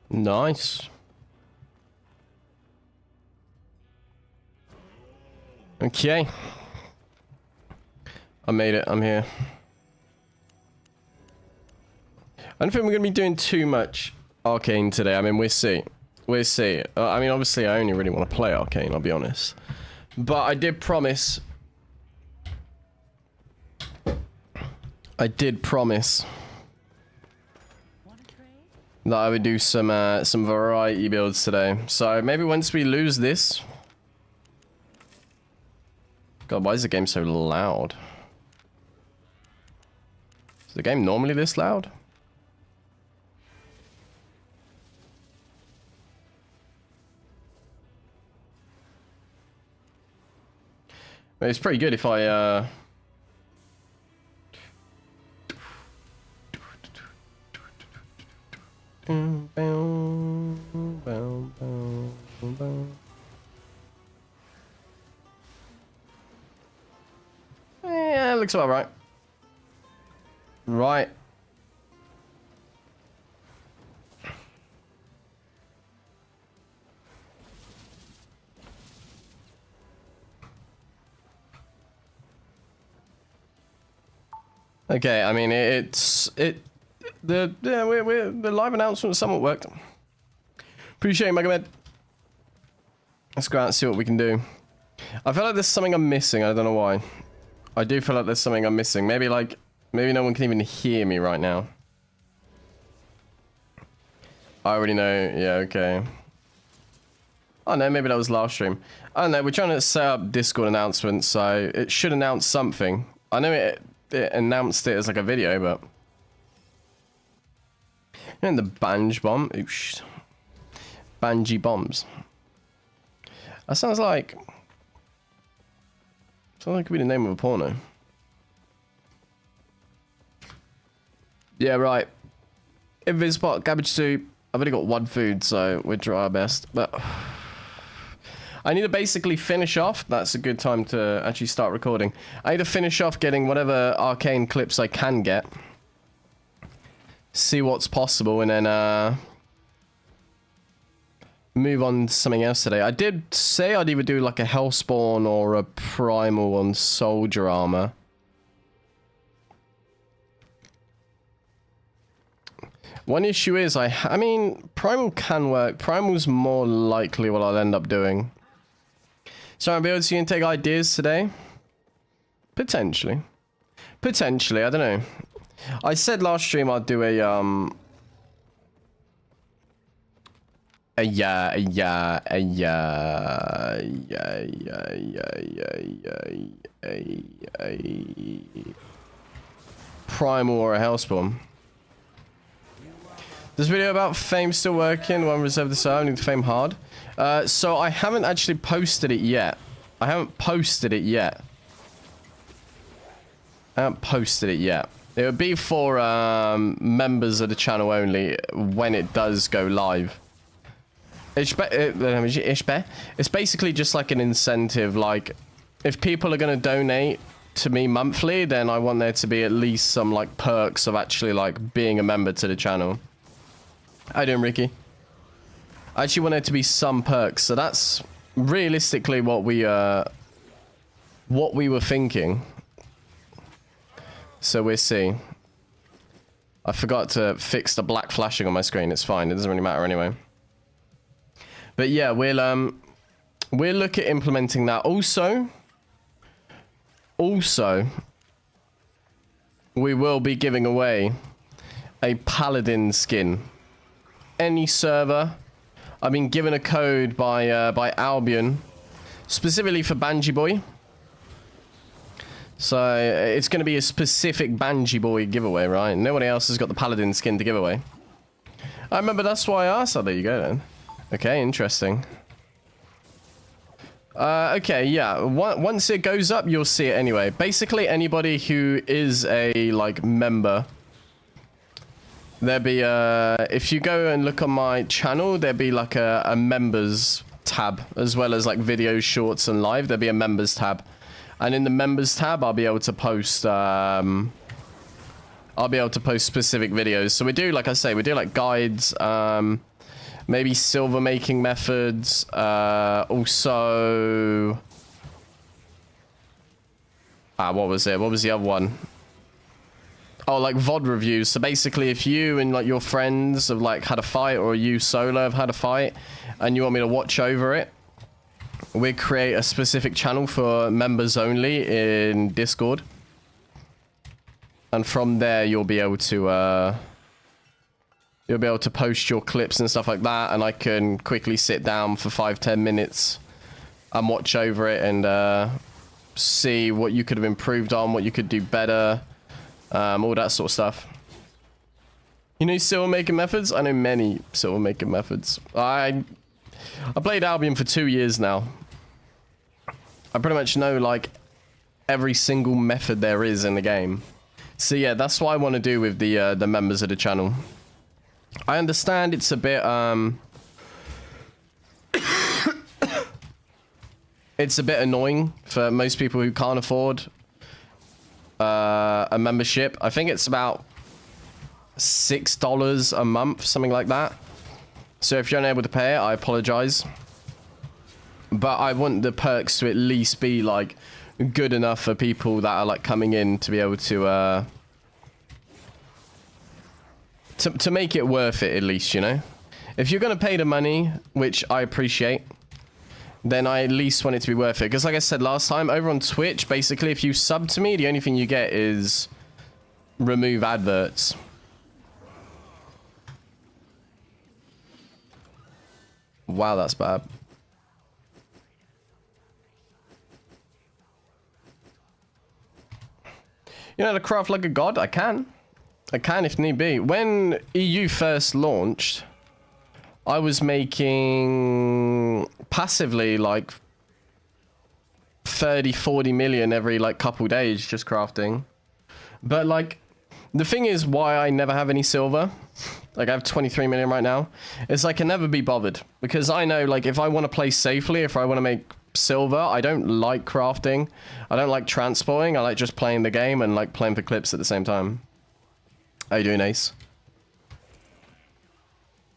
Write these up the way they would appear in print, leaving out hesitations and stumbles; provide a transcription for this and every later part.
Nice. Okay. I made it. I'm here. I don't think we're going to be doing too much arcane today. I mean, we'll see. We'll see. I mean, obviously, I only really want to play arcane, I'll be honest. But I did promise... that I would do some variety builds today. So maybe once we lose this... God, why is the game so loud? Is the game normally this loud? But it's pretty good if I yeah, it looks about right. Right. Okay, I mean the live announcement somewhat worked. Appreciate it, Megamed. Let's go out and see what we can do. I feel like there's something I'm missing. I don't know why. I do feel like there's something I'm missing. Maybe no one can even hear me right now. I already know. Yeah, okay. Oh no, maybe that was last stream. I don't know. We're trying to set up Discord announcements, so it should announce something. I know it announced it as like a video, but... And the Banj bomb. Oosh. Banji bombs. That sounds like... Sounds like it could be the name of a porno. Yeah, right. Invispot, cabbage soup. I've only got one food, so we'll try our best. But I need to basically finish off. That's a good time to actually start recording. I need to finish off getting whatever arcane clips I can get. See what's possible, and then move on to something else today. I did say I'd either do like a Hellspawn or a Primal on Soldier Armor. One issue is I mean, Primal can work. Primal's more likely what I'll end up doing. So I'll be able to see and take ideas today? Potentially. Potentially, I don't know. I said last stream I'd do a Primal or a Hellspawn. This video about Fame still working. One reserve the server. I need Fame hard. So I haven't actually posted it yet. I haven't posted it yet. It would be for members of the channel only when it does go live. It's basically just like an incentive. Like, if people are going to donate to me monthly, then I want there to be at least some like perks of actually like being a member to the channel. How you doing, Ricky? I actually want there to be some perks, so that's realistically what we were thinking. So we'll see. I forgot to fix the black flashing on my screen. It's fine. It doesn't really matter anyway. But yeah, we'll look at implementing that. Also, we will be giving away a paladin skin. Any server. I've been given a code by Albion, specifically for Banji Boy. So it's going to be a specific Banji Boy giveaway, right? Nobody else has got the paladin skin to give away. I remember that's why I asked. Oh, there you go then. Okay, interesting. Okay, yeah. Once it goes up, you'll see it anyway. Basically, anybody who is a, like, member, there'll be, if you go and look on my channel, there'll be, like, a members tab, as well as, like, videos, shorts, and live. There'll be a members tab. And in the members tab, I'll be able to post, I'll be able to post specific videos. So we do, like I say, we do, like, guides, maybe silver making methods, also... what was it? What was the other one? Oh, like VOD reviews. So basically, if you and like your friends have like had a fight, or you solo have had a fight, and you want me to watch over it, we create a specific channel for members only in Discord. And from there, you'll be able to post your clips and stuff like that, and I can quickly sit down for 5-10 minutes and watch over it and see what you could have improved on, what you could do better, all that sort of stuff. You know silver making methods? I know many silver making methods. I played Albion for 2 years now. I pretty much know like every single method there is in the game. So yeah, that's what I want to do with the members of the channel. I understand it's a bit it's a bit annoying for most people who can't afford a membership. I think it's about $6 a month, something like that. So if you're unable to pay it, I apologize. But I want the perks to at least be like good enough for people that are like coming in to be able to make it worth it, at least, you know? If you're going to pay the money, which I appreciate, then I at least want it to be worth it. Because like I said last time, over on Twitch, basically, if you sub to me, the only thing you get is remove adverts. Wow, that's bad. You know how to craft like a god? I can. I can if need be. When EU first launched, I was making passively like 30-40 million every like couple days just crafting. But like the thing is why I never have any silver, like I have 23 million right now, is I can never be bothered, because I know like if I want to play safely, if I want to make silver, I don't like crafting, I don't like transporting, I like just playing the game and like playing for clips at the same time. How you doing, Ace?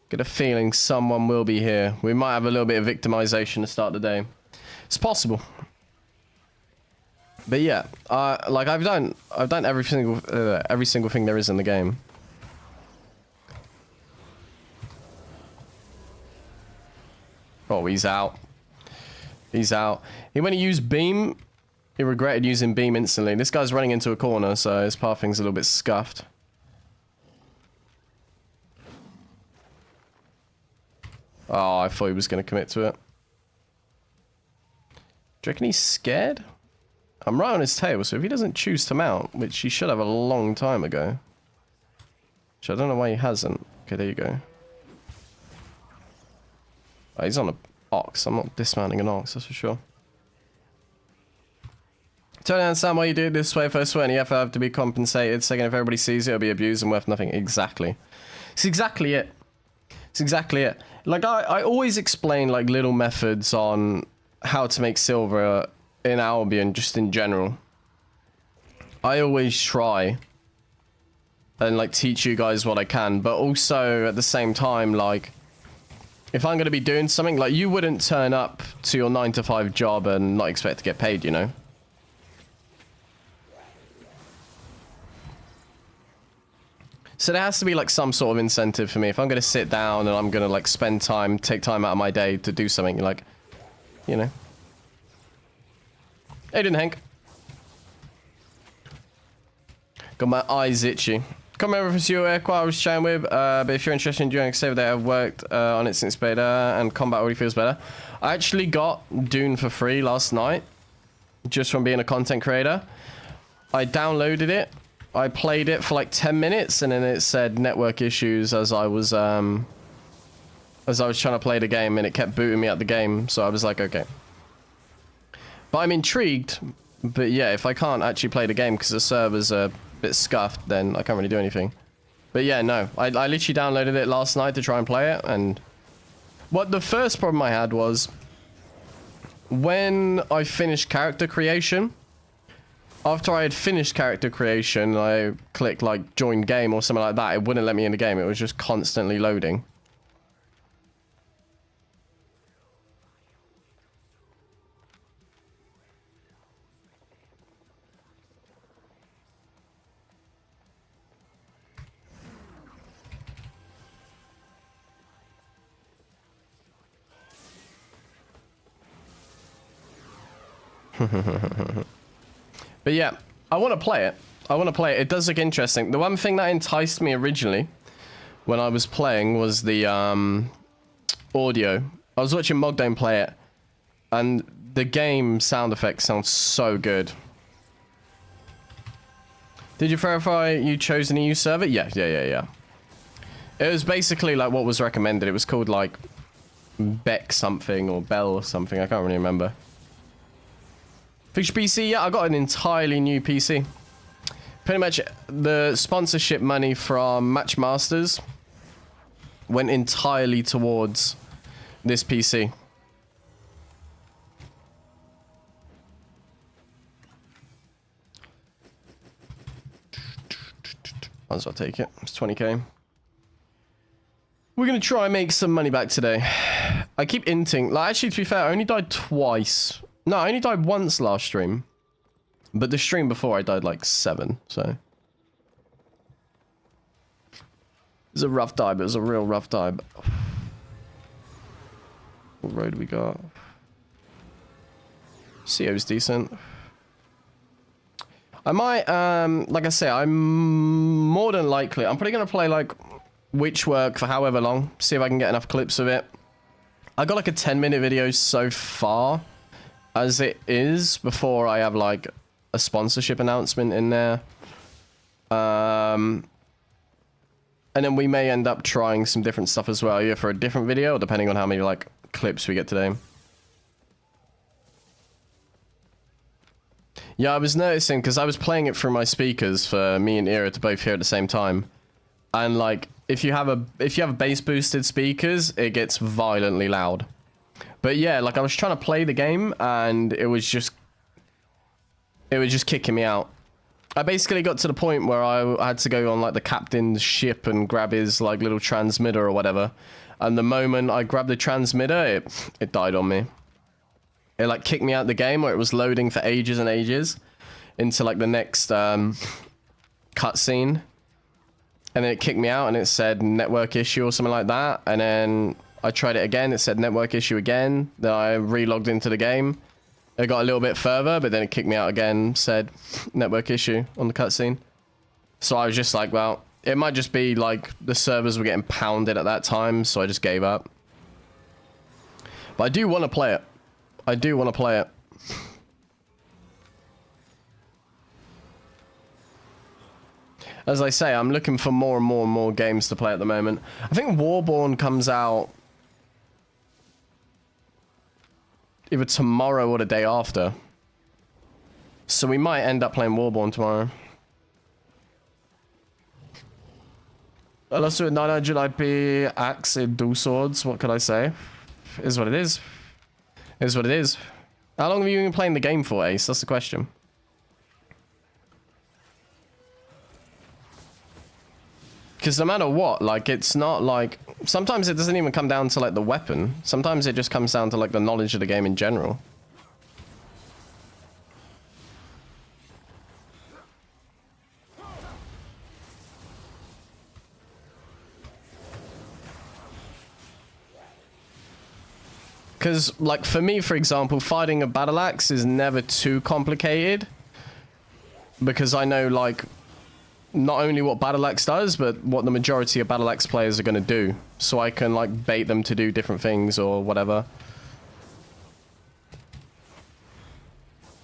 Get a feeling someone will be here. We might have a little bit of victimization to start the day. It's possible. But yeah, like I've done every single thing there is in the game. Oh, he's out. He's out. He went to use beam. He regretted using beam instantly. This guy's running into a corner, so his pathing's a little bit scuffed. Oh, I thought he was going to commit to it. Do you reckon he's scared? I'm right on his tail, so if he doesn't choose to mount, which he should have a long time ago. Which I don't know why he hasn't. Okay, there you go. Oh, he's on a ox. I'm not dismounting an ox, that's for sure. Totally understand why you do it this way. First one, you have to be compensated. Second, if everybody sees it, it'll be abused and worth nothing. Exactly. It's exactly it. It's exactly it. Like, I always explain, like, little methods on how to make silver in Albion, just in general. I always try and, like, teach you guys what I can. But also, at the same time, like, if I'm going to be doing something, like, you wouldn't turn up to your 9-to-5 job and not expect to get paid, you know? So there has to be like some sort of incentive for me. If I'm going to sit down and I'm going to like spend time, take time out of my day to do something, like, you know. Aiden Hank. Got my eyes itchy. Come over from your airquad I was chatting with, but if you're interested in doing a save that I've worked on it since beta and combat already feels better. I actually got Dune for free last night, just from being a content creator. I downloaded it. I played it for like 10 minutes and then it said network issues as I was trying to play the game, and it kept booting me out the game, so I was like, okay. But I'm intrigued. But yeah, if I can't actually play the game because the server's a bit scuffed, then I can't really do anything. But yeah, no. I literally downloaded it last night to try and play it. And what the first problem I had was when I finished character creation. After I had finished character creation, I clicked like join game or something like that. It wouldn't let me in the game. It was just constantly loading. But yeah, I want to play it. I want to play it. It does look interesting. The one thing that enticed me originally when I was playing was the audio. I was watching Mogdane play it, and the game sound effects sound so good. Did you verify you chose an EU server? Yeah. It was basically like what was recommended. It was called like Beck something or Bell or something. I can't really remember. Fix your PC? Yeah, I got an entirely new PC. Pretty much the sponsorship money from Matchmasters went entirely towards this PC. Might as well take it. It's 20k. We're going to try and make some money back today. I keep inting. Like, actually, to be fair, I only died twice. No, I only died once last stream. But the stream before I died like 7, so. It was a rough dive. It was a real rough dive. What road we got? CO's decent. I might, like I say, I'm more than likely, I'm probably going to play like WITCHWORK for however long. See if I can get enough clips of it. I got like a 10-minute video so far as it is before I have like a sponsorship announcement in there. And then we may end up trying some different stuff as well, either for a different video, depending on how many like clips we get today. Yeah, I was noticing because I was playing it through my speakers for me and Ira to both hear at the same time. And like if you have bass boosted speakers, it gets violently loud. But yeah, like I was trying to play the game and it was just kicking me out. I basically got to the point where I had to go on like the captain's ship and grab his like little transmitter or whatever. And the moment I grabbed the transmitter, it died on me. It like kicked me out of the game where it was loading for ages and ages into like the next cutscene. And then it kicked me out and it said network issue or something like that. And then I tried it again, it said network issue again. Then I re-logged into the game. It got a little bit further, but then it kicked me out again, said network issue on the cutscene. So I was just like, well, it might just be like the servers were getting pounded at that time, so I just gave up. But I do want to play it. I do want to play it. As I say, I'm looking for more and more and more games to play at the moment. I think Warborn comes out either tomorrow or the day after. So we might end up playing Warborn tomorrow. I lost with 900 IP, axe, and dual swords. What could I say? Is what it is. Is what it is. How long have you been playing the game for, Ace? That's the question. Because no matter what, like, it's not like... Sometimes it doesn't even come down to, like, the weapon. Sometimes it just comes down to, like, the knowledge of the game in general. Because, like, for me, for example, fighting a battle axe is never too complicated. Because I know, like... not only what battle axe does, but what the majority of battle axe players are going to do. So I can, like, bait them to do different things or whatever.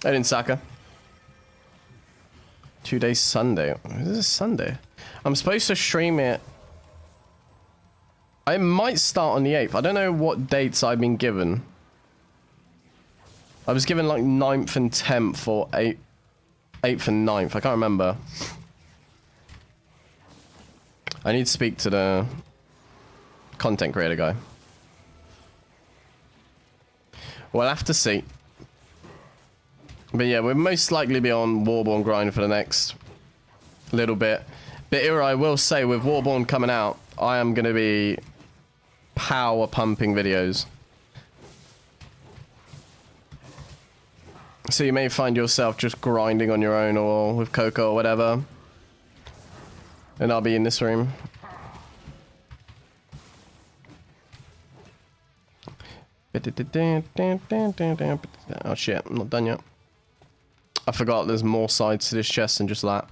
I didn't Saka. 2 days Sunday. Is this Sunday? I'm supposed to stream it. I might start on the 8th. I don't know what dates I've been given. I was given like 9th and 10th or 8th and 9th. I can't remember. I need to speak to the content creator guy. We'll have to see. But yeah, we'll most likely be on Warborn grind for the next little bit. But here I will say, with Warborn coming out, I am going to be power pumping videos. So you may find yourself just grinding on your own or with Coco or whatever. And I'll be in this room. Oh shit, I'm not done yet. I forgot there's more sides to this chest than just that.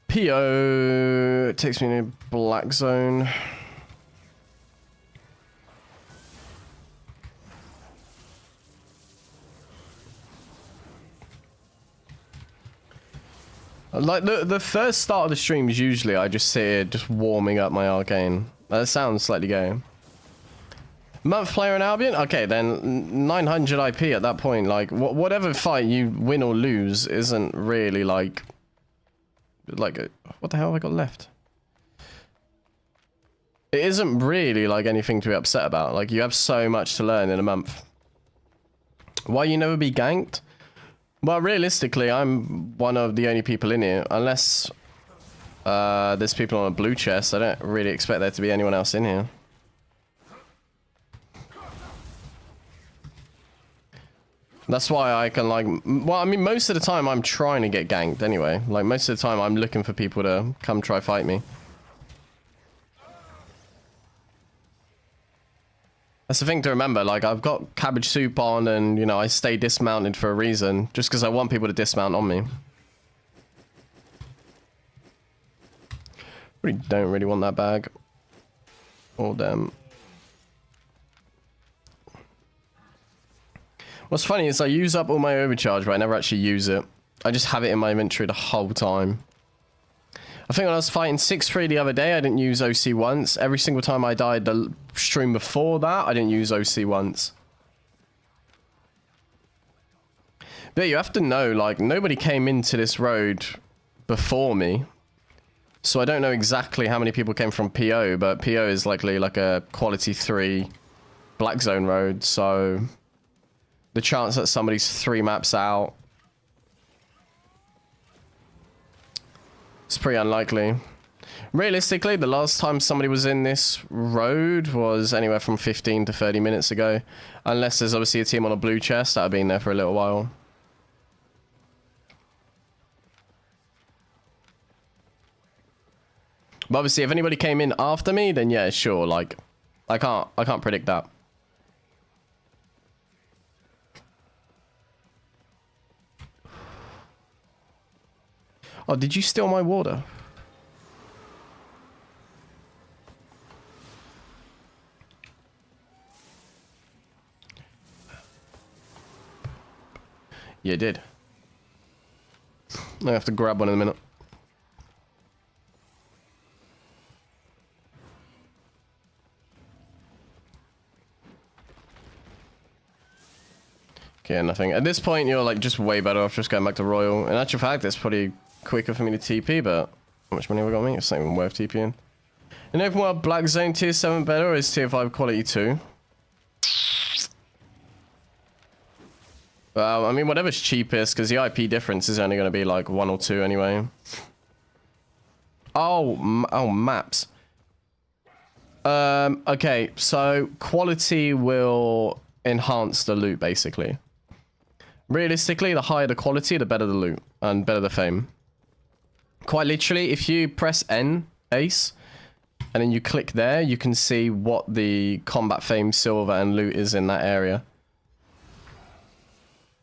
PO takes me to black zone. Like the first start of the stream is usually I just sit here just warming up my arcane. That sounds slightly gay. Month player in Albion? Okay, then 900 IP at that point. Like, whatever fight you win or lose isn't really like what the hell have I got left? It isn't really like anything to be upset about. Like, you have so much to learn in a month. Why you never be ganked? Well, realistically, I'm one of the only people in here. Unless there's people on a blue chest, I don't really expect there to be anyone else in here. That's why I can, like... Well, I mean, most of the time I'm trying to get ganked anyway. Like, most of the time I'm looking for people to come try fight me. That's the thing to remember. Like, I've got cabbage soup on and, you know, I stay dismounted for a reason. Just because I want people to dismount on me. Really don't really want that bag. Or them. What's funny is I use up all my overcharge, but I never actually use it. I just have it in my inventory the whole time. I think when I was fighting 6-3 the other day, I didn't use OC once. Every single time I died the stream before that, I didn't use OC once. But you have to know, like, nobody came into this road before me. So I don't know exactly how many people came from PO, but PO is likely like a quality 3 black zone road, so... The chance that somebody's 3 maps out, it's pretty unlikely. Realistically, the last time somebody was in this road was anywhere from 15 to 30 minutes ago. Unless there's obviously a team on a blue chest that have been there for a little while. But obviously, if anybody came in after me, then yeah, sure. Like, I can't predict that. Oh, did you steal my water? Yeah, it did. I have to grab one in a minute. Okay, nothing. At this point, you're like just way better off just going back to Royal. In actual fact, it's pretty quicker for me to TP, but how much money have I got me? It's not even worth TPing. In open world, black zone tier 7 better or is tier 5 quality 2? Well, I mean, whatever's cheapest, because the IP difference is only going to be like 1 or 2 anyway. Oh, maps. Okay, so quality will enhance the loot, basically. Realistically, the higher the quality, the better the loot, and better the fame. Quite literally, if you press N, Ace, and then you click there, you can see what the combat fame, silver, and loot is in that area.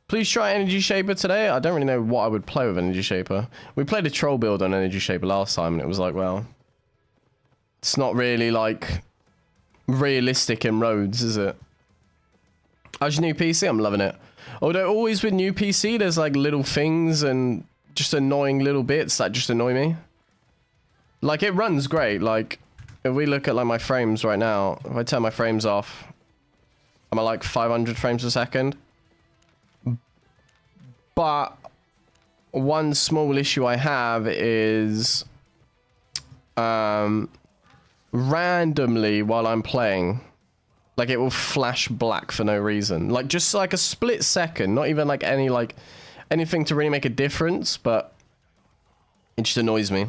Please try Energy Shaper today. I don't really know what I would play with Energy Shaper. We played a troll build on Energy Shaper last time, and it was like, well... It's not really, like, realistic in roads, is it? How's your new PC? I'm loving it. Although always with new PC, there's, like, little things and... just annoying little bits that just annoy me. Like, it runs great. Like, if we look at, like, my frames right now, if I turn my frames off, I'm at, like, 500 frames per second. But one small issue I have is randomly while I'm playing, like it will flash black for no reason. Like just like a split second, not even like anything to really make a difference, but it just annoys me.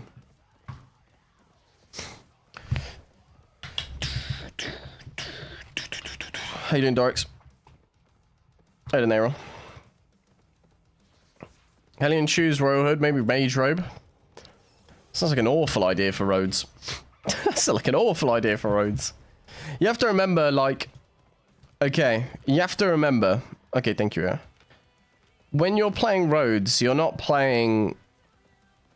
How you doing, Dorks? Hey, De Niro. Hellion shoes, royal hood, maybe mage robe. Sounds like an awful idea for roads. Sounds like an awful idea for roads. You have to remember, like... Okay, you have to remember... Okay, thank you, yeah. When you're playing roads, you're not playing...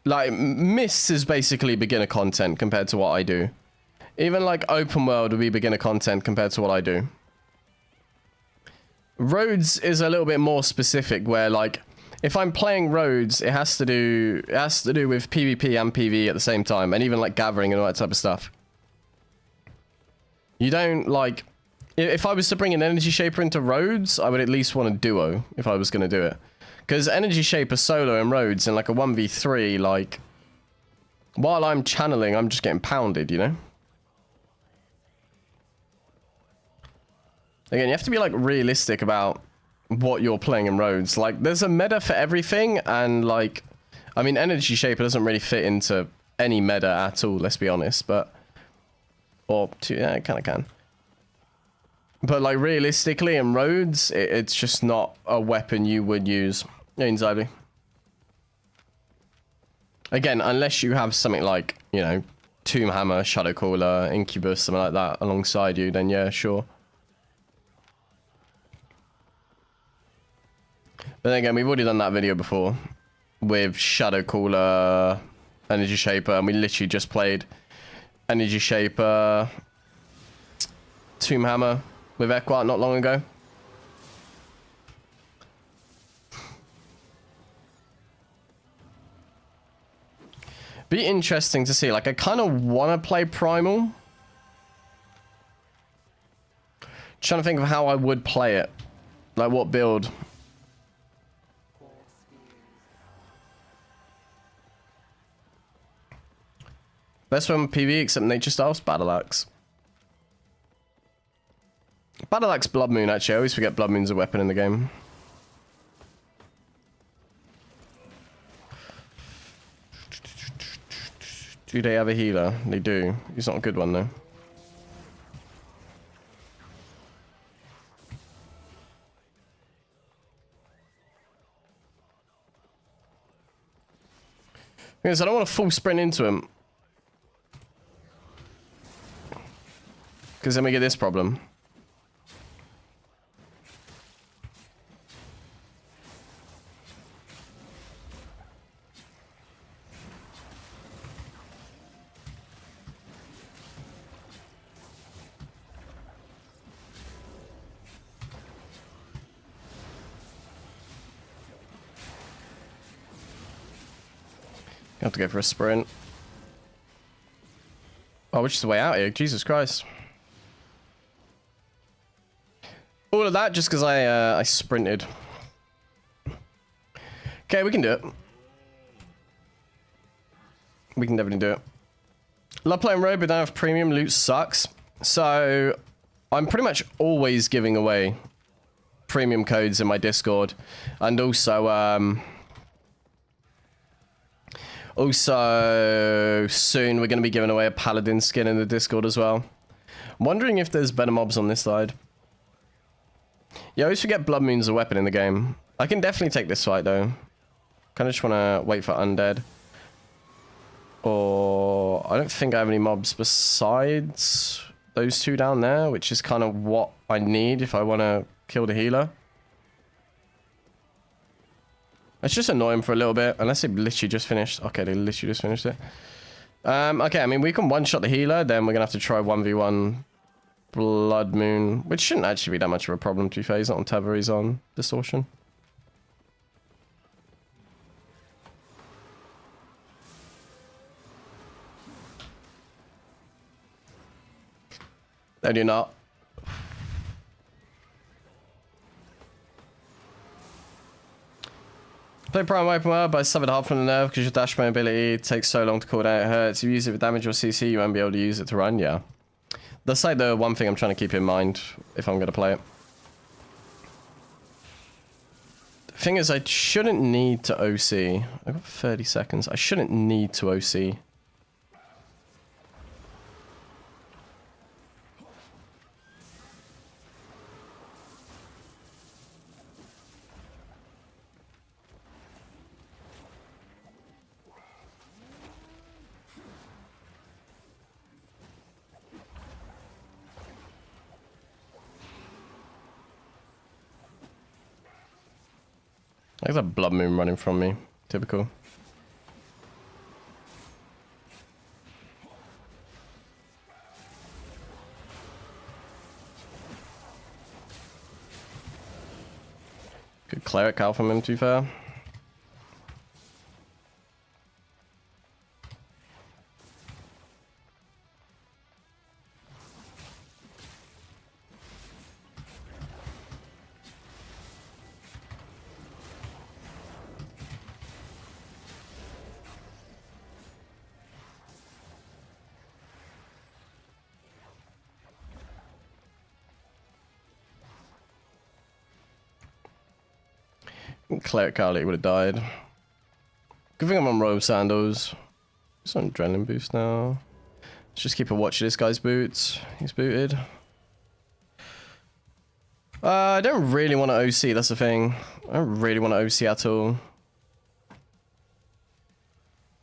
Like, Mists is basically beginner content compared to what I do. Even, like, open world would be beginner content compared to what I do. Roads is a little bit more specific, where, like... If I'm playing roads, it has to do with PvP and PvE at the same time, and even like gathering and all that type of stuff. You don't like... If I was to bring an energy shaper into roads, I would at least want a duo if I was going to do it. Because energy shaper solo in roads in like a 1v3, like... While I'm channeling, I'm just getting pounded, you know? Again, you have to be like realistic about what you're playing in roads. Like, there's a meta for everything, and like, I mean, energy shaper doesn't really fit into any meta at all, let's be honest, but yeah, it kind of can. But like, realistically in roads, it's just not a weapon you would use. Anxiety. Again, unless you have something like, you know, Tomb Hammer, Shadow Caller, Incubus, something like that alongside you, then yeah, sure. But then again, we've already done that video before with Shadow Caller, Energy Shaper, and we literally just played Energy Shaper, Tomb Hammer with Equat not long ago. Be interesting to see. Like, I kind of want to play Primal. Trying to think of how I would play it. Like, what build. Best one PvE except Nature Styles? Battle Axe. Battle Axe Blood Moon, actually. I always forget Blood Moon's a weapon in the game. Do they have a healer? They do. He's not a good one, though. Because I don't want to full sprint into him. Because then we get this problem. You have to go for a sprint. Oh, which is the way out here? Jesus Christ. All of that just because I sprinted. Okay, we can do it. We can definitely do it. Love playing road, but don't have premium. Loot sucks. So, I'm pretty much always giving away premium codes in my Discord. And also, soon we're going to be giving away a paladin skin in the Discord as well. I'm wondering if there's better mobs on this side. Yeah, I always forget Blood Moon's a weapon in the game. I can definitely take this fight, though. Kind of just want to wait for Undead. Or... I don't think I have any mobs besides those two down there, which is kind of what I need if I want to kill the healer. Let's just annoy him for a little bit, unless they literally just finished. Okay, they literally just finished it. Okay, I mean, we can one-shot the healer, then we're going to have to try 1v1... Blood Moon, which shouldn't actually be that much of a problem, to be fair. He's not on Tether, he's on Distortion. No, do not. Play Prime Open World, but I suffered half from the nerve because your dash mobility takes so long to cool down, it hurts. If you use it for damage or CC, you won't be able to use it to run, yeah. That's like the one thing I'm trying to keep in mind if I'm going to play it. The thing is, I shouldn't need to OC. I've got 30 seconds. I shouldn't need to OC. There's a blood moon running from me. Typical. Good cleric out from him, to be fair. Cleric Carly would have died. Good thing I'm on robe sandals. It's on adrenaline boost now. Let's just keep a watch of this guy's boots. He's booted. I don't really want to OC, that's the thing. I don't really want to OC at all. I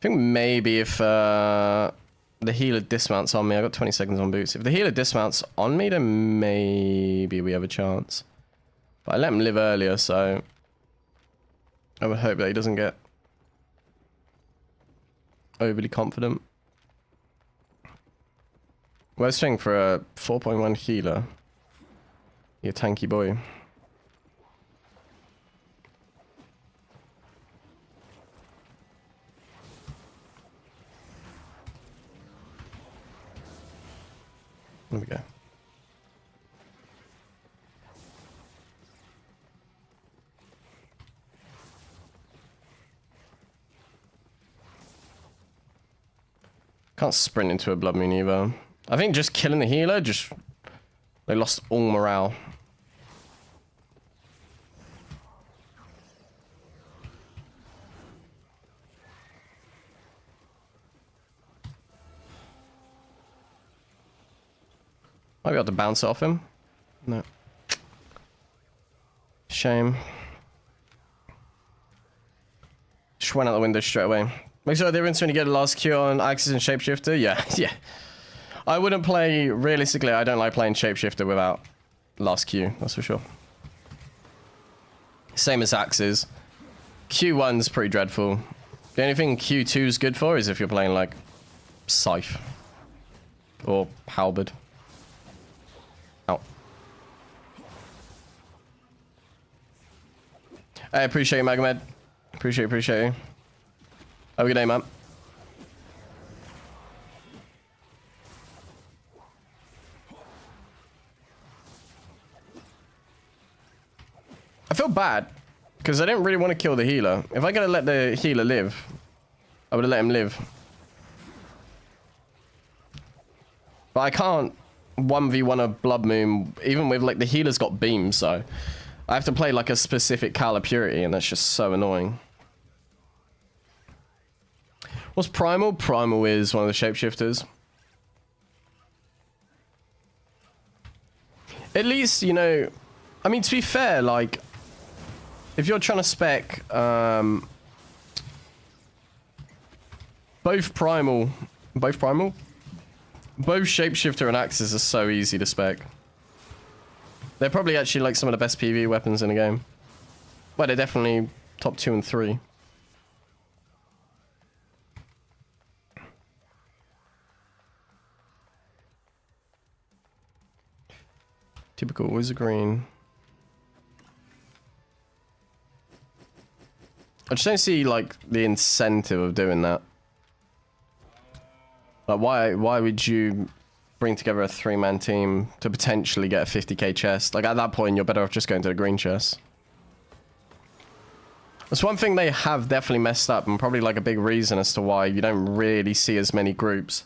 think maybe if the healer dismounts on me, I got 20 seconds on boots. If the healer dismounts on me, then maybe we have a chance. But I let him live earlier, so I would hope that he doesn't get overly confident. Worst thing for a 4.1 healer. You're a tanky boy. There we go. Can't sprint into a blood moon either. I think just killing the healer, they lost all morale. Might be able to bounce off him. No. Shame. Just went out the window straight away. Make sure the difference when you get a last Q on Axis and Shapeshifter. Yeah, yeah. I wouldn't play, realistically, I don't like playing Shapeshifter without last Q, that's for sure. Same as Axis. Q1's pretty dreadful. The only thing Q2's good for is if you're playing like Scythe or Halberd. Ow. I appreciate you, Magomed. Appreciate you. Have a good day, man. I feel bad because I didn't really want to kill the healer. If I could have let the healer live, I would have let him live. But I can't 1v1 a blood moon, even with like the healer's got beams, so I have to play like a specific Kala Purity, and that's just so annoying. What's Primal? Primal is one of the shapeshifters. At least, you know, I mean, to be fair, like, if you're trying to spec both Shapeshifter and Axis are so easy to spec. They're probably actually like some of the best PvE weapons in the game. Well, they're definitely top 2 and 3. Typical wizard green. I just don't see like the incentive of doing that. Like why would you bring together a 3-man team to potentially get a 50k chest? Like at that point you're better off just going to the green chest. That's one thing they have definitely messed up, and probably like a big reason as to why you don't really see as many groups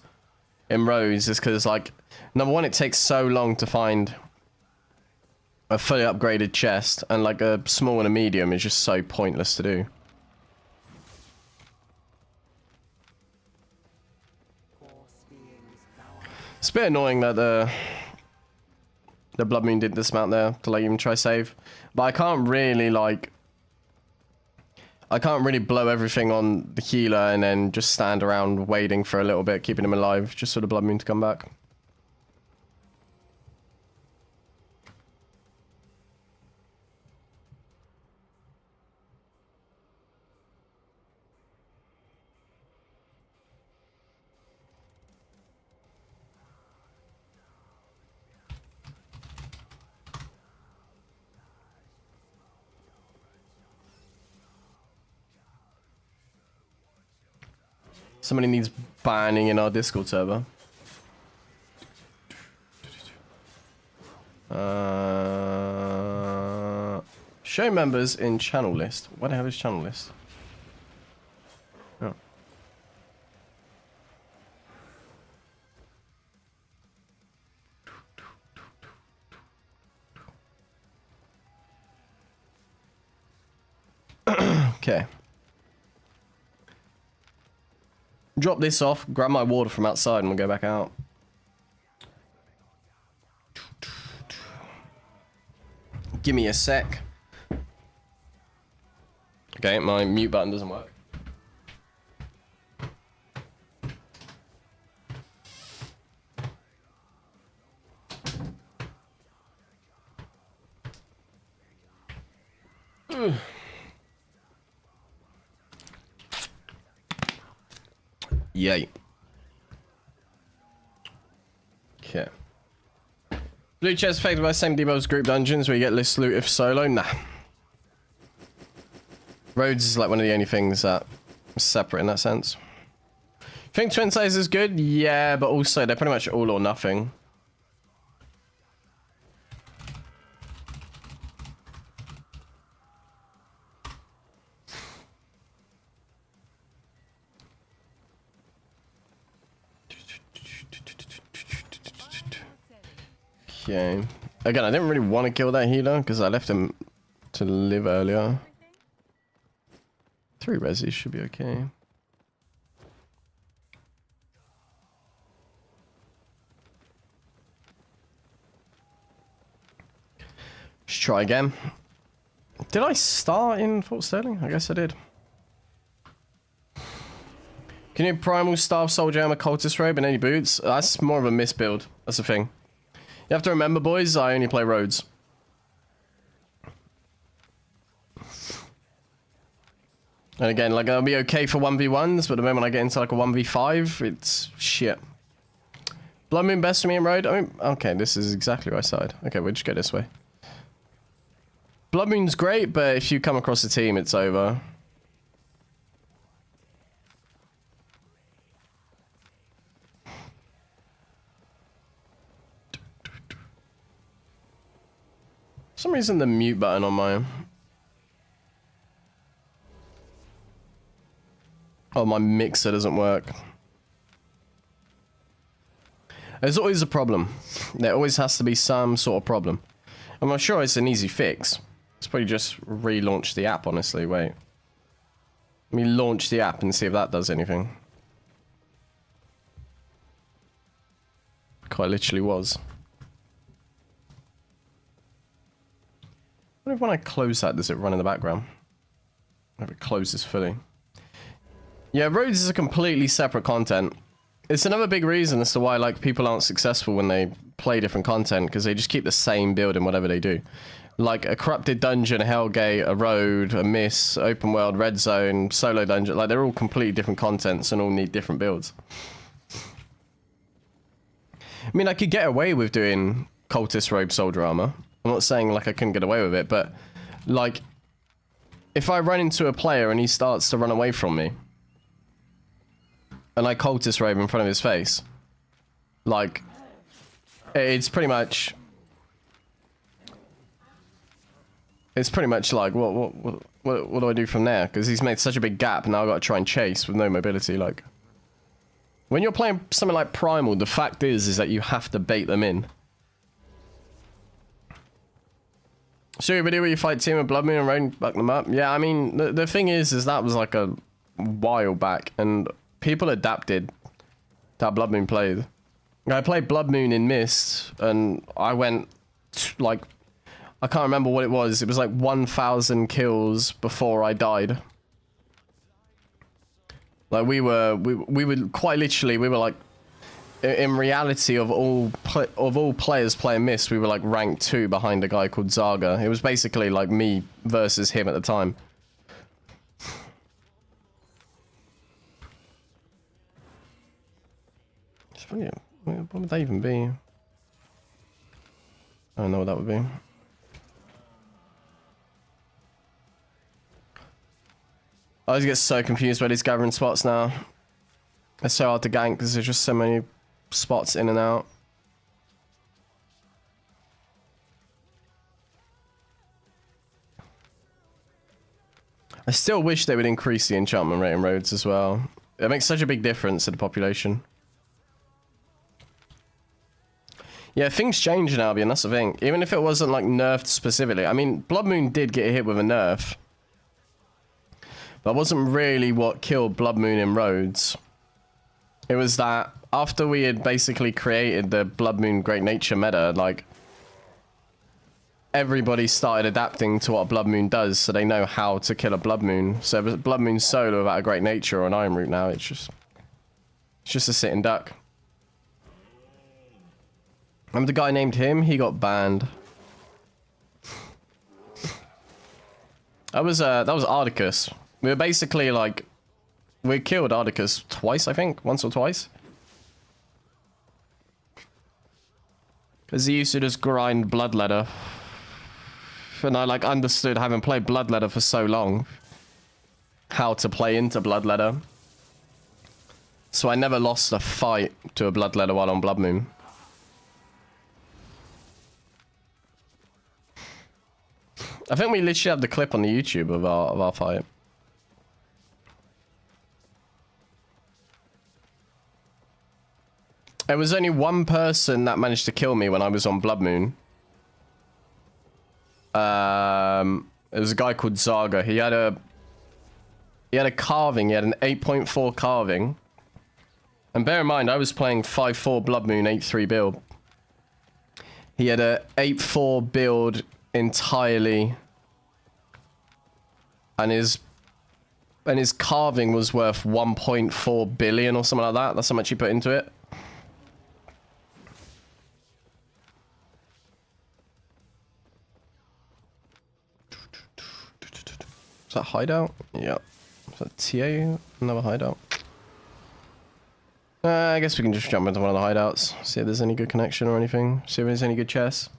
in rows is because, like, number one, it takes so long to find a fully upgraded chest, and like a small and a medium is just so pointless to do. It's a bit annoying that the Blood Moon didn't dismount there to like even try save, but I can't really like, I can't really blow everything on the healer and then just stand around waiting for a little bit, keeping him alive, just for the Blood Moon to come back. Somebody needs banning in our Discord server. Show members in channel list. What the hell is channel list? Oh. Okay. Drop this off, grab my water from outside, and we'll go back out. Give me a sec. Okay, my mute button doesn't work. Yay. Okay. Blue chest affected by same debuffs group dungeons where you get less loot if solo? Nah. Roads is like one of the only things that is separate in that sense. Think twin size is good? Yeah, but also they're pretty much all or nothing. Okay. Again, I didn't really want to kill that healer because I left him to live earlier. 3 resis should be okay. Let's try again. Did I start in Fort Sterling? I guess I did. Can you primal staff soldier armor cultist robe and any boots? That's more of a miss build. That's the thing. You have to remember, boys, I only play roads. And again, like, I'll be okay for 1v1s, but the moment I get into like a 1v5, it's shit. Blood Moon best for me in road? I mean, okay, this is exactly right side. Okay, we'll just go this way. Blood Moon's great, but if you come across a team, it's over. For some reason the mute button on my... Oh, my mixer doesn't work. There's always a problem. There always has to be some sort of problem. I'm not sure it's an easy fix. Let's probably just relaunch the app, honestly. Wait. Let me launch the app and see if that does anything. Quite literally was. I wonder if when I close that, does it run in the background? If it closes fully. Yeah, roads is a completely separate content. It's another big reason as to why like people aren't successful when they play different content, because they just keep the same build in whatever they do. Like a corrupted dungeon, a hellgate, a road, a miss, open world, red zone, solo dungeon. Like they're all completely different contents and all need different builds. I mean, I could get away with doing cultist robe soldier armor. I'm not saying like I couldn't get away with it, but like if I run into a player and he starts to run away from me and I cultist robe in front of his face, like it's pretty much it's pretty much like, what do I do from there? Because he's made such a big gap, now I've got to try and chase with no mobility. Like, when you're playing something like Primal, the fact is that you have to bait them in. So your video where you fight Team of Blood Moon and Rain, back them up? Yeah, I mean, the thing is that was like a while back, and people adapted to how Blood Moon played. I played Blood Moon in Mist, and I went, like, I can't remember what it was. It was like 1,000 kills before I died. Like, we were quite literally, we were like, in reality of all players playing Mist, we were like rank 2 behind a guy called Zaga. It was basically like me versus him at the time. What would that even be? I don't know what that would be. I always get so confused by these gathering spots now. It's so hard to gank because there's just so many spots in and out. I still wish they would increase the enchantment rate in roads as well. It makes such a big difference to the population. Yeah, things change in Albion, that's the thing. Even if it wasn't like nerfed specifically. I mean, Blood Moon did get hit with a nerf. But it wasn't really what killed Blood Moon in roads. It was that after we had basically created the Blood Moon Great Nature meta, like, everybody started adapting to what Blood Moon does, so they know how to kill a Blood Moon. So if it's Blood Moon solo without a Great Nature or an Iron Root now, it's just a sitting duck. Remember the guy named him? He got banned. That was Ardicus. We were basically like, we killed Ardicus twice, I think, once or twice. Because he used to just grind Bloodletter. And I like understood, having played Bloodletter for so long, how to play into Bloodletter. So I never lost a fight to a Bloodletter while on Blood Moon. I think we literally have the clip on the YouTube of our fight. There was only one person that managed to kill me when I was on Blood Moon. It was a guy called Zaga. He had a carving. He had an 8.4 carving. And bear in mind, I was playing 5.4 Blood Moon 8.3 build. He had a 8.4 build entirely, and his carving was worth 1.4 billion or something like that. That's how much he put into it. Is that hideout? Yeah. Is that TA? Another hideout? I guess we can just jump into one of the hideouts. See if there's any good connection or anything. See if there's any good chests.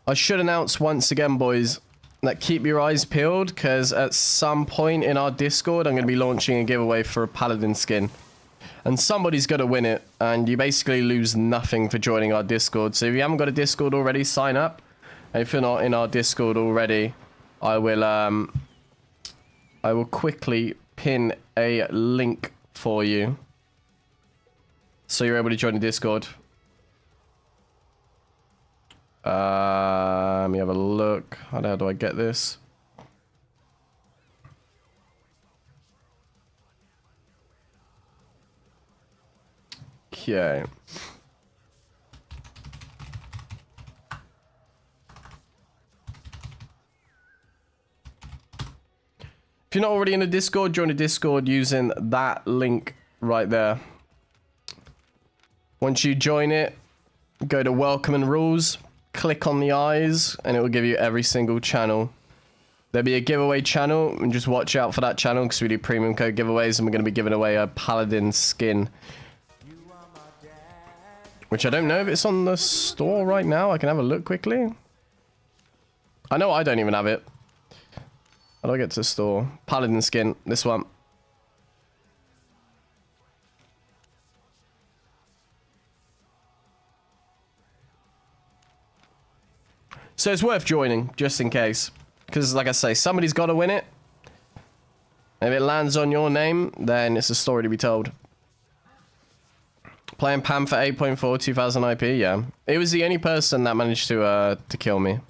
I should announce once again, boys, that keep your eyes peeled, because at some point in our Discord, I'm going to be launching a giveaway for a Paladin skin. And somebody's going to win it, and you basically lose nothing for joining our Discord. So if you haven't got a Discord already, sign up. And if you're not in our Discord already, I will quickly pin a link for you, so you're able to join the Discord. Let me have a look. How the hell do I get this? Okay. If you're not already in the Discord, join the Discord using that link right there. Once you join it, go to Welcome and Rules, click on the eyes, and it will give you every single channel. There'll be a giveaway channel, and just watch out for that channel because we do premium code giveaways, and we're going to be giving away a Paladin skin. Which I don't know if it's on the store right now. I can have a look quickly. I know I don't even have it. How do I get to the store? Paladin skin, this one. So it's worth joining, just in case. Because, like I say, somebody's got to win it. If it lands on your name, then it's a story to be told. Playing Pam for 8.4, 2000 IP, yeah. It was the only person that managed to kill me.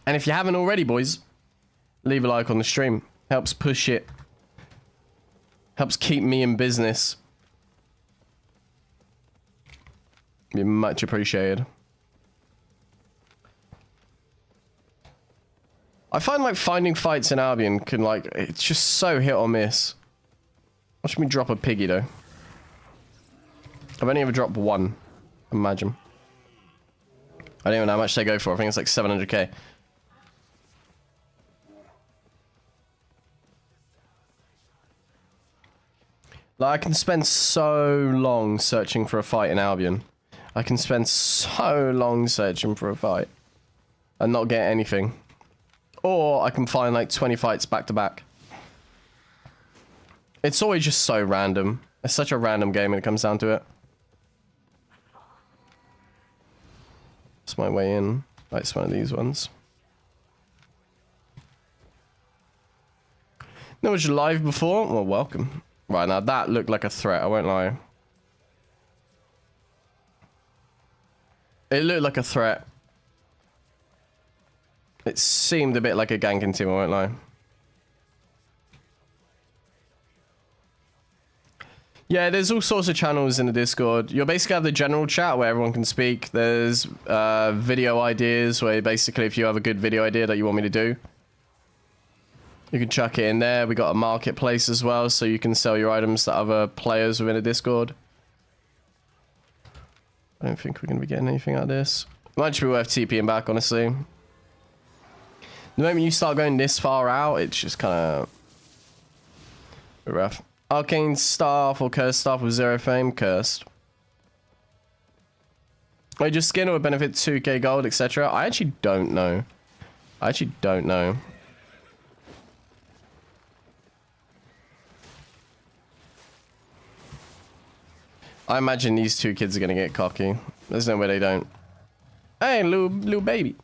And if you haven't already, boys, leave a like on the stream. Helps push it. Helps keep me in business. Be much appreciated. I find like finding fights in Albion can like, it's just so hit or miss. Watch me drop a piggy though. I've only ever dropped one. Imagine. I don't even know how much they go for. I think it's like 700k. Like, I can spend so long searching for a fight in Albion. I can spend so long searching for a fight and not get anything. Or I can find like 20 fights back to back. It's always just so random. It's such a random game when it comes down to it. It's my way in. Right, it's one of these ones. No, was you live before? Well, welcome. Right, now that looked like a threat, I won't lie. It looked like a threat. It seemed a bit like a ganking team, I won't lie. Yeah, there's all sorts of channels in the Discord. You'll basically have the general chat where everyone can speak. There's video ideas where basically if you have a good video idea that you want me to do, you can chuck it in there. We got a marketplace as well, so you can sell your items to other players within a Discord. I don't think we're going to be getting anything out of this. Might just be worth TPing back, honestly. The moment you start going this far out, it's just kind of rough. Arcane staff or cursed staff with 0 fame? Cursed. Wait, just skin would benefit 2k gold, etc. I actually don't know. I actually don't know. I imagine these two kids are going to get cocky. There's no way they don't. Hey, little baby.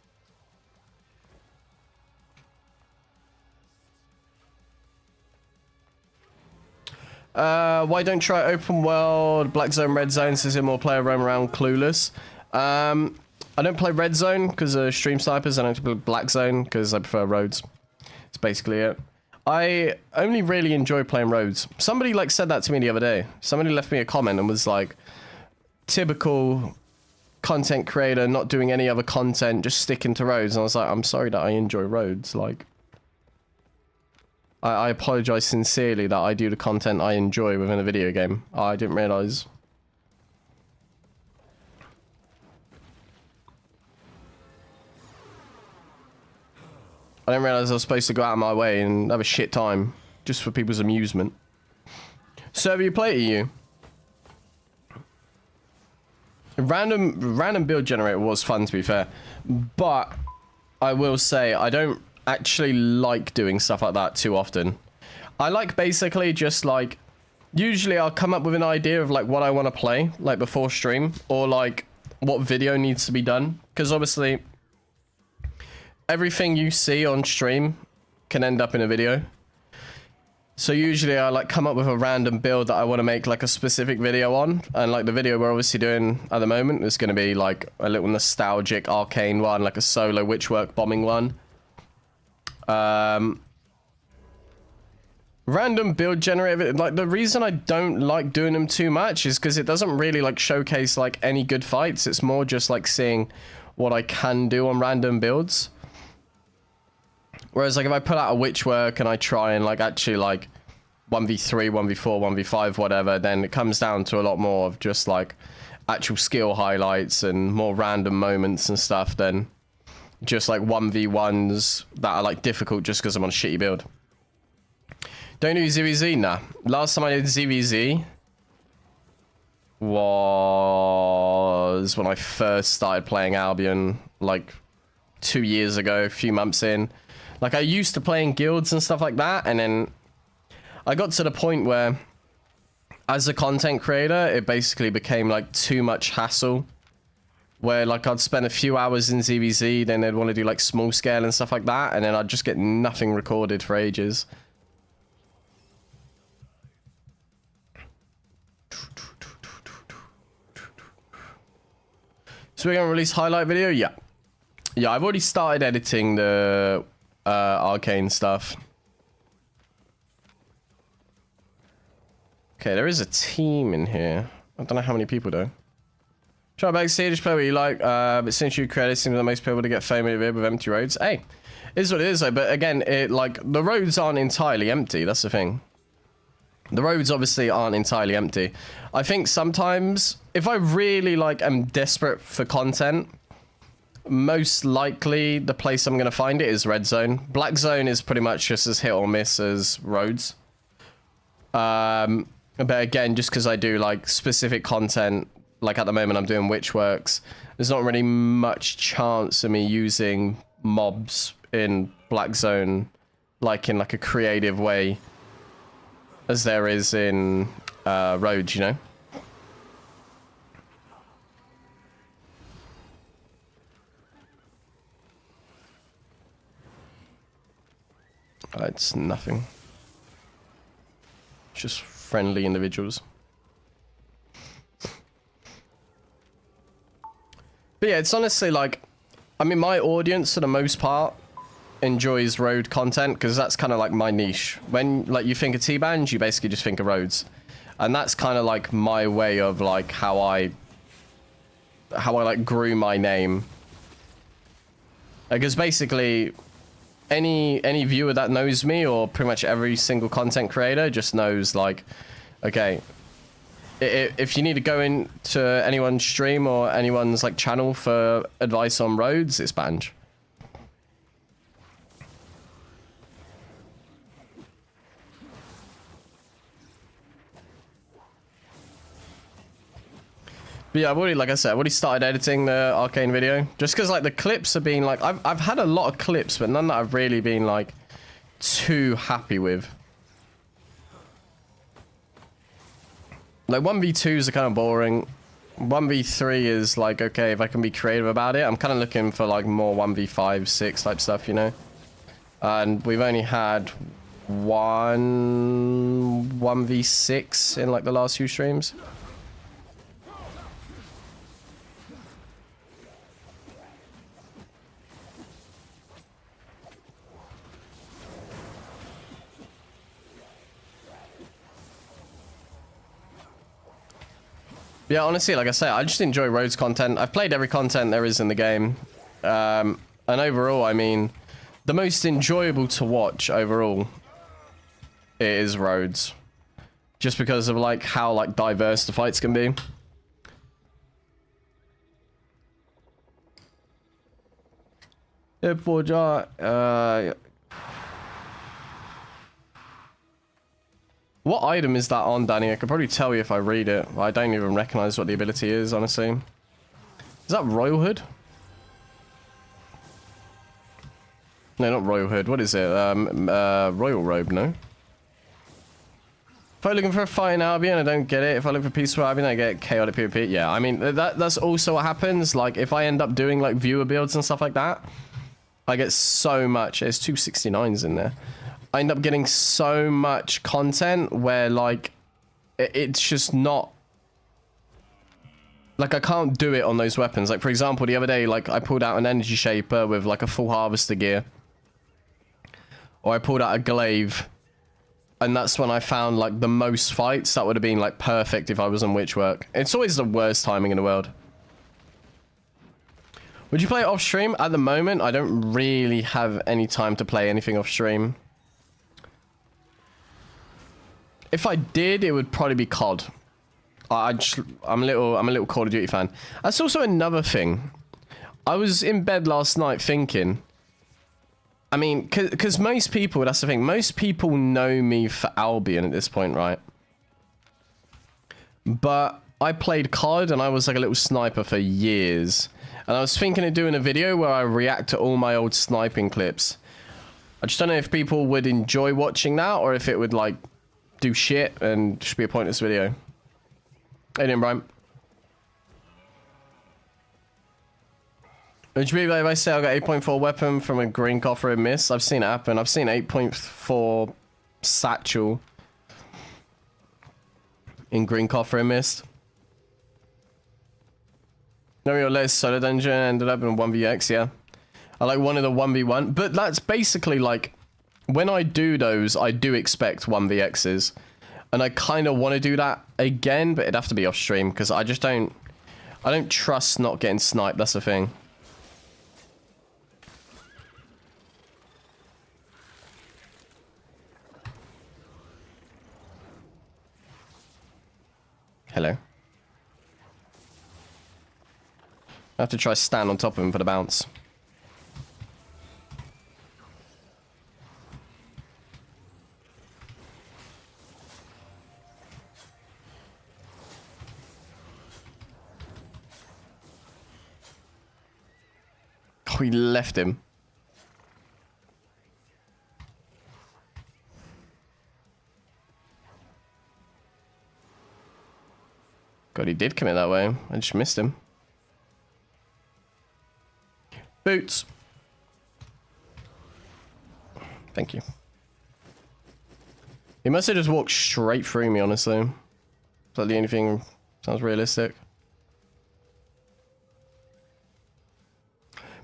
Why don't try open world, black zone, red zone, so more player roam around clueless? I don't play red zone because of stream snipers. I don't play black zone because I prefer roads. That's basically it. I only really enjoy playing roads. Somebody like said that to me the other day. Somebody left me a comment and was like, typical content creator, not doing any other content, just sticking to roads. And I was like, I'm sorry that I enjoy roads. Like, I apologize sincerely that I do the content I enjoy within a video game. I didn't realize. I didn't realize I was supposed to go out of my way and have a shit time just for people's amusement. Server you play, EU? Random build generator was fun, to be fair, but I will say I don't actually like doing stuff like that too often. I like basically just like, usually I'll come up with an idea of like what I want to play like before stream, or like what video needs to be done, because obviously everything you see on stream can end up in a video. So usually I like come up with a random build that I want to make like a specific video on, and like the video we're obviously doing at the moment is going to be like a little nostalgic arcane one, like a solo WITCHWORK bombing one. Random build generator, like the reason I don't like doing them too much is because it doesn't really like showcase like any good fights. It's more just like seeing what I can do on random builds. Whereas like if I put out a WITCHWORK and I try and like actually like 1v3, 1v4, 1v5, whatever, then it comes down to a lot more of just like actual skill highlights and more random moments and stuff than just like 1v1s that are like difficult just because I'm on a shitty build. Don't do ZVZ? Nah. Last time I did ZVZ was when I first started playing Albion, like 2 years ago, a few months in. Like I used to play in guilds and stuff like that, and then I got to the point where as a content creator, it basically became like too much hassle where like I'd spend a few hours in ZVZ, then they'd want to do like small scale and stuff like that, and then I'd just get nothing recorded for ages. So we're gonna release highlight video? Yeah. Yeah, I've already started editing the arcane stuff. Okay, there is a team in here. I don't know how many people though. Try backstage, play what you like, but since you created, it seems the most people to get familiar with empty roads. Hey, it is what it is though, but again, like, the roads aren't entirely empty, that's the thing. The roads obviously aren't entirely empty. I think sometimes, if I really, like, am desperate for content, most likely the place I'm going to find it is red zone. Black zone is pretty much just as hit or miss as roads. But again, just because I do, like, specific content, like at the moment I'm doing WITCHWORKs, there's not really much chance of me using mobs in black zone, like in like a creative way, as there is in roads, you know? It's nothing. Just friendly individuals. But yeah, it's honestly like, I mean, my audience for the most part enjoys road content because that's kind of like my niche. When like you think of T-Bands, you basically just think of roads, and that's kind of like my way of like how I like grew my name. Because basically any viewer that knows me, or pretty much every single content creator, just knows like, okay, if you need to go into anyone's stream or anyone's like channel for advice on roads, it's Banj. But yeah, I've already, like I said, I've already started editing the arcane video. Just because like the clips have been like, I've had a lot of clips, but none that I've really been like too happy with. Like 1v2s are kind of boring. 1v3 is like, okay, if I can be creative about it. I'm kind of looking for like more 1v5, 6 type stuff, you know? And we've only had 1v6 in like the last few streams. Yeah, honestly, like I say, I just enjoy roads content. I've played every content there is in the game. And overall, I mean, the most enjoyable to watch overall is roads. Just because of like how like diverse the fights can be. What item is that on, Danny? I could probably tell you if I read it. I don't even recognize what the ability is, honestly. Is that Royal Hood? No, not Royal Hood. What is it? Royal Robe, no? If I'm looking for a fight in Albion, I don't get it. If I look for peaceful Albion, I get chaotic PvP. Yeah, I mean, that's also what happens. Like, if I end up doing, like, viewer builds and stuff like that, I get so much. There's 269s in there. I end up getting so much content where, like, it's just not... Like, I can't do it on those weapons. Like, for example, the other day, like, I pulled out an energy shaper with, like, a full harvester gear. Or I pulled out a glaive. And that's when I found, like, the most fights. That would have been, like, perfect if I was on WITCHWORK. It's always the worst timing in the world. Would you play it off stream? At the moment, I don't really have any time to play anything off stream. If I did, it would probably be COD. I'm a little Call of Duty fan. That's also another thing. I was in bed last night thinking, I mean, because most people, that's the thing, most people know me for Albion at this point, right? But I played COD and I was like a little sniper for years. And I was thinking of doing a video where I react to all my old sniping clips. I just don't know if people would enjoy watching that or if it would, like, do shit and just be a pointless video. Hey, Brian. Would you be like if I say I got 8.4 weapon from a green coffer and miss? I've seen it happen. I've seen 8.4 satchel in green coffer and missed. No, your latest solo dungeon ended up in 1vx, yeah. I like one of the 1v1, but that's basically like, when I do those, I do expect 1vx's. And I kind of want to do that again, but it'd have to be off stream, because I just don't, I don't trust not getting sniped, that's the thing. Hello. I have to try stand on top of him for the bounce. Oh, he left him. God, he did commit that way. I just missed him. Boots. Thank you. He must have just walked straight through me, honestly. Is that the only thing sounds realistic?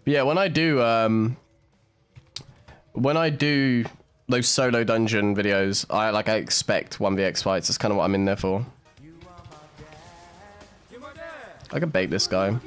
But yeah, when I do those solo dungeon videos, I expect 1vx fights. That's kind of what I'm in there for. I can bait this guy.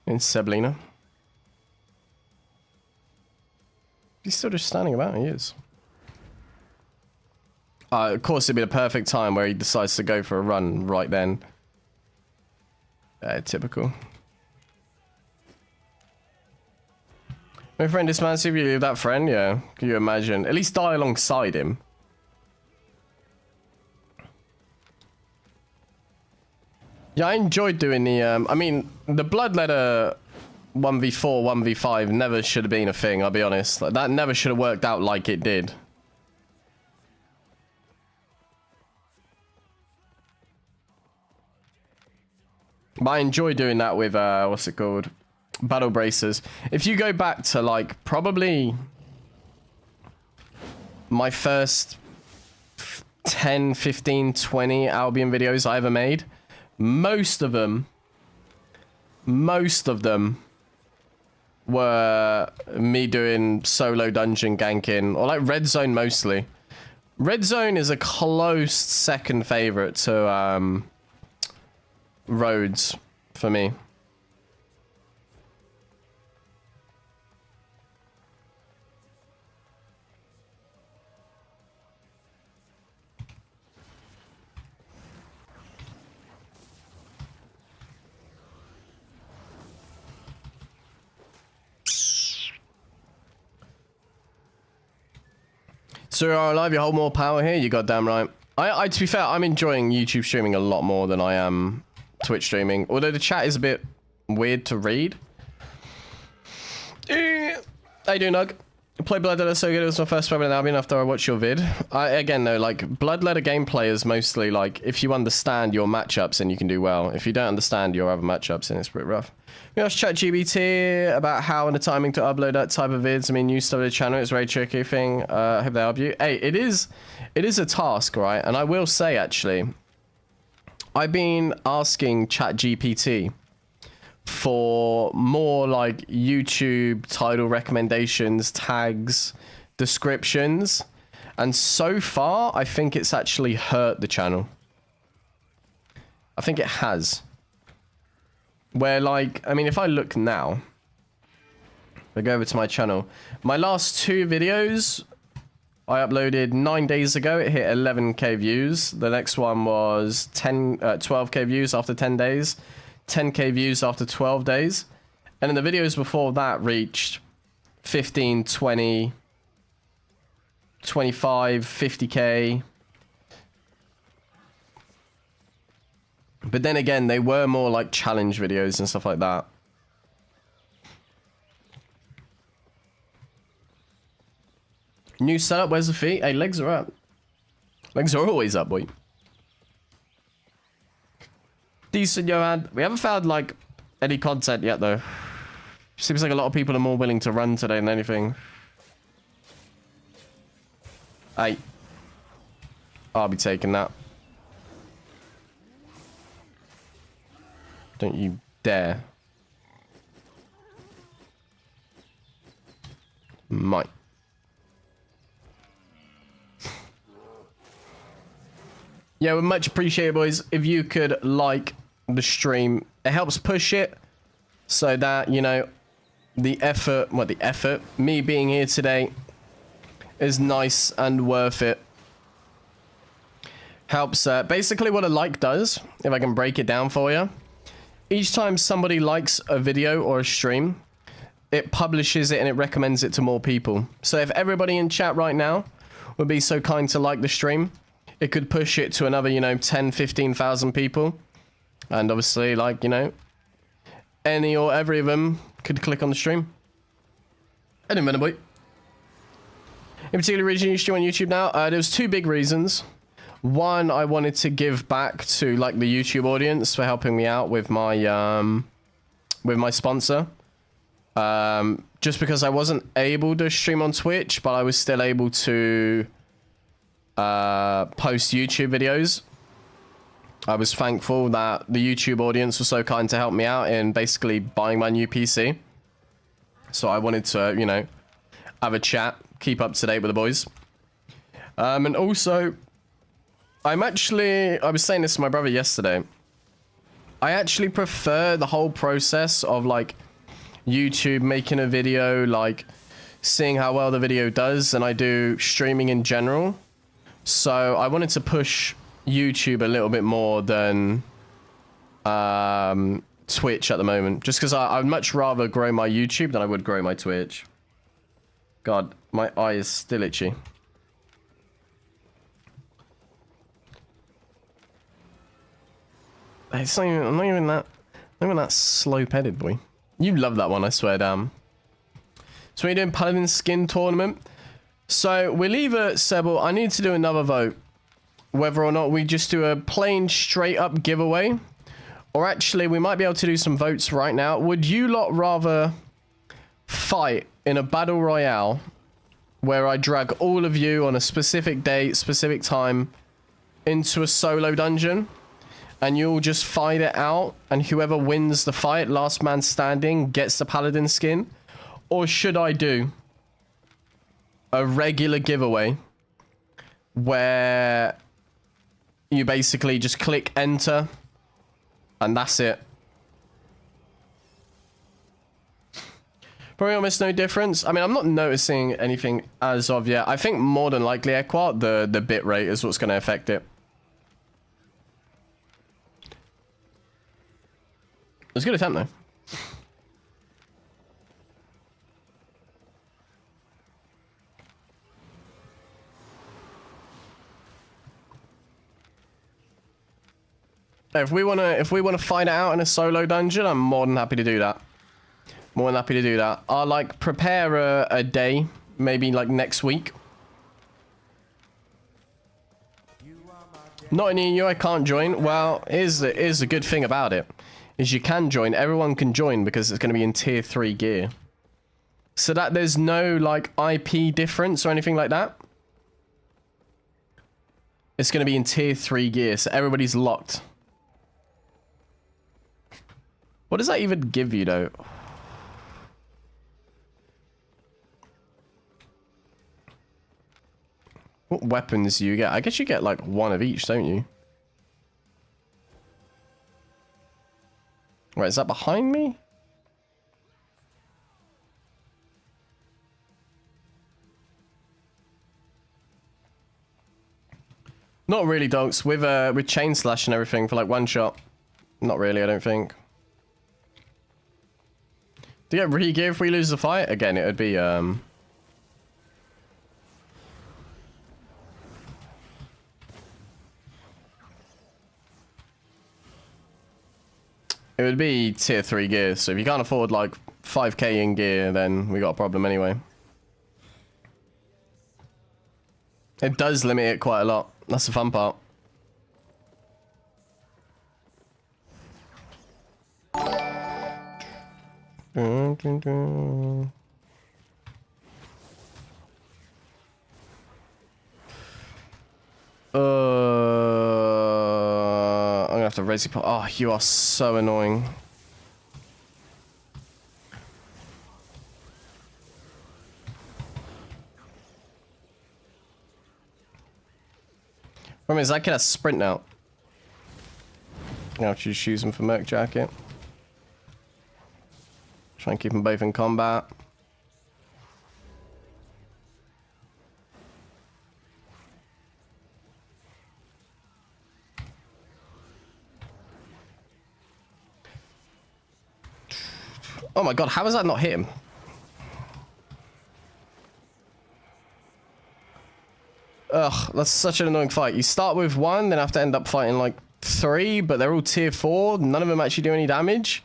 In Seblina. He's still just standing about, he is. Of course, it'd be the perfect time where he decides to go for a run right then. Typical. My friend is massive, you leave that friend? Yeah, can you imagine? At least die alongside him. Yeah, I enjoyed doing the, I mean, the Bloodletter 1v4, 1v5 never should have been a thing, I'll be honest. Like, that never should have worked out like it did. But I enjoy doing that with, what's it called? Battle Bracers. If you go back to, like, probably my first 10, 15, 20 Albion videos I ever made, most of them were me doing solo dungeon ganking, or like Red Zone mostly. Red Zone is a close second favorite to Rhodes for me. So you're alive, you hold more power here, you goddamn right. I to be fair, I'm enjoying YouTube streaming a lot more than I am Twitch streaming. Although the chat is a bit weird to read. How you doing, Nug? Play Bloodletter so good, it was my first time in Albion after I watched your vid. Again though, like, Bloodletter gameplay is mostly like, if you understand your matchups then you can do well. If you don't understand your other matchups then it's a bit rough. We asked ChatGPT about how and the timing to upload that type of vids. I mean, you started a channel, it's a very tricky thing. I hope they help you. Hey, it is a task, right? And I will say, actually, I've been asking ChatGPT for more like YouTube title recommendations, tags, descriptions, and so far I think it's actually hurt the channel. I think it has. Where, like, I mean, if I look now, if I go over to my channel, my last 2 videos I uploaded 9 days ago, it hit 11k views. The next one was 12k views after 10 days. 10k views after 12 days. And then the videos before that reached 15, 20, 25, 50k. But then again, they were more like challenge videos and stuff like that. New setup, where's the feet? Hey, legs are up. Legs are always up, boy. Decent, Johan. We haven't found, like, any content yet, though. Seems like a lot of people are more willing to run today than anything. Hey. I'll be taking that. Don't you dare. Might. Yeah, we'd much appreciate it, boys, if you could like the stream. It helps push it so that, you know, the effort, me being here today is nice and worth it. Helps, basically what a like does, if I can break it down for you, each time somebody likes a video or a stream, it publishes it and it recommends it to more people. So if everybody in chat right now would be so kind to like the stream, it could push it to another, you know, 10, 15,000 people. And obviously, like, you know, any or every of them could click on the stream. Any minute, boy. In particular, originally stream on YouTube now, there was two big reasons. One, I wanted to give back to, like, the YouTube audience for helping me out with my sponsor. Just because I wasn't able to stream on Twitch, but I was still able to post YouTube videos. I was thankful that the YouTube audience was so kind to help me out in basically buying my new PC. So I wanted to, you know, have a chat, keep up to date with the boys. And also, I was saying this to my brother yesterday. I actually prefer the whole process of, like, YouTube making a video, like, seeing how well the video does, than I do streaming in general. So I wanted to push YouTube a little bit more than Twitch at the moment. Just because I'd much rather grow my YouTube than I would grow my Twitch. God, my eye is still itchy. It's not even, I'm not even that slow-headed, boy. You love that one, I swear, damn. So we're doing Paladin Skin Tournament. So we'll either, Sebel, I need to do another vote. Whether or not we just do a plain straight-up giveaway. Or actually, we might be able to do some votes right now. Would you lot rather fight in a battle royale where I drag all of you on a specific date, specific time into a solo dungeon? And you all just fight it out, and whoever wins the fight, last man standing, gets the Paladin skin? Or should I do a regular giveaway where you basically just click enter and that's it? Probably almost no difference. I mean, I'm not noticing anything as of yet. I think more than likely, Equart, the bit rate is what's going to affect it. It was a good attempt, though. If we wanna fight it out in a solo dungeon, I'm more than happy to do that. More than happy to do that. I'll like prepare a day, maybe like next week. Not any of you, I can't join. Well, here's the good thing about it. Is you can join. Everyone can join because it's going to be in tier 3 gear. So that there's no like IP difference or anything like that. It's going to be in tier 3 gear, so everybody's locked. What does that even give you though? What weapons do you get? I guess you get like one of each, don't you? Right, is that behind me? Not really, dogs. With chain slash and everything for like one shot. Not really, I don't think. Do you get re-gear if we lose the fight? Again, it would be, It would be tier 3 gear, so if you can't afford, like, 5k in gear, then we got a problem anyway. It does limit it quite a lot. That's the fun part. Dun, dun, dun. I'm gonna have to raise you. Oh, you are so annoying. Problem is, I can sprint now. I'll just use him for Merc Jacket. Try and keep them both in combat. Oh my god, how has that not hit him? Ugh, that's such an annoying fight. You start with 1, then have to end up fighting like 3, but they're all tier 4. None of them actually do any damage.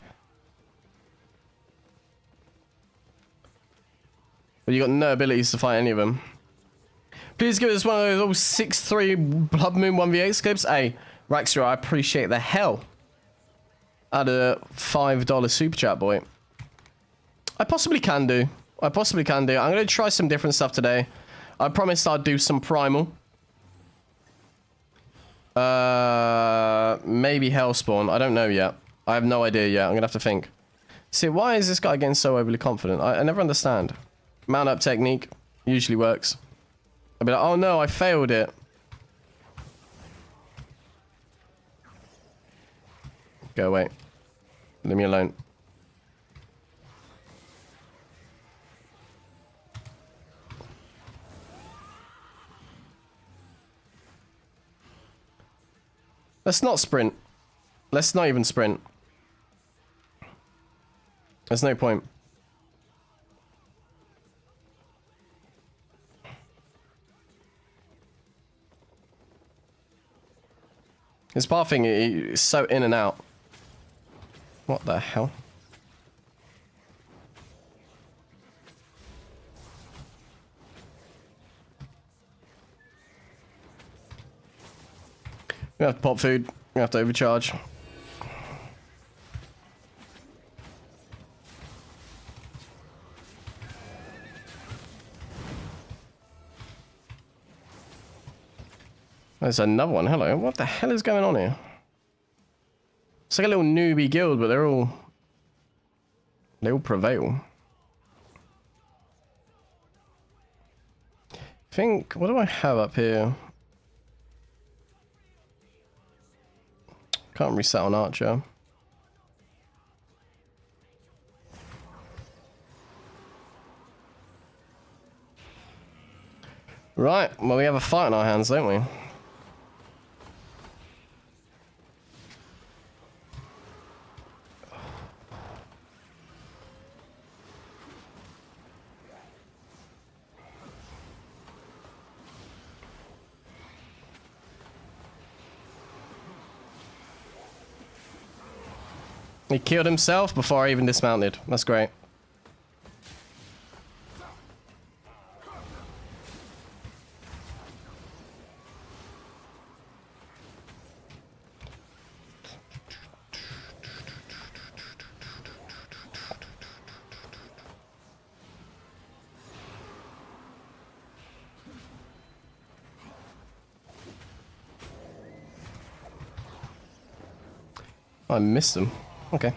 But you got no abilities to fight any of them. Please give us one of those little 6-3 Blood Moon 1v8 clips. Hey, Raxter, I appreciate the hell out of $5 super chat, boy. I possibly can do. I'm going to try some different stuff today. I promised I'd do some primal. Maybe Hellspawn. I don't know yet. I have no idea yet. I'm going to have to think. See, why is this guy getting so overly confident? I never understand. Mount up technique usually works. I'll be like, oh no, I failed it. Go away. Leave me alone. Let's not sprint. Let's not even sprint. There's no point. His pathing is so in and out. What the hell? We have to pop food. We have to overcharge. There's another one. Hello. What the hell is going on here? It's like a little newbie guild, but they all prevail. What do I have up here? Can't reset on Archer. Right, well, we have a fight on our hands, don't we? He killed himself before I even dismounted. That's great. I missed him. Okay.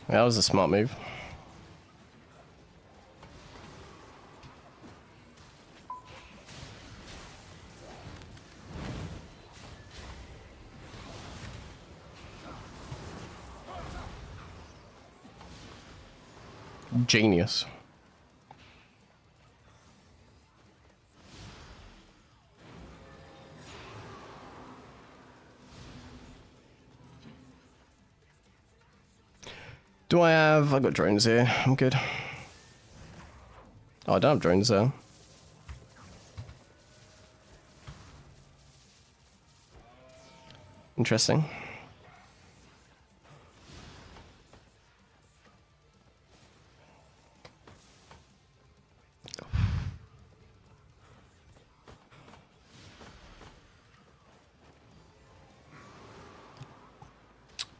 That was a smart move. Genius. Do I have... I've got drones here. I'm good. Oh, I don't have drones though. Interesting.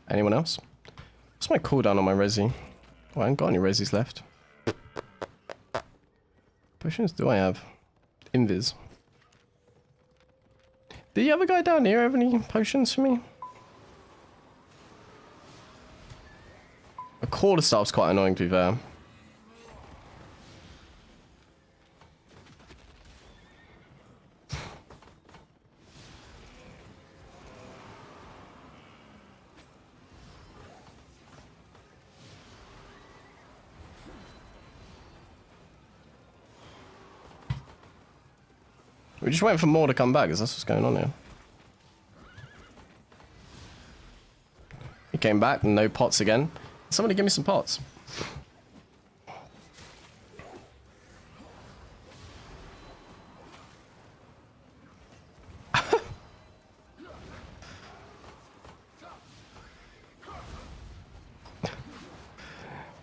Anyone else? What's my cooldown on my resi? Oh, I haven't got any resis left. Potions do I have? Invis. Did the other guy down here have any potions for me? A quarterstaff's quite annoying to be fair. We just waiting for more to come back, is that's what's going on here. He came back, no pots again. Somebody give me some pots.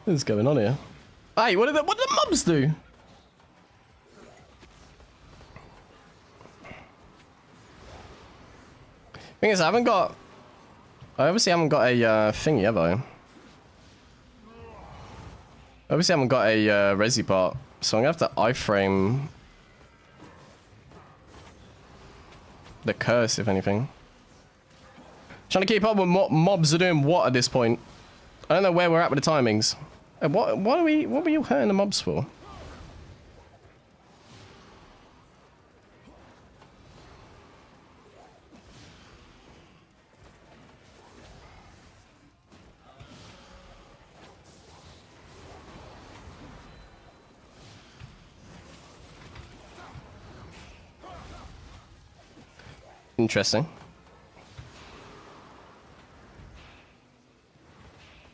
What is going on here? Hey, what did the mobs do? Thing is, I obviously haven't got a thingy, have I? I obviously haven't got a resi part, so I'm gonna have to iframe the curse, if anything. Trying to keep up with what mobs are doing what at this point. I don't know where we're at with the timings. What were you hurting the mobs for? Interesting.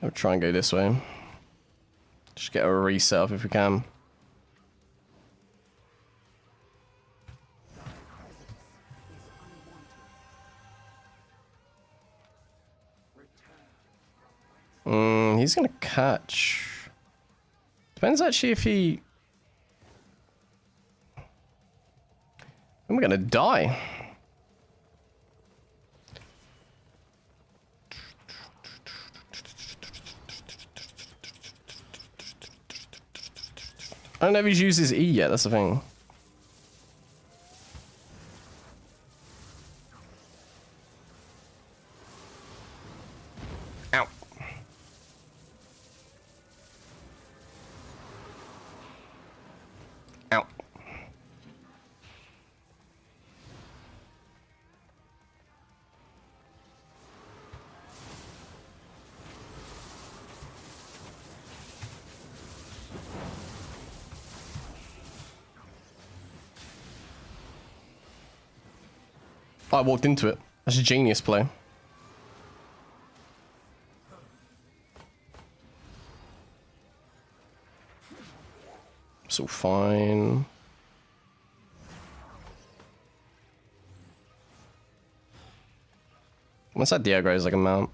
I'll try and go this way. Just get a reset up if we can. He's gonna catch. Depends actually if he... Then we're gonna die. I don't know if he's used his E yet, that's the thing. Ow. Ow. I walked into it. That's a genius play. It's all fine. Once that Diego is like a mount.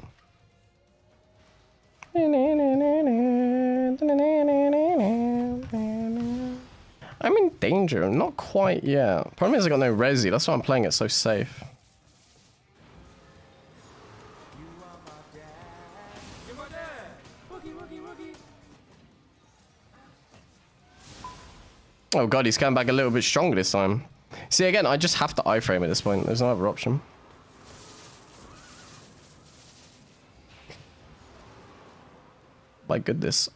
I'm in danger. Not quite yet. Problem is I got no resi. That's why I'm playing it so safe. Oh god, he's coming back a little bit stronger this time. See, again, I just have to iframe at this point. There's no other option. My goodness.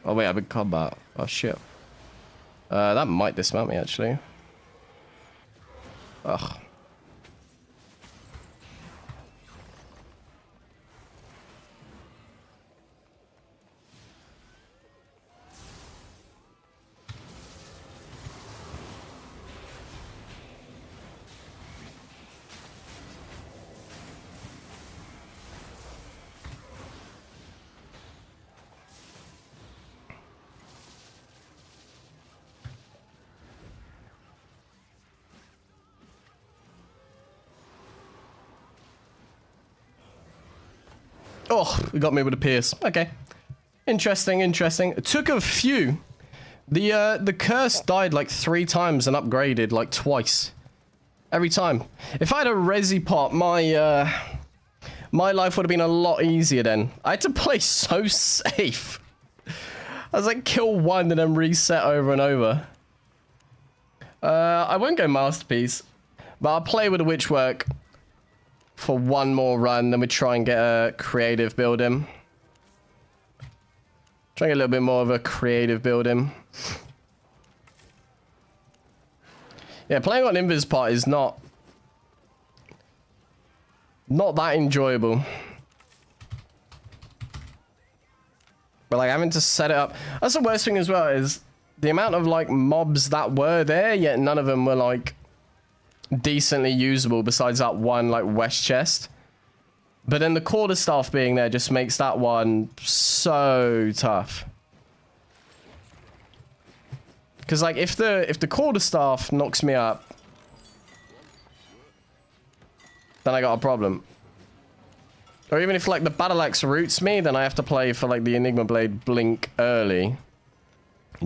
Oh wait, I'm in combat. Oh shit. That might dismount me actually. Ugh. Oh, we got me with a pierce. Okay. Interesting, interesting. It took a few. The curse died like 3 times and upgraded like twice. Every time. If I had a resi pot, my life would have been a lot easier then. I had to play so safe. I was like, kill 1 and then reset over and over. I won't go Masterpiece, but I'll play with a Witchwork for 1 more run, then we try and get a creative build in. Try and get a little bit more of a creative build in. Yeah, playing on Invis Pot is not that enjoyable. But like having to set it up, that's the worst thing as well, is the amount of like mobs that were there, yet none of them were like decently usable besides that one like west chest. But then the quarterstaff being there just makes that one so tough. Because like if the quarterstaff knocks me up, then I got a problem. Or even if like the battle axe roots me, then I have to play for like the Enigma Blade blink early,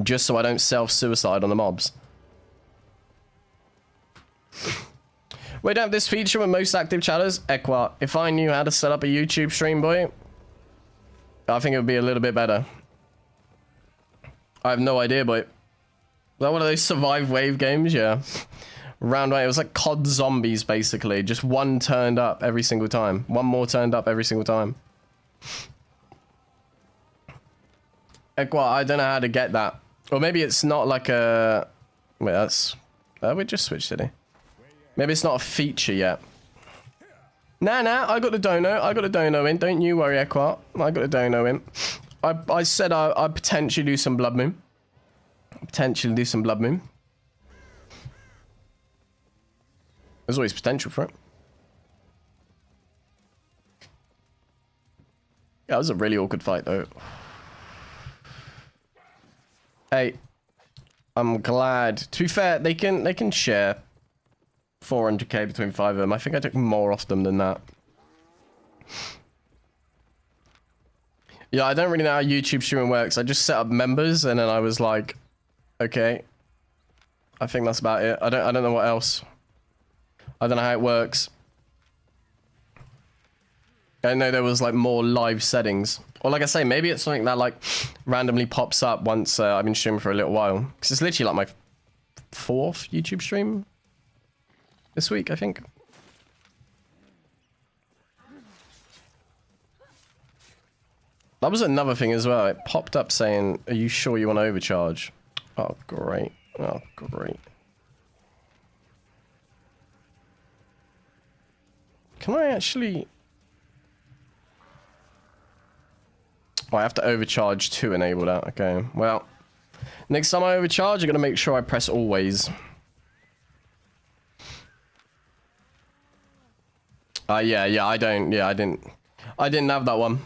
just so I don't self-suicide on the mobs. We don't have this feature with most active chatters. Equa, if I knew how to set up a YouTube stream, boy, I think it would be a little bit better. I have no idea, boy. Was that one of those survive wave games? Yeah. Round 1, it was like COD Zombies, basically. Just 1 turned up every single time. 1 more turned up every single time. Equa, I don't know how to get that. Or maybe it's not like a... Wait, that's... we just switched, did he? Maybe it's not a feature yet. Nah, I got the dono. I got the dono in. Don't you worry, Equa. I got the dono in. I said I'd potentially do some Blood Moon. Potentially do some Blood Moon. There's always potential for it. Yeah, that was a really awkward fight, though. Hey, I'm glad. To be fair, they can share 400k between 5 of them. I think I took more off them than that. Yeah, I don't really know how YouTube streaming works. I just set up members and then I was like, okay. I think that's about it. I don't know what else. I don't know how it works. I know there was like more live settings. Or like I say, maybe it's something that like randomly pops up once I've been streaming for a little while. Because it's literally like my 4th YouTube stream this week, I think. That was another thing as well. It popped up saying, are you sure you want to overcharge? Oh, great. Oh, great. Can I actually... Oh, I have to overcharge to enable that. Okay, well, next time I overcharge, I'm going to make sure I press always. Yeah, I didn't have that one.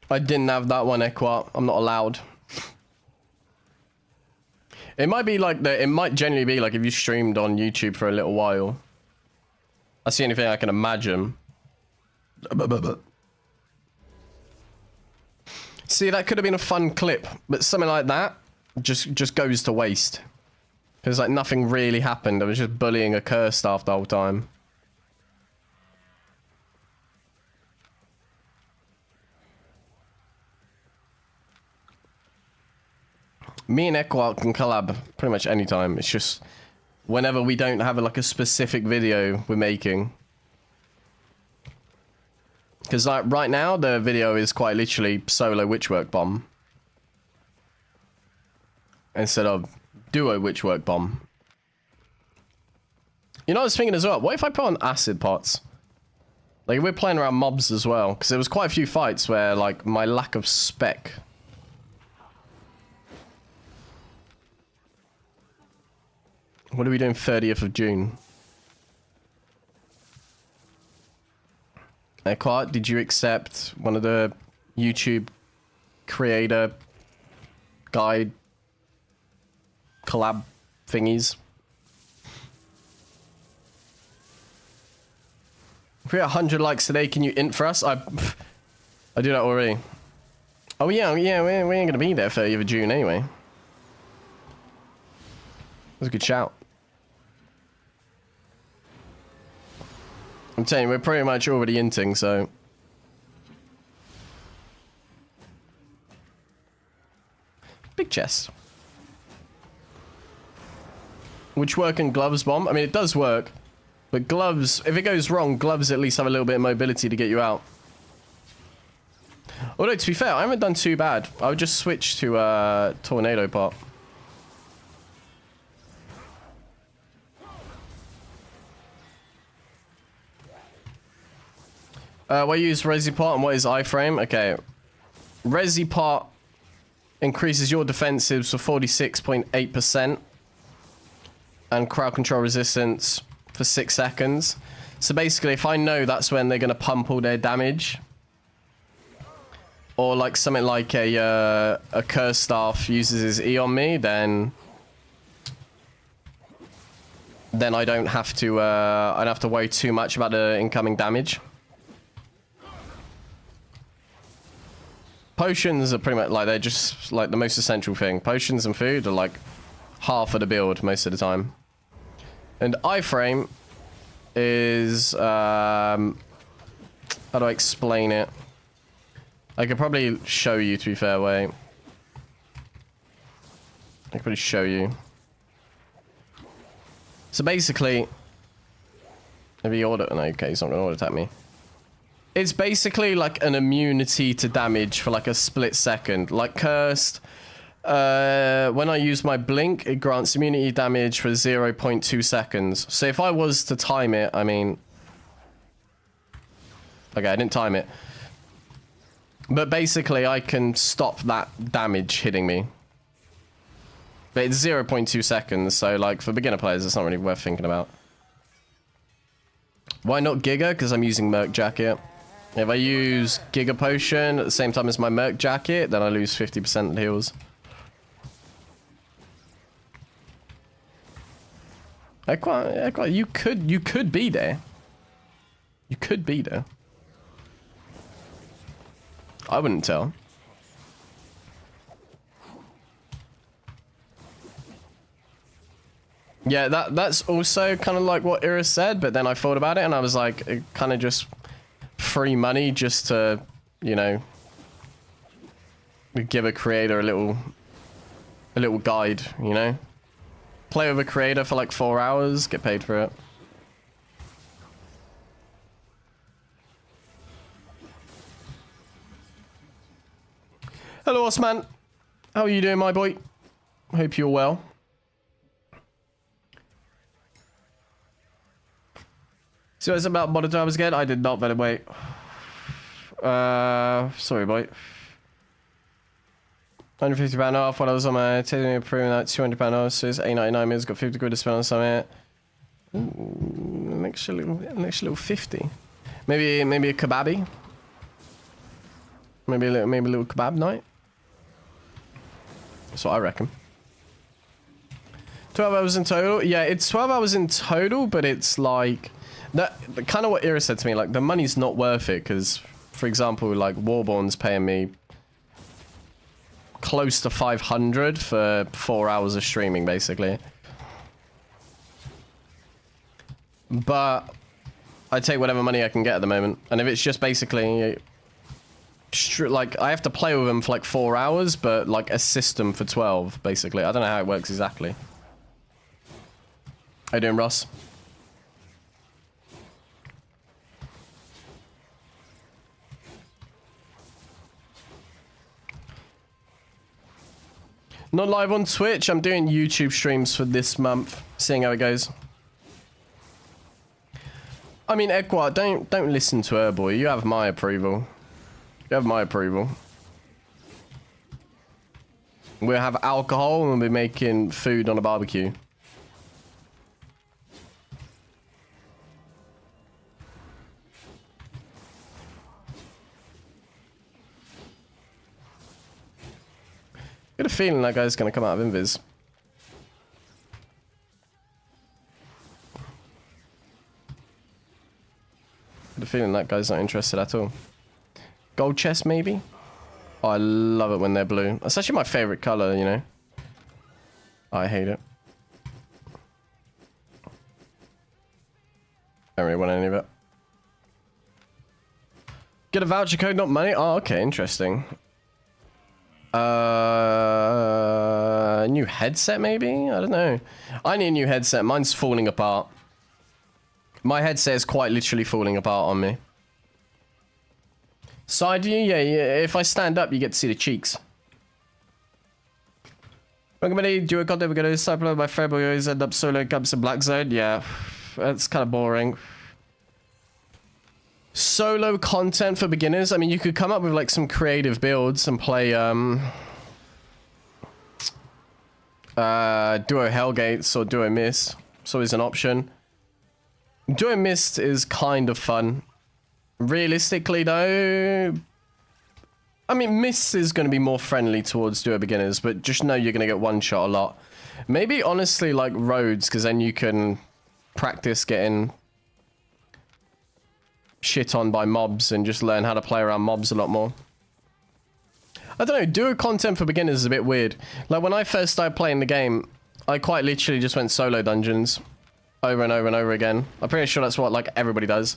I didn't have that one, Equa. I'm not allowed. It might be like it might generally be like if you streamed on YouTube for a little while. That's the only thing I can imagine. See, that could have been a fun clip, but something like that just goes to waste. Because like nothing really happened. I was just bullying a curse staff the whole time. Me and Equa can collab pretty much anytime. It's just whenever we don't have like a specific video we're making. Because like right now the video is quite literally solo Witchwork bomb instead of duo Witchwork bomb. You know, I was thinking as well, what if I put on acid pots? Like we're playing around mobs as well, because there was quite a few fights where like my lack of spec. What are we doing 30th of June? Equa, did you accept one of the YouTube creator guide collab thingies? we get 100 likes today, can you int for us? I do that already. Oh yeah, we ain't gonna be there 30th of June anyway. That's a good shout. I'm telling you, we're pretty much already inting, so. Big chest. WITCHWORK and gloves bomb. I mean, it does work. But gloves, if it goes wrong, gloves at least have a little bit of mobility to get you out. Although, to be fair, I haven't done too bad. I would just switch to tornado pot. What use Resi Pot and what is iframe? Okay. Resi Pot increases your defensives for 46.8% and crowd control resistance for 6 seconds. So basically, if I know that's when they're going to pump all their damage, or like something like a curse staff uses his E on me, then I don't have to I don't have to worry too much about the incoming damage. Potions are pretty much like, they're just like the most essential thing. Potions and food are like half of the build most of the time. And iframe is how do I explain it? I could probably show you, to be fair. Wait, I could probably show you. So basically, if he order, no, okay, he's not gonna auto attack me. It's basically like an immunity to damage for like a split second. Like cursed, when I use my blink, it grants immunity damage for 0.2 seconds. So if I was to time it, I mean, okay, I didn't time it. But basically, I can stop that damage hitting me. But it's 0.2 seconds, so like for beginner players, it's not really worth thinking about. Why not Giga? Because I'm using Merc Jacket. If I use Giga Potion at the same time as my Merc Jacket, then I lose 50% heals. You could be there. You could be there. I wouldn't tell. Yeah, that's also kind of like what Iris said, but then I thought about it and I was like, it kind of just free money just to, you know, give a creator a little guide, you know? Play with a creator for like 4 hours, get paid for it. Hello, Osman. How are you doing, my boy? Hope you're well. So it's about monitor hours again? I did not, by the way. Sorry, boy. £150 off when I was on my taking approving that £200 off, so it's $8.99 minutes, got 50 quid to spend on something. Ooh, an extra little 50. Maybe a kebabi. Maybe a little kebab night. That's what I reckon. 12 hours in total. Yeah, it's 12 hours in total, but it's like that. Kind of what Ira said to me. Like the money's not worth it because, for example, like Warborn's paying me close to 500 for 4 hours of streaming, basically. But I take whatever money I can get at the moment, and if it's just basically like I have to play with them for like 4 hours, but like assist them for 12, basically. I don't know how it works exactly. How you doing, Ross? Not live on Twitch. I'm doing YouTube streams for this month, seeing how it goes. I mean, Equa, don't listen to her, boy. You have my approval. You have my approval. We'll have alcohol and we'll be making food on a barbecue. I get a feeling that guy's gonna come out of invis. Get a feeling that guy's not interested at all. Gold chest, maybe? Oh, I love it when they're blue. That's actually my favorite color, you know? I hate it. Don't really want any of it. Get a voucher code, not money? Oh, okay, interesting. New headset, maybe? I don't know. I need a new headset. Mine's falling apart. My headset is quite literally falling apart on me. Side view? Yeah, if I stand up, you get to see the cheeks. Welcome to duo content. We're going to cycle my friend. We always end up solo cups in Black Zone. Yeah, that's kind of boring. Solo content for beginners. I mean, you could come up with like some creative builds and play duo Hellgates or duo Mist. It's always an option. Duo Mist is kind of fun. Realistically though, I mean, Mist is going to be more friendly towards duo beginners, but just know you're going to get one shot a lot. Maybe honestly like Rhodes, because then you can practice getting shit on by mobs and just learn how to play around mobs a lot more. I don't know, duo content for beginners is a bit weird. Like when I first started playing the game, I quite literally just went solo dungeons over and over and over again. I'm pretty sure that's what like everybody does.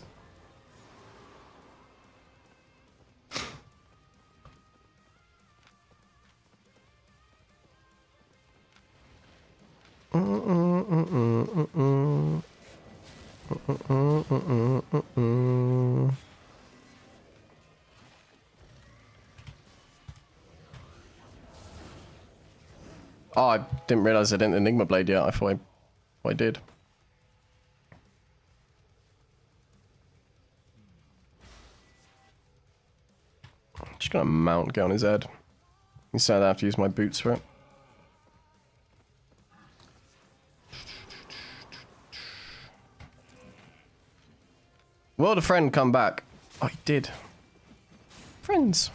Oh, I didn't realize I didn't Enigma Blade yet. I thought I did. Just gonna mount, get on his head. Instead, I have to use my boots for it. Will the friend come back? Oh, he did. Friends.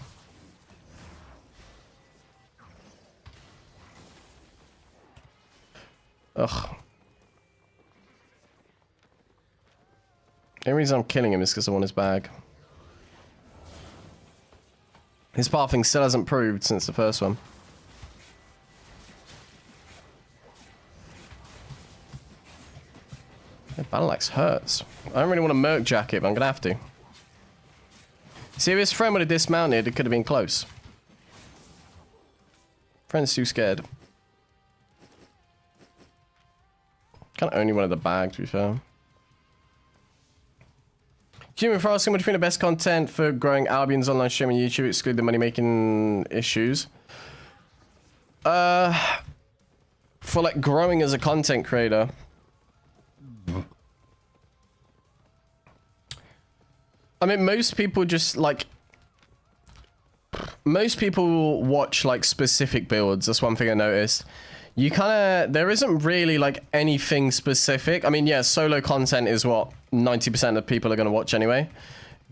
Ugh. The only reason I'm killing him is because I want his bag. His pathing still hasn't proved since the first one. Battle axe hurts. I don't really want a Merc jacket, but I'm gonna have to. See, if his friend would have dismounted, it could have been close. Friend's too scared. Kind of only wanted the bag, to be fair. Human for asking between the best content for growing Albion's online streaming YouTube, exclude the money-making issues. For like growing as a content creator. I mean, most people just like... Most people watch like specific builds. That's one thing I noticed. You kind of... There isn't really like anything specific. I mean, yeah, solo content is what 90% of people are going to watch anyway.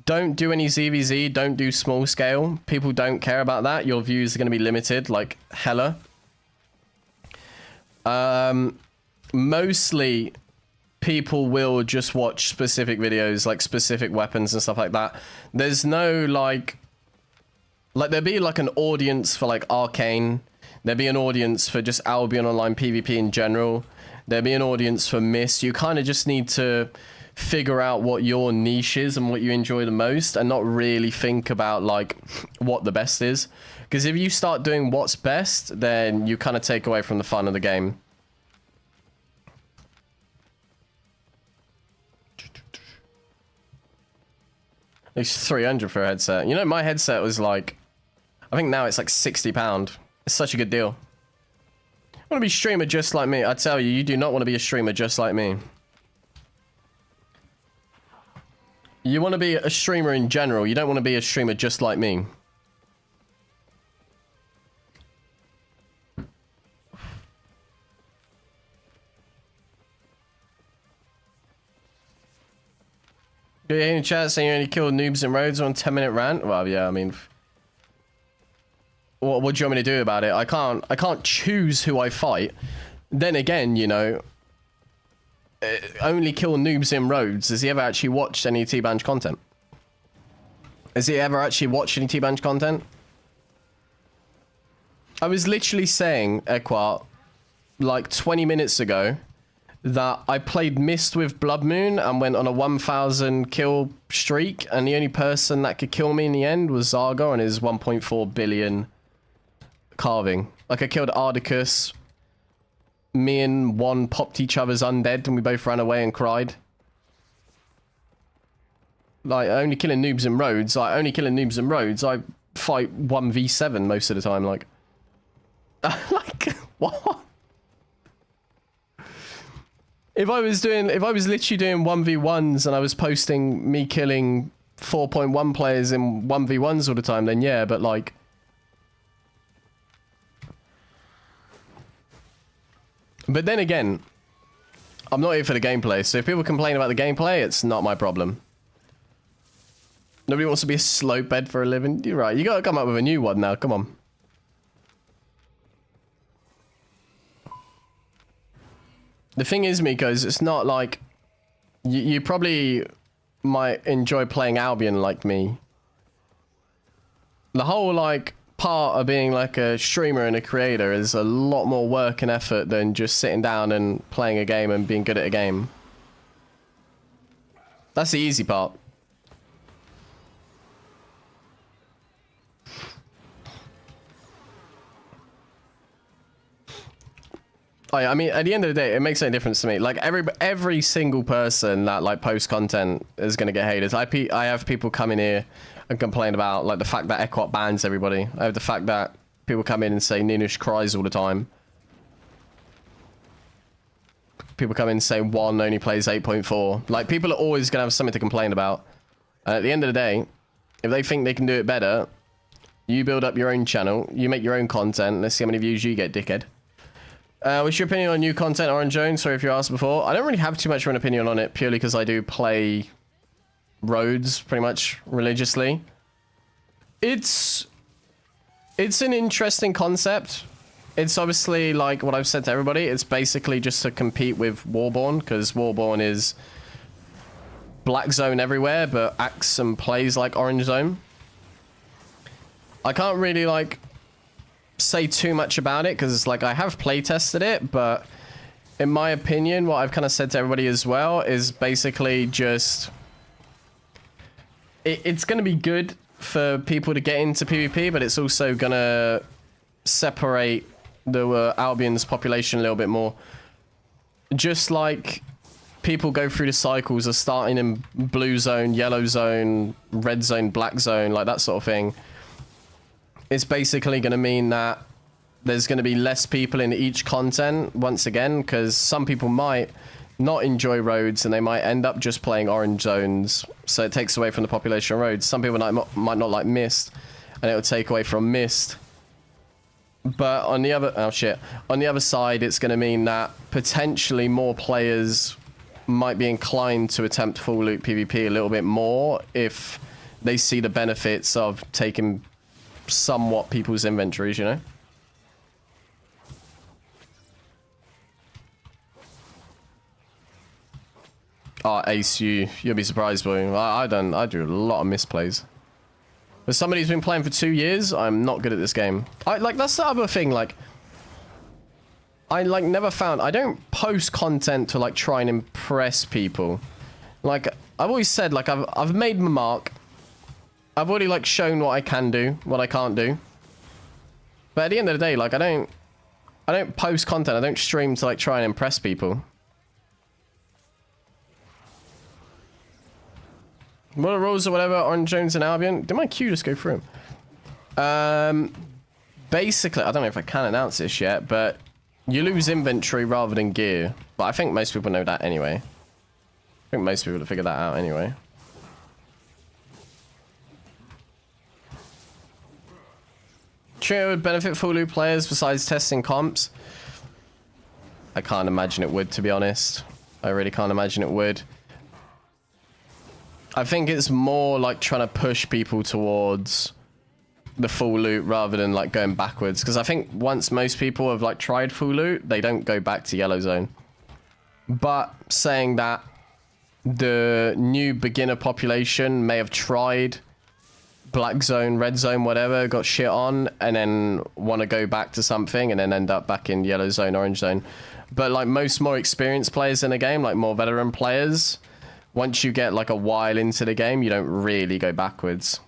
Don't do any ZVZ. Don't do small scale. People don't care about that. Your views are going to be limited, like hella. Mostly... people will just watch specific videos, like specific weapons and stuff like that. There's no like there'll be like an audience for like Arcane. There'll be an audience for just Albion Online PvP in general. There'll be an audience for Mist. You kind of just need to figure out what your niche is and what you enjoy the most, and not really think about like what the best is. Because if you start doing what's best, then you kind of take away from the fun of the game. It's 300 for a headset. You know, my headset was like, I think now it's like £60. It's such a good deal. I want to be a streamer just like me. I tell you, you do not want to be a streamer just like me. You want to be a streamer in general. You don't want to be a streamer just like me. Do you hear in chat saying you only kill noobs and roads on 10-minute rant? Well, yeah, I mean, what do you want me to do about it? I can't choose who I fight. Then again, you know, only kill noobs in roads. Has he ever actually watched any T-Banj content? Has he ever actually watched any T-Bunch content? I was literally saying, Equa, like 20 minutes ago, that I played Mist with Blood Moon and went on a 1,000 kill streak, and the only person that could kill me in the end was Zargo and his 1.4 billion carving. Like, I killed Ardicus. Me and one popped each other's undead, and we both ran away and cried. Like, only killing noobs and roads. Like, only killing noobs and roads. I fight 1v7 most of the time, like... like, what? If I was literally doing 1v1s and I was posting me killing 4.1 players in 1v1s all the time, then yeah, but like... But then again, I'm not here for the gameplay, so if people complain about the gameplay, it's not my problem. Nobody wants to be a slope bed for a living. You're right, you gotta come up with a new one now, come on. The thing is, Mikos, it's not like... You probably might enjoy playing Albion like me. The whole, like, part of being, like, a streamer and a creator is a lot more work and effort than just sitting down and playing a game and being good at a game. That's the easy part. I mean, at the end of the day, it makes no difference to me. Like, every single person that, like, posts content is going to get haters. I have people come in here and complain about, like, the fact that Equot bans everybody. I have the fact that people come in and say Ninush cries all the time. People come in and say One only plays 8.4. Like, people are always going to have something to complain about. And at the end of the day, if they think they can do it better, you build up your own channel, you make your own content, let's see how many views you get, dickhead. What's your opinion on new content, Orange Jones? Sorry if you asked before. I don't really have too much of an opinion on it, purely because I do play roads pretty much religiously. It's an interesting concept. It's obviously, like what I've said to everybody, it's basically just to compete with Warborn, because Warborn is black zone everywhere, but acts and plays like orange zone. I can't really, like, say too much about it because, like, I have play tested it, but in my opinion, what I've kind of said to everybody as well is basically just it's going to be good for people to get into PvP, but it's also going to separate the Albion's population a little bit more. Just like people go through the cycles of starting in blue zone, yellow zone, red zone, black zone, like that sort of thing. It's basically going to mean that there's going to be less people in each content once again, because some people might not enjoy roads and they might end up just playing orange zones, so it takes away from the population of roads. Some people might not like Mist, and it will take away from Mist. But on the other... oh shit. On the other side, it's going to mean that potentially more players might be inclined to attempt full loot PvP a little bit more if they see the benefits of taking somewhat people's inventories, you know? Oh, Ace, you'll be surprised, boy. I do a lot of misplays. As somebody who's been playing for 2 years, I'm not good at this game. Like, that's the other thing, like, I, like, never found... I don't post content to, like, try and impress people. Like, I've always said, like, I've made my mark. I've already, like, shown what I can do, what I can't do. But at the end of the day, like, I don't post content. I don't stream to, like, try and impress people. What are rules or whatever on Jones and Albion? Did my queue just go through? Basically, I don't know if I can announce this yet, but you lose inventory rather than gear. But I think most people know that anyway. I think most people have figured that out anyway. Trio would benefit full loot players besides testing comps. I can't imagine it would, to be honest. I really can't imagine it would. I think it's more like trying to push people towards the full loot rather than like going backwards. Because I think once most people have like tried full loot, they don't go back to yellow zone. But saying that the new beginner population may have tried black zone, red zone, whatever, got shit on, and then want to go back to something and then end up back in yellow zone, orange zone. But like most more experienced players in the game, like more veteran players, once you get like a while into the game, you don't really go backwards.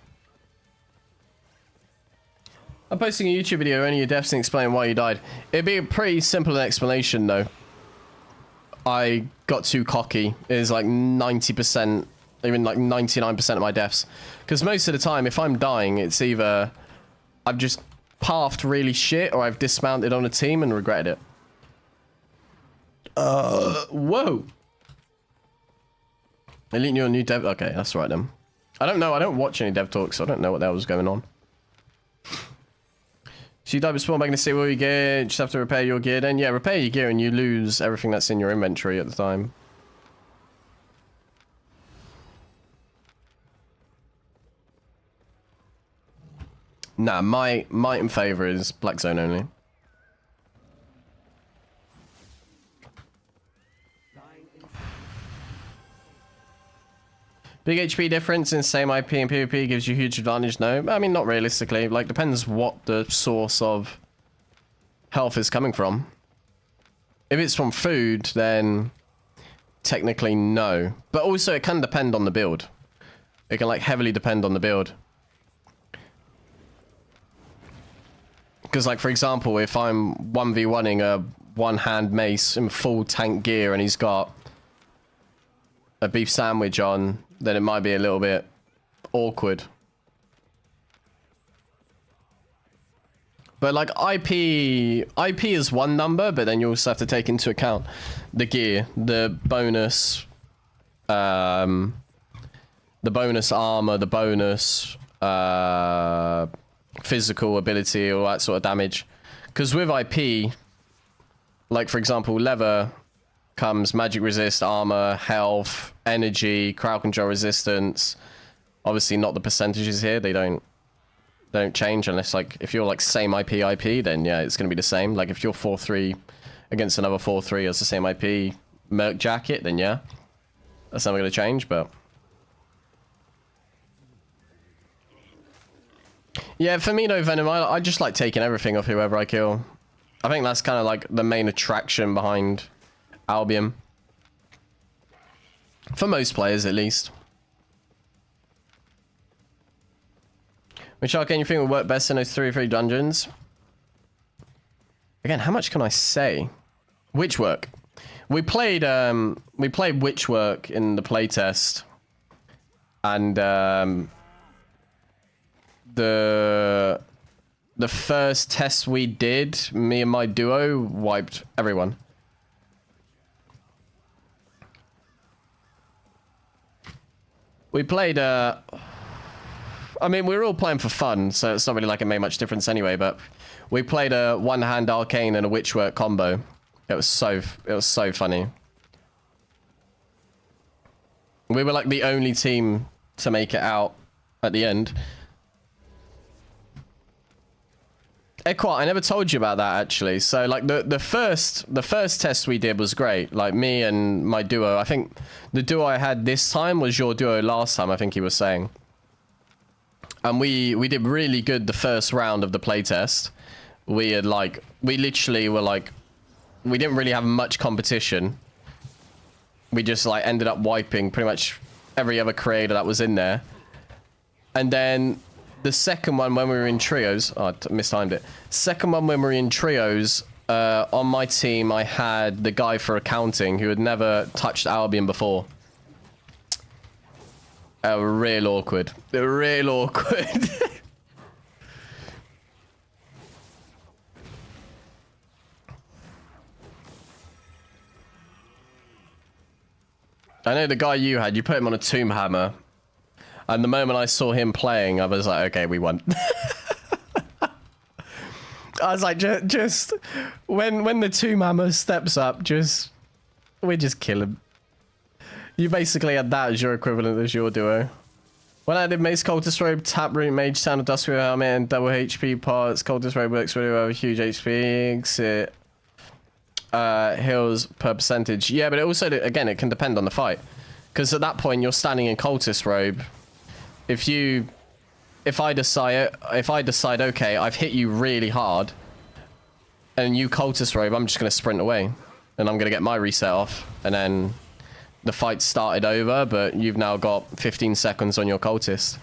I'm posting a YouTube video, only your deaths, and explain why you died. It'd be a pretty simple explanation though. I got too cocky. It is like 90%, even like 99% of my deaths. Because most of the time, if I'm dying, it's either I've just pathed really shit or I've dismounted on a team and regretted it. Whoa. Elite, you're a new dev. Okay, that's right then. I don't know. I don't watch any dev talks, so I don't know what the hell was going on. So you died with spawn back in the city, will you get? Just have to repair your gear then? Yeah, repair your gear and you lose everything that's in your inventory at the time. Nah, my might in favor is black zone only. Big HP difference in same IP and PvP gives you huge advantage? No, I mean, not realistically. Like, depends what the source of health is coming from. If it's from food, then technically no. But also, it can depend on the build. It can, like, heavily depend on the build. Because, like, for example, if I'm 1v1ing a one-hand mace in full tank gear and he's got a beef sandwich on, then it might be a little bit awkward. But like IP is one number, but then you also have to take into account the gear, the bonus armor, the bonus physical ability, all that sort of damage. Because with IP, like for example, leather comes magic resist, armor, health, energy, crowd control resistance. Obviously not the percentages here, they don't change unless like if you're like same IP, then yeah, it's gonna be the same. Like if you're 4-3 against another 4-3 as the same IP merc jacket, then yeah, that's never gonna change. But yeah, for me though, Venom, I just like taking everything off whoever I kill. I think that's kind of like the main attraction behind Albion. For most players, at least. Which arcane you think will work best in those 3 dungeons? Again, how much can I say? WITCHWORK. We played WITCHWORK in the playtest, and the first test we did, me and my duo wiped everyone. We played, I mean, we were all playing for fun, so it's not really like it made much difference anyway, but we played a one-hand arcane and a WITCHWORK combo. It was so funny. We were like the only team to make it out at the end. Equat, I never told you about that actually. So like the first test we did was great. Like me and my duo. I think the duo I had this time was your duo last time, I think he was saying. And we did really good the first round of the playtest. We literally were like, we didn't really have much competition. We just like ended up wiping pretty much every other creator that was in there. And then the second one when we were in trios, oh, I mistimed it. Second one when we were in trios, on my team I had the guy for accounting who had never touched Albion before. Real awkward. Real awkward. I know the guy you had, you put him on a tomb hammer. And the moment I saw him playing, I was like, okay, we won. I was like, just when the tomb hammer steps up, we just kill him. You basically had that as your equivalent as your duo. When I did Mace Cultist Robe, Taproot, Mage, Sound of Dust with Helmet, and double HP parts, Cultist Robe works really well with huge HP, exit, heals per percentage. Yeah, but it also, again, it can depend on the fight. Because at that point, you're standing in Cultist Robe. If you if I decide, okay, I've hit you really hard, and you cultist robe, I'm just gonna sprint away, and I'm gonna get my reset off, and then the fight started over, but you've now got 15 seconds on your cultist.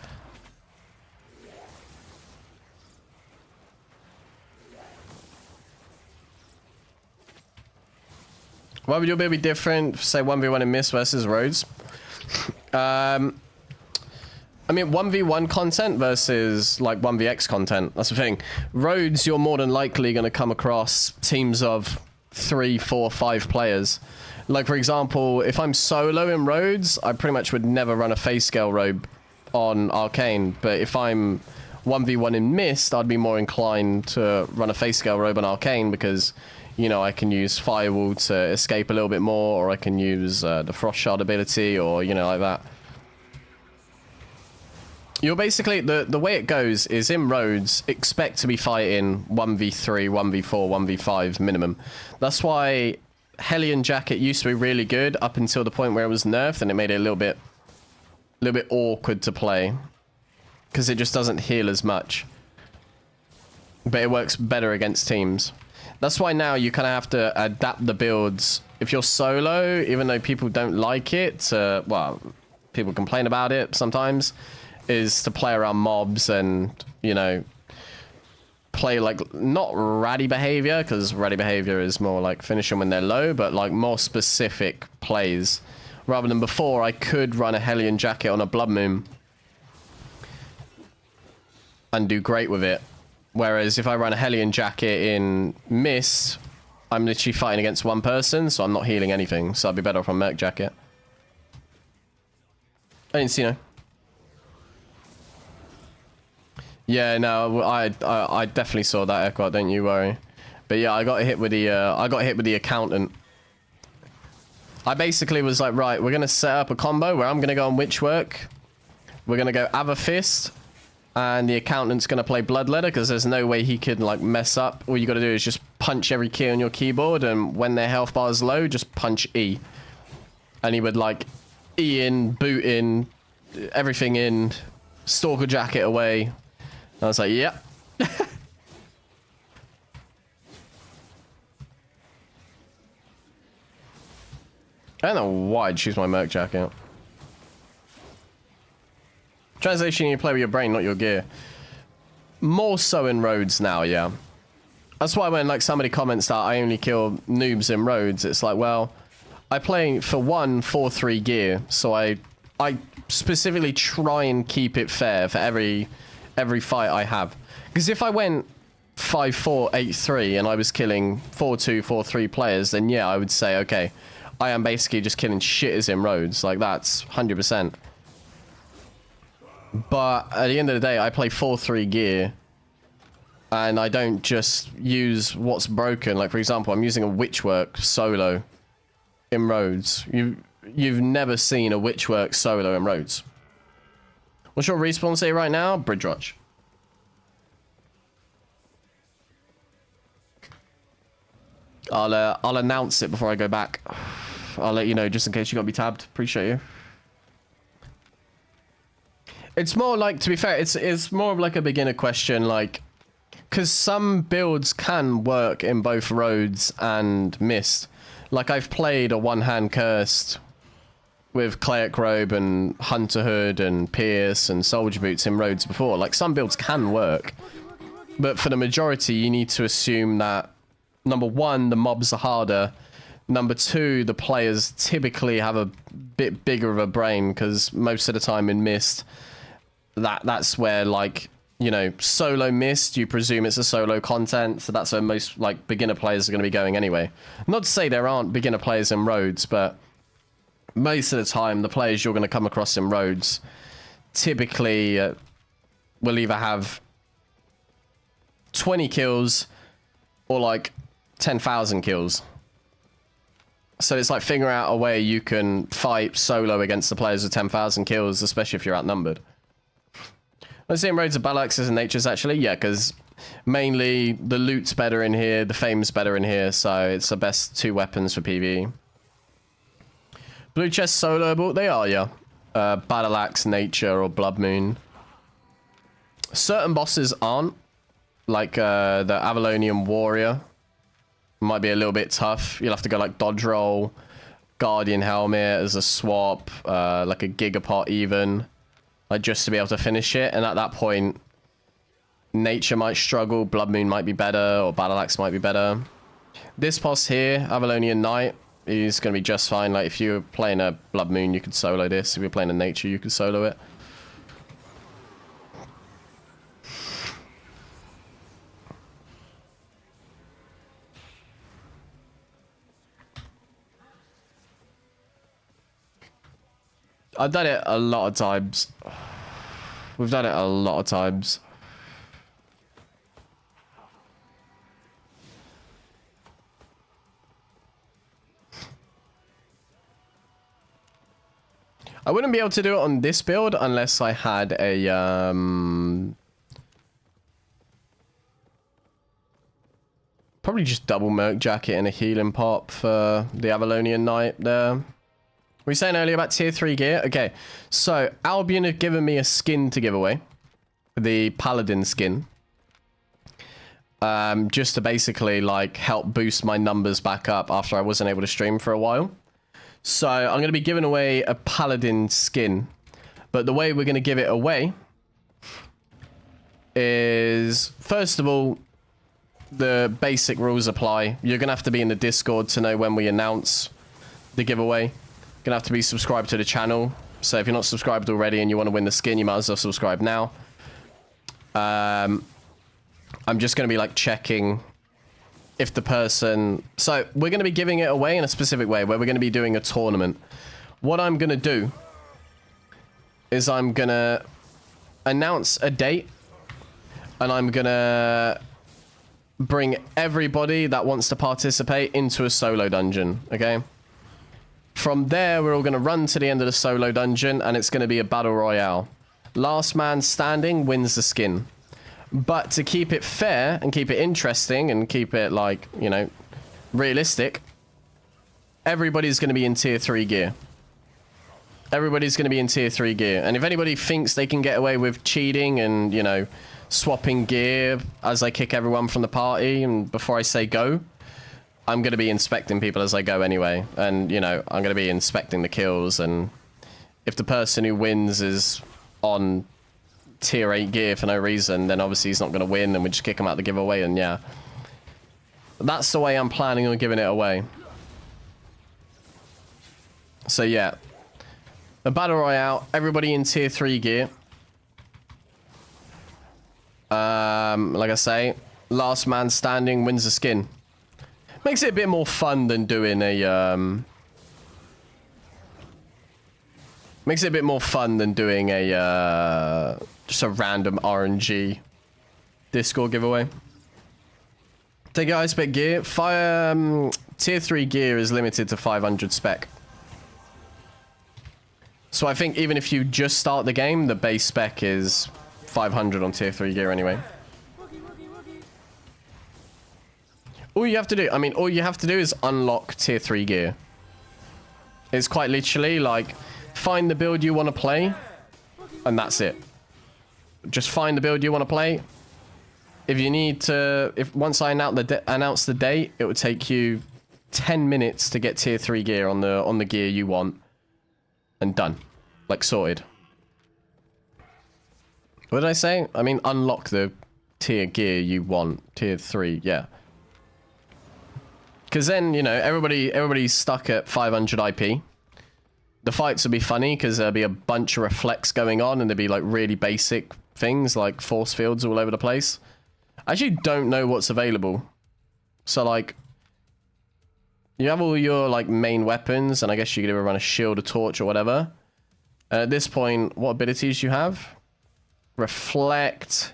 Why would your build be different, say 1v1 in Mist versus Rhodes? I mean, 1v1 content versus, like, 1vx content. That's the thing. Rhodes, you're more than likely going to come across teams of 3, 4, 5 players. Like, for example, if I'm solo in Rhodes, I pretty much would never run a phase scale robe on Arcane. But if I'm 1v1 in Mist, I'd be more inclined to run a phase scale robe on Arcane because, you know, I can use Firewall to escape a little bit more, or I can use the Frost Shard ability, or, you know, like that. You're basically, the way it goes is in Rhodes, expect to be fighting 1v3, 1v4, 1v5 minimum. That's why Hellion Jacket used to be really good up until the point where it was nerfed, and it made it a little bit awkward to play. Because it just doesn't heal as much. But it works better against teams. That's why now you kind of have to adapt the builds. If you're solo, even though people don't like it, well, people complain about it sometimes, is to play around mobs and, you know, play like, not ratty behavior, because ratty behavior is more like finish them when they're low, but like more specific plays. Rather than before, I could run a Hellion Jacket on a Blood Moon and do great with it. Whereas if I run a Hellion Jacket in Mist, I'm literally fighting against one person, so I'm not healing anything. So I'd be better off on Merc Jacket. I didn't see no. Yeah, no, I definitely saw that, Echo. Don't you worry. But yeah, I got hit with the accountant. I basically was like, right, we're gonna set up a combo where I'm gonna go on WITCHWORK. We're gonna go Avathyst. And the accountant's going to play Bloodletter because there's no way he could, like, mess up. All you got to do is just punch every key on your keyboard, and when their health bar is low, just punch E. And he would, like, E in, boot in, everything in, Stalker Jacket away. And I was like, yep. I don't know why I'd choose my Merc Jacket. Translation, you play with your brain, not your gear. More so in Rhodes now, yeah. That's why when, like, somebody comments that I only kill noobs in Rhodes, it's like, well, I play for 4-3 gear, so I specifically try and keep it fair for every fight I have. Because if I went 5-4, 8-3 and I was killing 4-2, 4-3 players, then yeah, I would say, okay, I am basically just killing shitters in Rhodes. Like, that's 100%. But at the end of the day, I play 4-3 gear, and I don't just use what's broken. Like, for example, I'm using a WITCHWORK solo in Rhodes. You've never seen a WITCHWORK solo in Rhodes. What's your respawn say right now? Bridge Watch. I'll announce it before I go back. I'll let you know just in case you got me tabbed. Appreciate you. It's more like, to be fair, it's more of like a beginner question, like, because some builds can work in both Rhodes and Mist. Like, I've played a one-hand cursed with Cleric Robe and Hunter Hood and Pierce and Soldier Boots in Rhodes before. Like, some builds can work. But for the majority, you need to assume that, number one, the mobs are harder. Number two, the players typically have a bit bigger of a brain, because most of the time in Mist, that's where, like, you know, solo Mist, you presume it's a solo content, so that's where most, like, beginner players are going to be going anyway. Not to say there aren't beginner players in Rhodes, but most of the time, the players you're going to come across in Rhodes typically will either have 20 kills or, like, 10,000 kills. So it's like figuring out a way you can fight solo against the players with 10,000 kills, especially if you're outnumbered. Let's see, in Rhodes of battle axes and natures, actually. Yeah, because mainly the loot's better in here, the fame's better in here, so it's the best two weapons for PvE. Blue chest soloable? They are, yeah. Battle axe, nature, or blood moon. Certain bosses aren't. Like the Avalonian Warrior might be a little bit tough. You'll have to go like dodge roll, Guardian Helmet as a swap, like a Gigapot even, like just to be able to finish it. And at that point, Nature might struggle, Blood Moon might be better, or Battle Axe might be better. This boss here, Avalonian Knight, is going to be just fine. Like if you're playing a Blood Moon, you could solo this. If you're playing a Nature, you could solo it. I've done it a lot of times. We've done it a lot of times. I wouldn't be able to do it on this build unless I had a probably just double Merc Jacket and a healing pop for the Avalonian Knight there. Were you saying earlier about tier 3 gear? Okay, so Albion had given me a skin to give away. The Paladin skin. Just to basically like help boost my numbers back up after I wasn't able to stream for a while. So I'm going to be giving away a Paladin skin. But the way we're going to give it away is, first of all, the basic rules apply. You're going to have to be in the Discord to know when we announce the giveaway. You're going to have to be subscribed to the channel. So if you're not subscribed already and you want to win the skin, you might as well subscribe now. I'm just going to be like checking if the person... So we're going to be giving it away in a specific way where we're going to be doing a tournament. What I'm going to do is I'm going to announce a date and I'm going to bring everybody that wants to participate into a solo dungeon, okay? From there, we're all going to run to the end of the solo dungeon and it's going to be a battle royale. Last man standing wins the skin. But to keep it fair and keep it interesting and keep it, like, you know, realistic, everybody's going to be in tier 3 gear. Everybody's going to be in tier 3 gear. And if anybody thinks they can get away with cheating and, you know, swapping gear as I kick everyone from the party and before I say go, I'm going to be inspecting people as I go anyway. And, you know, I'm going to be inspecting the kills. And if the person who wins is on tier 8 gear for no reason, then obviously he's not going to win and we just kick him out the giveaway. And yeah, that's the way I'm planning on giving it away. So yeah, a battle royale, everybody in tier 3 gear. Like I say, last man standing wins the skin. Makes it a bit more fun than doing a makes it a bit more fun than doing a just a random RNG Discord giveaway. Take your ice spec gear. Tier 3 gear is limited to 500 spec. So I think even if you just start the game, the base spec is 500 on tier 3 gear anyway. All you have to do, I mean, all you have to do is unlock tier 3 gear. It's quite literally like, find the build you want to play, and that's it. Just find the build you want to play. If you need to, once I announce the date, it would take you 10 minutes to get tier 3 gear on the gear you want, and done, like sorted. What did I say? I mean, unlock the tier gear you want, tier 3, yeah. Because then, you know, everybody's stuck at 500 IP. The fights will be funny because there'll be a bunch of reflex going on and there'll be like really basic things like force fields all over the place. I actually don't know what's available. So like, you have all your like main weapons and I guess you could either run a shield, a torch or whatever. And at this point, what abilities do you have? Reflect,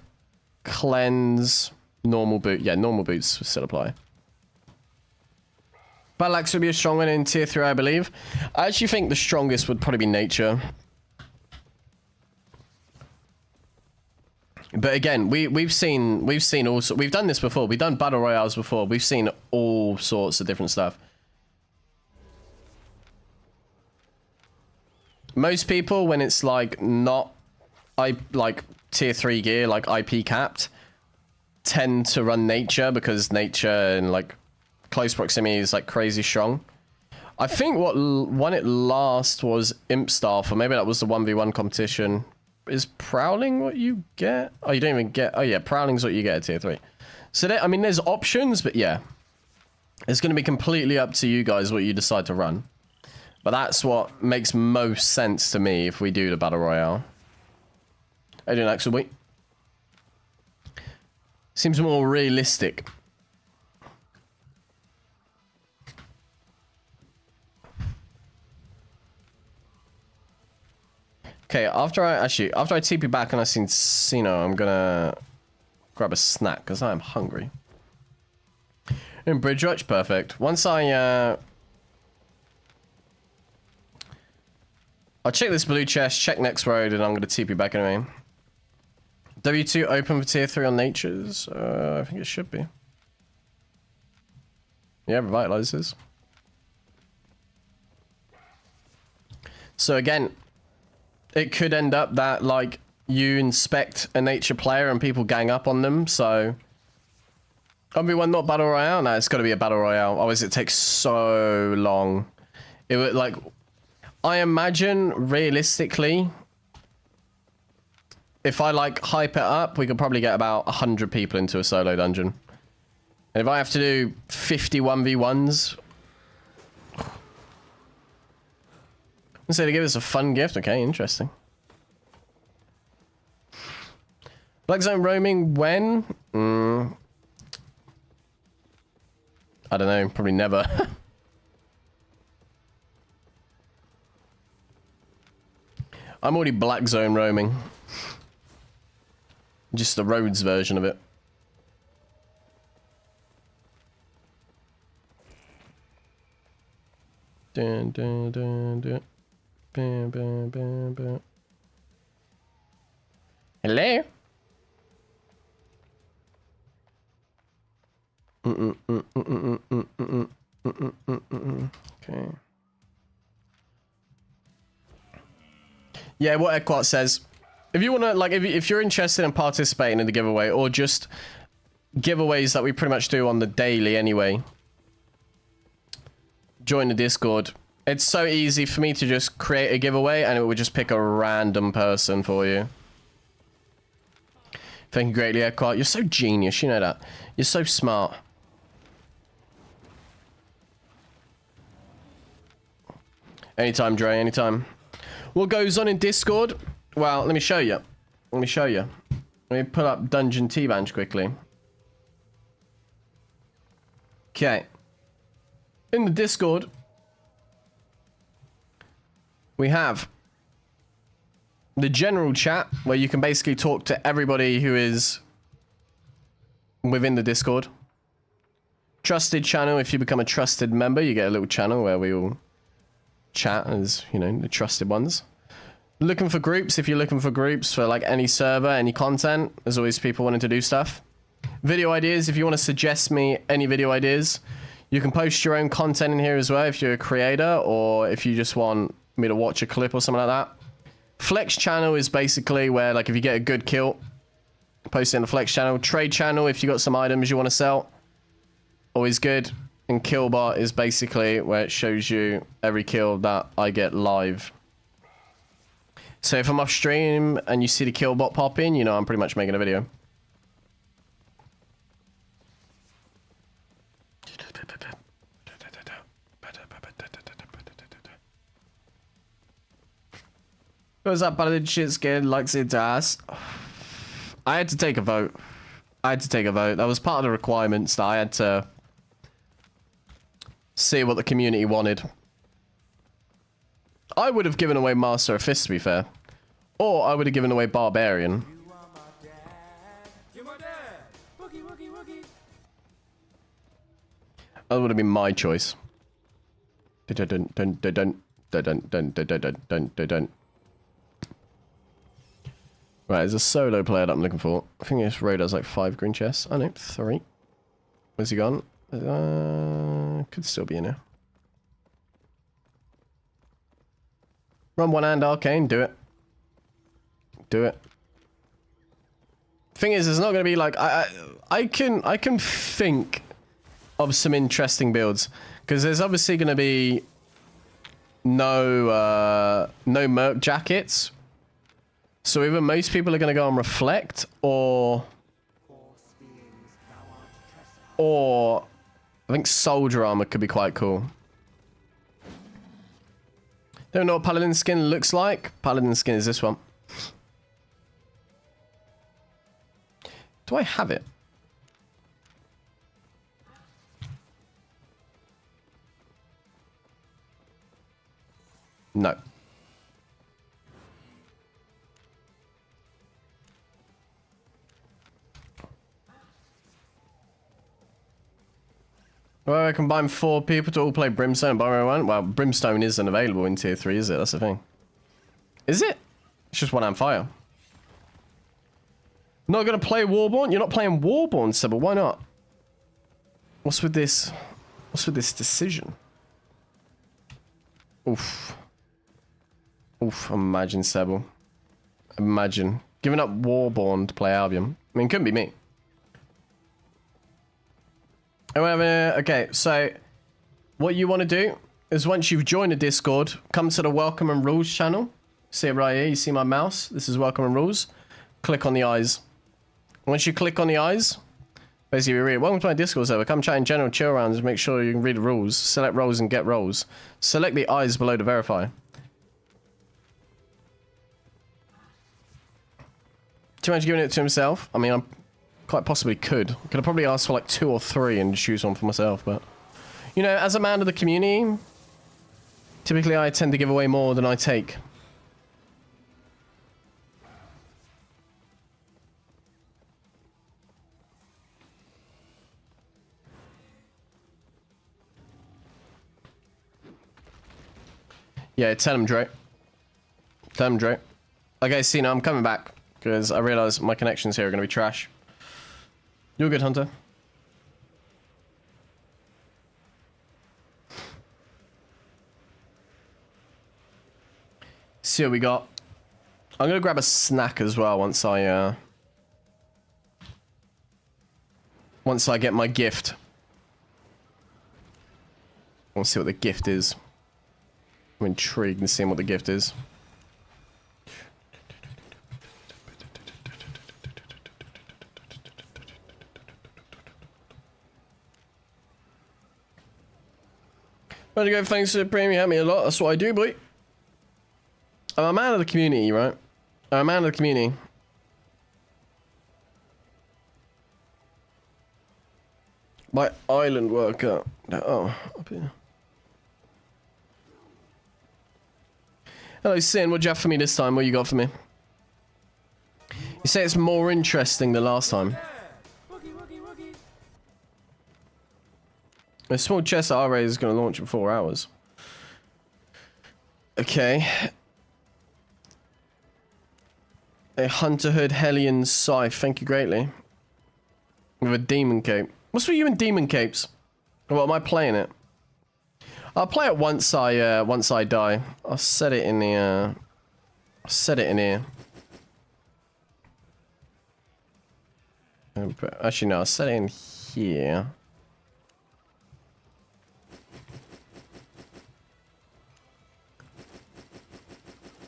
cleanse, normal boot. Yeah, normal boots still apply. Battle Axe would be a strong one in tier 3, I believe. I actually think the strongest would probably be Nature. But again, we've seen also, we've done this before. We've done battle royales before. We've seen all sorts of different stuff. Most people, when it's like not, like tier 3 gear, like IP capped, tend to run nature because nature in like close proximity is like crazy strong. I think what won it last was Imp Staff, or maybe that was the 1v1 competition. Is Prowling what you get? Oh, you don't even get... Oh, yeah, Prowling's what you get at tier 3. So, I mean, there's options, but yeah. It's going to be completely up to you guys what you decide to run. But that's what makes most sense to me if we do the Battle Royale. How you doing, Axel? Wait. Seems more realistic. Okay, after I TP back and I seen Cino, I'm gonna grab a snack because I'm hungry. In Bridge Watch, perfect. Once I'll check this blue chest, check next road, and I'm gonna TP back anyway. W2 open for tier 3 on natures? I think it should be. Yeah, revitalizes. So again, it could end up that, like, you inspect a nature player and people gang up on them, so... Everyone not Battle Royale? No, it's got to be a Battle Royale. Otherwise, it takes so long. It would, like... I imagine, realistically, if I, like, hype it up, we could probably get about 100 people into a solo dungeon. And if I have to do 50 1v1s... So they give us a fun gift. Okay, interesting. Black Zone roaming when? I don't know. Probably never. I'm already Black Zone roaming. Just the roads version of it. Dun, dun, dun, dun. Bam, bam, bam, bam. Hello? Okay. Yeah, what Equart says. If you want to, like, if you're interested in participating in the giveaway, or just giveaways that we pretty much do on the daily anyway, join the Discord. It's so easy for me to just create a giveaway and it would just pick a random person for you. Thank you greatly, Equart. You're so genius, you know that. You're so smart. Anytime, Dre, anytime. What goes on in Discord? Well, let me show you. Let me show you. Let me pull up Dungeon T-Bench quickly. Okay. In the Discord, we have the general chat where you can basically talk to everybody who is within the Discord. Trusted channel. If you become a trusted member, you get a little channel where we all chat as, you know, the trusted ones. Looking for groups. If you're looking for groups for like any server, any content, there's always people wanting to do stuff. Video ideas. If you want to suggest me any video ideas, you can post your own content in here as well if you're a creator, or if you just want me to watch a clip or something like that. Flex channel is basically where, like, if you get a good kill, post it in the flex channel. Trade channel, if you got some items you want to sell, always good. And killbot is basically where it shows you every kill that I get live. So if I'm off stream and you see the killbot pop in, you know I'm pretty much making a video. What's up, buddy? Shit scared, likes it ass. I had to take a vote. That was part of the requirements that I had to see what the community wanted. I would have given away Master of Fist, to be fair. Or I would have given away Barbarian. That would have been my choice. Right, there's a solo player that I'm looking for. I think this road has like 5 green chests. Oh no, 3. Where's he gone? Could still be in here. Run one and arcane, do it. Do it. Thing is, it's not going to be like I can think of some interesting builds because there's obviously going to be no merc jackets. So either most people are going to go on reflect or I think soldier armor could be quite cool. Don't know what paladin skin looks like. Paladin skin is this one. Do I have it? No. Well, I combine 4 people to all play Brimstone and Borrow 1. Well, Brimstone isn't available in tier 3, is it? That's the thing. Is it? It's just 1 amp fire. Not gonna play Warborn? You're not playing Warborn, Sybil. Why not? What's with this? What's with this decision? Oof. Oof, imagine Sybil. Imagine. Giving up Warborn to play Albion. I mean, it couldn't be me. Okay, so what you want to do is once you've joined a Discord, come to the Welcome and Rules channel. See it right here. You see my mouse? This is Welcome and Rules. Click on the eyes. Once you click on the eyes, basically we read, welcome to my Discord server. Come chat in general, chill around, just make sure you can read the rules. Select roles and get roles. Select the eyes below to verify. Too much giving it to himself. I mean, I'm quite possibly could have probably asked for like 2 or 3 and choose one for myself, but you know, as a man of the community, typically I tend to give away more than I take. Yeah, tell him, Dre. Tell him, Dre. Okay, see, now I'm coming back because I realize my connections here are going to be trash. You're good, Hunter. See what we got. I'm gonna grab a snack as well once I get my gift. I want to see what the gift is. I'm intrigued in seeing what the gift is. There you go, thanks for the premium, you help me a lot, that's what I do, boy. I'm a man of the community, right? I'm a man of the community. My island worker. Oh, up here. Hello, Sin, what'd you have for me this time? What you got for me? You say it's more interesting than last time. A small chest at R-Ray is going to launch in 4 hours. Okay. A Hunter Hood Hellion Scythe. Thank you greatly. With a Demon Cape. What's with you and Demon Capes? Well, am I playing it? I'll play it once I die. I'll set it in the I'll set it in here. Actually no, I'll set it in here.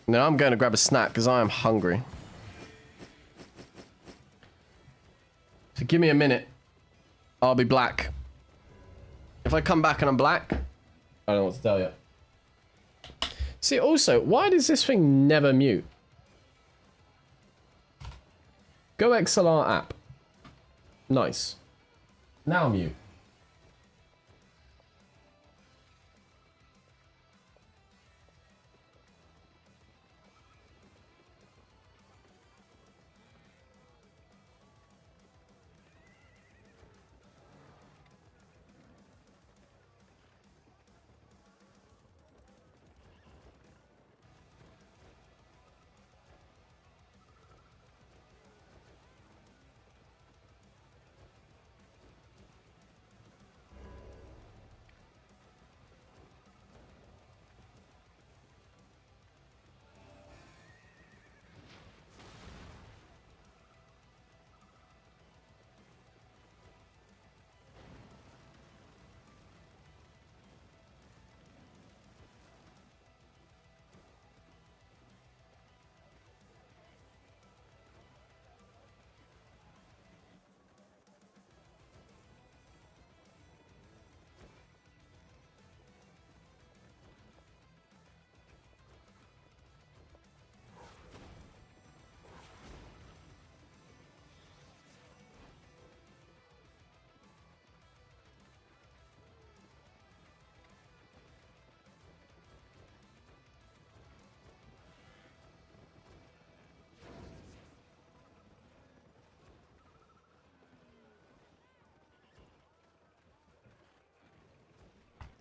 Now I'm going to grab a snack because I am hungry. So give me a minute. I'll be black. If I come back and I'm black, I don't know what to tell you. See, also, why does this thing never mute? Go XLR app. Nice. Now mute.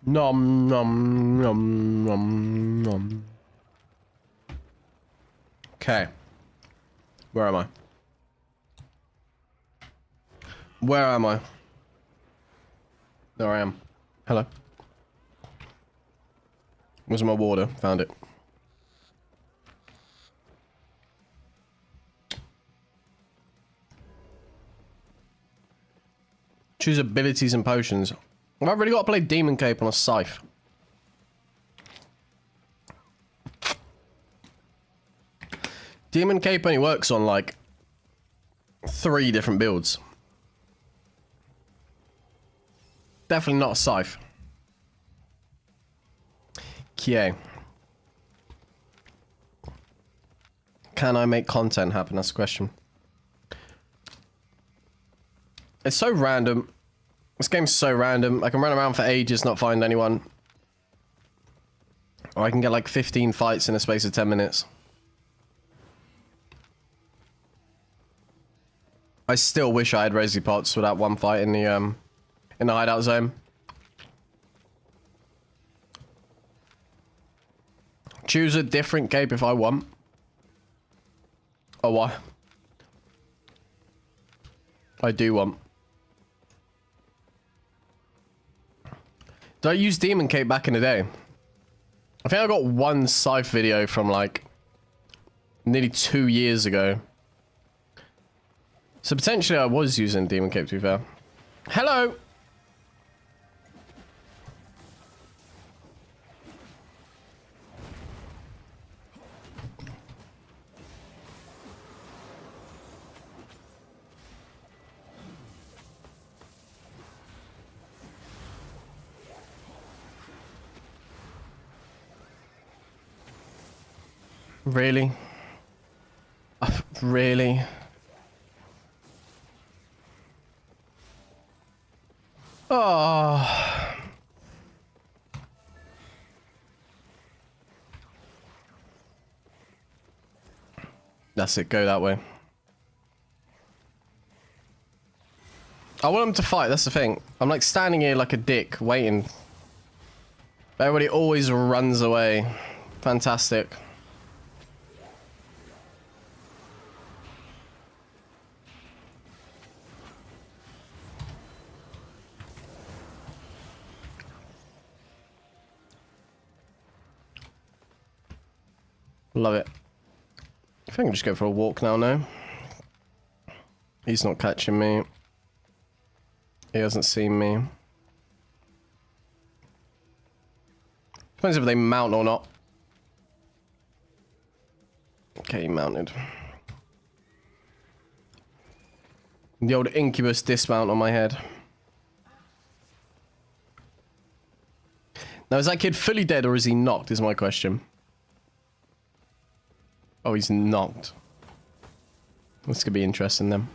Nom nom nom nom nom. Okay. Where am I? Where am I? There I am. Hello. Where's my water? Found it. Choose abilities and potions. Have I really got to play Demon Cape on a scythe? Demon Cape only works on like 3 different builds. Definitely not a scythe. Okay. Can I make content happen? That's the question. It's so random. This game's so random. I can run around for ages, not find anyone. Or I can get like 15 fights in a space of 10 minutes. I still wish I had Resi Pots for that one fight in the hideout zone. Choose a different cape if I want. Oh, why? I do want. Did I use Demon Cape back in the day? I think I got one scythe video from like nearly 2 years ago. So potentially I was using Demon Cape, to be fair. Hello! Really? Really? Oh. That's it, go that way. I want them to fight, that's the thing. I'm like standing here like a dick, waiting. Everybody always runs away. Fantastic. Love it. I think I can just go for a walk now, no? He's not catching me. He hasn't seen me. Depends if they mount or not. Okay, he mounted. The old incubus dismount on my head. Now, is that kid fully dead or is he knocked, is my question. Oh, he's knocked. This could be interesting then.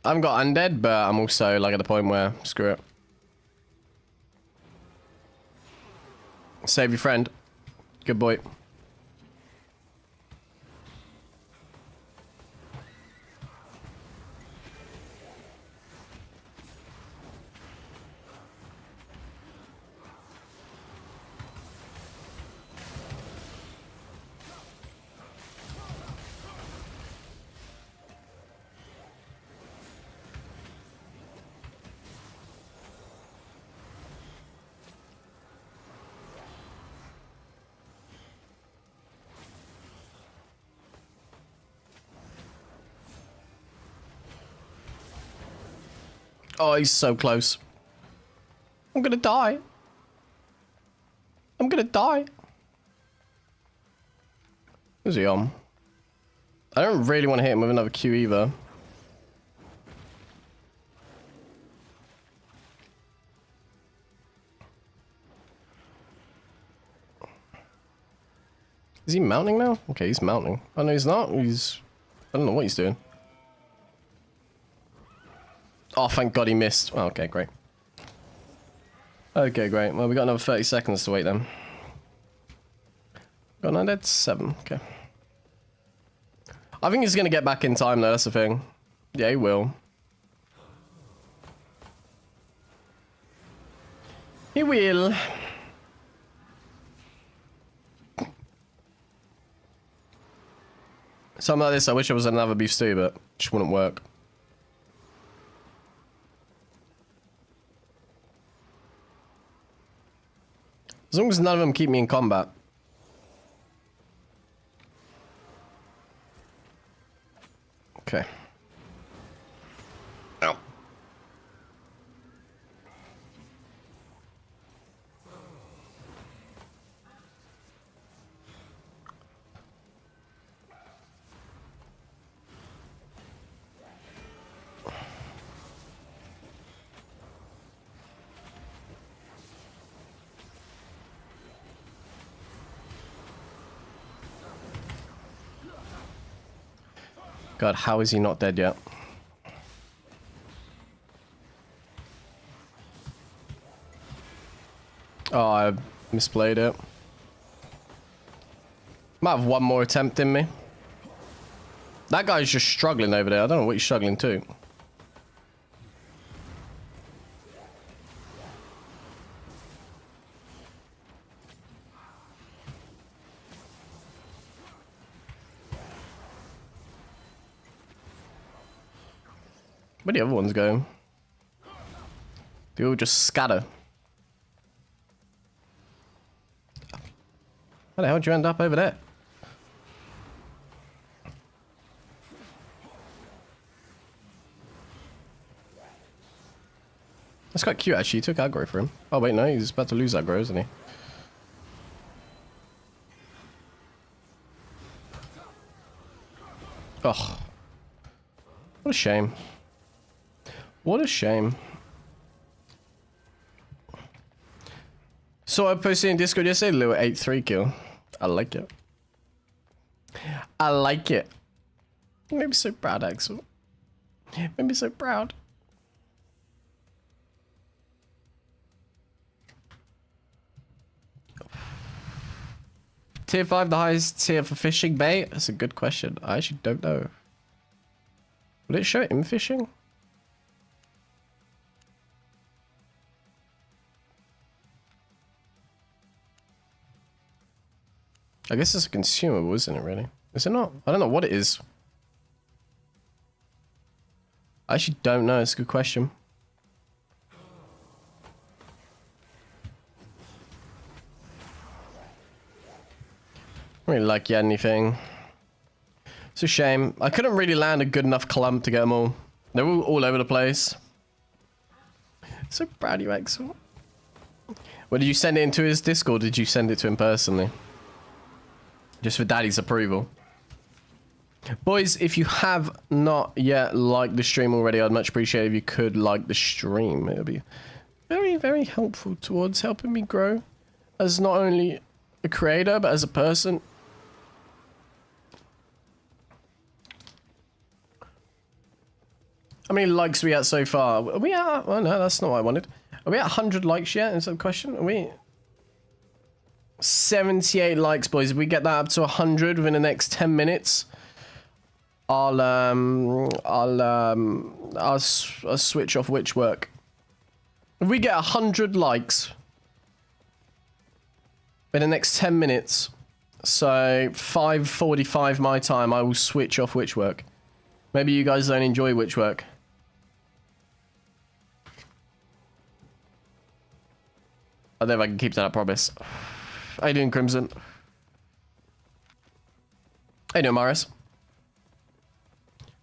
I haven't got undead, but I'm also like at the point where screw it. Save your friend. Good boy. Oh, he's so close. I'm gonna die. I'm gonna die. Who's he on? I don't really want to hit him with another Q either. Is he mounting now? Okay, he's mounting. Oh, no, he's not. He's... I don't know what he's doing. Oh, thank God he missed. Oh, okay, great. Okay, great. Well, we got another 30 seconds to wait then. Got an undead? 7. Okay. I think he's gonna get back in time though, that's the thing. Yeah, he will. He will. Something like this, I wish it was another beef stew, but it just wouldn't work. As long as none of them keep me in combat. Okay. Ow. God, how is he not dead yet? Oh, I misplayed it. Might have one more attempt in me. That guy's just struggling over there. I don't know what he's struggling to. Where the other ones go? They all just scatter. How the hell did you end up over there? That's quite cute actually. He took aggro for him. Oh wait, no, he's about to lose aggro, isn't he? Oh. What a shame. What a shame. So I posted in Discord yesterday, little 8-3 kill. I like it. I like it. You made me so proud, Axel. You made me so proud. Tier 5, the highest tier for fishing bait? That's a good question. I actually don't know. Will it show him fishing? I guess it's a consumable, isn't it, really? Is it not? I don't know what it is. I actually don't know. It's a good question. I don't really like yet anything. It's a shame. I couldn't really land a good enough clump to get them all. They're all over the place. So proud of you, Axel. Well, did you send it into his Discord? Or did you send it to him personally? Just for daddy's approval. Boys, if you have not yet liked the stream already, I'd much appreciate if you could like the stream. It would be very, very helpful towards helping me grow as not only a creator, but as a person. How many likes are we at so far? Are we at... Oh, no, that's not what I wanted. Are we at 100 likes yet? Is that the question? Are we... 78 likes, boys. If we get that up to 100 within the next 10 minutes, I'll switch off WITCHWORK. If we get 100 likes in the next 10 minutes, so 5:45 my time, I will switch off WITCHWORK. Maybe you guys don't enjoy WITCHWORK. I don't know if I can keep that, I promise. How you doing, Crimson? How you doing, Morris?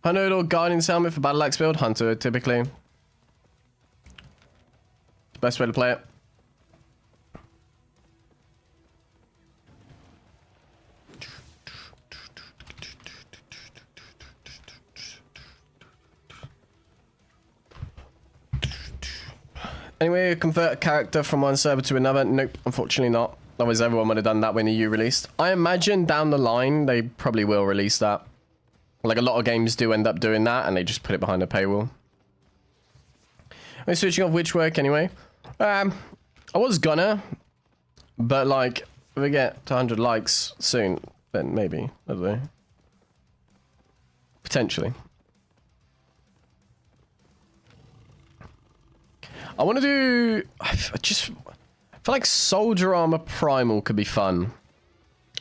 Hunter or Guardian's helmet for battle axe build? Hunter, typically. Best way to play it. Anyway, convert a character from one server to another? Nope, unfortunately not. Otherwise everyone would have done that when the U released. I imagine down the line they probably will release that. Like a lot of games do end up doing that and they just put it behind a paywall. I'm switching off WITCHWORK anyway. I was gonna, but like if we get to 100 likes soon, then maybe. I don't know. Potentially. I want to do... I feel like Soldier Armor Primal could be fun.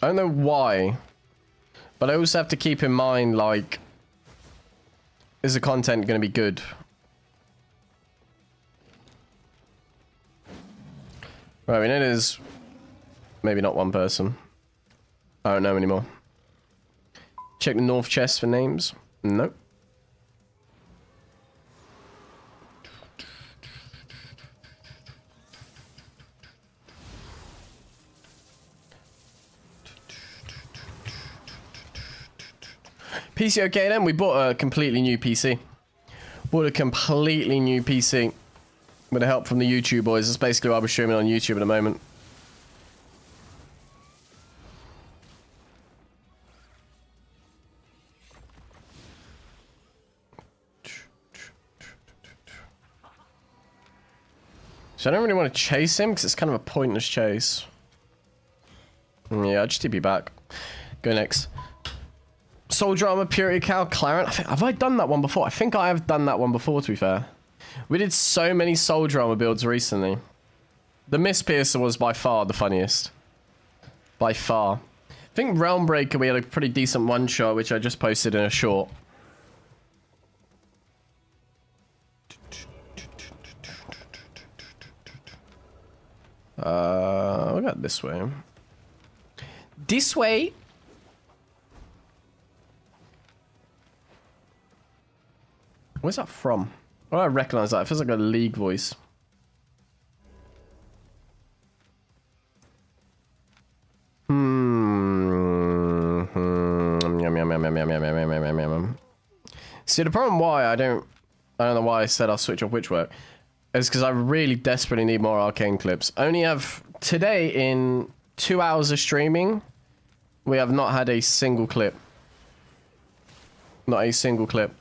I don't know why. But I also have to keep in mind, like... is the content going to be good? Right, we know there's... maybe not one person. I don't know anymore. Check the north chest for names. Nope. PC okay then? We bought a completely new PC. Bought a completely new PC. With the help from the YouTube boys. That's basically why we're streaming on YouTube at the moment. So I don't really want to chase him because it's kind of a pointless chase. Yeah, I'll just TP back. Go next. Soldier Armor, Purity Cow, Clarent. Have I done that one before? I think I have done that one before, to be fair. We did so many Soldier Armor builds recently. The Mist Piercer was by far the funniest. By far. I think Realm Breaker, we had a pretty decent one-shot, which I just posted in a short. We got this way. This way? Where's that from? Oh, I recognize that. It feels like a League voice. See, the problem why I don't know why I said I'll switch off WITCHWORK is because I really desperately need more arcane clips. I only have today in 2 hours of streaming, we have not had a single clip. Not a single clip.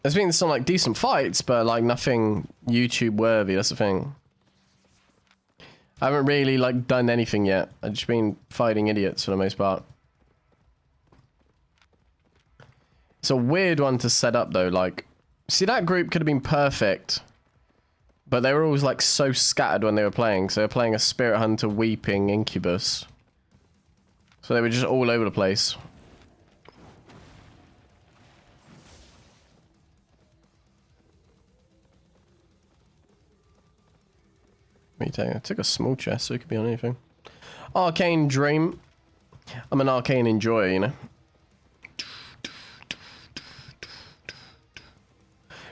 There's been some like decent fights, but like nothing YouTube worthy. That's the thing. I haven't really like done anything yet. I've just been fighting idiots for the most part. It's a weird one to set up though. Like, see, that group could have been perfect, but they were always like so scattered when they were playing. So they were playing a Spirit Hunter, Weeping, Incubus. So they were just all over the place. I took a small chest, so it could be on anything. Arcane Dream. I'm an arcane enjoyer, you know.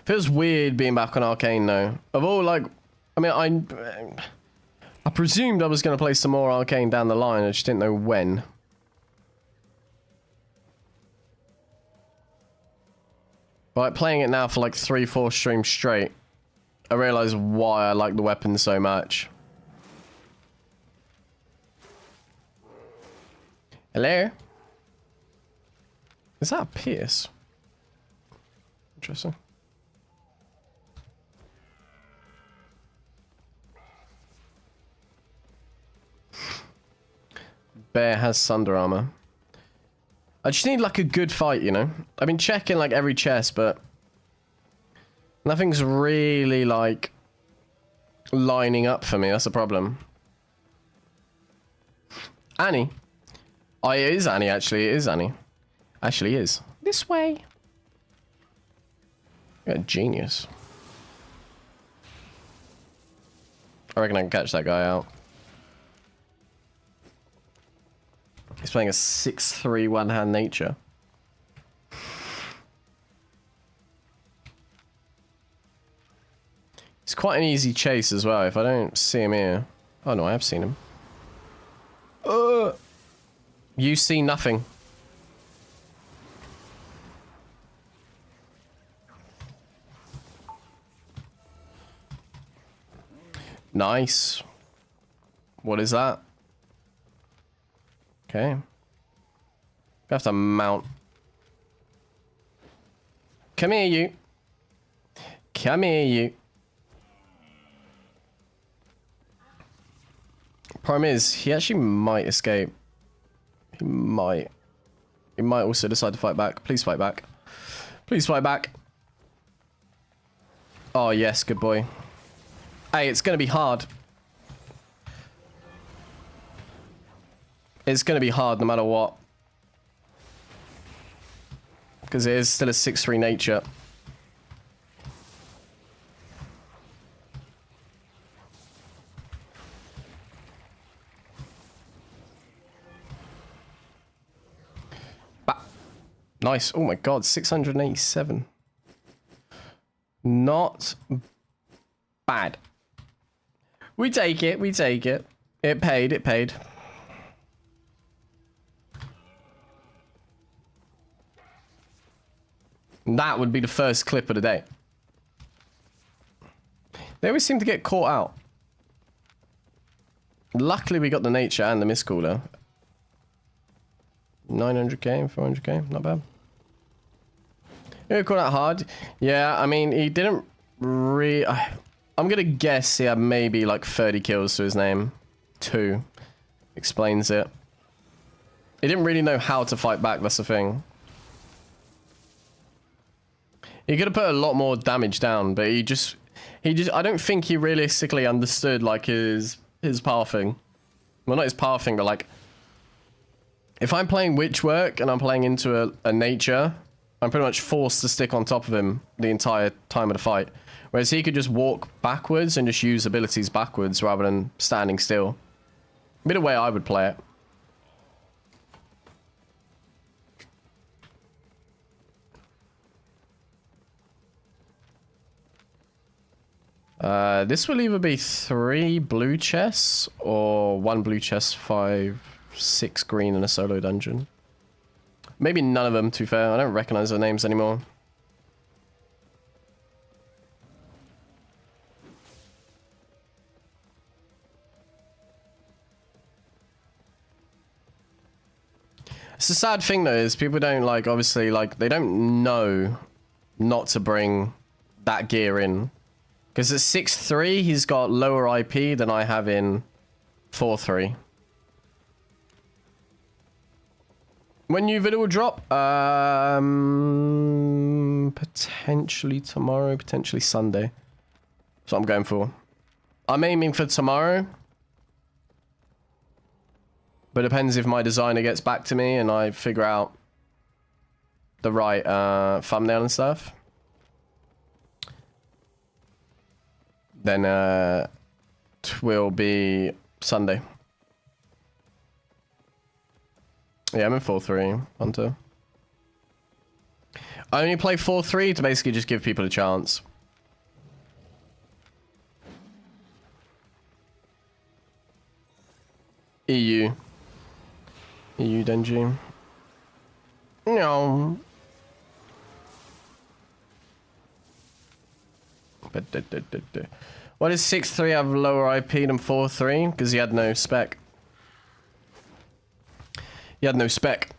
Feels weird being back on arcane though. Of all, like, I mean, I presumed I was going to play some more arcane down the line. I just didn't know when. But like, playing it now for like 3-4 streams straight, I realize why I like the weapon so much. Hello? Is that a pierce? Interesting. Bear has Sunder Armor. I just need like a good fight, you know? I've been checking like every chest, but nothing's really like lining up for me. That's the problem. Annie. Oh, it is Annie, actually. It is Annie. Actually is. This way. You're a genius. I reckon I can catch that guy out. He's playing a 6-3 one-hand nature. It's quite an easy chase as well. If I don't see him here. Oh no, I have seen him. You see nothing. Nice. What is that? Okay. I have to mount. Come here, you. Come here, you. Problem is, he actually might escape. He might also decide to fight back. Please fight back. Please fight back. Oh, yes. Good boy. Hey, it's going to be hard. It's going to be hard no matter what. Because it is still a 6-3 nature. Nice. Oh my god, 687. Not bad. We take it, we take it. It paid, it paid. That would be the first clip of the day. They always seem to get caught out. Luckily we got the nature and the miscaller. 900k, 400k, not bad. You call that hard? Yeah, I mean, he didn't really... I'm gonna guess he had maybe like 30 kills to his name. 2. Explains it. He didn't really know how to fight back, that's the thing. He could have put a lot more damage down, but he just... I don't think he realistically understood, like, his pathing. Well, not his pathing, but, like... If I'm playing Witchwork and I'm playing into a nature, I'm pretty much forced to stick on top of him the entire time of the fight. Whereas he could just walk backwards and just use abilities backwards rather than standing still. A bit of way I would play it. This will either be 3 blue chests or 1 blue chest, 5, 6 green in a solo dungeon. Maybe none of them, to be fair. I don't recognize their names anymore. It's a sad thing, though, is people don't, like, obviously, like, they don't know not to bring that gear in. Because at 6-3, he's got lower IP than I have in 4-3. When new video will drop? Potentially tomorrow, potentially Sunday. That's what I'm going for. I'm aiming for tomorrow. But it depends if my designer gets back to me and I figure out the right thumbnail and stuff. Then it will be Sunday. Yeah, I'm in 4-3, Hunter. I only play 4-3 to basically just give people a chance. EU. EU Denji. No. Why does 6-3 have lower IP than 4-3? Because he had no spec. He had no spec.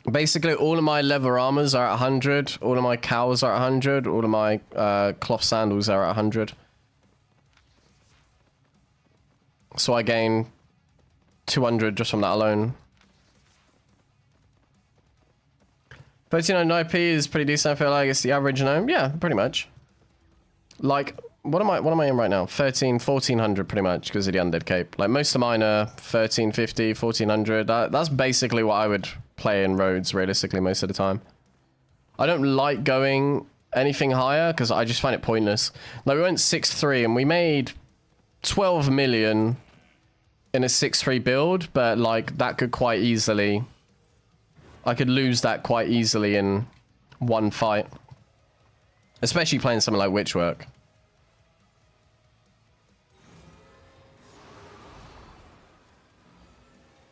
Basically, all of my leather armors are at 100. All of my cows are at 100. All of my cloth sandals are at 100. So I gain 200 just from that alone. 1309 IP is pretty decent. I feel like it's the average gnome. Yeah, pretty much. Like, what am I in right now? 1400 pretty much because of the undead cape. Like most of mine are 1350, 1400. That's basically what I would play in roads realistically most of the time. I don't like going anything higher because I just find it pointless. Like we went 6-3 and we made 12 million in a 6-3 build, but like that could quite easily, I could lose that quite easily in one fight. Especially playing something like Witchwork.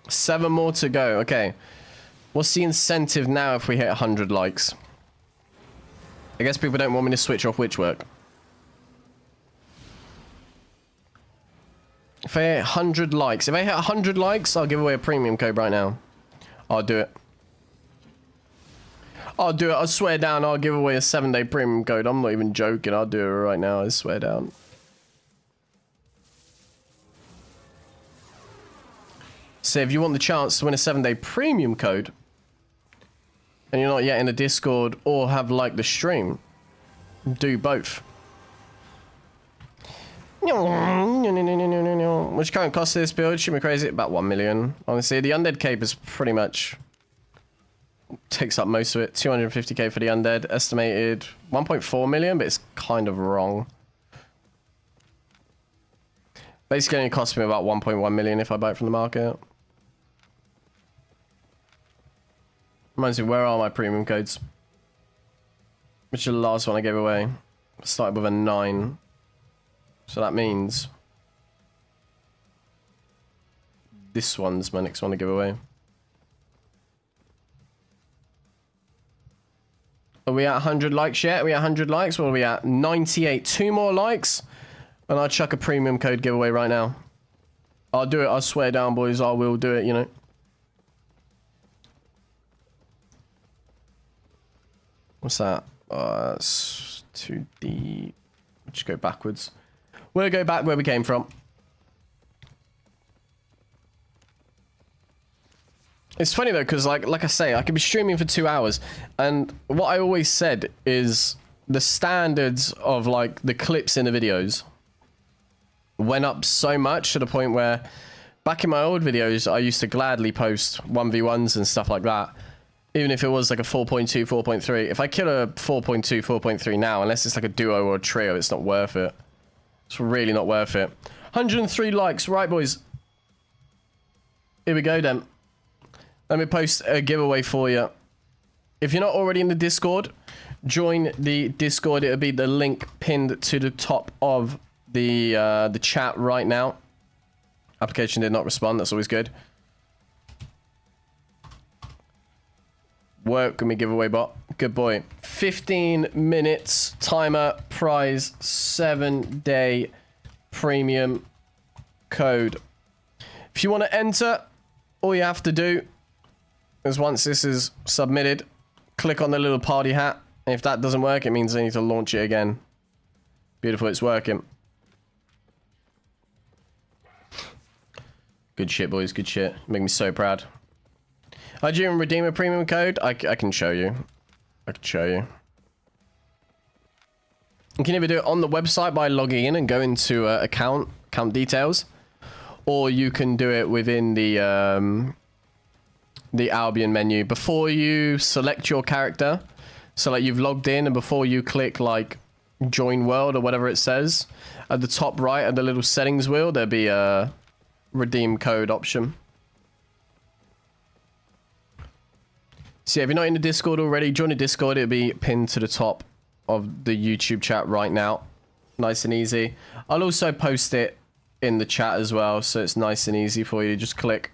Seven more to go. Okay. What's the incentive now if we hit 100 likes? I guess people don't want me to switch off Witchwork. If I hit 100 likes. If I hit 100 likes, I'll give away a premium code right now. I'll do it. I'll do it. I swear down. I'll give away a 7-day premium code. I'm not even joking. I'll do it right now. I swear down. So if you want the chance to win a 7-day premium code, and you're not yet in the Discord or have liked the stream, do both. Which current cost of this build? Should be crazy. About 1 million. Honestly, the undead cape is pretty much takes up most of it. 250k for the undead. Estimated 1.4 million, but it's kind of wrong. Basically, it cost me about 1.1 million if I buy it from the market. Reminds me, where are my premium codes? Which is the last one I gave away. I started with a 9. So that means this one's my next one to give away. Are we at 100 likes yet? Are we at 100 likes? What are we at? 98. 2 more likes. And I'll chuck a premium code giveaway right now. I'll do it. I swear down, boys. I will do it, you know. What's that? It's 2D. Just go backwards. We'll go back where we came from. It's funny though, because like I say, I could be streaming for 2 hours, and what I always said is the standards of like the clips in the videos went up so much to the point where back in my old videos, I used to gladly post 1v1s and stuff like that. Even if it was like a 4.2, 4.3. If I kill a 4.2, 4.3 now, unless it's like a duo or a trio, it's not worth it. It's really not worth it. 103 likes. Right, boys. Here we go, then. Let me post a giveaway for you. If you're not already in the Discord, join the Discord. It'll be the link pinned to the top of the chat right now. Application did not respond. That's always good. Work with me, giveaway bot. Good boy. 15 minutes timer, prize, 7-day premium code. If you want to enter, all you have to do is once this is submitted, click on the little party hat. And if that doesn't work, it means I need to launch it again. Beautiful, it's working. Good shit, boys. Good shit. Make me so proud. How do you redeem a premium code? I can show you. I can show you. You can either do it on the website by logging in and go into account details, or you can do it within the Albion menu before you select your character. So like you've logged in, and before you click like join world or whatever it says, at the top right of the little settings wheel, there'll be a redeem code option. So yeah, if you're not in the Discord already, join the Discord. It'll be pinned to the top of the YouTube chat right now. Nice and easy. I'll also post it in the chat as well, so it's nice and easy for you to just click.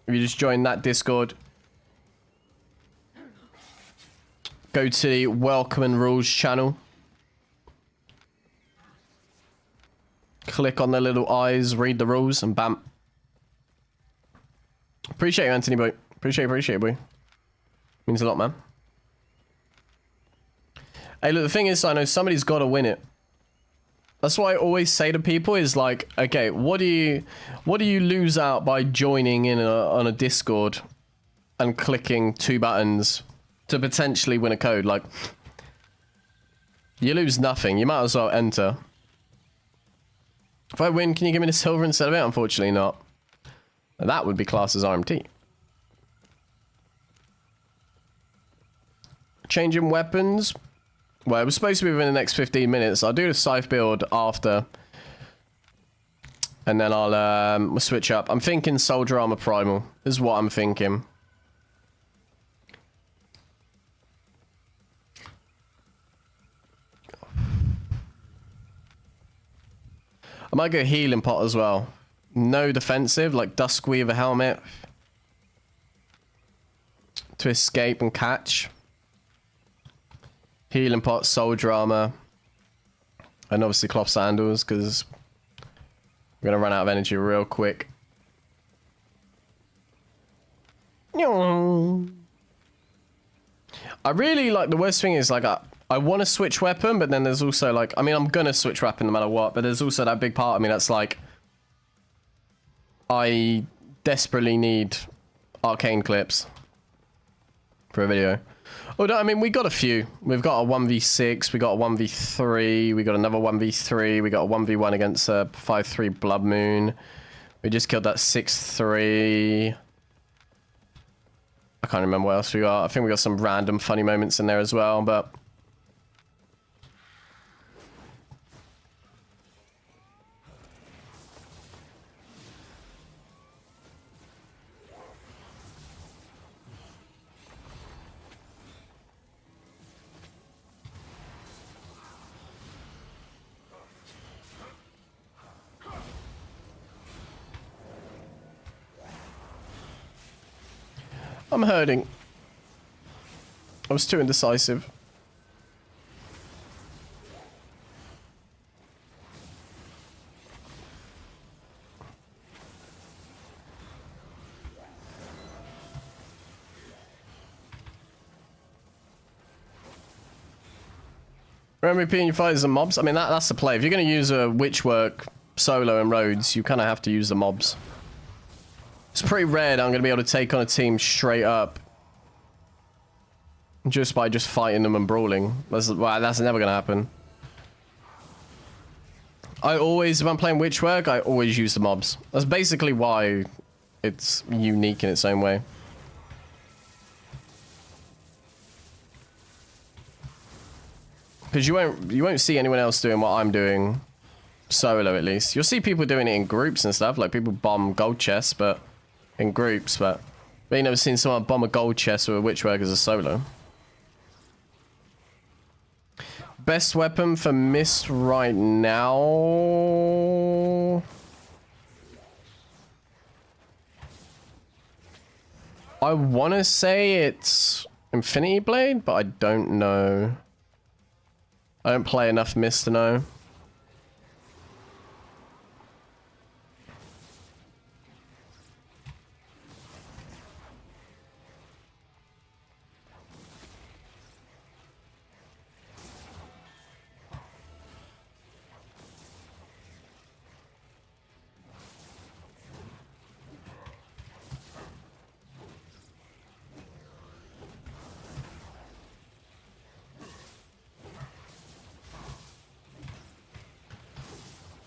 If you just join that Discord, go to the Welcome and Rules channel. Click on the little eyes, read the rules, and bam. Appreciate you, Anthony boy. Appreciate you, boy. Means a lot, man. Hey, look, the thing is, I know somebody's got to win it. That's what I always say to people is like, okay, what do you lose out by joining in on a Discord and clicking 2 buttons to potentially win a code? Like, you lose nothing. You might as well enter. If I win, can you give me the silver instead of it? Unfortunately not. That would be classed as RMT. Changing weapons. Well, it was supposed to be within the next 15 minutes. I'll do the scythe build after. And then we'll switch up. I'm thinking soldier armor primal is what I'm thinking. I might go healing pot as well. No defensive, like Duskweaver helmet. To escape and catch. Healing pot, soldier armor. And obviously cloth sandals, because we're going to run out of energy real quick. I really like, the worst thing is like I want to switch weapon, but then there's also like, I mean, I'm gonna switch weapon no matter what, but there's also that big part of me that's like, I desperately need arcane clips for a video. Although, I mean, we got a few. We've got a 1v6, we got a 1v3, we got another 1v3, we got a 1v1 against a 5-3 Blood Moon. We just killed that 6-3. I can't remember what else we got. I think we got some random funny moments in there as well, but... I'm hurting. I was too indecisive. Remember repeating your fighters and mobs? I mean, that's the play. If you're going to use a WITCHWORK solo and roads, you kind of have to use the mobs. It's pretty rare that I'm going to be able to take on a team straight up just by just fighting them and brawling. That's never going to happen. I always, if I'm playing WITCHWORK, I always use the mobs. That's basically why it's unique in its own way. Because you won't see anyone else doing what I'm doing solo, at least. You'll see people doing it in groups and stuff, like people bomb gold chests, but in groups, but you never seen someone bomb a gold chest with a WITCHWORK as a solo. Best weapon for Mist right now. I want to say it's Infinity Blade, but I don't know. I don't play enough Mist to know.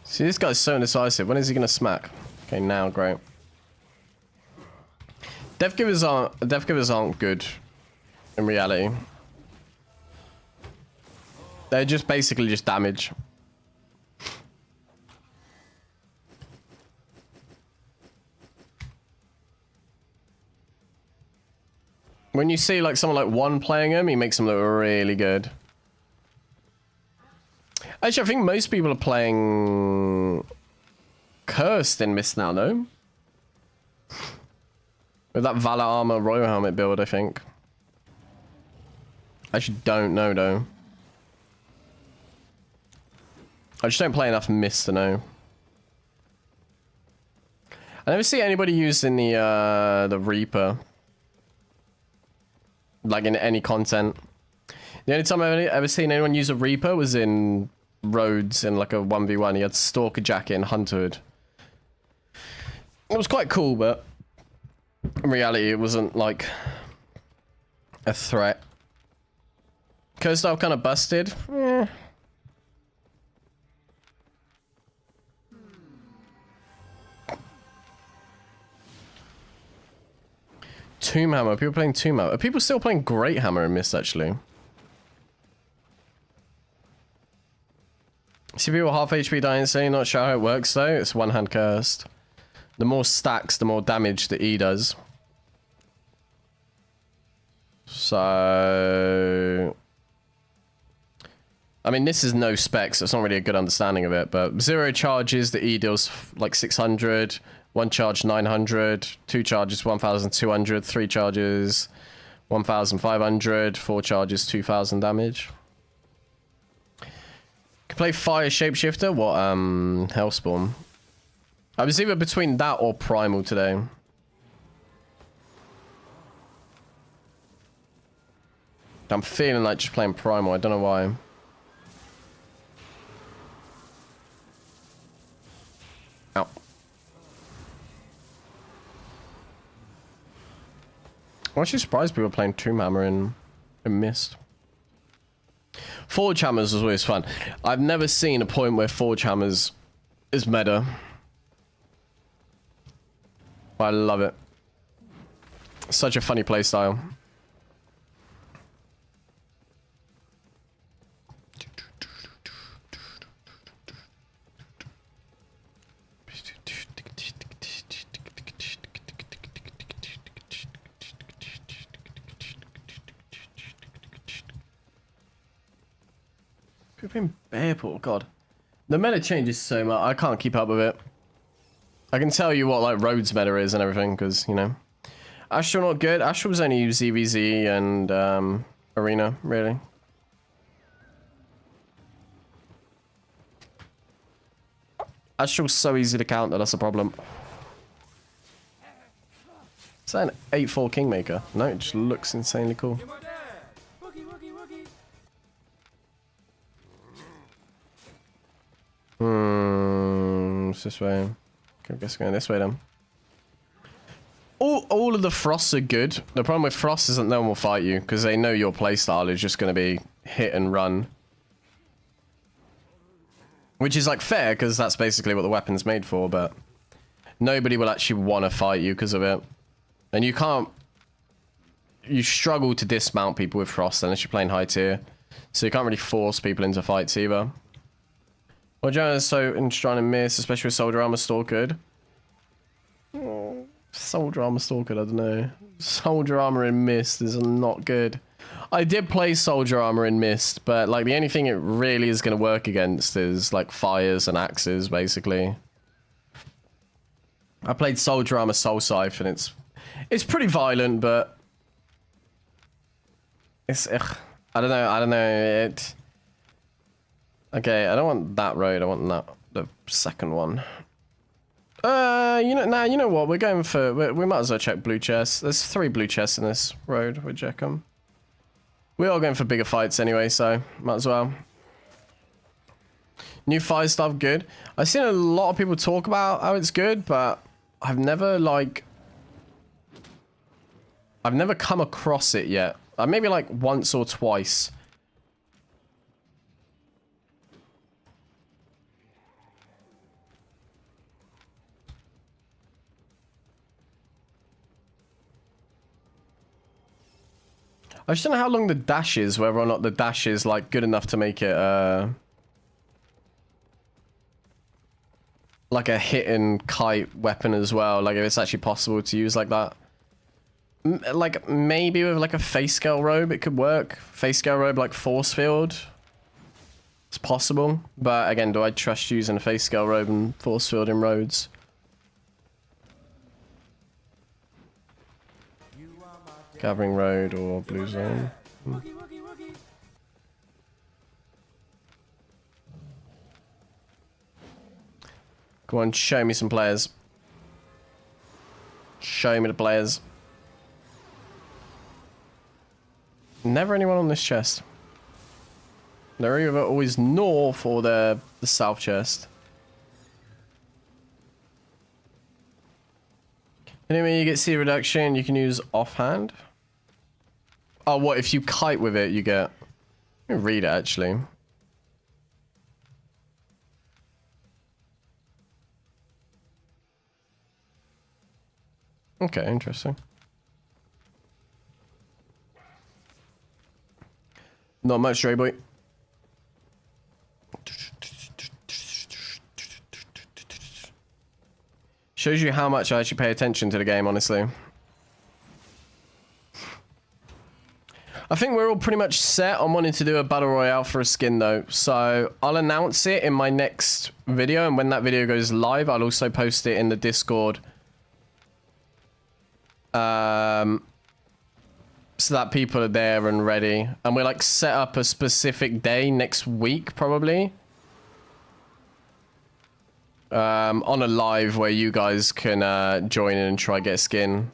See, this guy's so indecisive. When is he gonna smack? Okay, now, great. Death givers aren't good in reality. They're just basically just damage. When you see like someone like One playing him, he makes him look really good. Actually, I think most people are playing Cursed in Mist now, no? With that Valor Armor Royal Helmet build, I think. I actually don't know, though. I just don't play enough Mist to know. I never see anybody using the Reaper. Like in any content. The only time I've ever seen anyone use a Reaper was in Rhodes in like a 1v1. He had Stalker Jacket and Hunterhood. It was quite cool, but in reality it wasn't like a threat. Co-style kind of busted. Tomb Hammer. People playing Tomb Hammer. Are people still playing Great Hammer in Mist, actually? See people half HP dying instantly, not sure how it works though. It's one hand cursed. The more stacks, the more damage the E does. So... I mean, this is no specs, so it's not really a good understanding of it, but 0 charges, the E deals like 600, 1 charge 900, 2 charges 1,200, 3 charges 1,500, 4 charges 2,000 damage. Can play Fire Shapeshifter? What, Hellspawn? I was either between that or Primal today. I'm feeling like just playing Primal. I don't know why. Ow. I'm actually surprised people are playing Tomb Hammer in Mist. Forge Hammers was always fun. I've never seen a point where Forge Hammers is meta. I love it. Such a funny playstyle. People in Bearpool, God. The meta changes so much, I can't keep up with it. I can tell you what like Rhodes meta is and everything, because, you know. Astral not good. Astral was only ZVZ and Arena, really. Astral's so easy to counter, that's a problem. Is that an 8-4 Kingmaker? No, it just looks insanely cool. It's this way. I guess going this way then. All of the Frosts are good. The problem with Frost is that no one will fight you because they know your playstyle is just going to be hit and run. Which is like fair because that's basically what the weapon's made for, but nobody will actually want to fight you because of it. And you can't... You struggle to dismount people with Frost unless you're playing high tier. So you can't really force people into fights either. Well, Jonah is so interesting in Mist, especially with Soldier Armor Stalkered. Oh, Soldier Armor Stalkered, I don't know. Soldier Armor in Mist is not good. I did play Soldier Armor in Mist, but like the only thing it really is going to work against is like fires and axes, basically. I played Soldier Armor Soul Scythe and it's pretty violent, but it's I don't know. Okay, I don't want that road. I want the second one. You know what? We're going for... We might as well check blue chests. There's 3 blue chests in this road. We'll check them. We're all going for bigger fights anyway, so might as well. New fire stuff, good. I've seen a lot of people talk about how it's good, but I've never, like... I've never come across it yet. Maybe, like, once or twice. I just don't know how long the dash is, whether or not the dash is like good enough to make it like a hit and kite weapon as well. Like if it's actually possible to use like that. Like maybe with like a face scale robe it could work. Face scale robe like force field. It's possible. But again, do I trust using a face scale robe and force field in roads? Gathering Road or Blue Zone. Go on, show me some players. Show me the players. Never anyone on this chest. They're either always north or they're the south chest. Anyway, you get C reduction, you can use offhand. Oh, what? If you kite with it, you get... Let me read it, actually. Okay, interesting. Not much, Stray Boy. Shows you how much I actually pay attention to the game, honestly. I think we're all pretty much set on wanting to do a battle royale for a skin though, so I'll announce it in my next video, and when that video goes live I'll also post it in the Discord so that people are there and ready, and we'll like set up a specific day next week probably on a live where you guys can join in and try get a skin.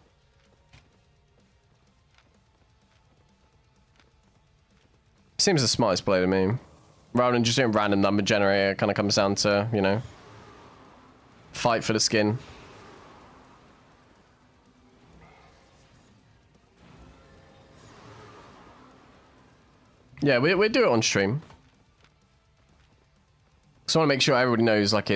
Seems the smartest play to me. Rather than just doing random number generator, it kind of comes down to, you know, fight for the skin. Yeah, we do it on stream. So I want to make sure everybody knows, like,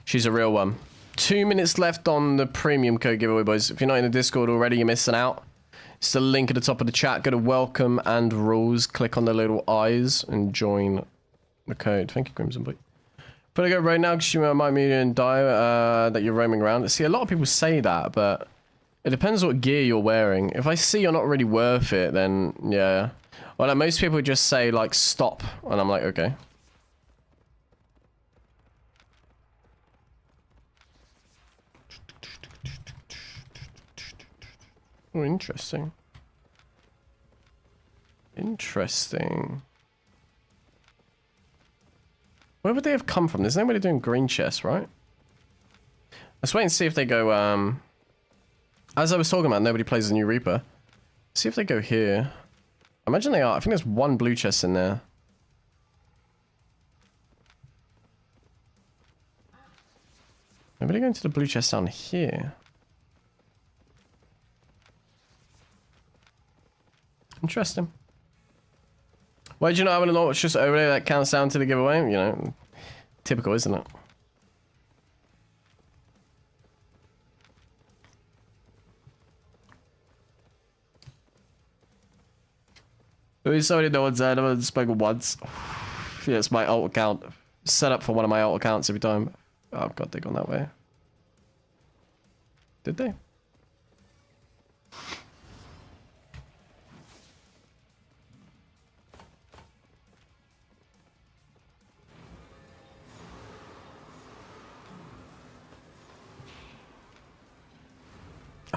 she's a real one. 2 minutes left on the premium code giveaway, boys. If you're not in the Discord already, you're missing out. It's the link at the top of the chat. Go to welcome and rules. Click on the little eyes and join the code. Thank you, Crimson Boy. But I go right now because you might meet and die that you're roaming around. See, a lot of people say that, but it depends what gear you're wearing. If I see you're not really worth it, then yeah. Well, like, most people just say, like, stop. And I'm like, okay. Oh, interesting. Interesting. Where would they have come from? There's nobody doing green chests, right? Let's wait and see if they go, as I was talking about, nobody plays the new Reaper. See if they go here. I imagine they are. I think there's one blue chest in there. Nobody going to the blue chest down here. Interesting. Why do you not have an launch just over there that counts down to the giveaway? You know, typical, isn't it? Who's already no one's there? No one's spoken once. Yeah, it's my alt account. Set up for one of my alt accounts every time. Oh god, they've gone that way. Did they?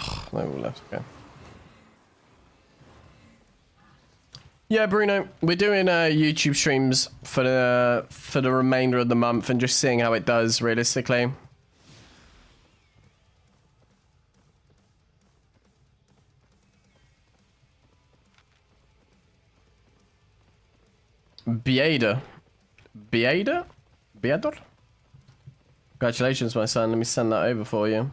Oh, no, we left. Okay. Yeah, Bruno, we're doing YouTube streams for the remainder of the month and just seeing how it does realistically. Bieda. Bieda? Biedor? Congratulations, my son. Let me send that over for you.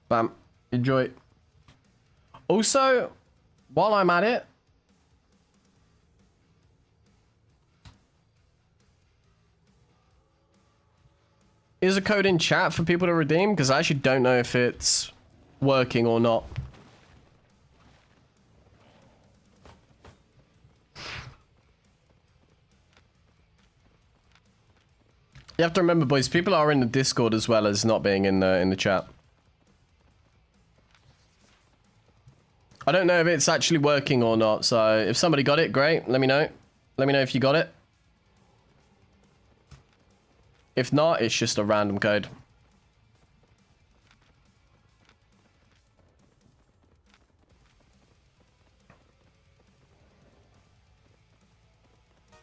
Bam. Enjoy. Also, while I'm at it, is a code in chat for people to redeem? Because I actually don't know if it's working or not. You have to remember, boys, people are in the Discord as well as not being in the chat. I don't know if it's actually working or not, so if somebody got it, great. Let me know. Let me know if you got it. If not, it's just a random code.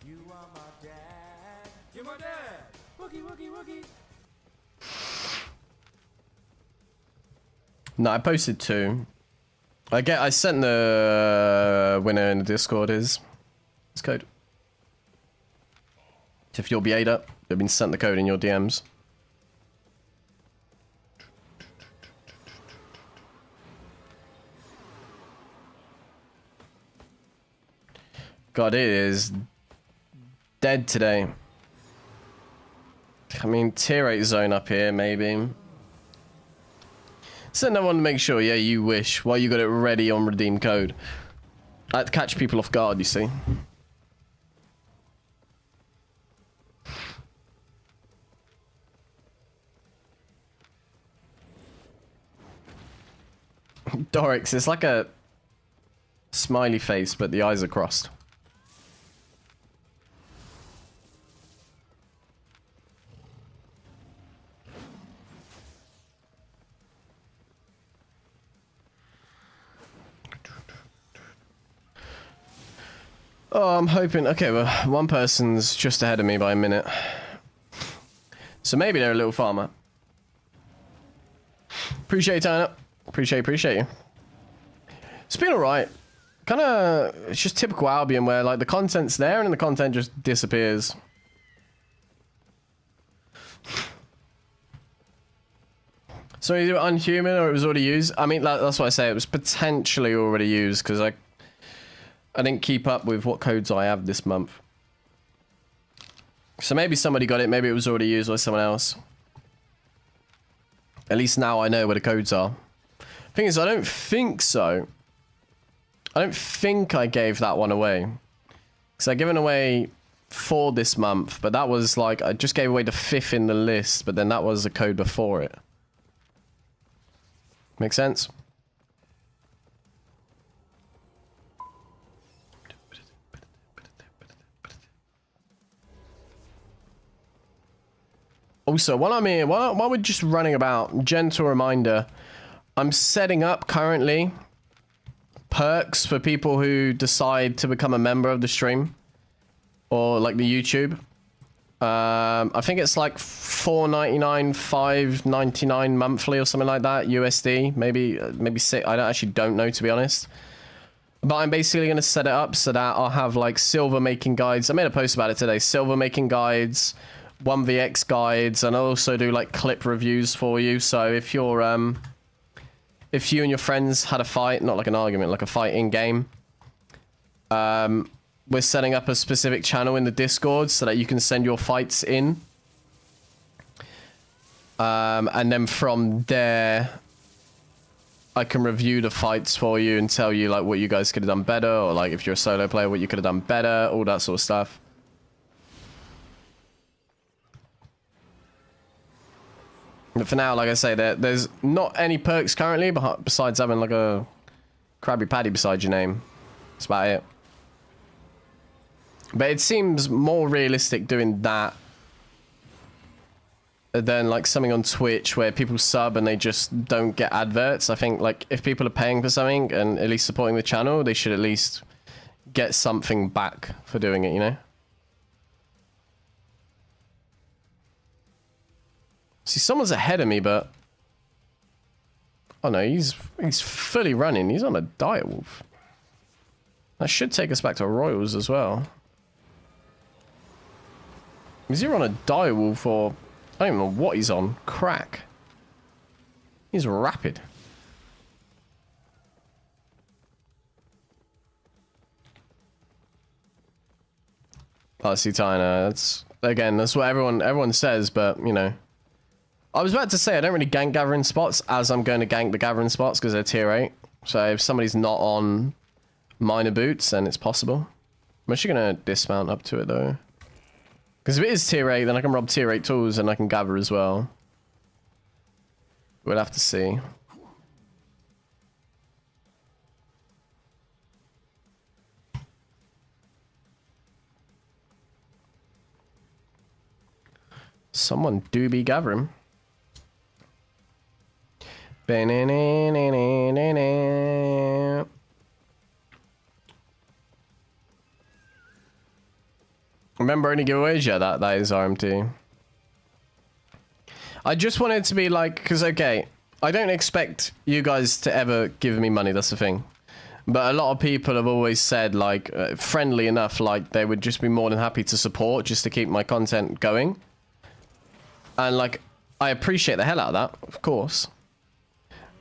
You are my dad. You're my dad. Woogie, woogie, woogie. No, I posted 2. I sent the winner in the Discord his code. If you're Bieda, you've been sent the code in your DMs. God, it is dead today. I mean, tier 8 zone up here, maybe. Send that one to make sure, yeah, you wish. While you got it ready on redeem code. I had to catch people off guard, you see. Dorix, it's like a smiley face, but the eyes are crossed. Oh, I'm hoping. Okay, well, one person's just ahead of me by a minute. So maybe they're a little farmer. Appreciate you, turn up. Appreciate you. It's been alright. Kind of, it's just typical Albion where like the content's there and then the content just disappears. So either unhuman or it was already used. I mean, that's what I say. It was potentially already used because I didn't keep up with what codes I have this month. So maybe somebody got it. Maybe it was already used by someone else. At least now I know where the codes are. Thing is, I don't think so. I don't think I gave that one away. Because I given away 4 this month. But that was like, I just gave away the 5th in the list. But then that was the code before it. Make sense? Also, while I'm here, while we're just running about, gentle reminder, I'm setting up currently perks for people who decide to become a member of the stream or like the YouTube. I think it's like $4.99, $5.99 monthly or something like that USD, maybe 6. I don't know, to be honest. But I'm basically going to set it up so that I'll have like silver making guides. I made a post about it today. Silver making guides, 1vx guides, and I'll also do like clip reviews for you. So if you're if you and your friends had a fight, not like an argument, like a fight in game, we're setting up a specific channel in the Discord so that you can send your fights in. And then from there, I can review the fights for you and tell you like what you guys could have done better, or like if you're a solo player, what you could have done better, all that sort of stuff. But for now, like I say, there's not any perks currently besides having like a Krabby Patty beside your name. That's about it. But it seems more realistic doing that than like something on Twitch where people sub and they just don't get adverts. I think like if people are paying for something and at least supporting the channel, they should at least get something back for doing it, you know? See, someone's ahead of me, but... Oh no, he's fully running. He's on a direwolf. That should take us back to Royals as well. Is he on a direwolf or... I don't even know what he's on. Crack. He's rapid. I see Tyner. That's... Again, that's what everyone says, but, you know... I was about to say I don't really gank gathering spots as I'm going to gank the gathering spots because they're tier 8. So if somebody's not on minor boots, then it's possible. I'm actually going to dismount up to it though. Because if it is tier 8, then I can rob tier 8 tools and I can gather as well. We'll have to see. Someone do be gathering. Remember any giveaways? Yeah, that is RMT. I just wanted to be like, because okay, I don't expect you guys to ever give me money, that's the thing. But a lot of people have always said, like, friendly enough, like, they would just be more than happy to support just to keep my content going. And, like, I appreciate the hell out of that, of course.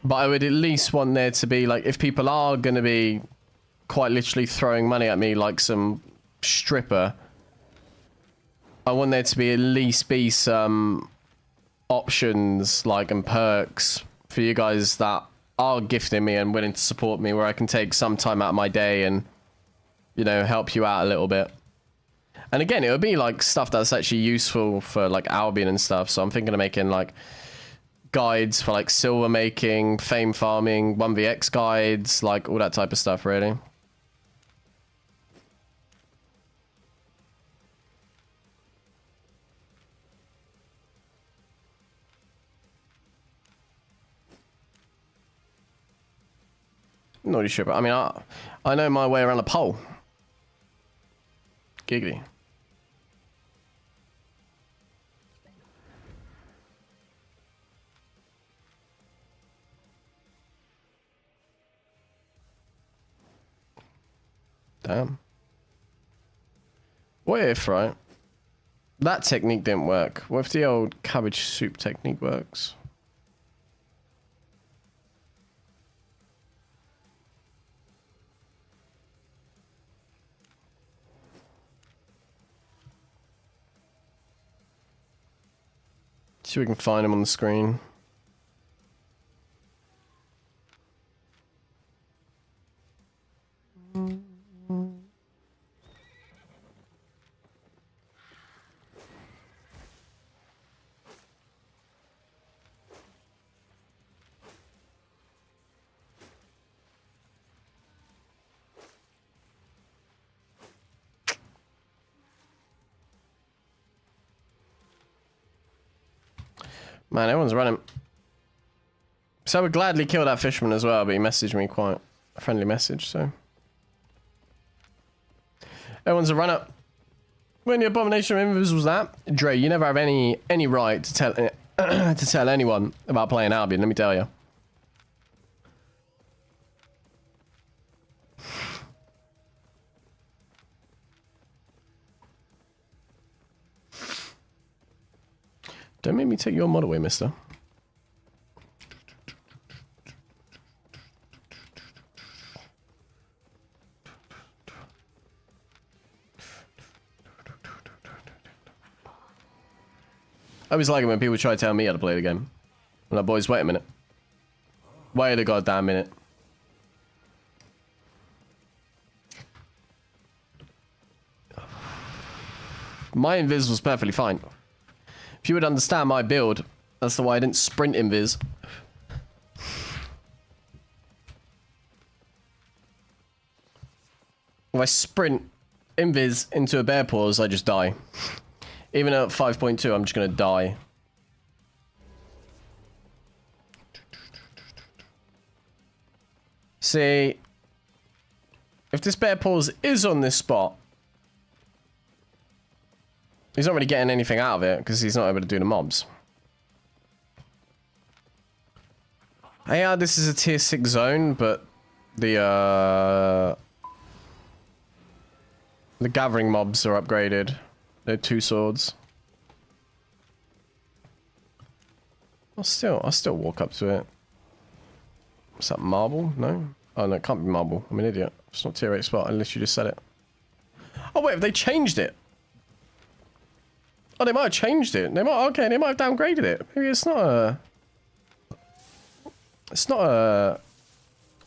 But I would at least want there to be, like, if people are going to be quite literally throwing money at me like some stripper, I want there to be at least be some options, like, and perks for you guys that are gifting me and willing to support me, where I can take some time out of my day and, you know, help you out a little bit. And again, it would be, like, stuff that's actually useful for, like, Albion and stuff. So I'm thinking of making, like, guides for like silver making, fame farming, 1vx guides, like all that type of stuff, really. Not really sure, but I mean, I know my way around a pole. Giggity. Damn. What if, right? That technique didn't work. What if the old cabbage soup technique works? See if we can find him on the screen. Man, everyone's running. So I would gladly kill that fisherman as well, but he messaged me quite a friendly message, so. Everyone's a runner. When the abomination of invis was that, Dre, you never have any right to tell to tell anyone about playing Albion, let me tell you. Don't make me take your mod away, mister. I always like it when people try to tell me how to play the game. I'm like, boys, wait a minute. Wait a goddamn minute. My invis was perfectly fine. If you would understand my build, that's the why I didn't sprint invis. If I sprint invis into a bear pause, I just die. Even at 5.2, I'm just gonna die. See, if this bear pause is on this spot, he's not really getting anything out of it because he's not able to do the mobs. Yeah, this is a tier 6 zone, but the gathering mobs are upgraded. They're 2 swords. I'll still walk up to it. What's that, marble? No? Oh no, it can't be marble. I'm an idiot. It's not tier 8 spot unless you just said it. Oh wait, have they changed it? Oh, they might have changed it. They might, okay, they might have downgraded it. Maybe it's not a... It's not a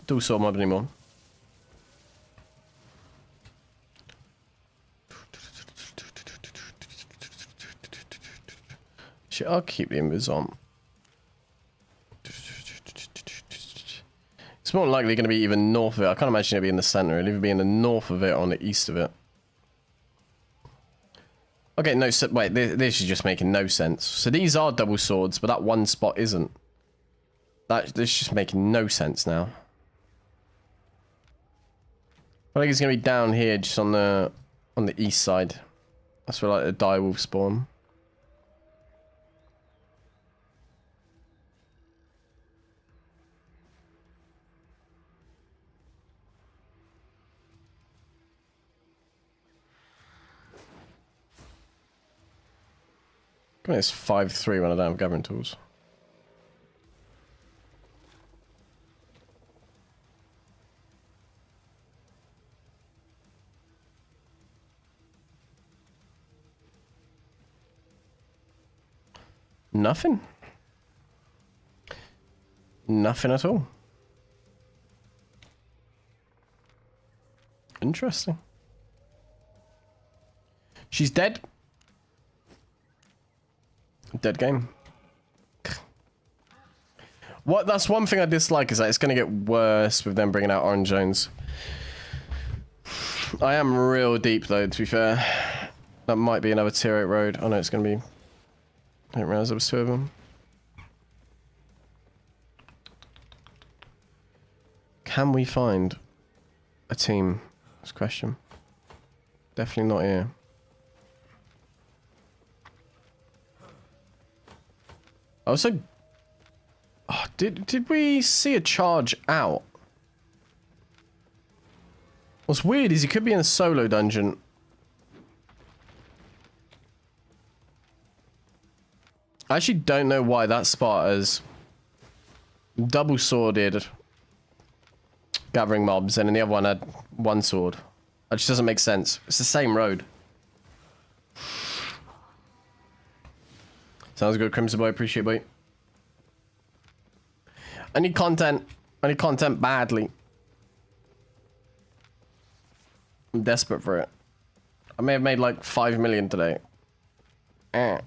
dual sword mod anymore. Shit, I'll keep the invis on. It's more likely going to be even north of it. I can't imagine it being in the center. It'll either be in the north of it or on the east of it. Okay, no, so, wait, this is just making no sense. So these are double swords, but that one spot isn't. This is just making no sense now. I think it's going to be down here, just on the east side. That's where like the direwolf spawn. It's 5-3 when I don't have gathering tools. Nothing. Nothing at all. Interesting. She's dead. Dead game. What? That's one thing I dislike, is that it's going to get worse with them bringing out orange zones. I am real deep though, to be fair. That might be another tier 8 road. Oh no, it's going to be... I didn't realize there was 2 of them. Can we find a team? That's a question. Definitely not here. Also, oh, did we see a charge out? What's weird is he could be in a solo dungeon. I actually don't know why that spot is double sworded gathering mobs and then the other one had one sword. That just doesn't make sense. It's the same road. Sounds good, Crimson Boy. Appreciate it, boy. I need content. I need content badly. I'm desperate for it. I may have made like 5 million today. In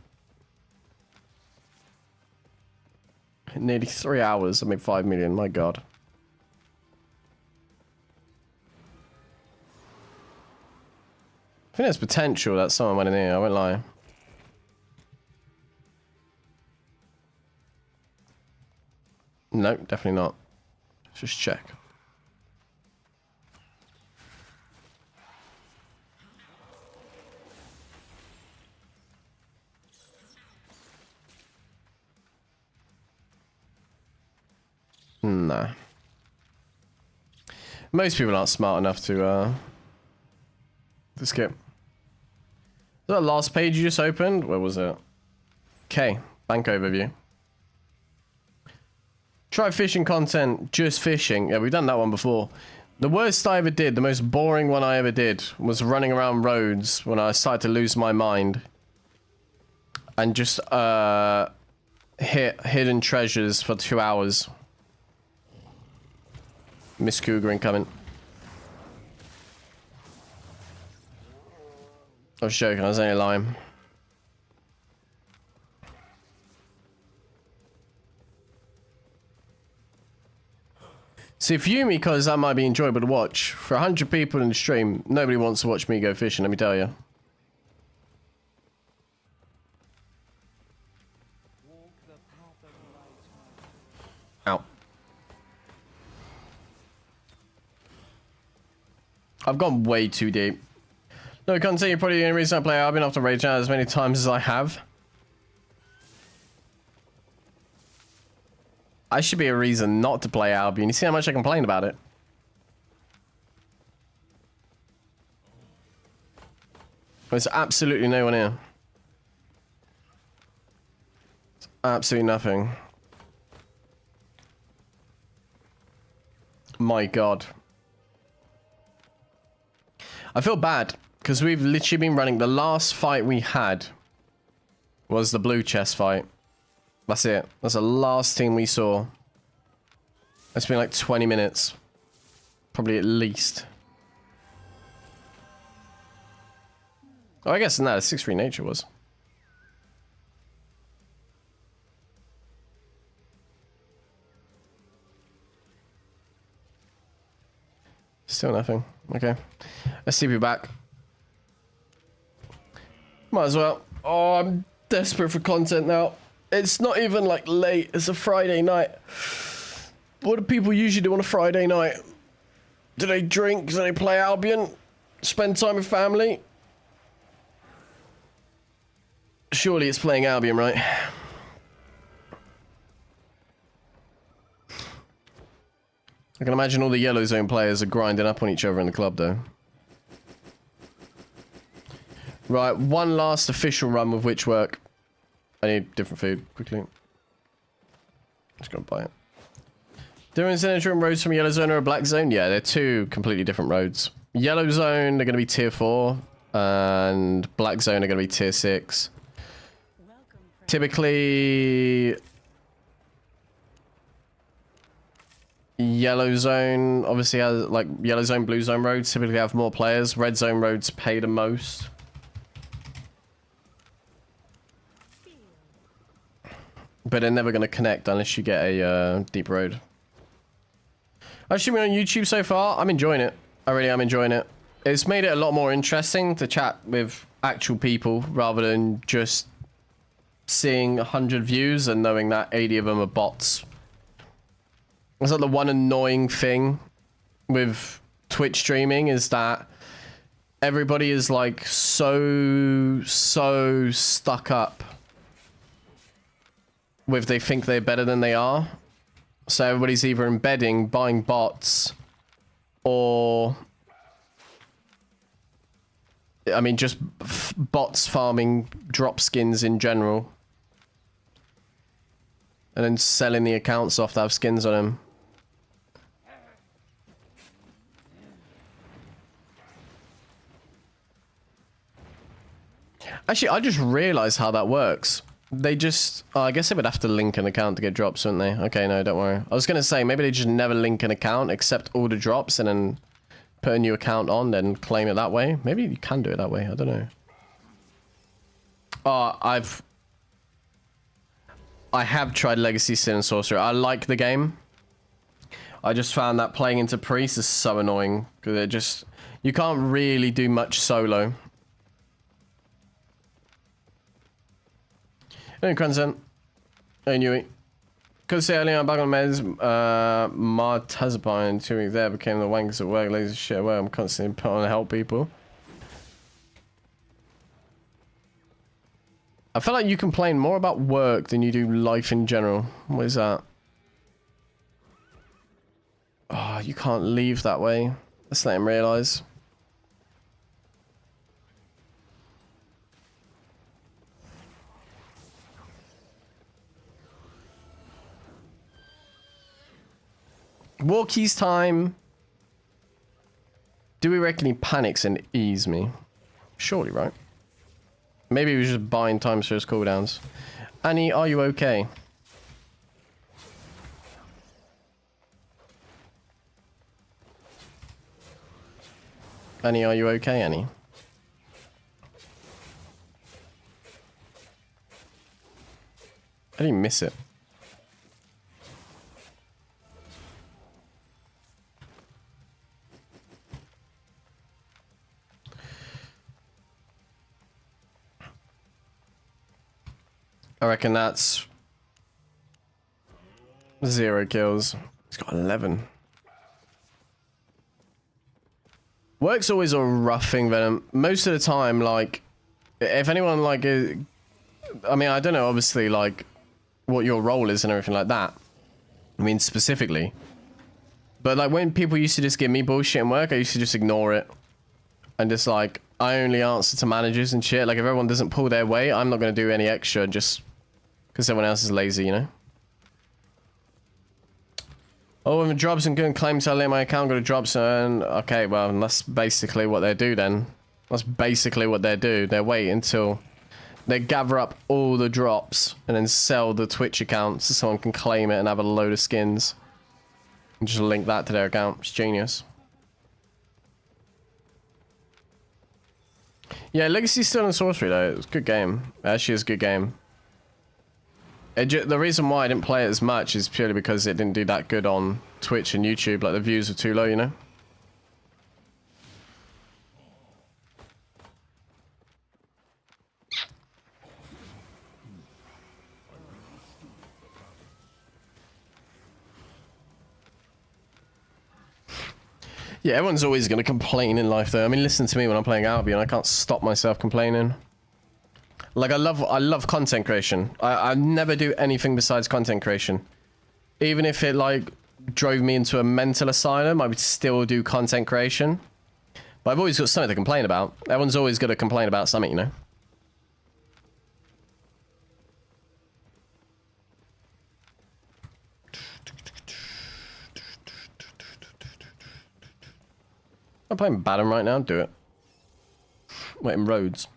nearly 3 hours, I made 5 million. My God. I think there's potential that someone went in here. I won't lie. No, definitely not. Let's just check. Nah. Most people aren't smart enough to skip. That last page you just opened? Where was it? Okay, bank overview. Try fishing content, just fishing. Yeah, we've done that one before. The worst I ever did, the most boring one I ever did, was running around roads when I started to lose my mind. And just hit hidden treasures for 2 hours. Miss Cougar incoming. I was joking, I was only lying. See, if you, because that might be enjoyable to watch. For 100 people in the stream, nobody wants to watch me go fishing, let me tell you. Ow. I've gone way too deep. No, I can't say you're probably the only reason I play Albion after rage out as many times as I have. I should be a reason not to play Albion. You see how much I complain about it? There's absolutely no one here. It's absolutely nothing. My God. I feel bad because we've literally been running. The last fight we had was the blue chest fight. That's it. That's the last thing we saw. It's been like 20 minutes. Probably at least. Oh, I guess no, 6-3 nature was. Still nothing. Okay. Let's see if you're back. Might as well. Oh, I'm desperate for content now. It's not even like late. It's a Friday night. What do people usually do on a Friday night? Do they drink? Do they play Albion? Spend time with family? Surely it's playing Albion, right? I can imagine all the yellow zone players are grinding up on each other in the club, though. Right, one last official run with WITCHWORK. I need different food, quickly. Just gonna buy it. Difference in entering roads from yellow zone or a black zone? Yeah, they're two completely different roads. Yellow zone, they're gonna be tier 4. And black zone are gonna be tier 6. Typically... Yellow zone obviously has, like, yellow zone, blue zone roads typically have more players. Red zone roads pay the most. But they're never going to connect unless you get a deep road. Actually, on YouTube so far, I'm enjoying it. I really am enjoying it. It's made it a lot more interesting to chat with actual people rather than just seeing 100 views and knowing that 80 of them are bots. It's like the one annoying thing with Twitch streaming is that everybody is like so stuck up with they think they're better than they are. So everybody's either embedding, buying bots, or I mean, just bots farming drop skins in general. And then selling the accounts off to have skins on them. Actually, I just realized how that works. They just... Oh, I guess they would have to link an account to get drops, wouldn't they? Okay, no, don't worry. I was going to say, maybe they just never link an account, accept all the drops, and then put a new account on, then claim it that way. Maybe you can do it that way. I don't know. Oh, I have tried Legacy Sin and Sorcerer. I like the game. I just found that playing into Priest is so annoying. Because it just... You can't really do much solo. Hey, Cranston. Hey, Newey. Could say earlier, I'm back on meds. Martazepine 2 weeks there became the wankers at work. Lazy shit where I'm constantly put on to help people. I feel like you complain more about work than you do life in general. What is that? Oh, you can't leave that way. Let's let him realize. Walkies time. Do we reckon he panics and ease me? Surely, right? Maybe he was just buying times for his cooldowns. Annie, are you okay? Annie, are you okay, Annie? I didn't miss it. I reckon that's 0 kills. He's got 11. Work's always a rough thing, Venom. Most of the time, like, if anyone, like, I mean, I don't know, obviously, like, what your role is and everything like that. I mean, specifically. But, like, when people used to just give me bullshit in work, I used to just ignore it. And just, like, I only answer to managers and shit. Like, if everyone doesn't pull their weight, I'm not going to do any extra just because everyone else is lazy, you know? Oh, when the drops and good claims I let my account go to drops and... Okay, well, that's basically what they do then. That's basically what they do. They wait until they gather up all the drops and then sell the Twitch account so someone can claim it and have a load of skins. And just link that to their account. It's genius. Yeah, Legacy still in Sorcery though. It's a good game. It actually is a good game. The reason why I didn't play it as much is purely because it didn't do that good on Twitch and YouTube. Like, the views were too low, you know? Yeah, everyone's always going to complain in life, though. I mean, listen to me when I'm playing Albion. I can't stop myself complaining. Like, I love content creation. I never do anything besides content creation. Even if it, like, drove me into a mental asylum, I would still do content creation. But I've always got something to complain about. Everyone's always going to complain about something, you know? I'm playing Battlefield right now. Do it. Waiting roads.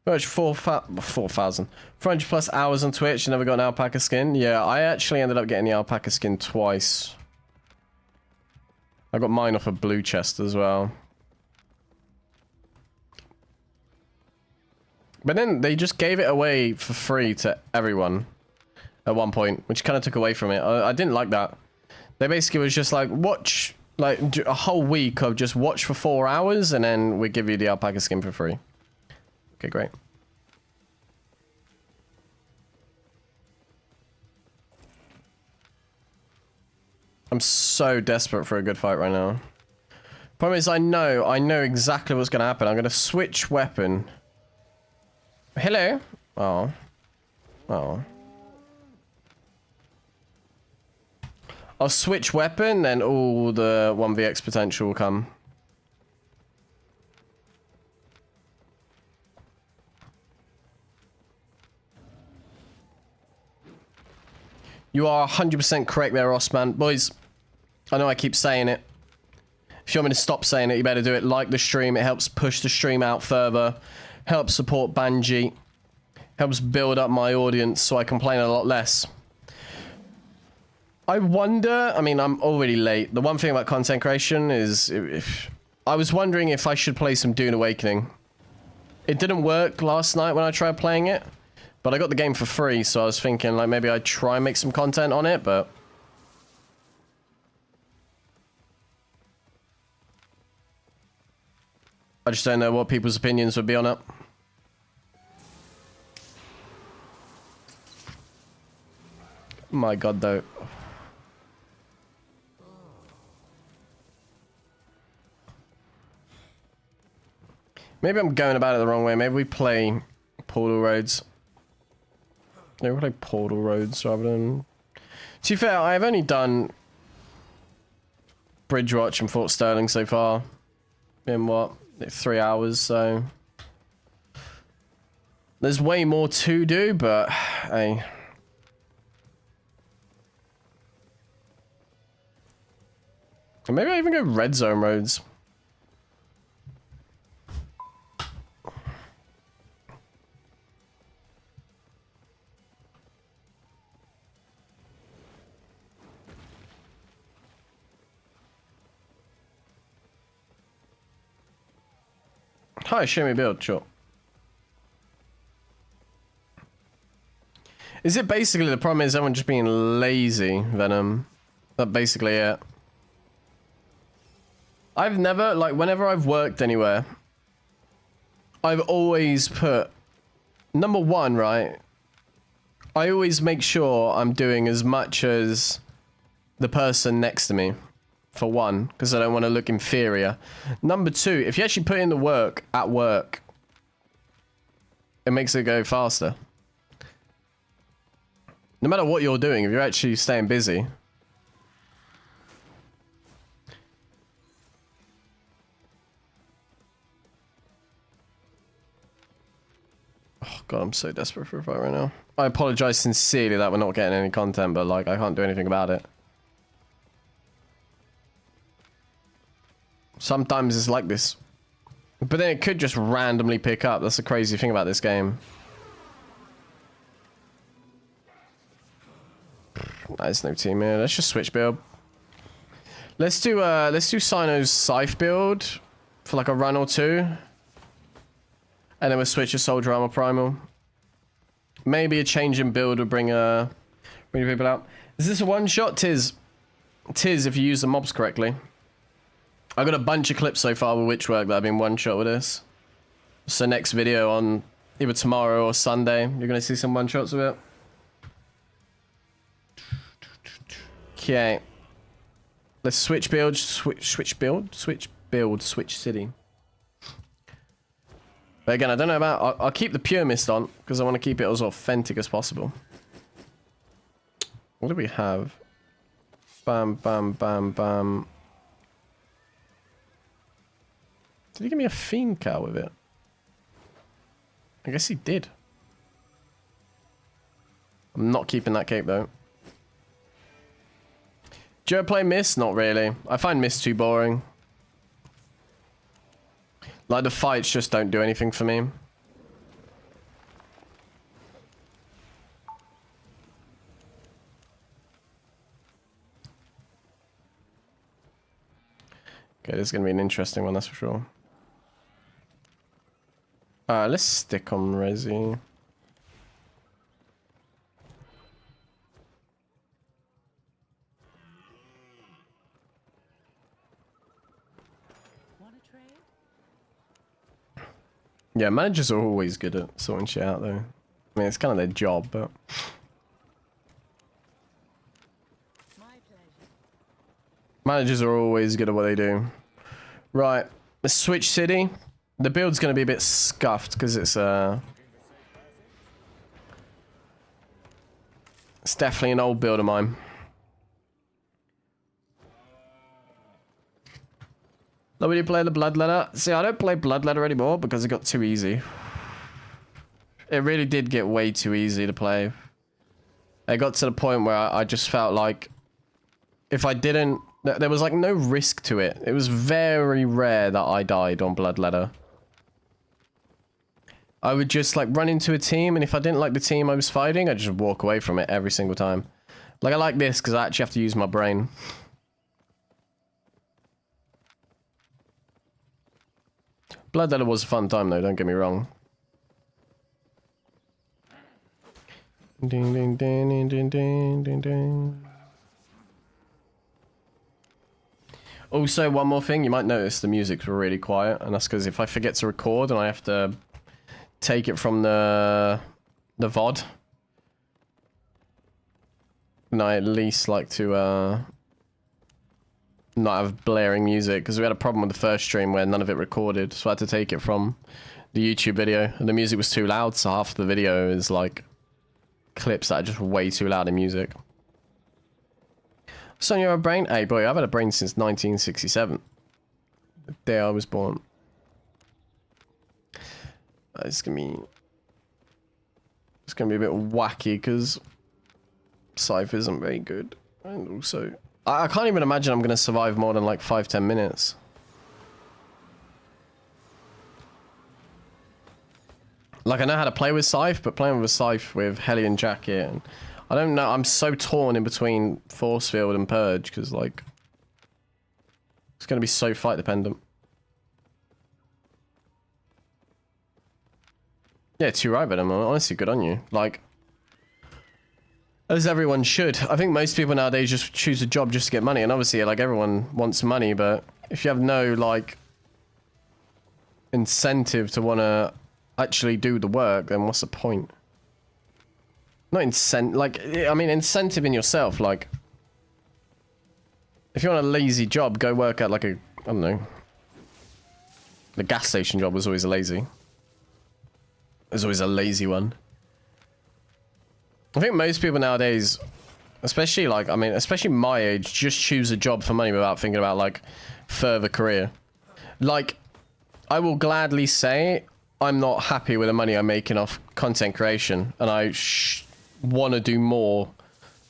Much 4,000. 400 plus hours on Twitch. Never got an alpaca skin. Yeah, I actually ended up getting the alpaca skin twice. I got mine off a blue chest as well. But then they just gave it away for free to everyone at one point, which kind of took away from it. I didn't like that. They basically was just like, watch, like a whole week of just watch for 4 hours and then we give you the alpaca skin for free. Okay, great. I'm so desperate for a good fight right now. Problem is, I know exactly what's going to happen. I'm going to switch weapon. Hello? Oh. Oh. I'll switch weapon, then all the 1vx potential will come. You are 100% correct there, Osman. Boys, I know I keep saying it. If you want me to stop saying it, you better do it. Like the stream. It helps push the stream out further. Helps support Banji. Helps build up my audience so I complain a lot less. I wonder... I mean, I'm already late. The one thing about content creation is... I was wondering if I should play some Dune Awakening. It didn't work last night when I tried playing it. But I got the game for free, so I was thinking, like, maybe I'd try and make some content on it, but... I just don't know what people's opinions would be on it. My god, though. Maybe I'm going about it the wrong way. Maybe we play Portal Roads. Maybe we play Portal Roads rather than... To be fair, I've only done Bridgewatch and Fort Sterling so far. In what? 3 hours, so... There's way more to do, but... Hey... Maybe I even go Red Zone Roads. Hi, show me build, sure. Is it basically the problem is everyone just being lazy, Venom? That's basically it. I've never, like, whenever I've worked anywhere, I've always put, number one, right? I always make sure I'm doing as much as the person next to me. For one, because I don't want to look inferior. Number two, if you actually put in the work at work, it makes it go faster. No matter what you're doing, if you're actually staying busy. Oh god, I'm so desperate for a fight right now. I apologize sincerely that we're not getting any content, but like, I can't do anything about it. Sometimes it's like this. But then it could just randomly pick up. That's the crazy thing about this game. Nice, no team here. Let's just switch build. Let's do Sino's Scythe build for like a run or two. And then we'll switch to Soldier Armor Primal. Maybe a change in build will bring people out. Is this a one shot? Tis if you use the mobs correctly. I've got a bunch of clips so far with WITCHWORK that I've been one shot with this. So next video on either tomorrow or Sunday, you're gonna see some one shots of it. Okay. Let's switch build, switch city. But again, I don't know about... I'll keep the Pure Mist on, because I want to keep it as authentic as possible. What do we have? Bam, bam, bam, bam. Did he give me a Fiend Cow with it? I guess he did. I'm not keeping that cape, though. Do you ever play Mist? Not really. I find Mist too boring. Like, the fights just don't do anything for me. Okay, this is going to be an interesting one, that's for sure. Let's stick on Resi. Yeah, managers are always good at sorting shit out, though. I mean, it's kind of their job, but... Managers are always good at what they do. Right, let's switch city. The build's going to be a bit scuffed, because it's definitely an old build of mine. Nobody play the Bloodletter? See, I don't play Bloodletter anymore because it got too easy. It really did get way too easy to play. it got to the point where I just felt like if I didn't, there was like no risk to it. It was very rare that I died on Bloodletter. I would just like run into a team, and if I didn't like the team I was fighting, I'd just walk away from it every single time. Like I like this because I actually have to use my brain. Bloodletter was a fun time though, don't get me wrong. Ding ding ding ding ding ding ding ding. Also, one more thing, you might notice the music's really quiet, and that's because if I forget to record and I have to take it from the VOD, and I at least like to not have blaring music, because we had a problem with the first stream where none of it recorded, so I had to take it from the YouTube video, and the music was too loud, so half the video is like clips that are just way too loud in music. So you have a brain? Hey boy, I've had a brain since 1967. The day I was born. It's gonna be a bit wacky because Scythe isn't very good, and also I can't even imagine I'm gonna survive more than like 5-10 minutes. Like I know how to play with Scythe, but playing with Scythe with Hellion Jacket, and I don't know. I'm so torn in between Force Field and Purge because like it's gonna be so fight dependent. Yeah, too right, Venom. Honestly, good on you. Like, as everyone should. I think most people nowadays just choose a job just to get money, and obviously, like everyone wants money, but if you have no like incentive to want to actually do the work, then what's the point? Not I mean incentive in yourself, like if you want a lazy job, go work at like a, I don't know, the gas station job was always a lazy. There's always a lazy one. I think most people nowadays, especially like, I mean, especially my age, just choose a job for money without thinking about like further career. Like, I will gladly say I'm not happy with the money I'm making off content creation, and I want to do more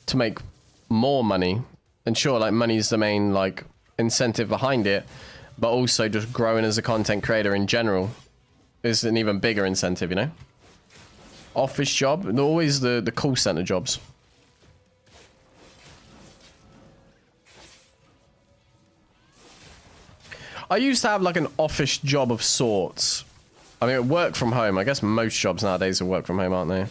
to make more money. And sure, like money is the main like incentive behind it, but also just growing as a content creator in general is an even bigger incentive, you know? Office job, and always the call center jobs. I used to have like an office job of sorts. I mean, work from home. I guess most jobs nowadays are work from home, aren't they?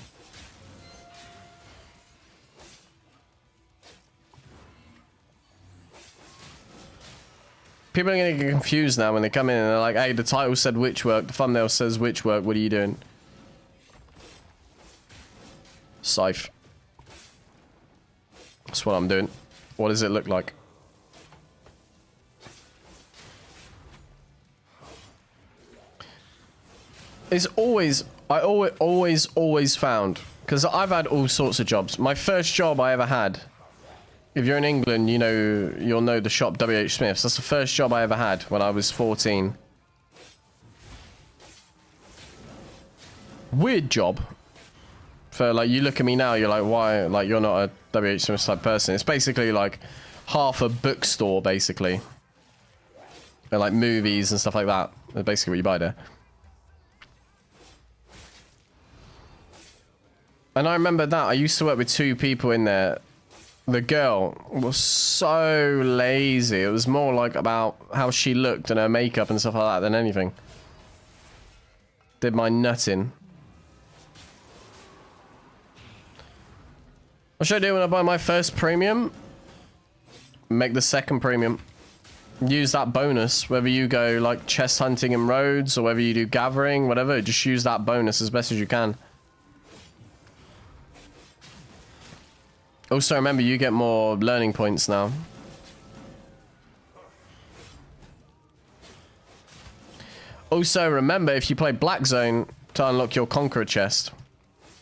People are going to get confused now when they come in and they're like, hey, the title said WITCHWORK, the thumbnail says WITCHWORK, what are you doing? Scythe. That's what I'm doing. What does it look like? It's always, I always found, because I've had all sorts of jobs. My first job I ever had, if you're in England, you know, you'll know the shop WH Smith's. That's the first job I ever had when I was 14. Weird job. For like, you look at me now, you're like, why? Like, you're not a WH Smith's type person. It's basically like half a bookstore, basically. And like movies and stuff like that. That's basically what you buy there. And I remember that. I used to work with 2 people in there. The girl was so lazy. It was more like about how she looked and her makeup and stuff like that than anything. Did my nutting. What should I do when I buy my first premium? Make the second premium. Use that bonus. Whether you go like chest hunting in roads or whether you do gathering, whatever. Just use that bonus as best as you can. Also, remember, you get more learning points now. Also, remember, if you play Black Zone to unlock your Conqueror chest.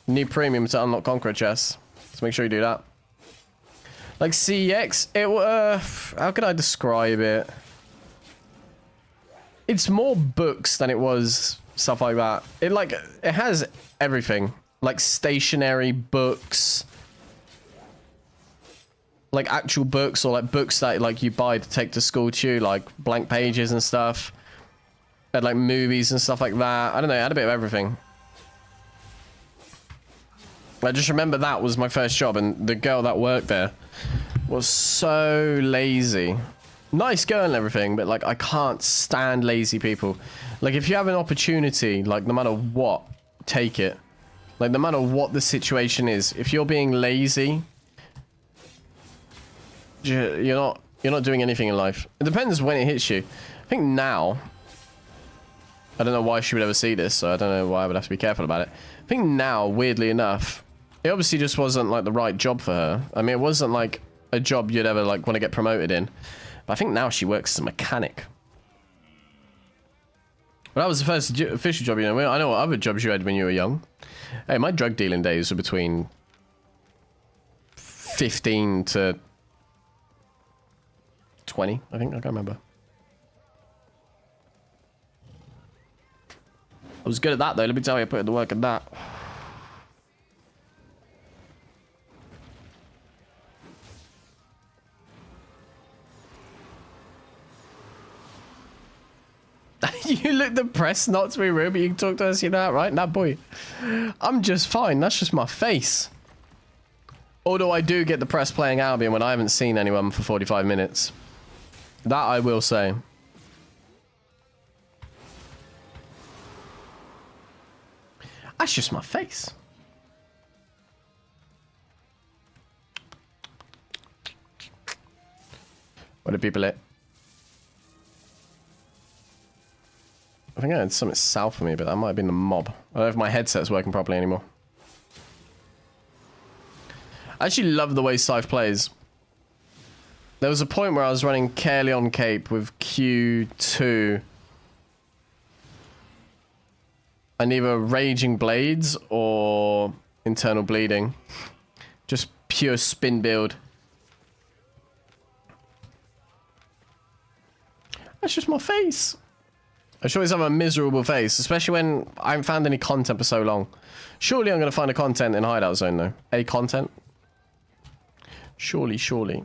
You need premium to unlock Conqueror chest. So make sure you do that. Like CEX, how could I describe it? It's more books than it was stuff like that. It has everything. Like stationary books. like actual books or like books that like you buy to take to school too, like blank pages and stuff. Had like movies and stuff like that. I don't know, I had a bit of everything. I just remember that was my first job, and the girl that worked there was so lazy. Nice girl and everything, but like I can't stand lazy people. Like if you have an opportunity, like no matter what, take it. Like no matter what the situation is, if you're being lazy, you're not doing anything in life. It depends when it hits you. I think now, I don't know why she would ever see this, so I don't know why I would have to be careful about it. I think now, weirdly enough, it obviously just wasn't like the right job for her. I mean, it wasn't like a job you'd ever like want to get promoted in. But I think now she works as a mechanic. Well, that was the first official job, you know. I know what other jobs you had when you were young. Hey, my drug dealing days were between 15 to 20, I think. I can't remember. I was good at that, though. Let me tell you, I put in the work at that. You look depressed not to be rude, but you can talk to us, you know that, right? Nah, boy. I'm just fine. That's just my face. Although I do get depressed playing Albion when I haven't seen anyone for 45 minutes. That I will say. That's just my face. What do people at? I think I had something south of me, but that might have been the mob. I don't know if my headset's working properly anymore. I actually love the way Scythe plays. There was a point where I was running Carely on Cape with Q2. And either Raging Blades or Internal Bleeding. Just pure spin build. That's just my face. I should always have a miserable face, especially when I haven't found any content for so long. Surely I'm going to find a content in Hideout Zone, though. A content? Surely, surely.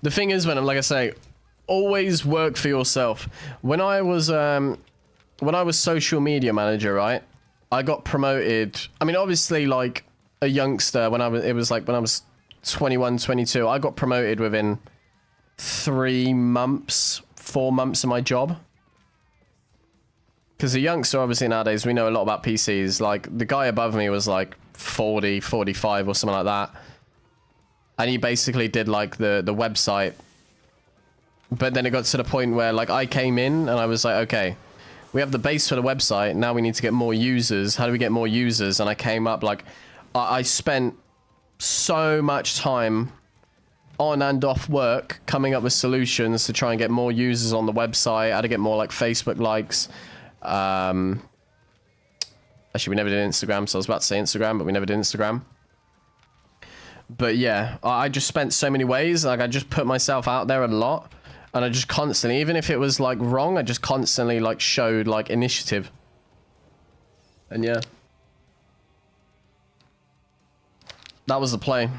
The thing is, when I'm, like I say, always work for yourself. When I was social media manager, right? I got promoted. I mean, obviously, like a youngster, when I was 21, 22, I got promoted within 3 months, 4 months of my job. Because a youngster, obviously, nowadays, we know a lot about PCs. Like, the guy above me was like 40, 45 or something like that. And he basically did like the website. But then it got to the point where like I came in and I was like, okay, we have the base for the website. Now we need to get more users. How do we get more users? And I came up like, I spent so much time on and off work coming up with solutions to try and get more users on the website. How to get more like Facebook likes. Actually, we never did Instagram. So I was about to say Instagram, but we never did Instagram. But yeah, I just spent so many ways. Like I just put myself out there a lot. And I just constantly, even if it was like wrong, I just constantly like showed like initiative. And yeah. That was the play.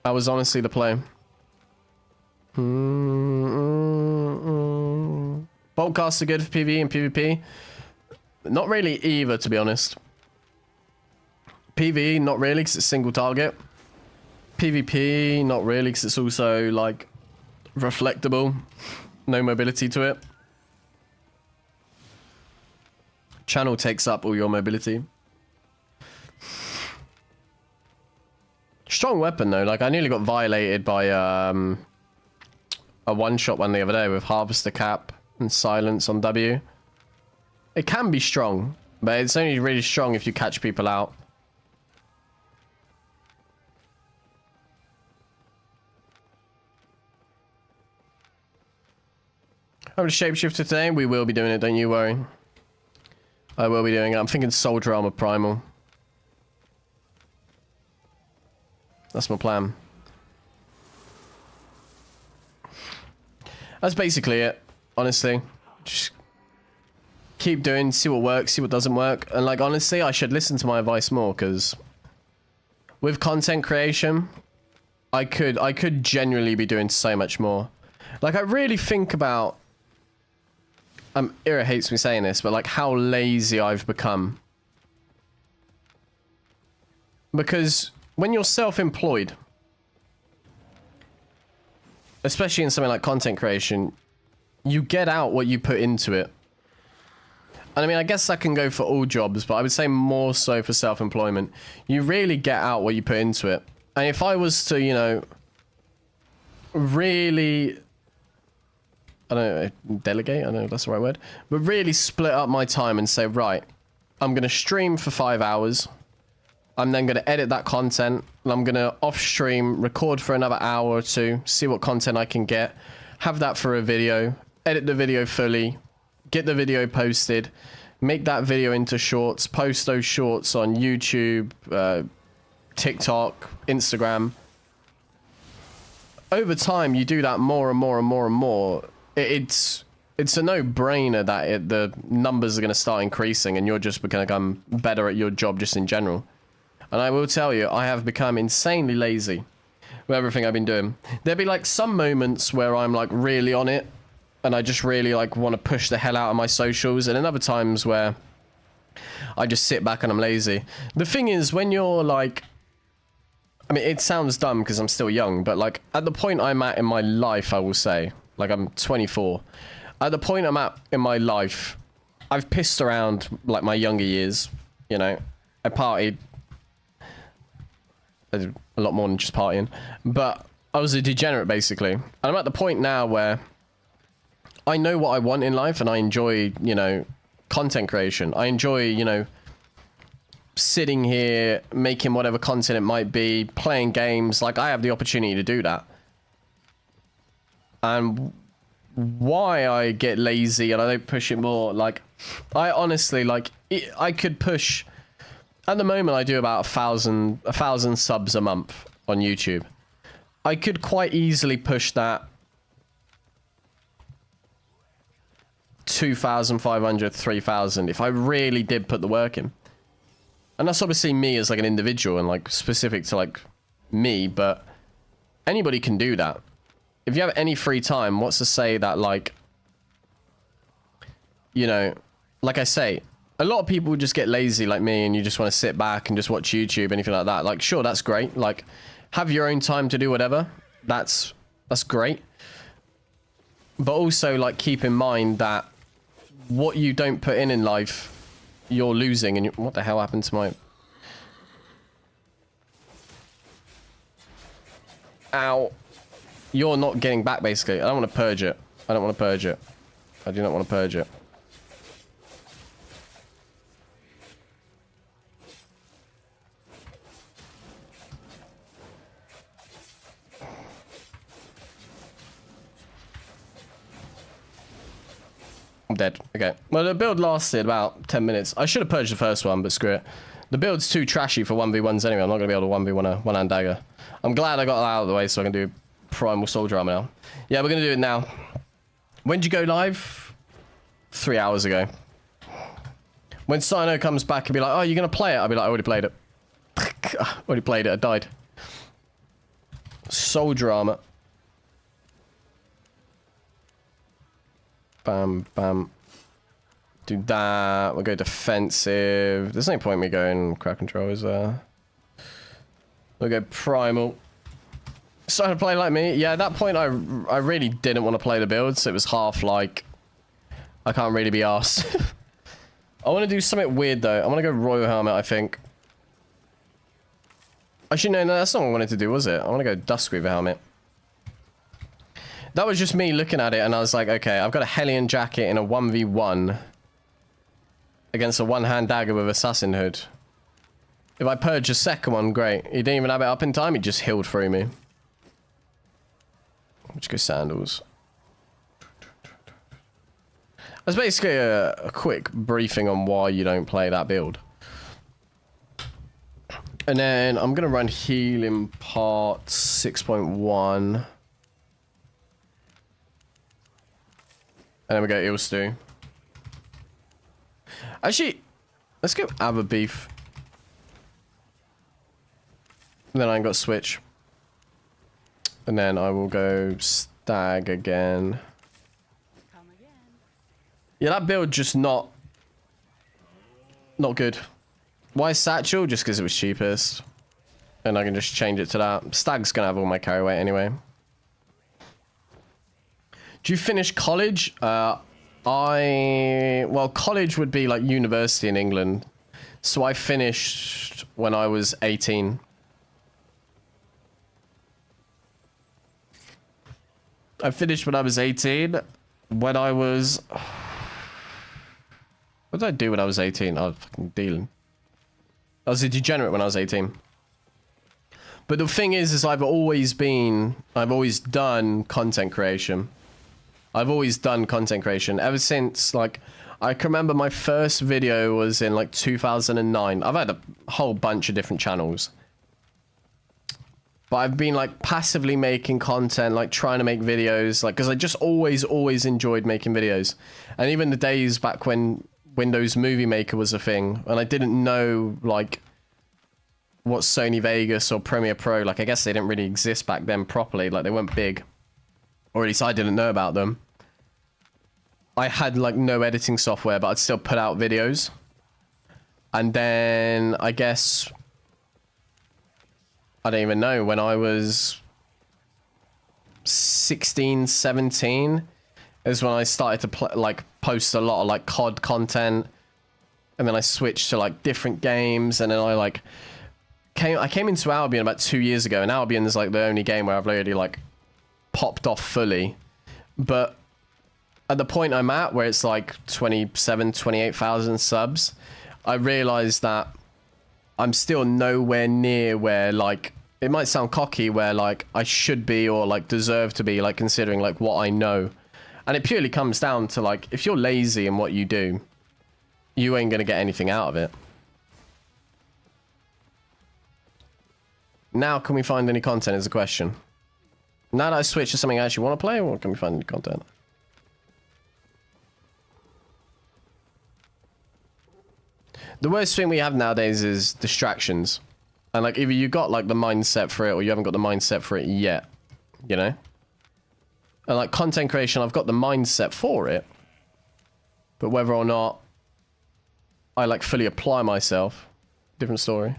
That was honestly the play. Boltcasts are good for PvE and PvP. Not really either, to be honest. PvE, not really, because it's single target. PvP, not really, because it's also like reflectable. No mobility to it. Channel takes up all your mobility. Strong weapon though, like I nearly got violated by a one-shot one the other day with Harvester Cap and Silence on W. It can be strong, but it's only really strong if you catch people out. I'm a shapeshifter today. We will be doing it, don't you worry. I will be doing it. I'm thinking Soldier Armor Primal. That's my plan. That's basically it. Honestly, just keep doing, see what works, see what doesn't work. And like, honestly, I should listen to my advice more, because with content creation, I could genuinely be doing so much more. Like, I really think about, Ira hates me saying this, but like how lazy I've become. Because when you're self-employed, especially in something like content creation, you get out what you put into it. And I mean, I guess that can go for all jobs, but I would say more so for self-employment. You really get out what you put into it. And if I was to, you know, really, I don't know, delegate, I don't know if that's the right word, but really split up my time and say, right, I'm going to stream for 5 hours. I'm then going to edit that content, and I'm going to off stream, record for another hour or two, see what content I can get, have that for a video, edit the video fully, get the video posted, make that video into shorts, post those shorts on YouTube, TikTok, Instagram. Over time, you do that more and more and more and more. It's a no-brainer that the numbers are going to start increasing, and you're just going to become better at your job just in general. And I will tell you, I have become insanely lazy with everything I've been doing. There'll be like some moments where I'm like really on it, and I just really like want to push the hell out of my socials, and then other times where I just sit back and I'm lazy. The thing is, when you're like, I mean, it sounds dumb because I'm still young, but like at the point I'm at in my life, I will say, like I'm 24. At the point I'm at in my life, I've pissed around like my younger years, you know. I partied a lot more than just partying, but I was a degenerate basically. And I'm at the point now where I know what I want in life, and I enjoy, you know, content creation. I enjoy, you know, sitting here, making whatever content it might be, playing games. Like, I have the opportunity to do that. And why I get lazy and I don't push it more, like, I honestly, like, I could push, at the moment I do about 1,000 subs a month on YouTube. I could quite easily push that 2,500, 3,000 if I really did put the work in. And that's obviously me as like an individual and like specific to like me, but anybody can do that. If you have any free time, what's to say that, like, you know, like I say, a lot of people just get lazy like me, and you just want to sit back and just watch YouTube, anything like that. Like, sure, that's great. Like, have your own time to do whatever. That's great. But also, like, keep in mind that what you don't put in life, you're losing. And what the hell happened to my... Ow. You're not getting back, basically. I don't want to purge it. I don't want to purge it. I do not want to purge it. I'm dead. Okay. Well, the build lasted about 10 minutes. I should have purged the first one, but screw it. The build's too trashy for 1v1s anyway. I'm not going to be able to 1v1 a one-hand dagger. I'm glad I got that out of the way so I can do primal soldier armor now. Yeah, we're going to do it now. When did you go live? 3 hours ago. When Sino comes back and be like, oh, you're going to play it? I'll be like, I already played it. Already played it. I died. Soldier armor. Bam, bam. Do that. We'll go defensive. There's no point in me going crowd control, is there? We'll go primal. Starting to play like me. Yeah, at that point, I really didn't want to play the build, so it was half like, I can't really be arsed. I want to do something weird, though. I want to go Royal Helmet, I think. Actually, no, that's not what I wanted to do, was it? I want to go Duskweaver Helmet. That was just me looking at it, and I was like, okay, I've got a Hellion Jacket in a 1v1 against a one-hand dagger with Assassin Hood. If I purge a second one, great. He didn't even have it up in time, he just healed through me. Let's go Sandals. That's basically a quick briefing on why you don't play that build. And then I'm going to run Healing Part 6.1. And then we go eel stew. Actually, let's go Ava beef. And then I got switch. And then I will go stag again. Yeah, that build just not good. Why satchel? Just because it was cheapest. And I can just change it to that. Stag's gonna have all my carry weight anyway. Do you finish college? Well, college would be like university in England. So I finished when I was 18. I finished when I was 18. When I was... What did I do when I was 18? I was fucking dealing. I was a degenerate when I was 18. But the thing is I've always done content creation. I've always done content creation ever since, like, I can remember my first video was in like 2009. I've had a whole bunch of different channels. But I've been like passively making content, like trying to make videos, like, because I just always enjoyed making videos. And even the days back when Windows Movie Maker was a thing, and I didn't know like what Sony Vegas or Premiere Pro, like I guess they didn't really exist back then properly, like they weren't big. Or at least I didn't know about them. I had like no editing software, but I'd still put out videos. And then I guess, I don't even know, when I was 16, 17 is when I started to like post a lot of like COD content. And then I switched to like different games, and then I came into Albion about 2 years ago, and Albion is like the only game where I've already like popped off fully. But at the point I'm at, where it's like 27, 28,000 subs, I realized that I'm still nowhere near where, like, it might sound cocky, where like I should be or like deserve to be, like considering like what I know. And it purely comes down to like, if you're lazy in what you do, you ain't gonna get anything out of it. Now, can we find any content is the question. Now that I switch to something I actually want to play, or can we find any content? The worst thing we have nowadays is distractions. And like, either you got like the mindset for it, or you haven't got the mindset for it yet, you know? And like content creation, I've got the mindset for it, but whether or not I like fully apply myself, different story.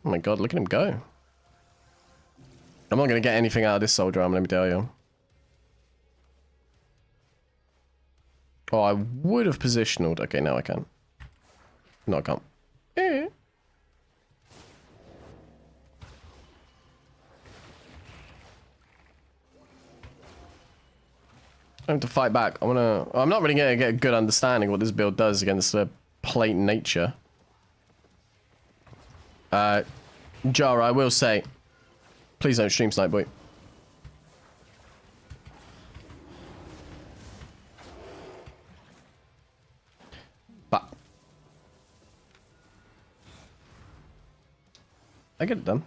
Oh my god, look at him go. I'm not going to get anything out of this soldier arm, let me tell you. Oh, I would have positioned. Okay, now I can. No, I can't. Eh. I have to fight back. I'm not really going to get a good understanding of what this build does against the plate nature. Jara, I will say, please don't stream snipe, boy. But I get it done.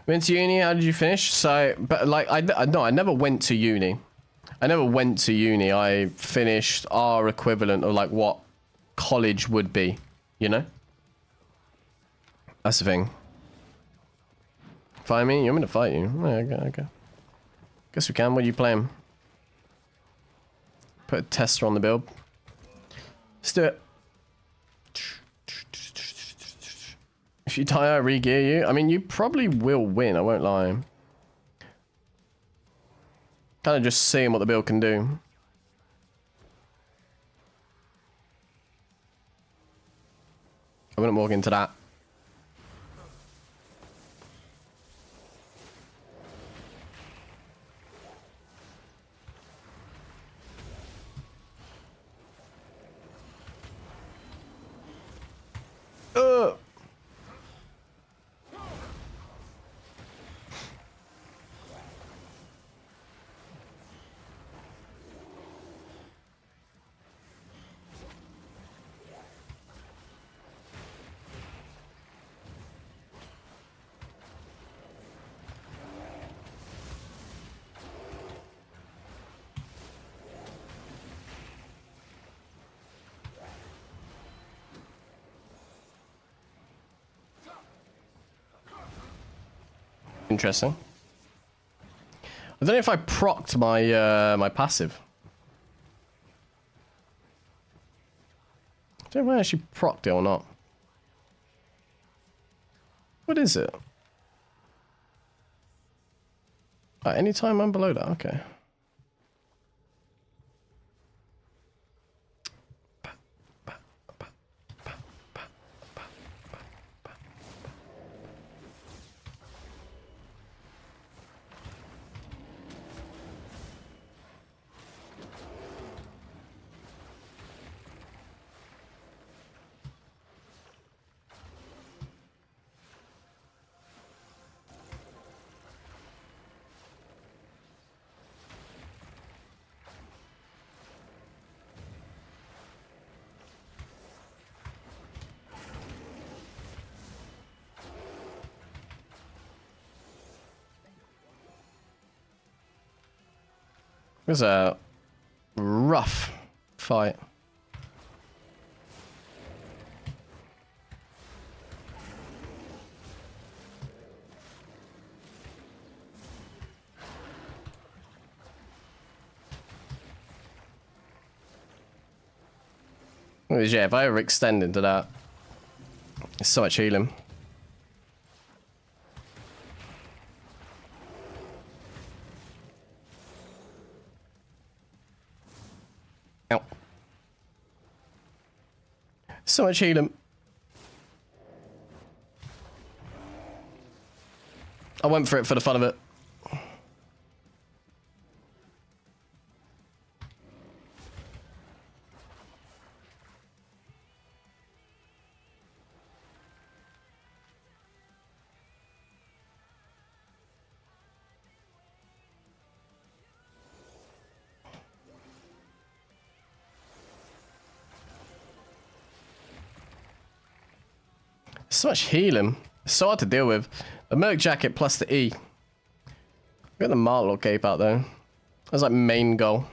Went to uni, how did you finish? So, but like, no, I never went to uni. I never went to uni. I finished our equivalent of like what college would be, you know? That's the thing. Fight me? You want me to fight you? Oh, okay. Guess we can. What are you playing? Put a tester on the build. Let's do it. If you die, I re-gear you. I mean, you probably will win, I won't lie. Kind of just seeing what the build can do. I wouldn't walk into that. Interesting. I don't know if I procced my my passive. I don't know if I actually procced it or not. What is it? Anytime I'm below that, okay. It was a rough fight. Yeah, if I overextend into that, it's so much healing. Ow. So much healing. I went for it for the fun of it. So much healing. It's so hard to deal with. The Merc Jacket plus the E. We got the Martlock Cape out though. That's like main goal.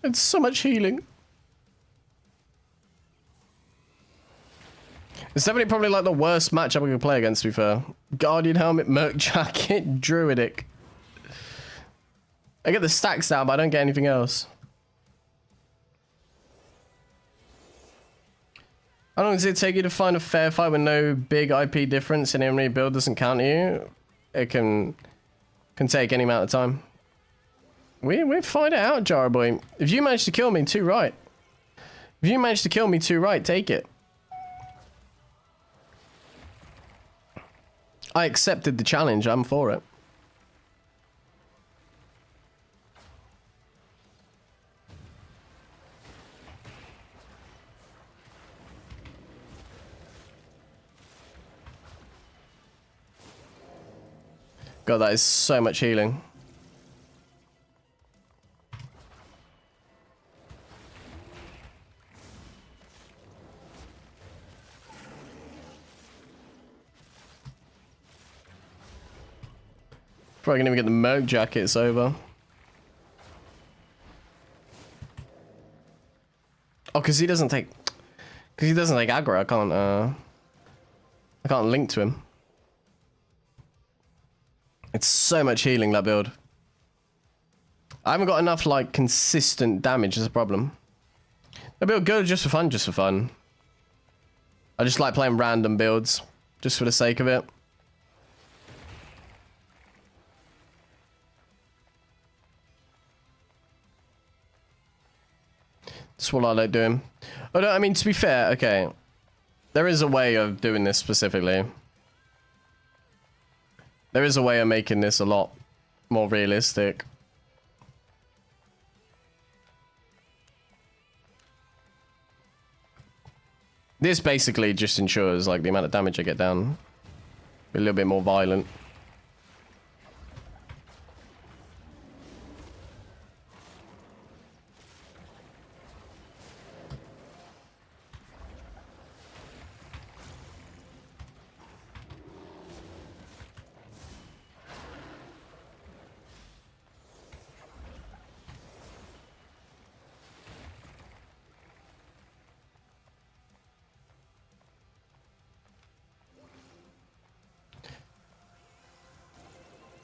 It's so much healing. It's definitely probably like the worst matchup we could play against, to be fair. Guardian Helmet, Merc Jacket, Druidic. I get the stacks down, but I don't get anything else. How long does it take you to find a fair fight with no big IP difference and enemy build doesn't count you? It can take any amount of time. We'll find it out, Jar Boy. If you manage to kill me, too right. If you manage to kill me, too right, take it. I accepted the challenge. I'm for it. God, that is so much healing. Probably gonna even get the Merc Jackets over. Oh, because he doesn't take aggro. I can't link to him. It's so much healing, that build. I haven't got enough like consistent damage is a problem. That build good just for fun, just for fun. I just like playing random builds just for the sake of it. That's what I like doing. Oh, no, I mean, to be fair, okay. There is a way of doing this specifically. There is a way of making this a lot more realistic. This basically just ensures, like, the amount of damage I get down. Be a little bit more violent.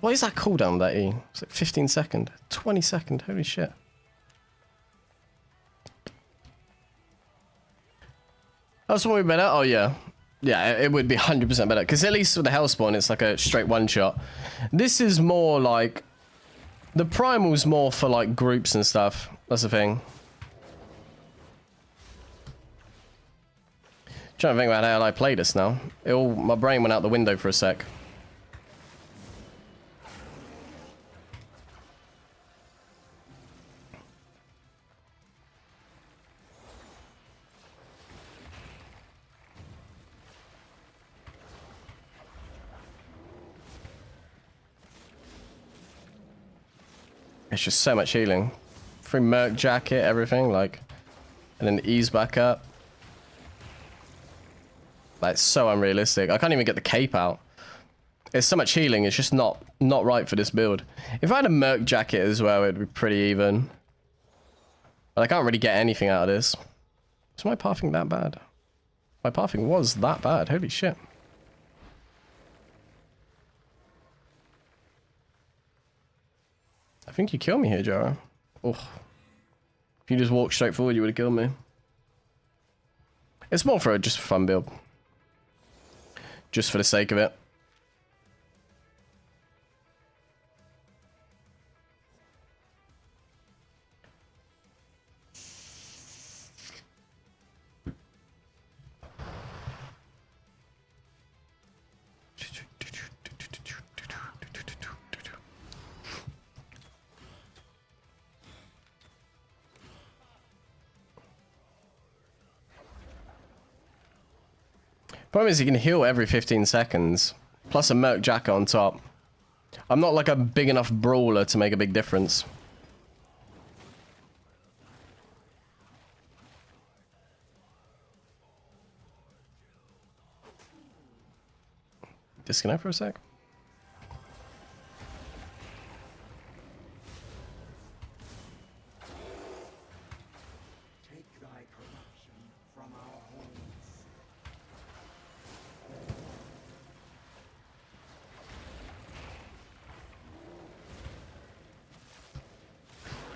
What is that cooldown, that E? It's like 15 second, 20 second, holy shit. That's one better? Oh yeah. Yeah, it would be 100% better. Because at least with the Hellspawn, it's like a straight one shot. This is more like... The Primal's more for like groups and stuff. That's the thing. Trying to think about how I play this now. My brain went out the window for a sec. It's just so much healing. Free Merc Jacket, everything, like... And then ease back up. Like, so unrealistic. I can't even get the cape out. It's so much healing, it's just not right for this build. If I had a Merc Jacket as well, it'd be pretty even. But I can't really get anything out of this. Was my pathing that bad? My pathing was that bad, holy shit. I think you killed me here, Jaro. Oh. If you just walked straight forward, you would have killed me. It's more for just a fun build. Just for the sake of it. Problem is you can heal every 15 seconds, plus a Merc Jacket on top. I'm not like a big enough brawler to make a big difference. Disconnect for a sec.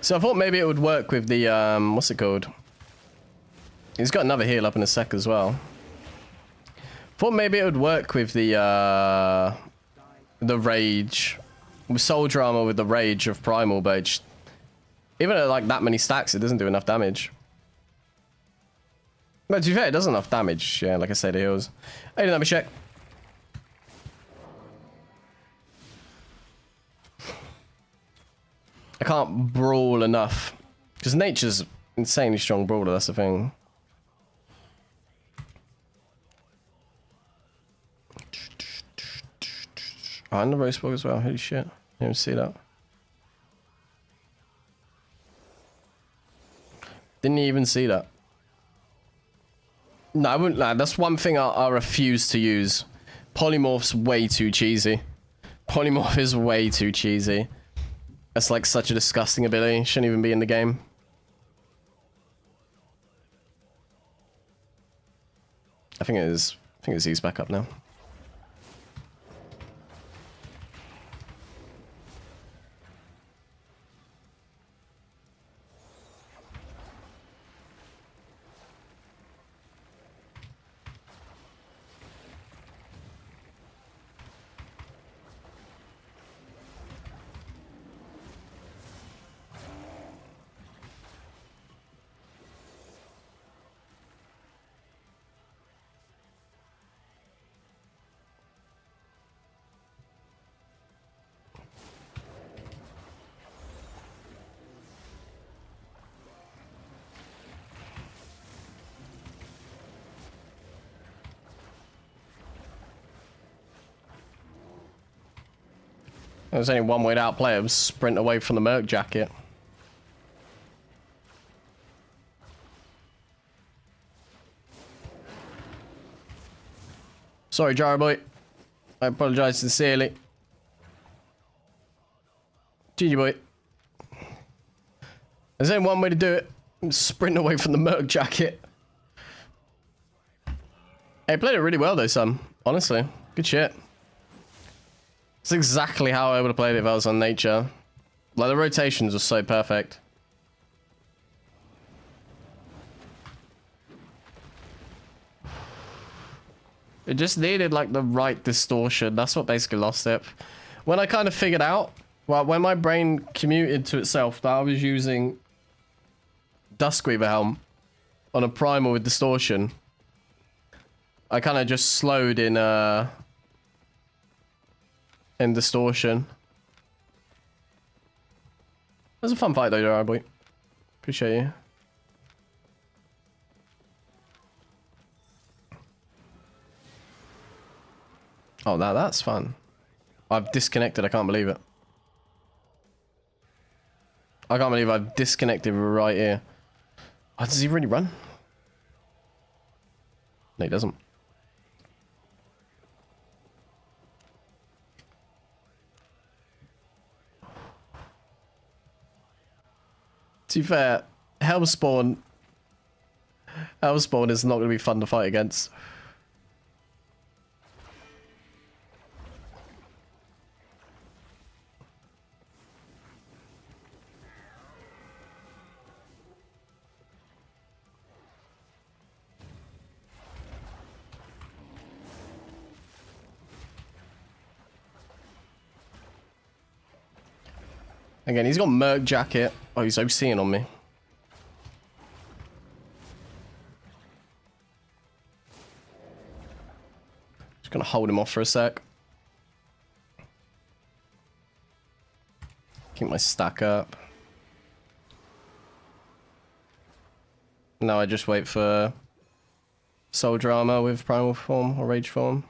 So I thought maybe it would work with the, what's it called? He's got another heal up in a sec as well. Thought maybe it would work with the rage. With soldier armor with the rage of primal, but just, even at like that many stacks, it doesn't do enough damage. But to be fair, it does enough damage. Yeah, like I said, it heals. Hey, let me check. I can't brawl enough. Because nature's insanely strong brawler, that's the thing. Oh, and the roast bug as well, holy shit. Didn't even see that. Didn't even see that. No, I wouldn't. Nah, that's one thing I refuse to use. Polymorph's way too cheesy. Polymorph is way too cheesy. That's like such a disgusting ability. Shouldn't even be in the game. I think it is. I think it's eased back up now. There's only one way to outplay him, sprint away from the Merc Jacket. Sorry, Jara boy. I apologize sincerely. GG boy. There's only one way to do it. Sprint away from the Merc Jacket. Hey, played it really well though, son. Honestly. Good shit. It's exactly how I would have played it if I was on nature. Like, the rotations were so perfect. It just needed, like, the right distortion. That's what basically lost it. When I kind of figured out, well, when my brain commuted to itself that I was using Duskweaver Helm on a primal with distortion, I kind of just slowed in distortion. It was a fun fight though, Jara boy. Appreciate you. Oh, now that's fun. I've disconnected. I can't believe it. I can't believe I've disconnected right here. Oh, does he really run? No, he doesn't. To be fair, Hellspawn is not going to be fun to fight against. Again, he's got Merc Jacket. Oh, he's OCing on me. Just gonna hold him off for a sec. Keep my stack up. Now I just wait for Soldier Armor with Primal Form or Rage Form.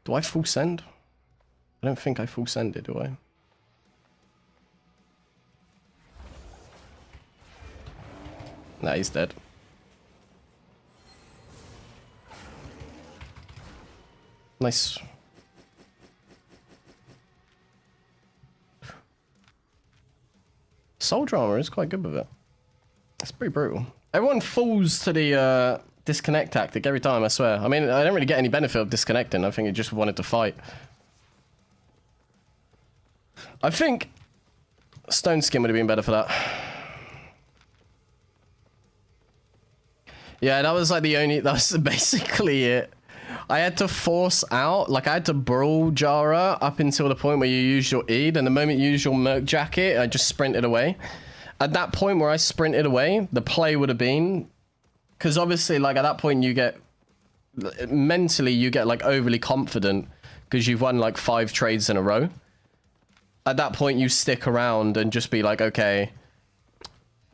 Do I full send? I don't think I full sended, do I? Nah, he's dead. Nice. Soldier Armor is quite good with it. That's pretty brutal. Everyone falls to the disconnect tactic every time, I swear. I mean, I don't really get any benefit of disconnecting. I think it just wanted to fight. I think Stone Skin would have been better for that. Yeah, that was like the only... That was basically it. I had to force out... Like, I had to brawl Jara up until the point where you use your E. And the moment you use your Merc Jacket, I just sprinted away. At that point where I sprinted away, the play would have been... Because obviously, like, at that point, you get... Mentally, you get, like, overly confident. Because you've won, like, 5 trades in a row. At that point, you stick around and just be like, okay...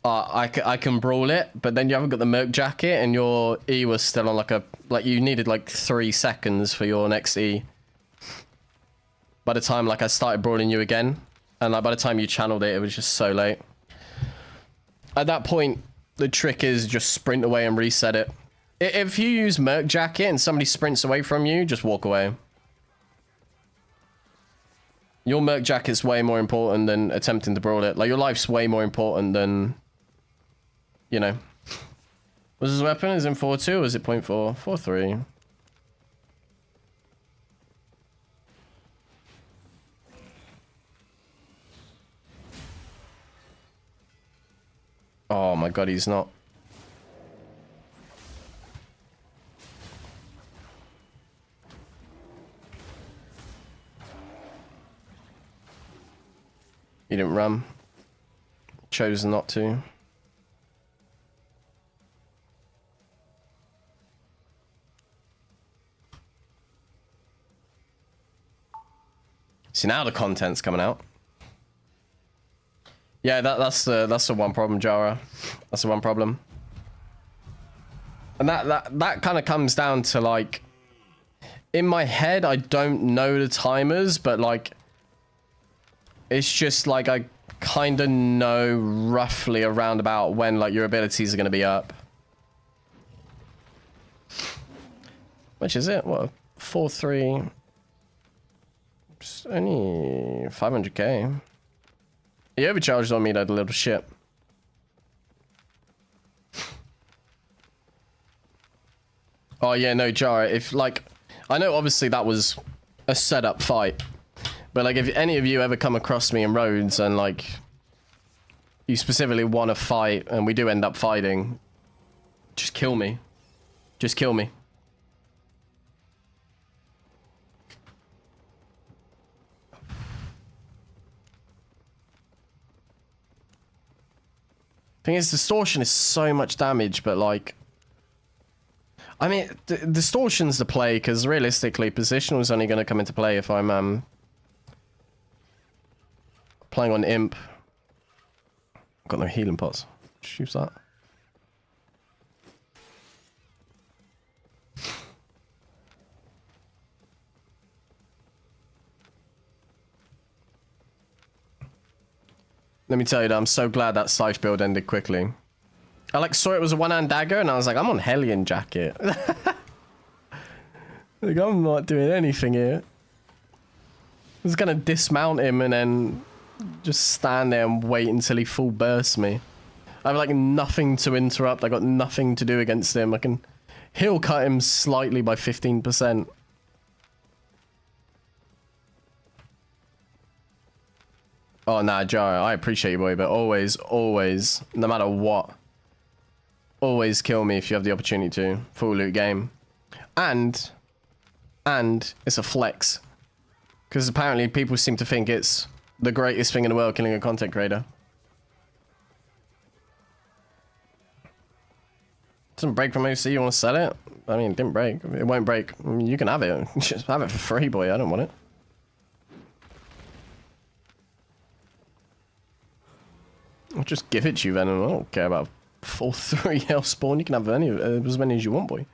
I can brawl it, but then you haven't got the Merc Jacket, and your E was still on, like, a... Like, you needed, like, 3 seconds for your next E. By the time, like, I started brawling you again. And, like, by the time you channeled it, it was just so late. At that point... The trick is just sprint away and reset it. If you use Merc Jacket and somebody sprints away from you, just walk away. Your Merc Jacket's way more important than attempting to brawl it. Like, your life's way more important than... You know. Was his weapon? Is it 4.2 or is it 0.4? 4.3. Oh my god, he's not. He didn't run. Chose not to. See, now the content's coming out. Yeah, that's the one problem, Jara. That's the one problem. And that kind of comes down to, like, in my head, I don't know the timers, but, like, it's just like I kind of know roughly around about when, like, your abilities are going to be up. Which is it? What? 4-3. Just only 500k. He overcharged on me, that little shit. Oh yeah, no, Jara, if, like, I know obviously that was a setup fight, but, like, if any of you ever come across me in roads and, like, you specifically want to fight and we do end up fighting, just kill me. Just kill me. Thing is, distortion is so much damage, but, like, I mean, distortion's the play, because realistically, positional is only going to come into play if I'm playing on imp. Got no healing pots. Just use that. Let me tell you that I'm so glad that scythe build ended quickly. I, like, saw it was a one-hand dagger, and I was like, I'm on Hellion Jacket. Like, I'm not doing anything here. I was gonna dismount him and then just stand there and wait until he full bursts me. I have, like, nothing to interrupt. I got nothing to do against him. I can heal cut him slightly by 15%. Oh, nah, Jara, I appreciate you, boy, but always, always, no matter what, always kill me if you have the opportunity to. Full loot game. And it's a flex. Because apparently people seem to think it's the greatest thing in the world, killing a content creator. Doesn't break from OC, you want to sell it? I mean, it didn't break. It won't break. I mean, you can have it. Just have it for free, boy. I don't want it. I'll just give it to you then, and I don't care about 4-3 health spawn. You can have any, as many as you want, boy.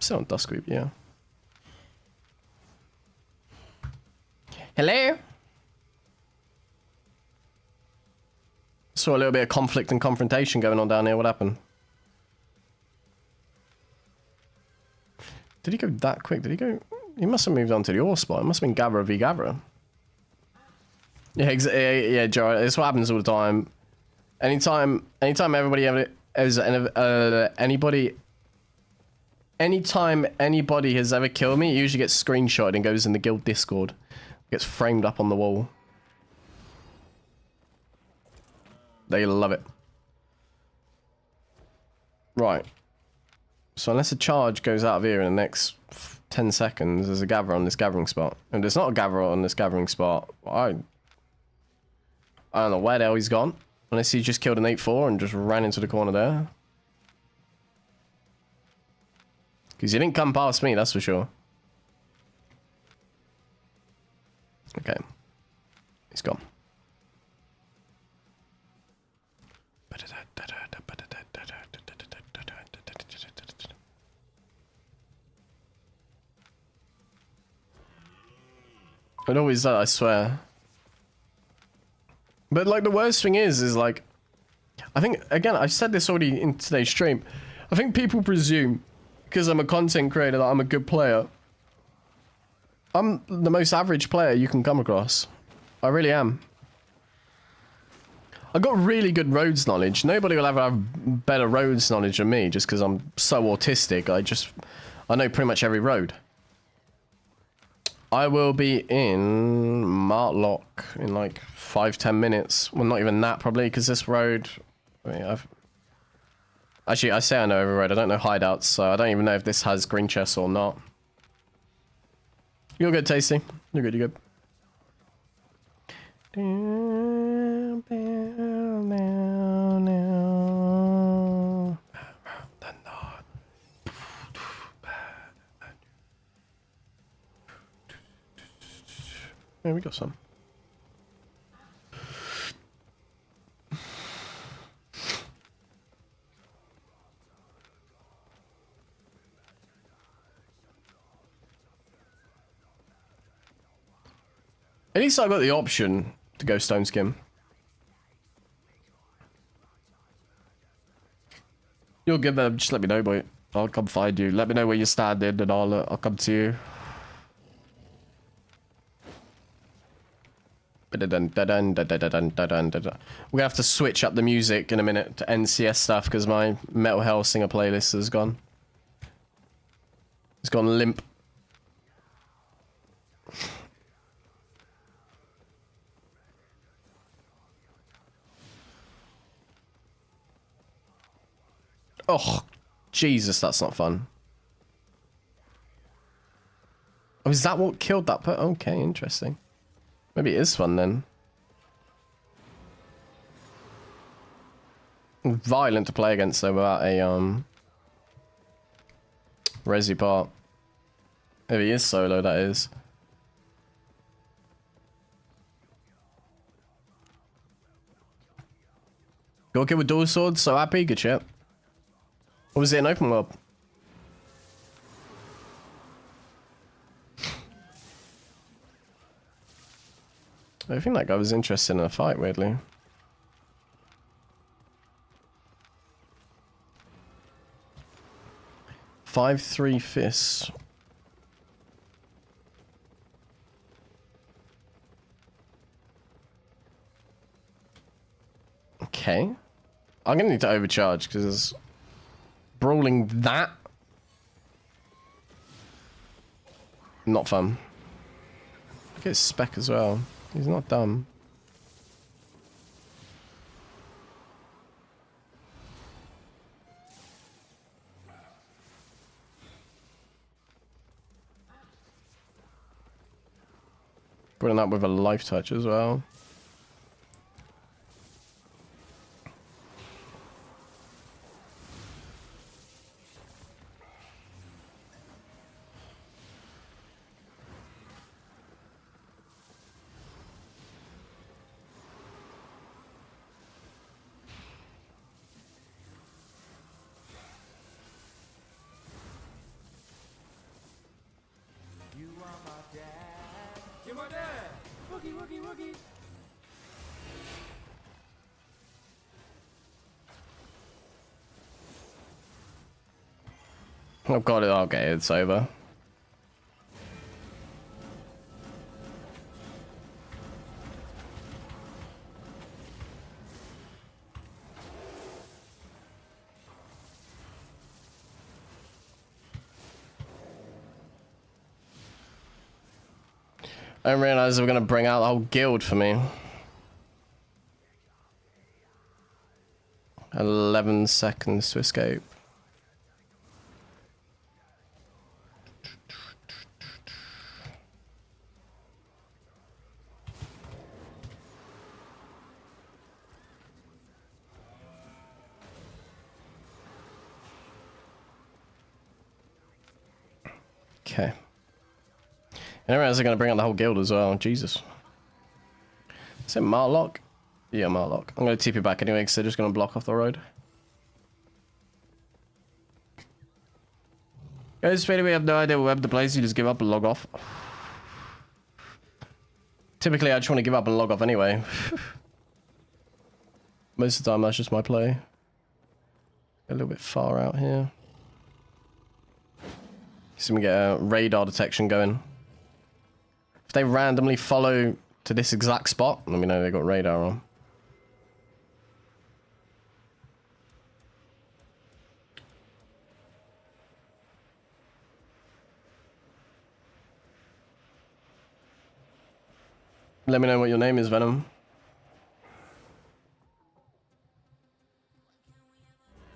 Still on Dusk Group, yeah. Hello? Saw a little bit of conflict and confrontation going on down here. What happened? Did he go that quick? Did he go? He must have moved on to the ore spot. It must have been Gabra v Gabra. Yeah, yeah, Joe. It's what happens all the time. Anytime everybody anytime anybody has ever killed me, it usually gets screenshotted and goes in the guild Discord. It gets framed up on the wall. They love it. Right. So unless a charge goes out of here in the next 10 seconds, there's a gather on this gathering spot. If there's not a gather on this gathering spot, I don't know where the hell he's gone. Unless he just killed an 8-4 and just ran into the corner there. Because he didn't come past me, that's for sure. Okay. He's gone. It always does, I swear. But, like, the worst thing is like, I think, again, I've said this already in today's stream. I think people presume, because I'm a content creator, that I'm a good player. I'm the most average player you can come across. I really am. I've got really good roads knowledge. Nobody will ever have better roads knowledge than me, just because I'm so autistic. I know pretty much every road. I will be in Martlock in like 5-10 minutes. Well, not even that, probably, because this road... I mean, Actually, I say I know every road. I don't know hideouts, so I don't even know if this has green chests or not. You're good, Tasty. You're good, you're good. Yeah, we got some. At least I got the option to go stone skim. You'll give them. Just let me know, boy. I'll come find you. Let me know where you're standing, and I'll come to you. We're gonna have to switch up the music in a minute to NCS stuff because my Metal Hellsinger playlist has gone. It's gone limp. Oh, Jesus, that's not fun. Oh, is that what killed that person? Okay, interesting. Maybe it is fun then. Violent to play against though without a resi part. If he is solo, that is. Got kill with dual swords, so happy, good shit. Or was it an open world? I think that guy was interested in a fight, weirdly. Five, 3 fists. Okay. I'm gonna need to overcharge because brawling that. Not fun. Look at his spec as well. He's not dumb. Putting up with a life touch as well. You are my dad. You're my dad. Woogie, woogie, woogie. I've got it. Okay, it's over. I didn't realize they were going to bring out the whole guild for me. 11 seconds to escape. Okay. I didn't realize they're going to bring out the whole guild as well. Jesus. Is it Marlock? Yeah, Marlock. I'm going to TP back anyway because they're just going to block off the road. Guys, really, we have no idea where the place. You just give up and log off. Typically, I just want to give up and log off anyway. Most of the time, that's just my play. A little bit far out here. See me get a radar detection going. If they randomly follow to this exact spot, let me know they got radar on. Let me know what your name is, Venom.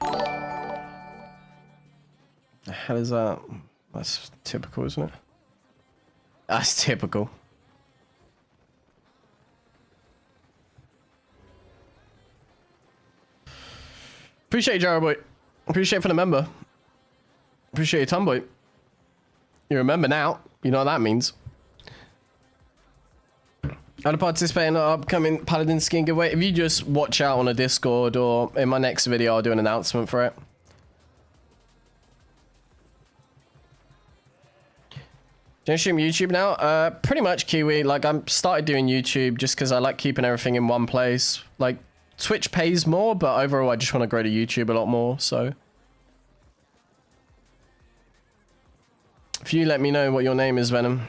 The hell is that? That's typical, isn't it? That's typical. Appreciate you, Jarrah boy. Appreciate it for the member. Appreciate your time, boy. You remember now. You know what that means. How to participate in an upcoming Paladin skin giveaway? If you just watch out on a Discord or in my next video, I'll do an announcement for it. Do you stream YouTube now? Pretty much, Kiwi. Like, I'm started doing YouTube just because I like keeping everything in one place. Like, Twitch pays more, but overall, I just want to grow to YouTube a lot more, so. If you let me know what your name is, Venom.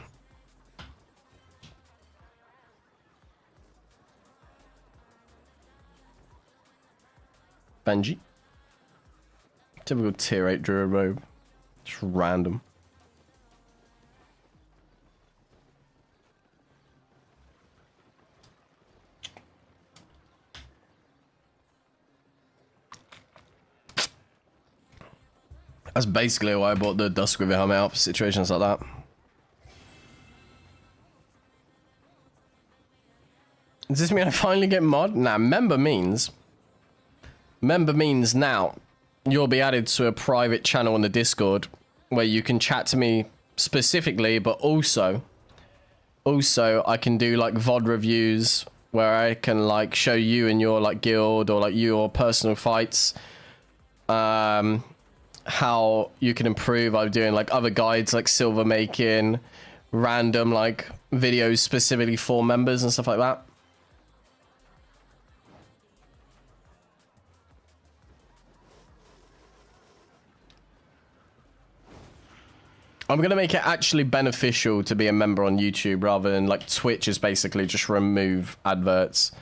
Benji. Typical tier 8 druid robe. Just random. That's basically why I bought the Dusk with helmet out for situations like that. Does this mean I finally get mod? Nah, member means now you'll be added to a private channel on the Discord where you can chat to me specifically, but also I can do like VOD reviews where I can like show you in your like guild or like your personal fights how you can improve. I'm doing like other guides like silver making, random like videos specifically for members and stuff like that. I'm going to make it actually beneficial to be a member on YouTube rather than like Twitch is basically just remove adverts.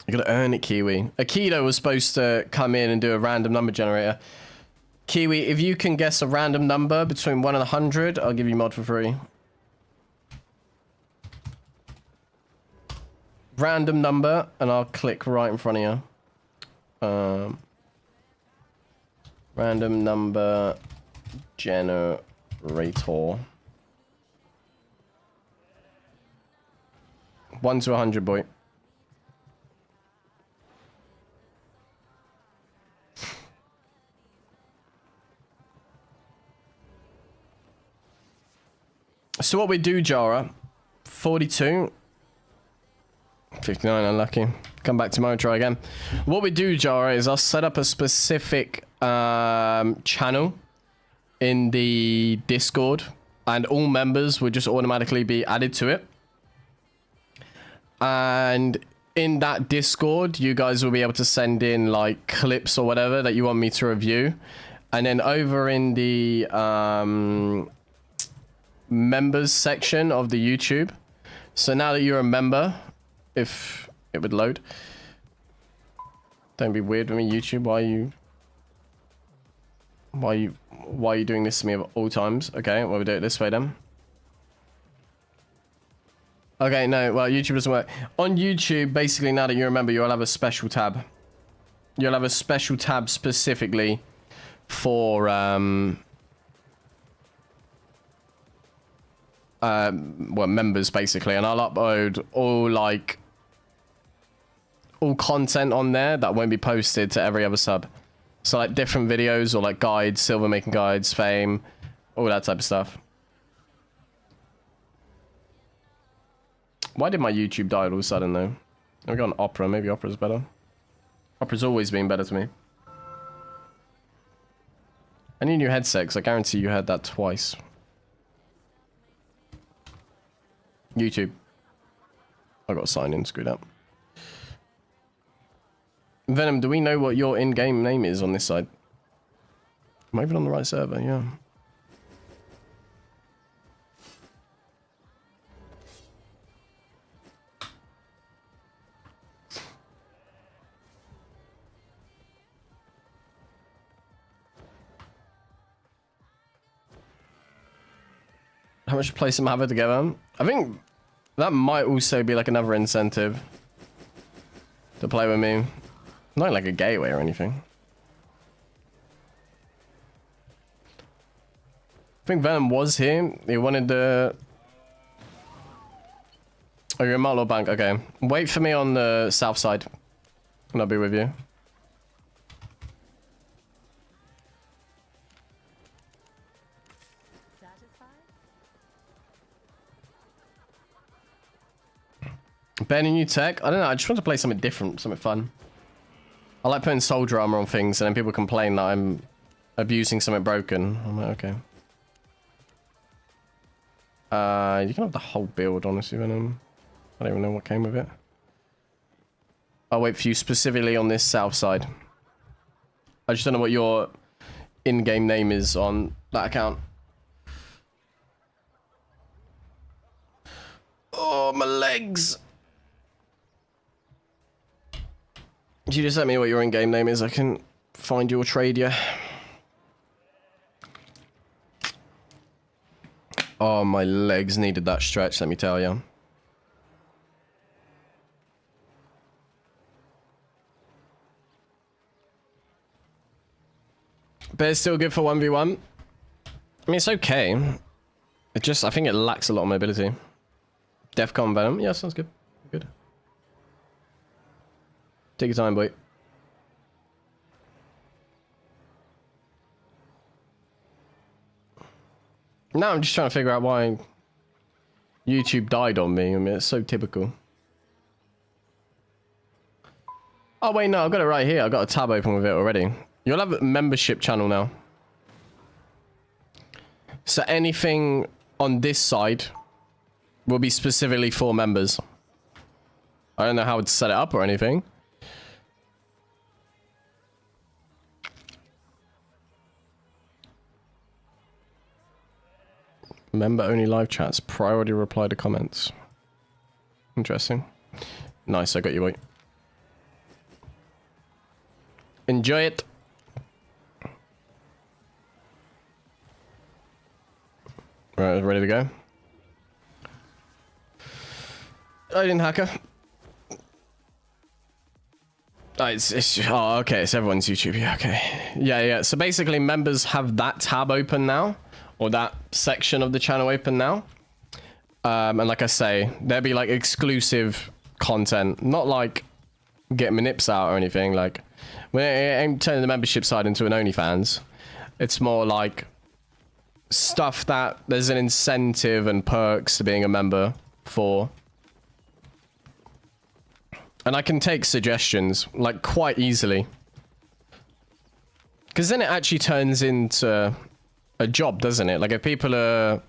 You got to earn it, Kiwi. Aikido was supposed to come in and do a random number generator. Kiwi, if you can guess a random number between 1 and 100, I'll give you mod for free. Random number, and I'll click right in front of you. Random number generator. 1 to 100, boy. So what we do, Jara, 42, 59, unlucky. Come back tomorrow, try again. What we do, Jara, is I'll set up a specific channel in the Discord, and all members will just automatically be added to it. And in that Discord, you guys will be able to send in like clips or whatever that you want me to review. And then over in the members section of the YouTube. So now that you're a member, if it would load. Don't be weird with me, YouTube. Why are you doing this to me at all times? Okay, well, we do it this way then. Okay, no, well, YouTube doesn't work. On YouTube, basically, now that you're a member, you'll have a special tab. You'll have a special tab specifically for well, members basically, and I'll upload all content on there that won't be posted to every other sub. So like different videos or like guides, silver making guides, fame, all that type of stuff. Why did my YouTube die all of a sudden though? I got an Opera, maybe Opera's better. Opera's always been better to me. I need a new headset because I guarantee you had that twice. YouTube. I got to sign in, screwed up. Venom, do we know what your in-game name is on this side? Am I even on the right server? Yeah. How much place am I having together? I think that might also be like another incentive to play with me. Not like a gateway or anything. I think Venom was here. He wanted the... Oh, you're in Marlow Bank. Okay. Wait for me on the south side. And I'll be with you. Banning new tech? I don't know. I just want to play something different, something fun. I like putting soldier armor on things and then people complain that I'm abusing something broken. I'm like, okay. You can have the whole build, honestly, Venom. I don't even know what came with it. I'll wait for you specifically on this south side. I just don't know what your in-game name is on that account. Oh, my legs! If you just let me know what your in-game name is, I can find your trade, yeah. Oh, my legs needed that stretch, let me tell you. But it's still good for 1v1. I mean, it's okay. It just, I think it lacks a lot of mobility. Defcon Venom, yeah, sounds good. Good. Take your time, boy. Now I'm just trying to figure out why YouTube died on me. I mean, it's so typical. Oh, wait, no, I've got it right here. I've got a tab open with it already. You'll have a membership channel now. So anything on this side will be specifically for members. I don't know how to set it up or anything. Member only live chats. Priority reply to comments. Interesting. Nice, I got you, wait. Enjoy it. Right, ready to go? I didn't hacker. Oh, oh, okay, it's everyone's YouTube. Yeah, okay. Yeah. So basically, members have that tab open now, or that section of the channel open now. And like I say, there'll be like exclusive content, not like get my nips out or anything. Like, I'm turning the membership side into an OnlyFans. It's more like stuff that there's an incentive and perks to being a member for. And I can take suggestions, like, quite easily. Because then it actually turns into a job, doesn't it? Like, if people are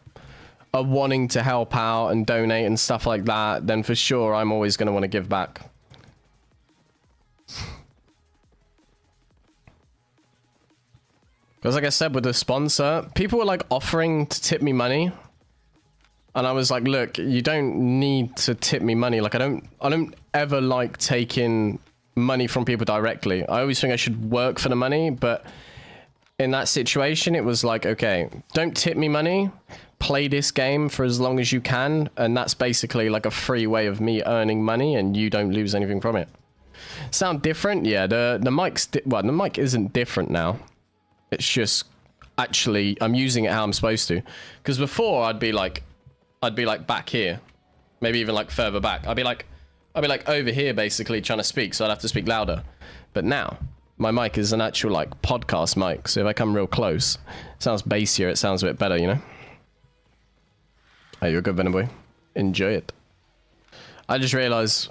wanting to help out and donate and stuff like that, then for sure I'm always going to want to give back. Because like I said, with the sponsor, people were like offering to tip me money. And I was like, look, you don't need to tip me money. Like, I don't ever like taking money from people directly. I always think I should work for the money, but in that situation, it was like, okay, don't tip me money, play this game for as long as you can, and that's basically like a free way of me earning money, and you don't lose anything from it. Sound different? Yeah, the mic's well, the mic isn't different now. It's just actually I'm using it how I'm supposed to. Because before I'd be like back here, maybe even like further back. I'd be like over here basically trying to speak, so I'd have to speak louder. But now my mic is an actual like podcast mic, so if I come real close, it sounds bassier, it sounds a bit better, you know. Hey, you're a good Venom boy. Enjoy it. I just realized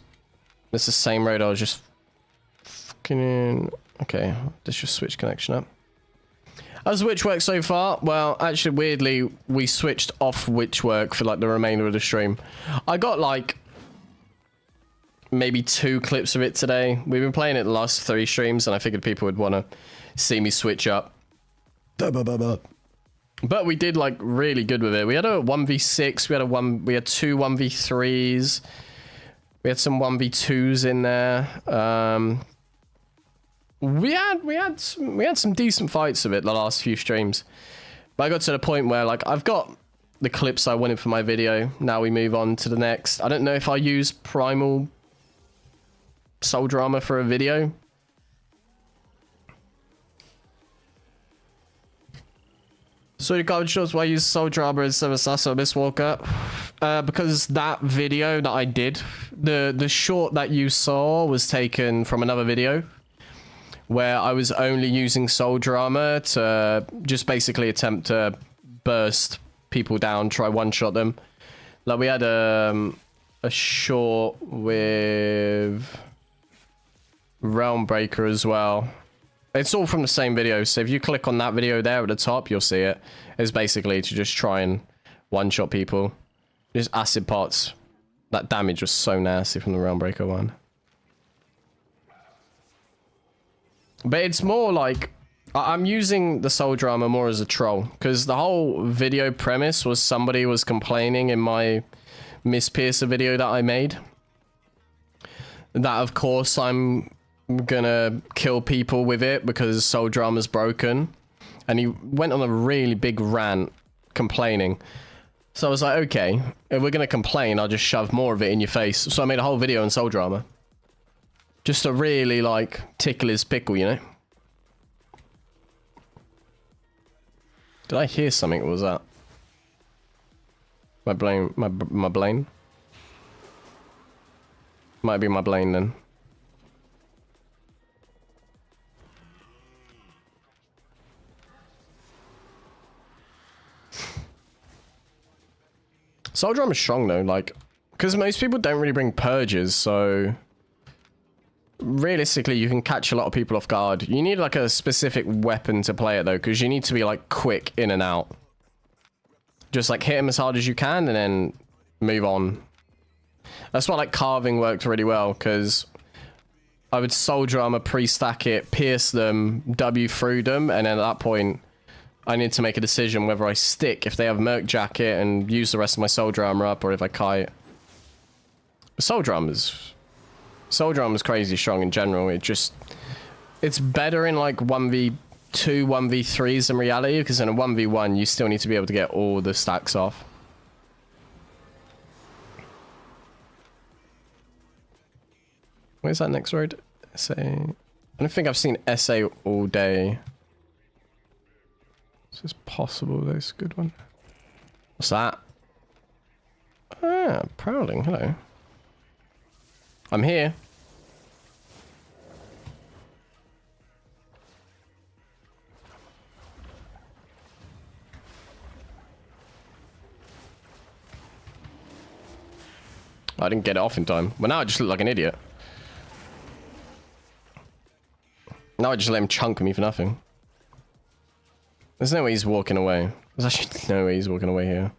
it's the same road I was just fucking in. Okay, let's just switch connection up. How's WITCHWORK so far? Well, actually, weirdly, we switched off WITCHWORK for like the remainder of the stream. I got like maybe 2 clips of it today. We've been playing it the last 3 streams, and I figured people would want to see me switch up. But we did like really good with it. We had a 1v6. We had 2 1v3s. We had some 1v2s in there. We had some decent fights of it the last few streams. But I got to the point where like I've got the clips I wanted for my video. Now we move on to the next. I don't know if I use Primal Soldier Armor for a video. So the comment shows why I use Soldier Armor instead of Assassin Mistwalker. Because that video that I did, the short that you saw was taken from another video where I was only using Soldier Armor to just basically attempt to burst people down, try one-shot them. Like we had a short with Realm Breaker as well. It's all from the same video, so if you click on that video there at the top, you'll see it. It's basically to just try and one-shot people. Just acid pots. That damage was so nasty from the Realm Breaker one. But it's more like... I'm using the Soldier Armor more as a troll, because the whole video premise was somebody was complaining in my Miss Piercer video that I made. That, of course, I'm gonna kill people with it because Soldier Armor's broken. And he went on a really big rant complaining. So I was like, okay, if we're gonna complain, I'll just shove more of it in your face. So I made a whole video on Soldier Armor. Just to really, like, tickle his pickle, you know? Did I hear something? What was that? My blame, my blame? Might be my blame then. Soldier Armor's strong though, like, because most people don't really bring purges, so realistically you can catch a lot of people off guard. You need like a specific weapon to play it though, because you need to be like quick in and out. Just like hit them as hard as you can and then move on. That's why like carving worked really well, because I would Soldier Armor pre-stack it, pierce them, W through them, and then at that point I need to make a decision whether I stick if they have Merc Jacket and use the rest of my Soldier Armor up, or if I kite. Soldier Armor's crazy strong in general. It's better in like 1v2, 1v3s in reality, because in a 1v1 you still need to be able to get all the stacks off. Where's that next road? SA. I don't think I've seen SA all day. This is possible, that's a good one. What's that? Ah, Prowling, hello. I'm here. I didn't get it off in time. Well, now I just look like an idiot. Now I just let him chunk me for nothing. There's no way he's walking away. There's actually no way he's walking away here.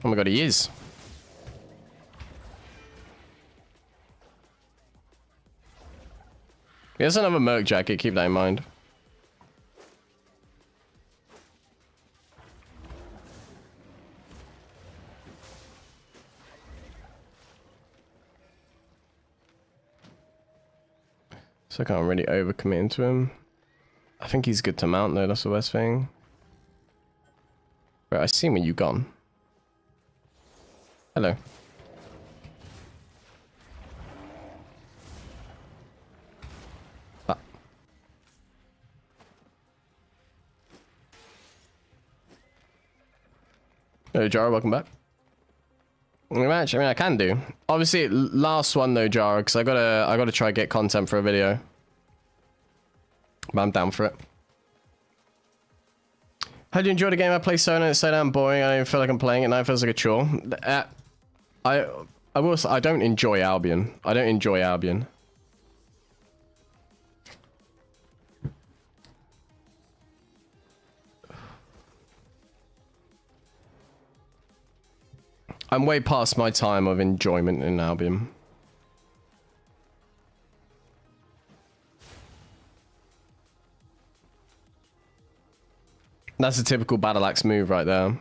Oh my god, he is. He has another Merc Jacket, keep that in mind. So I can't really overcommit into him. I think he's good to mount though, that's the worst thing. Right, I see where you gone. Hello. Ah. Hello, Jara, welcome back. Match, I mean, I can do. Obviously, last one though, Jara, because I gotta try to get content for a video. But I'm down for it. How do you enjoy the game? I play solo and it's so damn boring. I don't even feel like I'm playing it now. It feels like a chore. I will say, I don't enjoy Albion. I don't enjoy Albion. I'm way past my time of enjoyment in Albion. That's a typical battle axe move right there.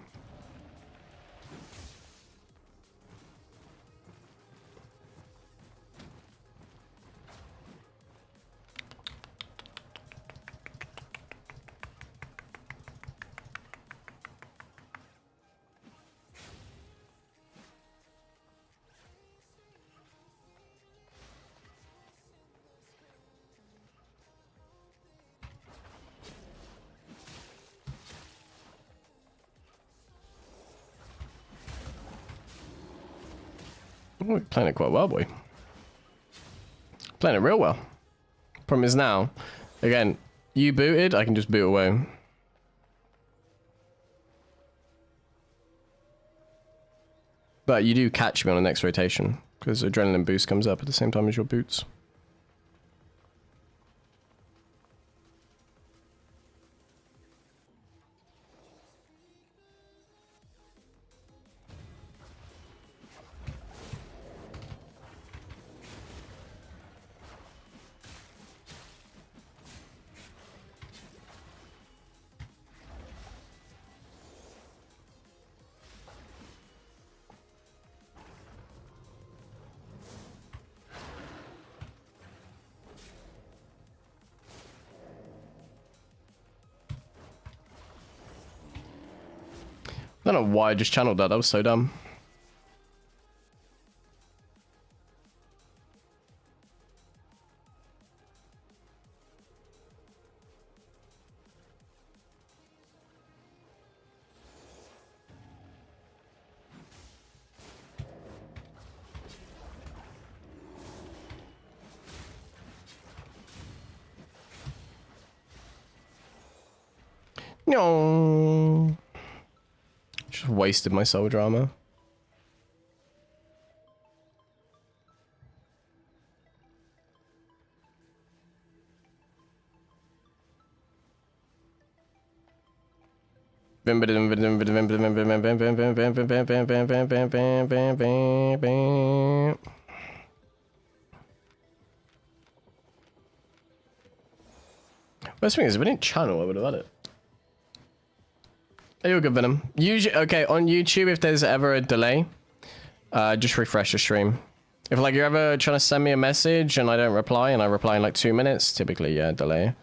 We're playing it quite well, boy. Playing it real well. Problem is now, again, you booted, I can just boot away. But you do catch me on the next rotation, because adrenaline boost comes up at the same time as your boots. I don't know why I just channeled that. That was so dumb. No. Just wasted my soul drama. Best thing is, if I didn't channel, I would have had it. You're good, Venom. Usually, okay, on YouTube, if there's ever a delay, just refresh the stream. If like you're ever trying to send me a message and I don't reply, and I reply in like 2 minutes, typically, yeah, delay.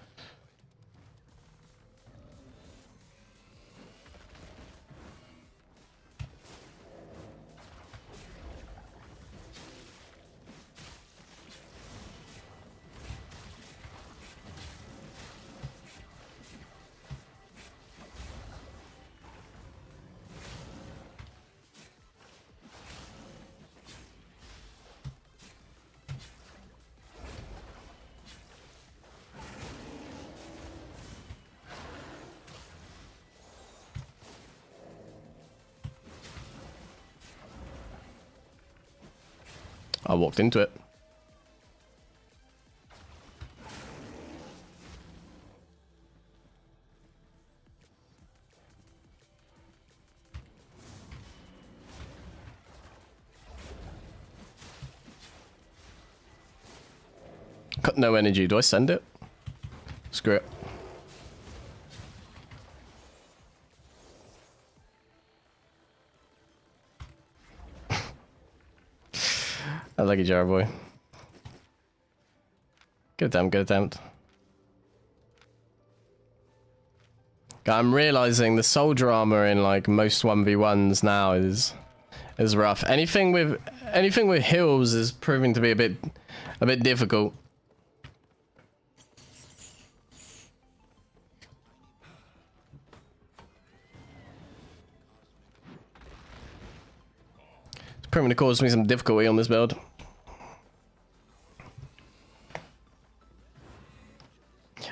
I walked into it. Got no energy. Do I send it? Screw it. I like you, Jar Boy. Good attempt, good attempt. I'm realizing the soldier armor in like most 1v1s now is rough. Anything with heals is proving to be a bit difficult. It's proving to cause me some difficulty on this build.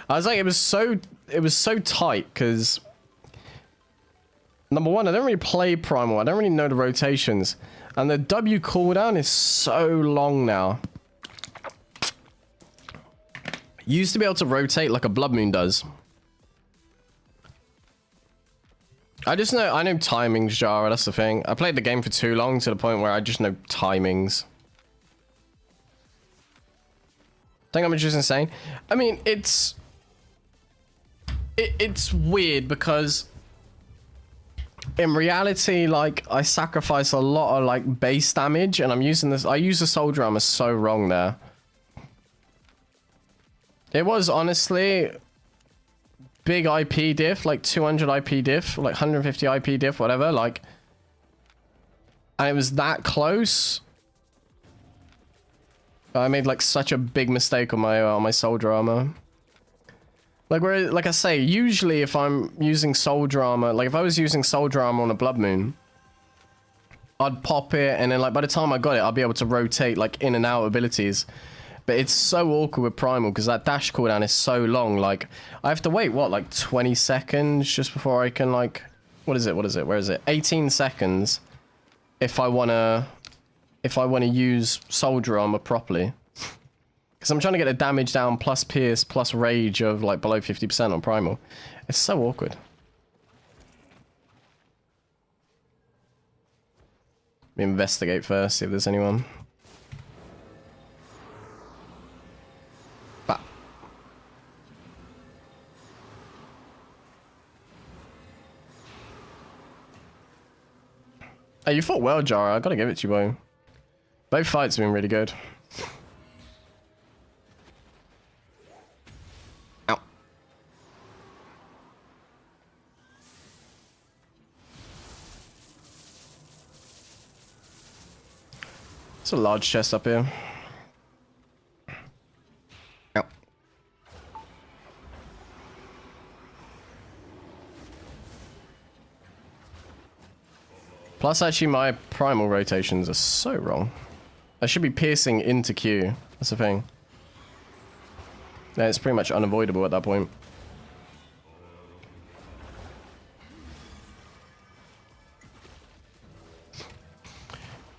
I was like, it was so tight because number one, I don't really play Primal. I don't really know the rotations, and the W cooldown is so long now. Used to be able to rotate like a Blood Moon does. I know timings, Jara. That's the thing. I played the game for too long to the point where I just know timings. Think I'm just insane. I mean, it's weird because in reality, like, I sacrifice a lot of like base damage, and I'm using this. I use the soldier armor so wrong there. It was honestly big IP diff, like 200 IP diff, like 150 IP diff, whatever. Like, and it was that close. I made like such a big mistake on my soldier armor. Like I say, usually if I'm using soldier armor, like if I was using soldier armor on a Blood Moon, I'd pop it, and then like by the time I got it, I'll be able to rotate like in and out abilities. But it's so awkward with Primal because that dash cooldown is so long. Like I have to wait, what, like 20 seconds just before I can like, what is it? Where is it? 18 seconds if I wanna use soldier armor properly. Because I'm trying to get the damage down plus pierce plus rage of like below 50% on primal. It's so awkward. Let me investigate first, see if there's anyone. Bah. Hey, you fought well, Jara. I gotta give it to you, boy. Both fights have been really good. Ow. It's a large chest up here. Ow. Plus, actually, my primal rotations are so wrong. I should be piercing into Q. That's the thing. Yeah, it's pretty much unavoidable at that point.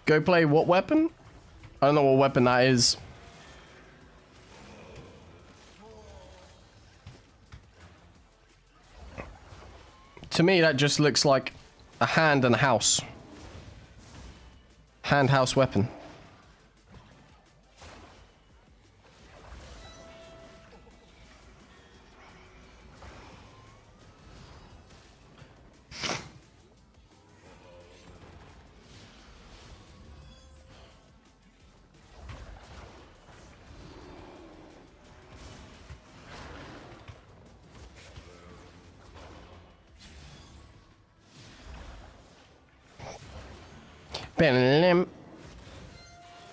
Go play what weapon? I don't know what weapon that is. To me, that just looks like a hand and a house. Hand house weapon.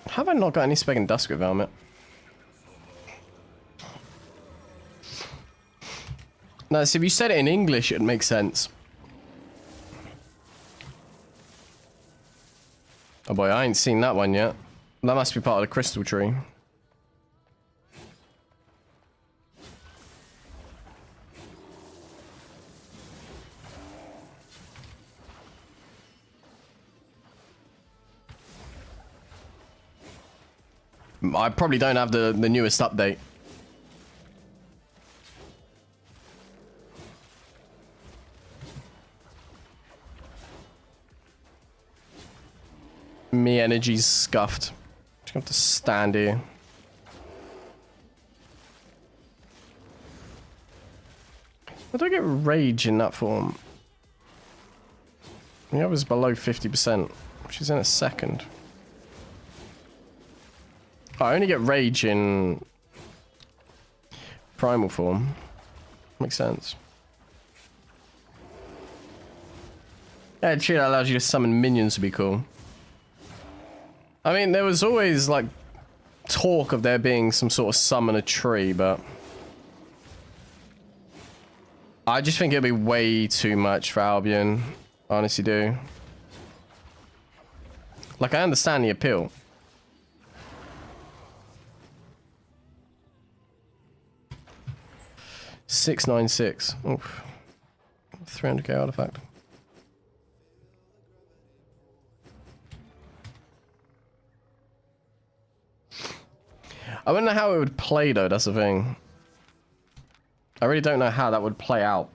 Have I not got any spec and dusk with helmet? No, so if you said it in English, it'd make sense. Oh boy, I ain't seen that one yet. That must be part of the crystal tree. I probably don't have the newest update. Me energy's scuffed. Just gonna have to stand here. How do I get rage in that form? Yeah, it was below 50%, which is in a second. I only get rage in primal form. Makes sense. Yeah, tree that allows you to summon minions to be cool. I mean, there was always like talk of there being some sort of summon a tree, but I just think it'd be way too much for Albion. I honestly do. Like, I understand the appeal. $696. Oof. 300k artifact. I wouldn't know how it would play though, that's the thing. I really don't know how that would play out.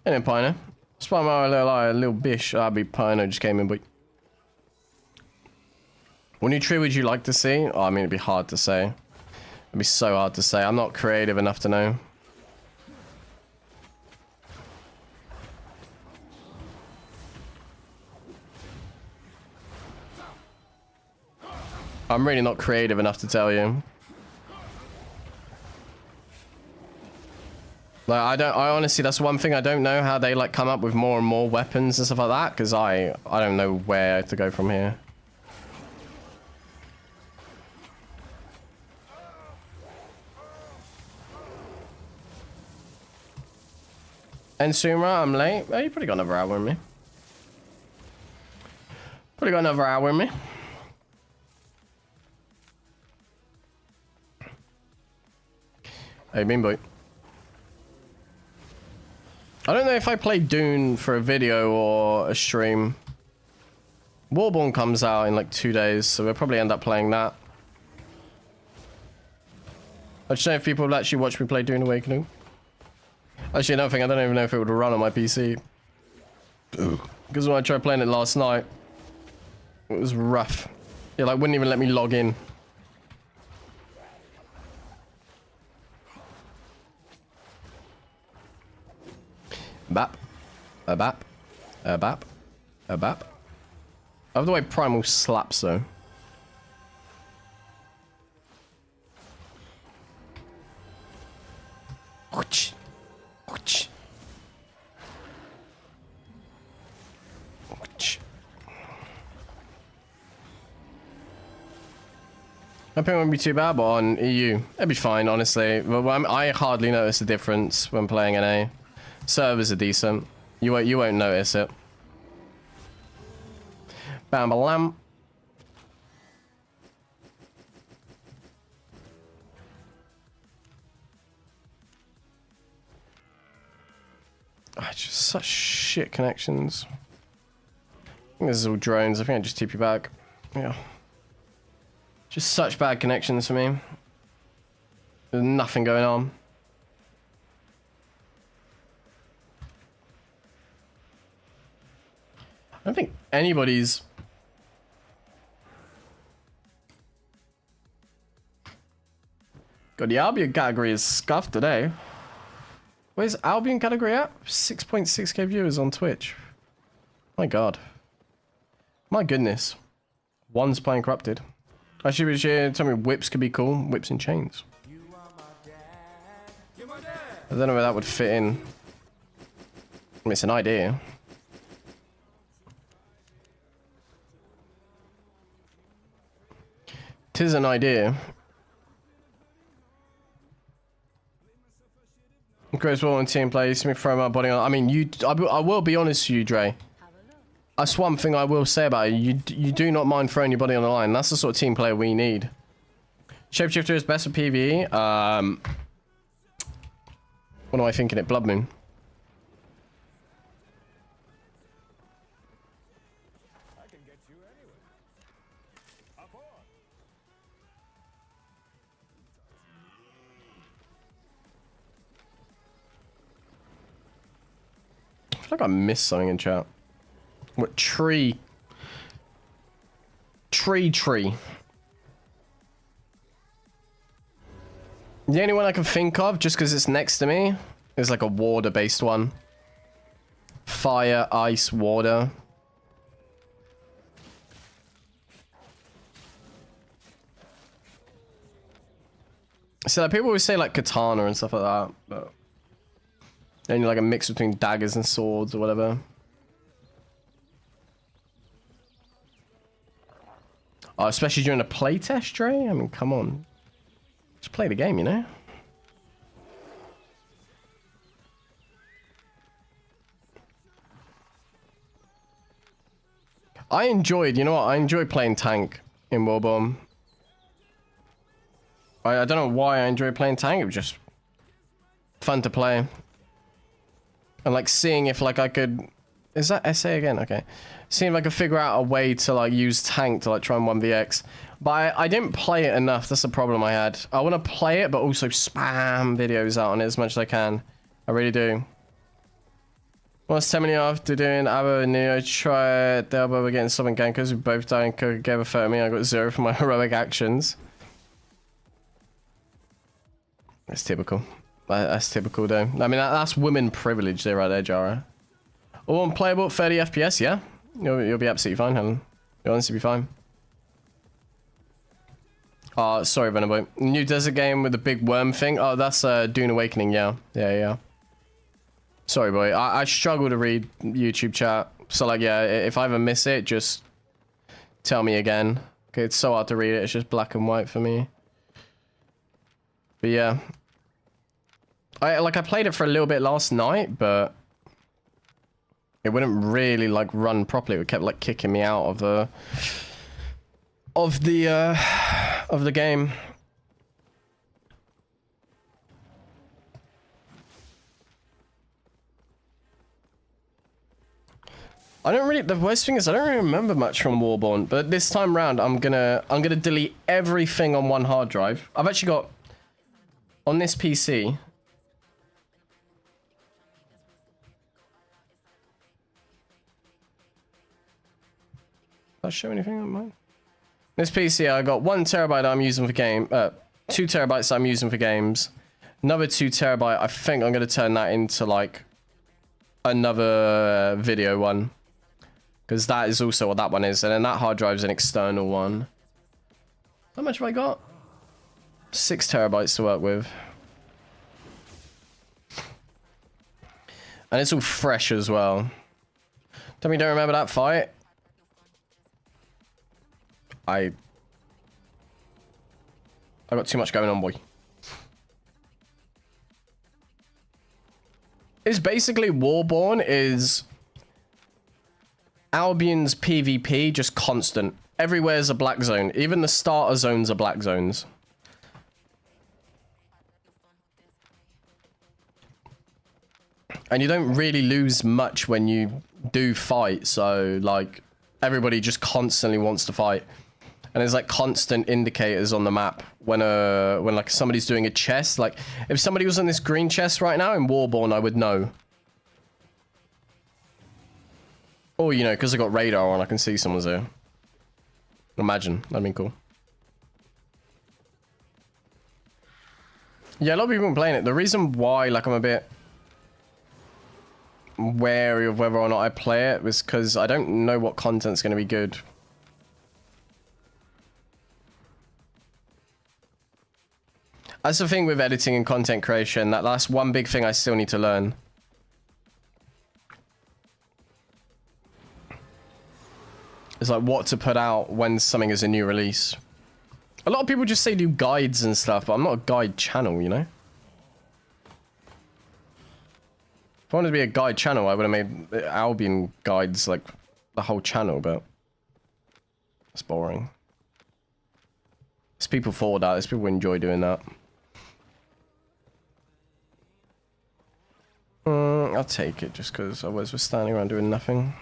Anyway, Pino. Spot my little bish. Ah, be Pino just came in, but what new tree would you like to see? Oh, I mean, it'd be hard to say. It'd be so hard to say. I'm not creative enough to know. I'm really not creative enough to tell you. Like, I honestly, that's one thing I don't know, how they like come up with more and more weapons and stuff like that, because I don't know where to go from here. And Sumra, I'm late. Oh, you probably got another hour with me. Probably got another hour with me. Hey, Bean Boy. I don't know if I play Dune for a video or a stream. Warborn comes out in like 2 days, so we'll probably end up playing that. I just don't know if people will actually watch me play Dune Awakening. Actually, another thing, I don't even know if it would run on my PC. Because when I tried playing it last night, it was rough. It like wouldn't even let me log in. Bap. A bap. A bap. A bap. I love the way Primal slaps though. Ouch. Ouch. Ouch. I think it won't be too bad, but on EU, it'd be fine, honestly. I hardly notice the difference when playing NA. Servers are decent. You won't notice it. Bam balam. Just such shit connections. I think this is all drones. I think I just TP back. Yeah. Just such bad connections for me. There's nothing going on. I don't think anybody's... God, the Albion category is scuffed today. Where's Albion category at? 6.6k viewers on Twitch. My God. My goodness. One's playing corrupted. Actually, was here tell me whips could be cool. Whips and chains. I don't know where that would fit in. I mean, it's an idea. Tis an idea. Grows well in team play. See me throw my body on. I mean, I will be honest with you, Dre. That's one thing I will say about you. You do not mind throwing your body on the line. That's the sort of team player we need. Shapeshifter is best for PvE. What am I thinking? It Blood Moon. I feel like I missed something in chat. What tree? Tree. The only one I can think of, just because it's next to me, is like a water-based one. Fire, ice, water. So like, people always say like katana and stuff like that, but then you're like a mix between daggers and swords or whatever. Oh, especially during a playtest, Dre? I mean, come on. Just play the game, you know? You know what? I enjoyed playing tank in Warborn. I don't know why I enjoyed playing tank. It was just fun to play. And like seeing if like I could... Is that SA again? Okay. Seeing if I could figure out a way to like use tank to like try and 1vx. But I didn't play it enough. That's the problem I had. I want to play it, but also spam videos out on it as much as I can. I really do. Once 10 minutes after doing Abo and Neo, try the elbow against Southern Gankers who both died and could gave a 30. I got 0 for my heroic actions. That's typical. That's typical though. I mean, that's women privilege there right there, Jara. All unplayable at 30 FPS, yeah? You'll be absolutely fine, Helen. You'll honestly be fine. Oh, sorry, Venaboy. New desert game with the big worm thing. Oh, that's Dune Awakening, yeah. Yeah. Sorry, boy. I struggle to read YouTube chat. So, like, yeah, if I ever miss it, just tell me again. Okay, it's so hard to read it. It's just black and white for me. But, yeah. I played it for a little bit last night, but it wouldn't really, like, run properly. It kept, like, kicking me out of the... Of the game. I don't really. The worst thing is I don't really remember much from Warborn, but this time round I'm gonna delete everything on one hard drive. I've actually got on this PC. Did I show anything on mine? This PC, I got 1 terabyte I'm using for 2 terabytes I'm using for games. Another 2 terabyte. I think I'm gonna turn that into like another video one. Because that is also what that one is. And then that hard drive is an external one. How much have I got? 6 terabytes to work with. And it's all fresh as well. Tell me you don't remember that fight? I got too much going on, boy. It's basically Warborn is Albion's PvP, just constant. Everywhere's a black zone. Even the starter zones are black zones. And you don't really lose much when you do fight, so like everybody just constantly wants to fight. And there's like constant indicators on the map when like somebody's doing a chest. Like if somebody was on this green chest right now in Warborn, I would know. Or, you know, because I got radar on, I can see someone's there. Imagine. That'd be cool. Yeah, a lot of people have been playing it. The reason why, like, I'm a bit wary of whether or not I play it was because I don't know what content's going to be good. That's the thing with editing and content creation. That's one big thing I still need to learn. It's like what to put out when something is a new release. A lot of people just say do guides and stuff, but I'm not a guide channel, you know? If I wanted to be a guide channel, I would have made Albion guides, like, the whole channel, but it's boring. There's people for that. There's people who enjoy doing that. I'll take it just because otherwise we're standing around doing nothing.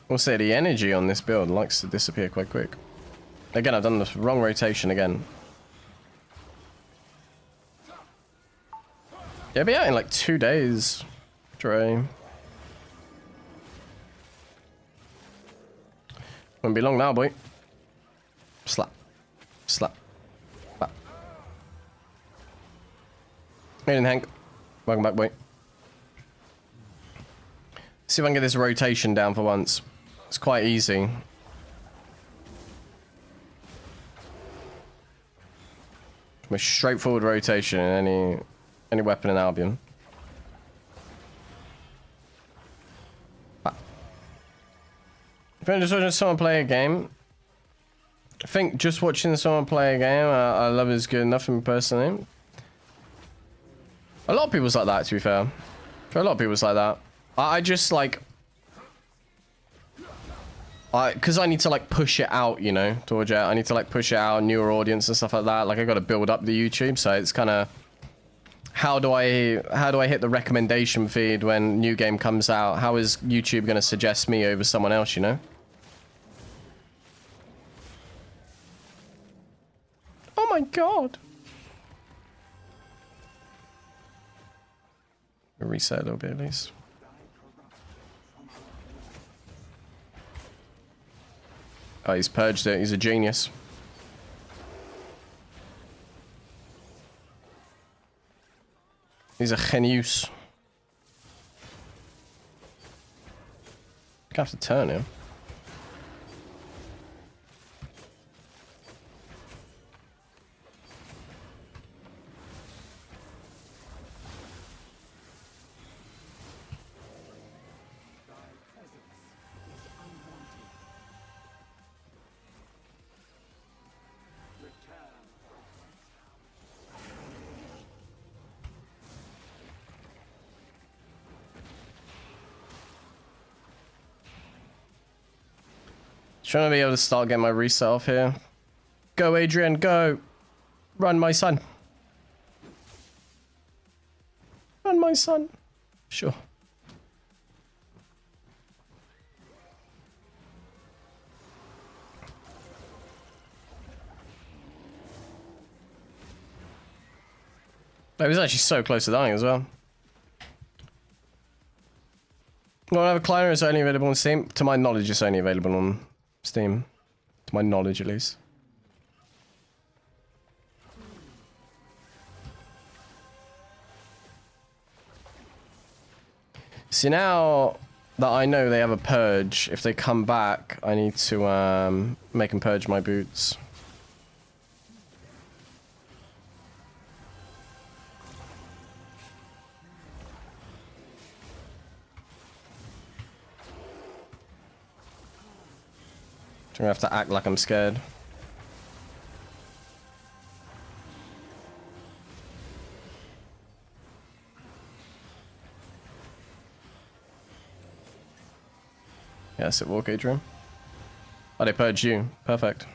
Also, the energy on this build likes to disappear quite quick. Again, I've done the wrong rotation again. Yeah, be out in like 2 days, Dre. Won't be long now, boy. Slap. Slap. Slap. Hey, Hank. Welcome back, boy. See if I can get this rotation down for once. It's quite easy. A straightforward rotation in any weapon in Albion. If you're just watching someone play a game, I think just watching someone play a game, I love is good enough for me personally. A lot of people's like that, to be fair. For a lot of people's like that. I just like... because I need to like push it out, you know, towards it. I need to like push it out, newer audience and stuff like that. Like I got to build up the YouTube, so it's kind of how do I hit the recommendation feed when new game comes out? How is YouTube going to suggest me over someone else, you know? Oh my god. Reset a little bit at least. Oh, he's purged it. He's a genius. He's a genius. I have to turn him. Trying to be able to start getting my reset off here. Go, Adrian, go. Run, my son. Run, Burn my son. Sure. It was actually so close to dying as well. Well, I have a cliner, it's only available on Steam. To my knowledge, it's only available on Steam. To my knowledge, at least. See, now that I know they have a purge, if they come back, I need to make them purge my boots. I'm gonna have to act like I'm scared. Yes, it walk, Adrian. Oh, they purged you. Perfect.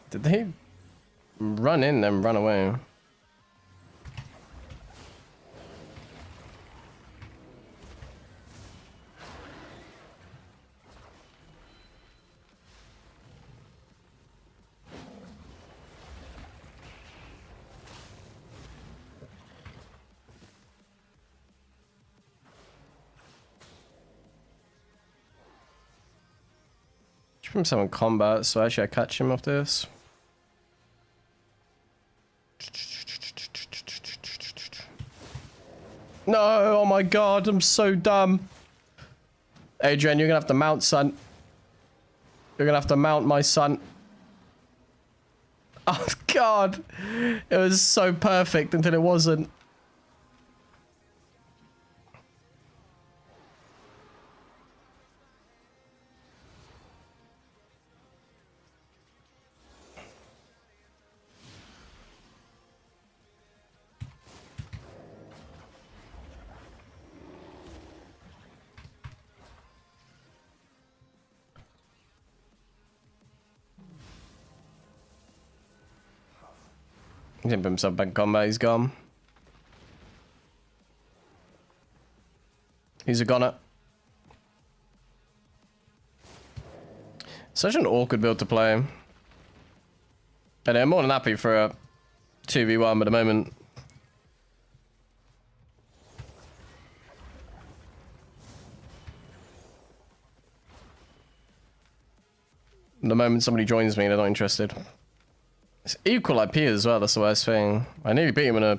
Did they run in then run away? From someone combat, so actually I catch him off this. No, oh my god, I'm so dumb. Adrian, you're gonna have to mount, son. You're gonna have to mount, my son. Oh god, it was so perfect until it wasn't. He didn't put himself back in combat, he's gone. He's a goner. Such an awkward build to play. And I'm more than happy for a 2v1 at the moment. The moment somebody joins me, they're not interested. It's equal IP as well, that's the worst thing. I nearly beat him in a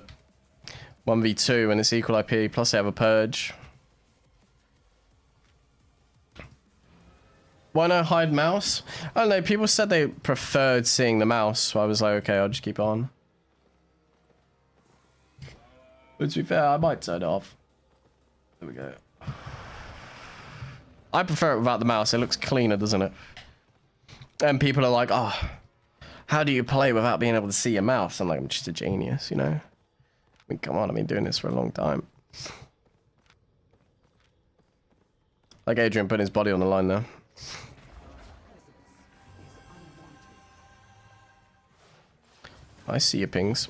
1v2 and it's equal IP, plus they have a purge. Why not hide mouse? I don't know, people said they preferred seeing the mouse, so I was like, okay, I'll just keep it on. But to be fair, I might turn it off. There we go. I prefer it without the mouse, it looks cleaner, doesn't it? And people are like, oh, how do you play without being able to see your mouse? I'm like, I'm just a genius, you know? I mean, come on, I've been doing this for a long time. Like Adrian putting his body on the line there. I see your pings.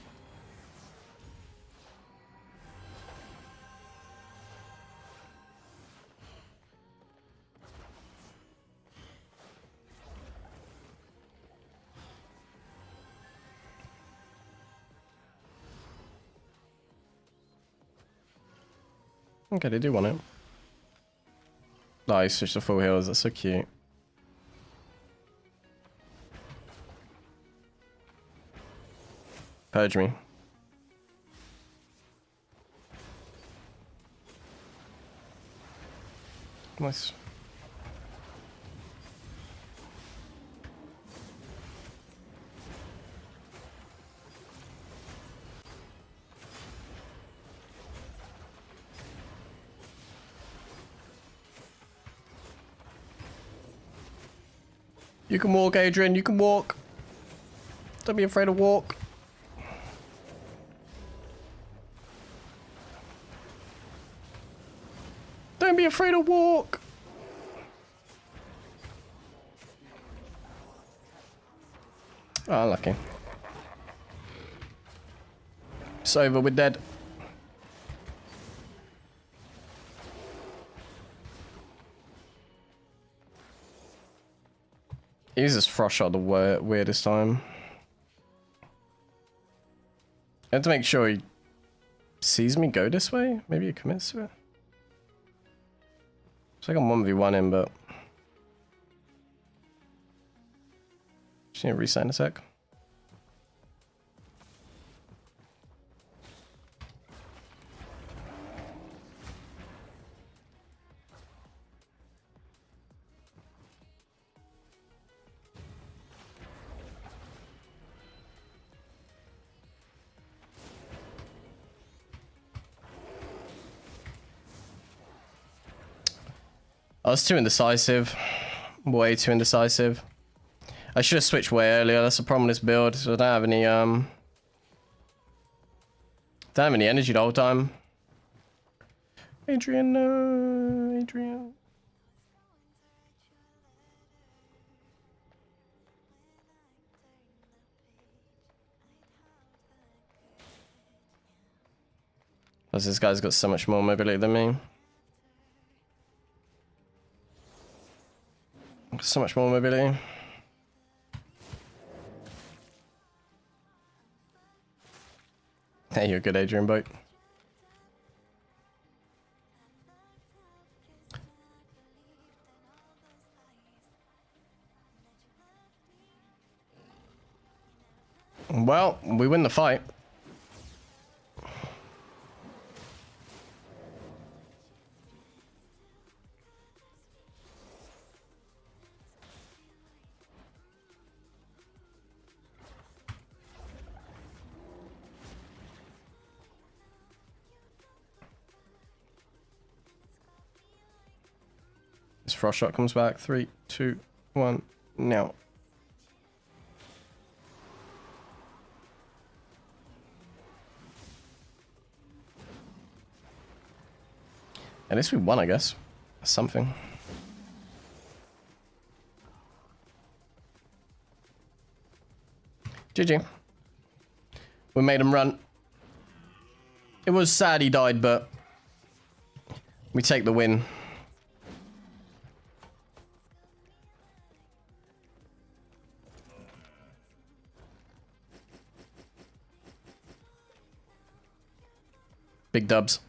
Okay, they do want it. Nice, switch to full heals, that's so cute. Purge me. Nice. You can walk, Adrian, you can walk. Don't be afraid to walk. Don't be afraid to walk. Oh, lucky. It's over. We're dead. He uses frost shot the weirdest time. I have to make sure he sees me go this way. Maybe he commits to it. It's like I'm 1v1 him, but just need to reset in a sec. I was too indecisive. Way too indecisive. I should have switched way earlier. That's the problem with this build. So I don't have any energy the whole time. Adrian, no, Adrian. Plus this guy's got so much more mobility than me. So much more mobility. Hey, you're a good Adrian boat. Well, we win the fight. This frost shot comes back. 3, 2, 1, now. At least we won, I guess. Something. GG. We made him run. It was sad he died, but we take the win. Big dubs.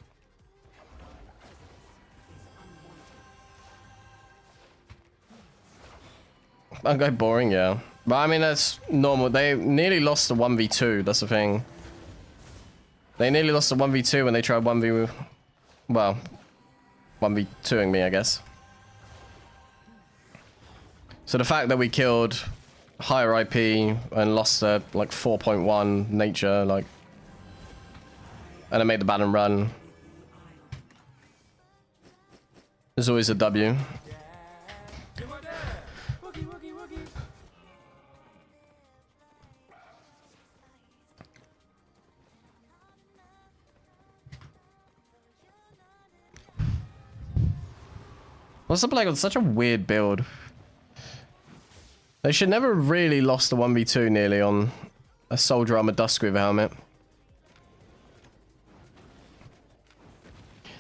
That guy boring, yeah. But I mean, that's normal. They nearly lost the 1v2, that's the thing. They nearly lost the 1v2 when they tried 1v... Well, 1v2ing me, I guess. So the fact that we killed higher IP and lost like 4.1 nature, like... And I made the Baron run. There's always a W. What's up, like, with such a weird build? They should never have really lost the 1v2 nearly on a soldier armor Duskweaver helmet.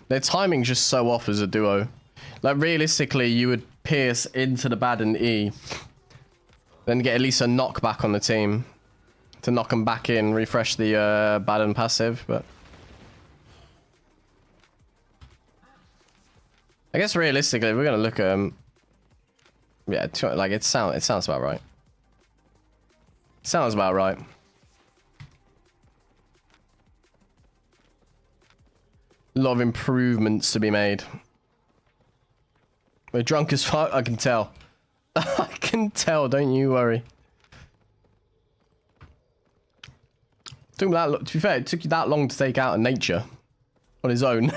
Their timing's just so off as a duo. Like, realistically, you would pierce into the Baden E, then get at least a knockback on the team to knock them back in, refresh the Baden passive, but... I guess realistically, we're gonna look at yeah, like it sounds about right. Sounds about right. A lot of improvements to be made. We're drunk as fuck, I can tell. I can tell, don't you worry. To be fair, it took you that long to take out a nature on his own.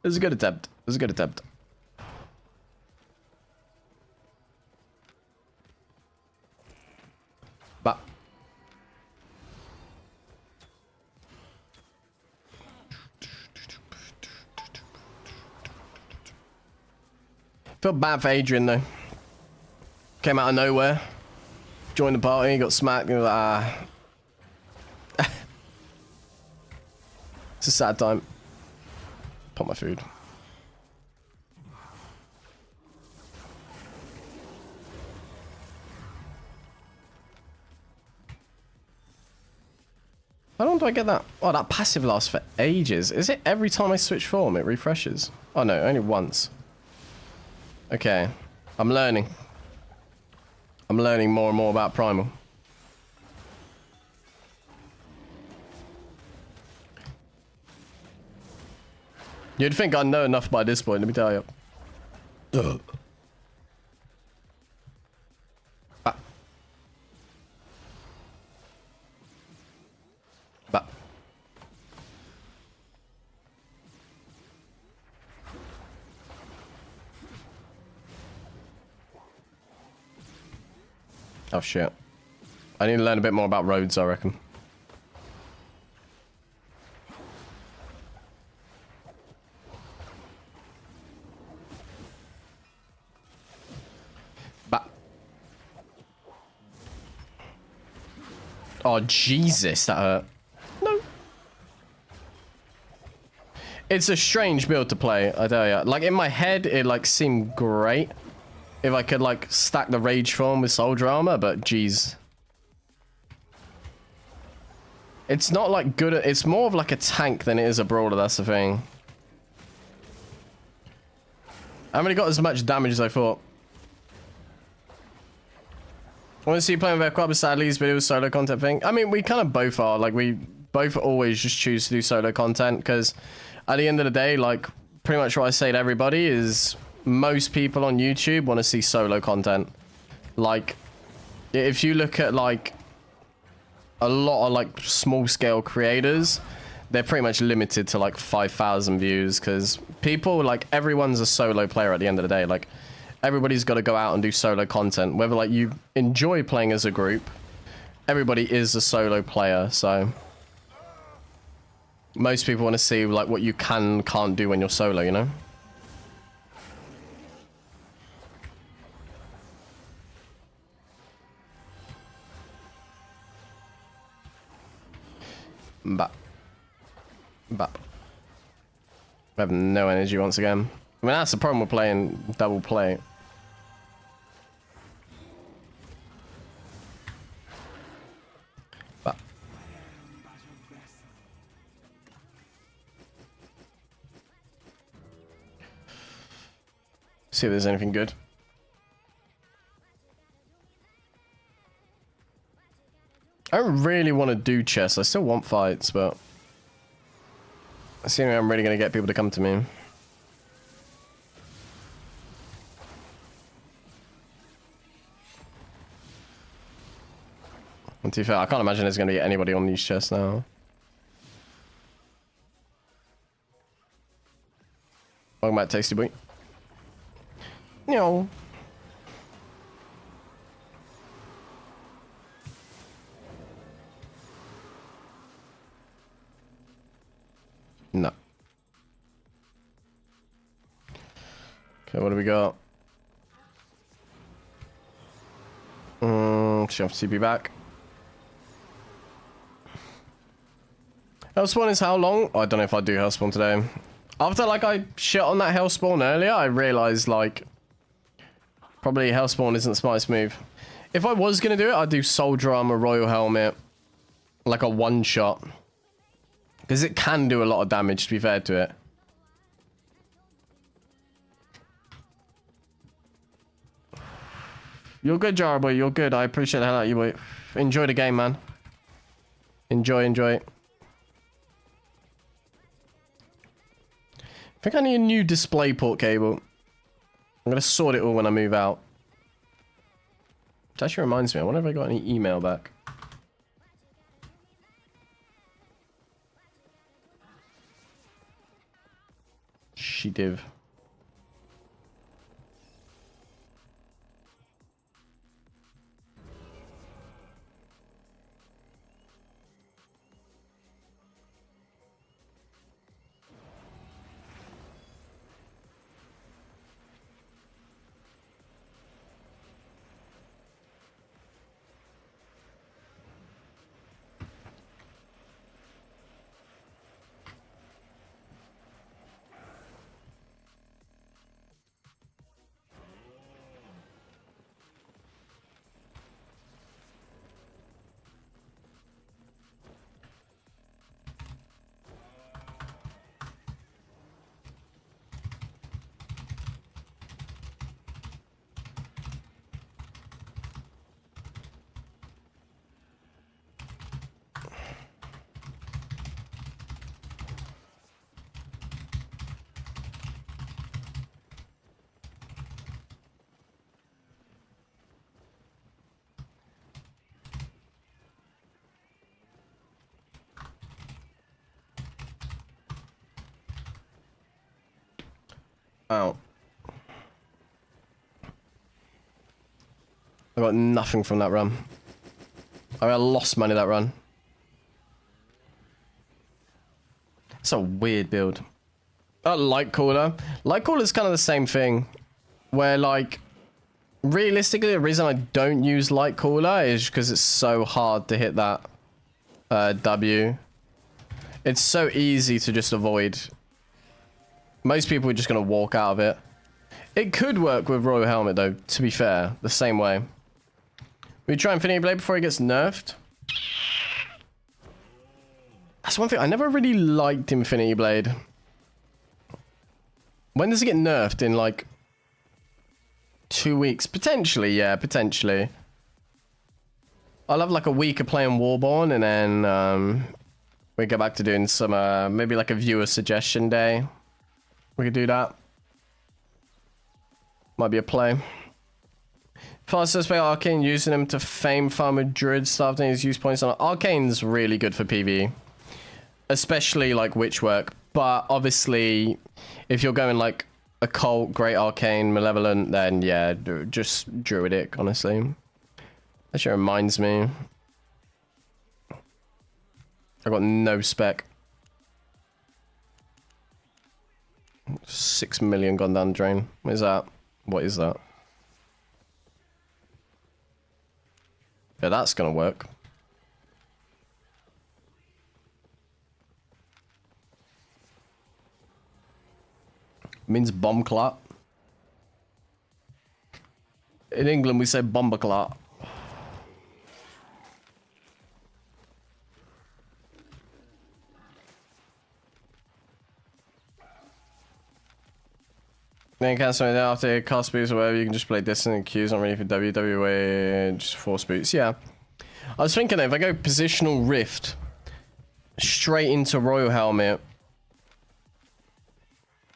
It was a good attempt. It was a good attempt. But feel bad for Adrian though. Came out of nowhere. Joined the party, got smacked, and was like, ah. It's a sad time. Pop my food. How long do I get that? Oh, that passive lasts for ages. Is it every time I switch form it refreshes? Oh no, only once. Okay. I'm learning. I'm learning more and more about Primal. You'd think I'd know enough by this point, let me tell you. Ugh. Ah. Bah. Oh shit. I need to learn a bit more about roads, I reckon. Bah. Oh Jesus, that hurt. No. It's a strange build to play, I tell ya. Like in my head, it like seemed great. If I could like stack the rage form with soldier armor, but geez. It's not like good, it's more of like a tank than it is a brawler, that's the thing. I haven't really got as much damage as I thought. I want to see you playing with Quad, but sadly his video solo content thing. I mean, we kind of both are, like we both always just choose to do solo content because at the end of the day, like pretty much what I say to everybody is most people on YouTube want to see solo content. Like, if you look at like a lot of like small scale creators, they're pretty much limited to like 5,000 views because people, like everyone's a solo player at the end of the day. Like everybody's got to go out and do solo content, whether like you enjoy playing as a group, everybody is a solo player. So most people want to see like what you can't do when you're solo, you know? Bap. Bap. I have no energy once again. I mean, that's the problem with playing double play. Bap. See if there's anything good. I don't really want to do chess. I still want fights, but assuming I'm really going to get people to come to me. And to be fair, I can't imagine there's going to be anybody on these chests now. Welcome back, Tasty Boy. No. No. Okay, what do we got? Should have TP back. Hellspawn is how long? Oh, I don't know if I do Hellspawn today. After like I shit on that Hellspawn earlier, I realized like probably Hellspawn isn't the smartest move. If I was gonna do it, I'd do Soldier Armor, Royal Helmet, like a one shot. Because it can do a lot of damage, to be fair to it. You're good, Jar Boy. You're good. I appreciate the hell out of you, boy. Enjoy the game, man. Enjoy, enjoy. I think I need a new display port cable. I'm going to sort it all when I move out. Which actually reminds me, I wonder if I got any email back. She div. Ow. I got nothing from that run. I lost money that run. It's a weird build. Oh, light caller. Light caller is kind of the same thing. Where, like, realistically, the reason I don't use light caller is because it's so hard to hit that W. It's so easy to just avoid. Most people are just going to walk out of it. It could work with Royal Helmet, though, to be fair. The same way. We try Infinity Blade before he gets nerfed. That's one thing. I never really liked Infinity Blade. When does it get nerfed? In, like, 2 weeks? Potentially, yeah, potentially. I'll have, like, a week of playing Warborn, and then we go back to doing some, maybe, like, a viewer suggestion day. We could do that. Might be a play. Fastest by Arcane, using him to fame farm with Druid stuff, and his use points on Arcane's really good for PvE. Especially like WITCHWORK. But obviously, if you're going like Occult, Great Arcane, Malevolent, then yeah, just Druidic, honestly. Actually reminds me. I got no spec. 6 million gone down the drain. What is that? What is that? Yeah, that's gonna work. Means bomb clot. In England, we say bomber clot. Then cancel it after cast boots or whatever. You can just play Distant Q's, not really for WWE, just force boots. Yeah. I was thinking if I go positional rift straight into Royal Helmet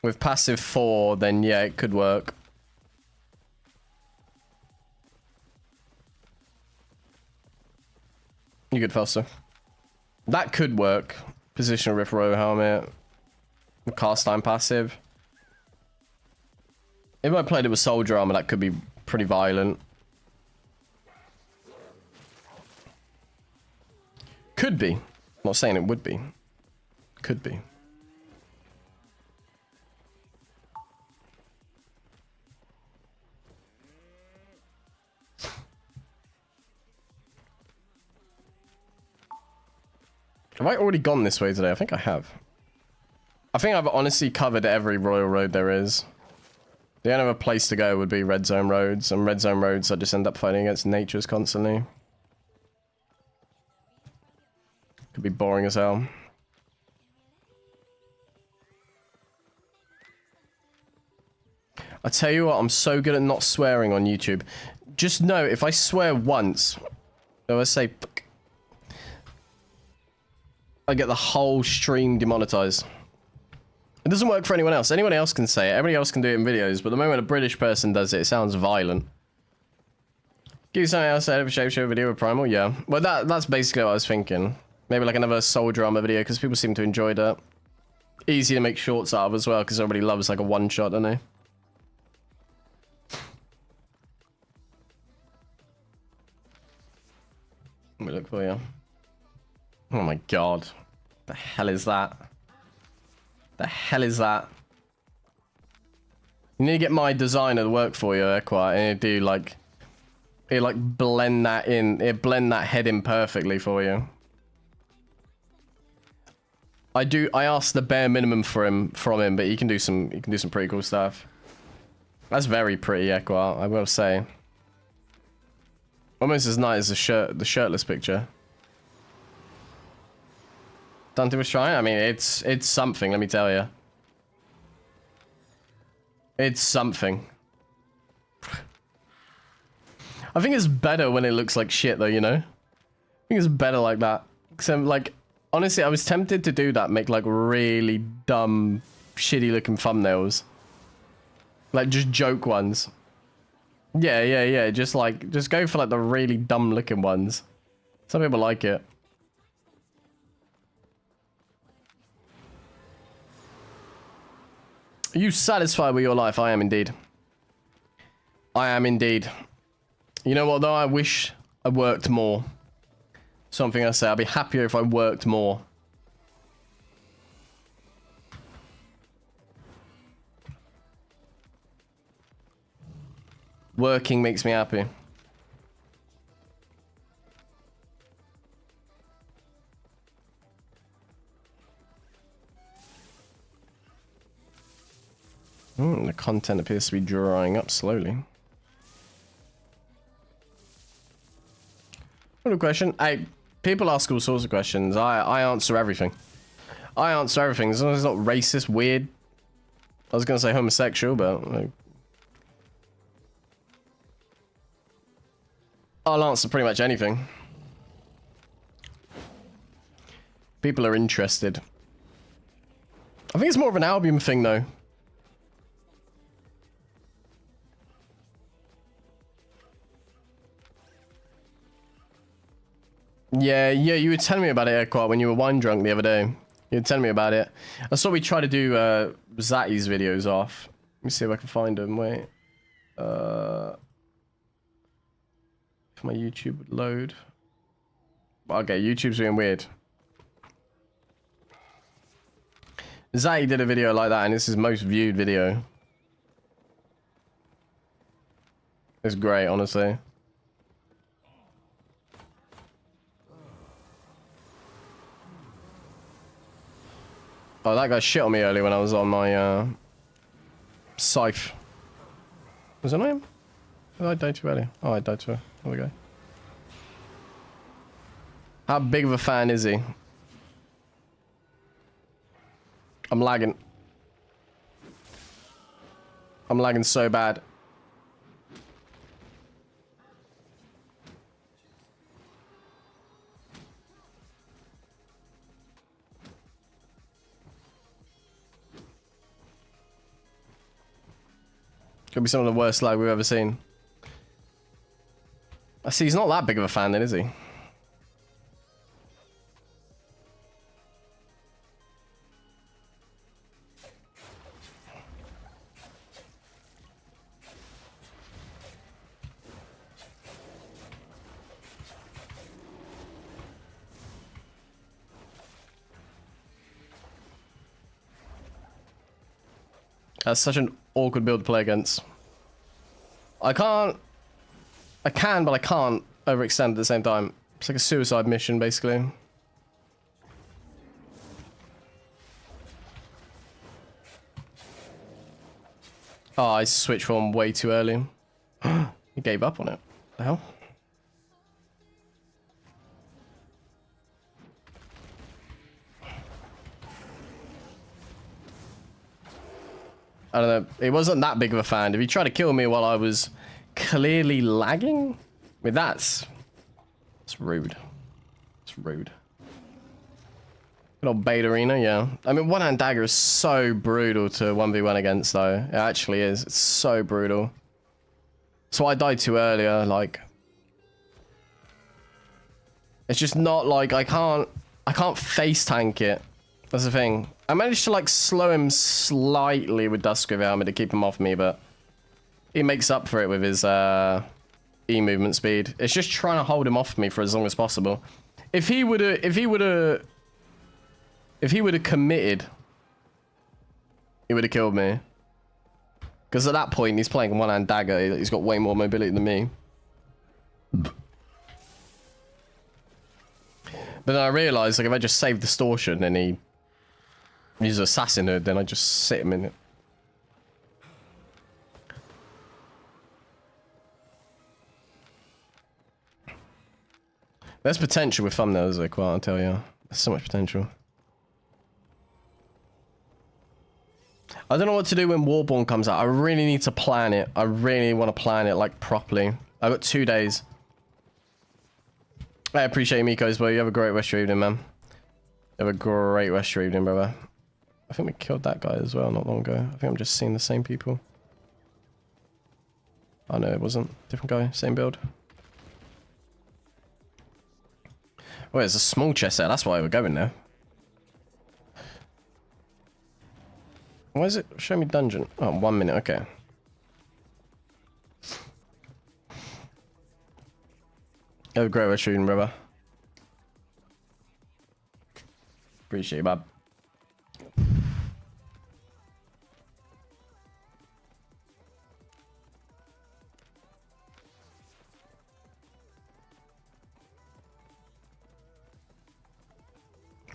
with passive 4, then yeah, it could work. You good, faster. That could work. Positional rift Royal Helmet. Cast time passive. If I played it with soldier armor, that could be pretty violent. Could be. I'm not saying it would be. Could be. Have I already gone this way today? I think I have. I think I've honestly covered every royal road there is. The only other place to go would be red zone roads, and red zone roads I just end up fighting against natures constantly. Could be boring as hell. I tell you what, I'm so good at not swearing on YouTube. Just know, if I swear once, if I say I get the whole stream demonetized. It doesn't work for anyone else. Anyone else can say it. Everybody else can do it in videos, but the moment a British person does it, it sounds violent. Give you something else out of a shapeshift video with Primal? Yeah. Well, that's basically what I was thinking. Maybe like another soldier armor video, because people seem to enjoy that. Easy to make shorts out of as well, because everybody loves like a one-shot, don't they? Let me look for you. Oh my god. The hell is that? The hell is that? You need to get my designer to work for you, Equa, and it do like, it like blend that in, it blend that head in perfectly for you. I asked the bare minimum from him, but he can do some pretty cool stuff. That's very pretty, Equa, I will say. Almost as nice as the shirtless picture. Dante was trying. I mean, it's something. Let me tell you, it's something. I think it's better when it looks like shit, though. You know, I think it's better like that. Because like, honestly, I was tempted to do that, make like really dumb, shitty-looking thumbnails, like just joke ones. Yeah. Just go for like the really dumb-looking ones. Some people like it. Are you satisfied with your life? I am indeed. I am indeed. You know what though? I wish I worked more. Something I say. I'd be happier if I worked more. Working makes me happy. The content appears to be drying up slowly. What a question. People ask all sorts of questions. I answer everything. I answer everything. As long as it's not racist, weird. I was going to say homosexual, but... like, I'll answer pretty much anything. People are interested. I think it's more of an Albion thing, though. Yeah, you were telling me about it, Equat, when you were wine drunk the other day. You were telling me about it. I saw we try to do Zatty's videos off. Let me see if I can find them. Wait. If my YouTube would load. Okay, YouTube's being weird. Zatty did a video like that, and it's his most viewed video. It's great, honestly. Oh, that guy shit on me earlier when I was on my scythe. Was it on him? Did I die too early? Oh, I died too early. There we go. How big of a fan is he? I'm lagging. I'm lagging so bad. Could be some of the worst lag we've ever seen. I see he's not that big of a fan then, is he? That's such an awkward build to play against. I can, but I can't overextend at the same time. It's like a suicide mission, basically. Oh, I switched form way too early. He gave up on it. What the hell? I don't know. He wasn't that big of a fan. If he tried to kill me while I was clearly lagging, I mean, that's rude. It's rude. Good old bait arena, yeah. I mean, one-hand dagger is so brutal to 1v1 against, though. It actually is. It's so brutal. So I died too earlier, like... It's just not like I can't face tank it. That's the thing. I managed to like slow him slightly with Duskgrave armor to keep him off me, but he makes up for it with his E movement speed. It's just trying to hold him off me for as long as possible. If he would have committed, he would have killed me. Because at that point he's playing one-hand dagger. He's got way more mobility than me. But then I realised, like, if I just save Distortion and he uses Assassin Hood, then I just sit him in it. There's potential with thumbnails, like, well, I'll tell you. There's so much potential. I don't know what to do when Warborn comes out. I really need to plan it. I really want to plan it, like, properly. I've got 2 days. I appreciate Miko's, bro. You have a great rest of your evening, man. You have a great rest of your evening, brother. I think we killed that guy as well not long ago. I think I'm just seeing the same people. Oh no, it wasn't. Different guy, same build. Oh, there's a small chest there. That's why we're going there. Why is it show me dungeon? Oh, 1 minute, okay. Have a great rest shooting, brother. Appreciate you, bub.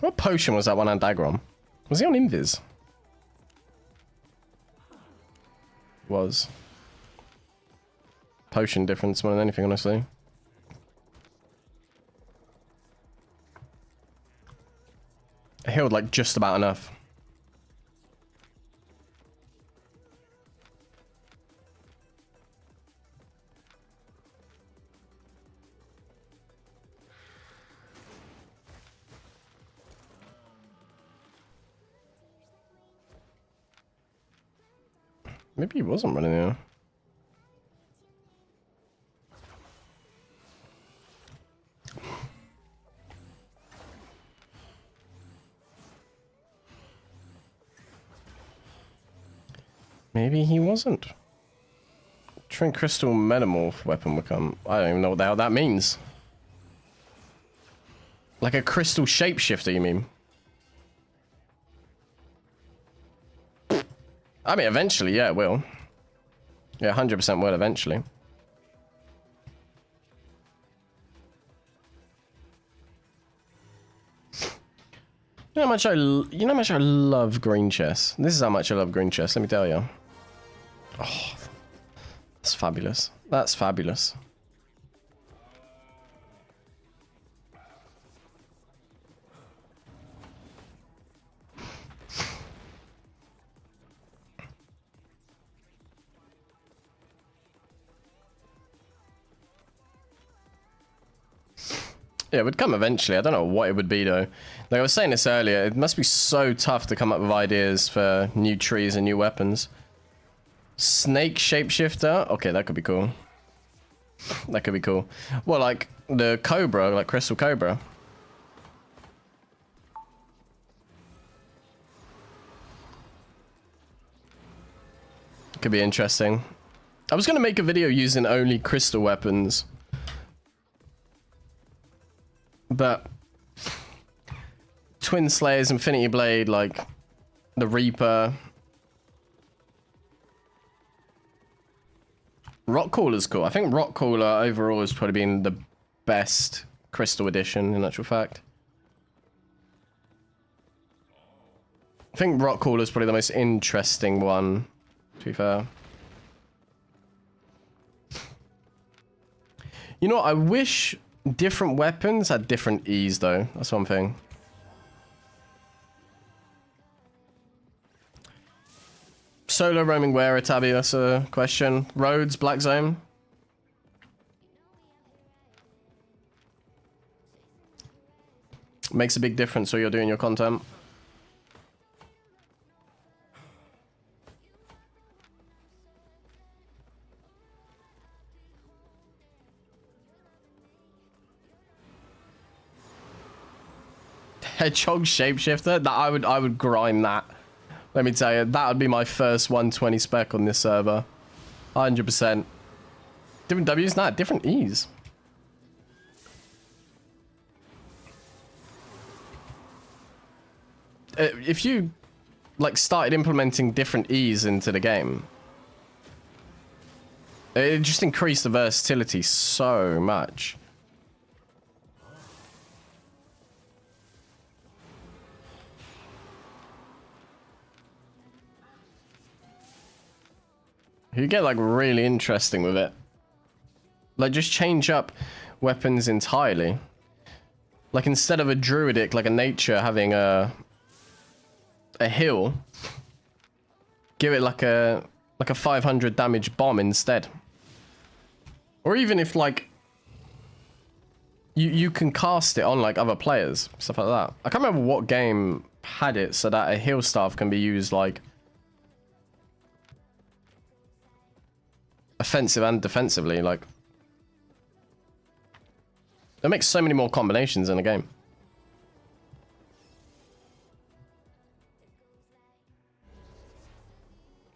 What potion was that one on Dagron? Was he on Invis? Was. Potion difference more than anything, honestly. I healed like just about enough. Maybe he wasn't running there. Maybe he wasn't. Twin crystal metamorph weapon become. I don't even know what the hell that means. Like a crystal shapeshifter, you mean? I mean, eventually, yeah, it will. Yeah, 100% will eventually. You know how much I love green chess. This is how much I love green chess. Let me tell you. Oh, that's fabulous. That's fabulous. Yeah, it would come eventually. I don't know what it would be though. Like I was saying this earlier, it must be so tough to come up with ideas for new trees and new weapons. Snake shapeshifter? Okay, that could be cool. That could be cool. Well, like the cobra, like crystal cobra. Could be interesting. I was going to make a video using only crystal weapons. But Twin Slayers, Infinity Blade, like the Reaper. Rock Caller's cool. I think Rock Caller overall has probably been the best crystal edition in actual fact. I think Rock Caller's probably the most interesting one, to be fair. You know what? I wish different weapons had different ease though. That's one thing. Solo roaming where, Tabby? That's a question. Roads, Black Zone. Makes a big difference so you're doing your content. Hedgehog shapeshifter? That I would grind that. Let me tell you, that would be my first 120 spec on this server. 100%. Different W's? Nah, different E's. If you like started implementing different E's into the game, it just increased the versatility so much. You get like really interesting with it. Like just change up weapons entirely. Like instead of a druidic, like a nature having a heal, give it like a 500 damage bomb instead. Or even if like you can cast it on like other players, stuff like that. I can't remember what game had it so that a heal staff can be used like offensive and defensively. Like that makes so many more combinations in a game.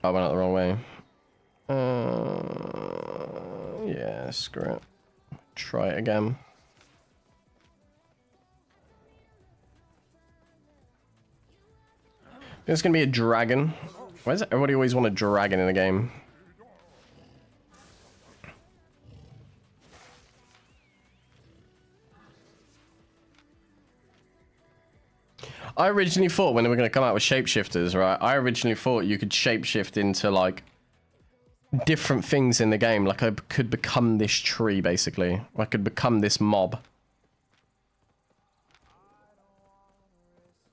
I went out the wrong way. Yeah, screw it. Try it again. There's gonna be a dragon. Why does everybody always want a dragon in a game? I originally thought when they were going to come out with shapeshifters, right? I originally thought you could shapeshift into like different things in the game. Like I could become this tree, basically. I could become this mob.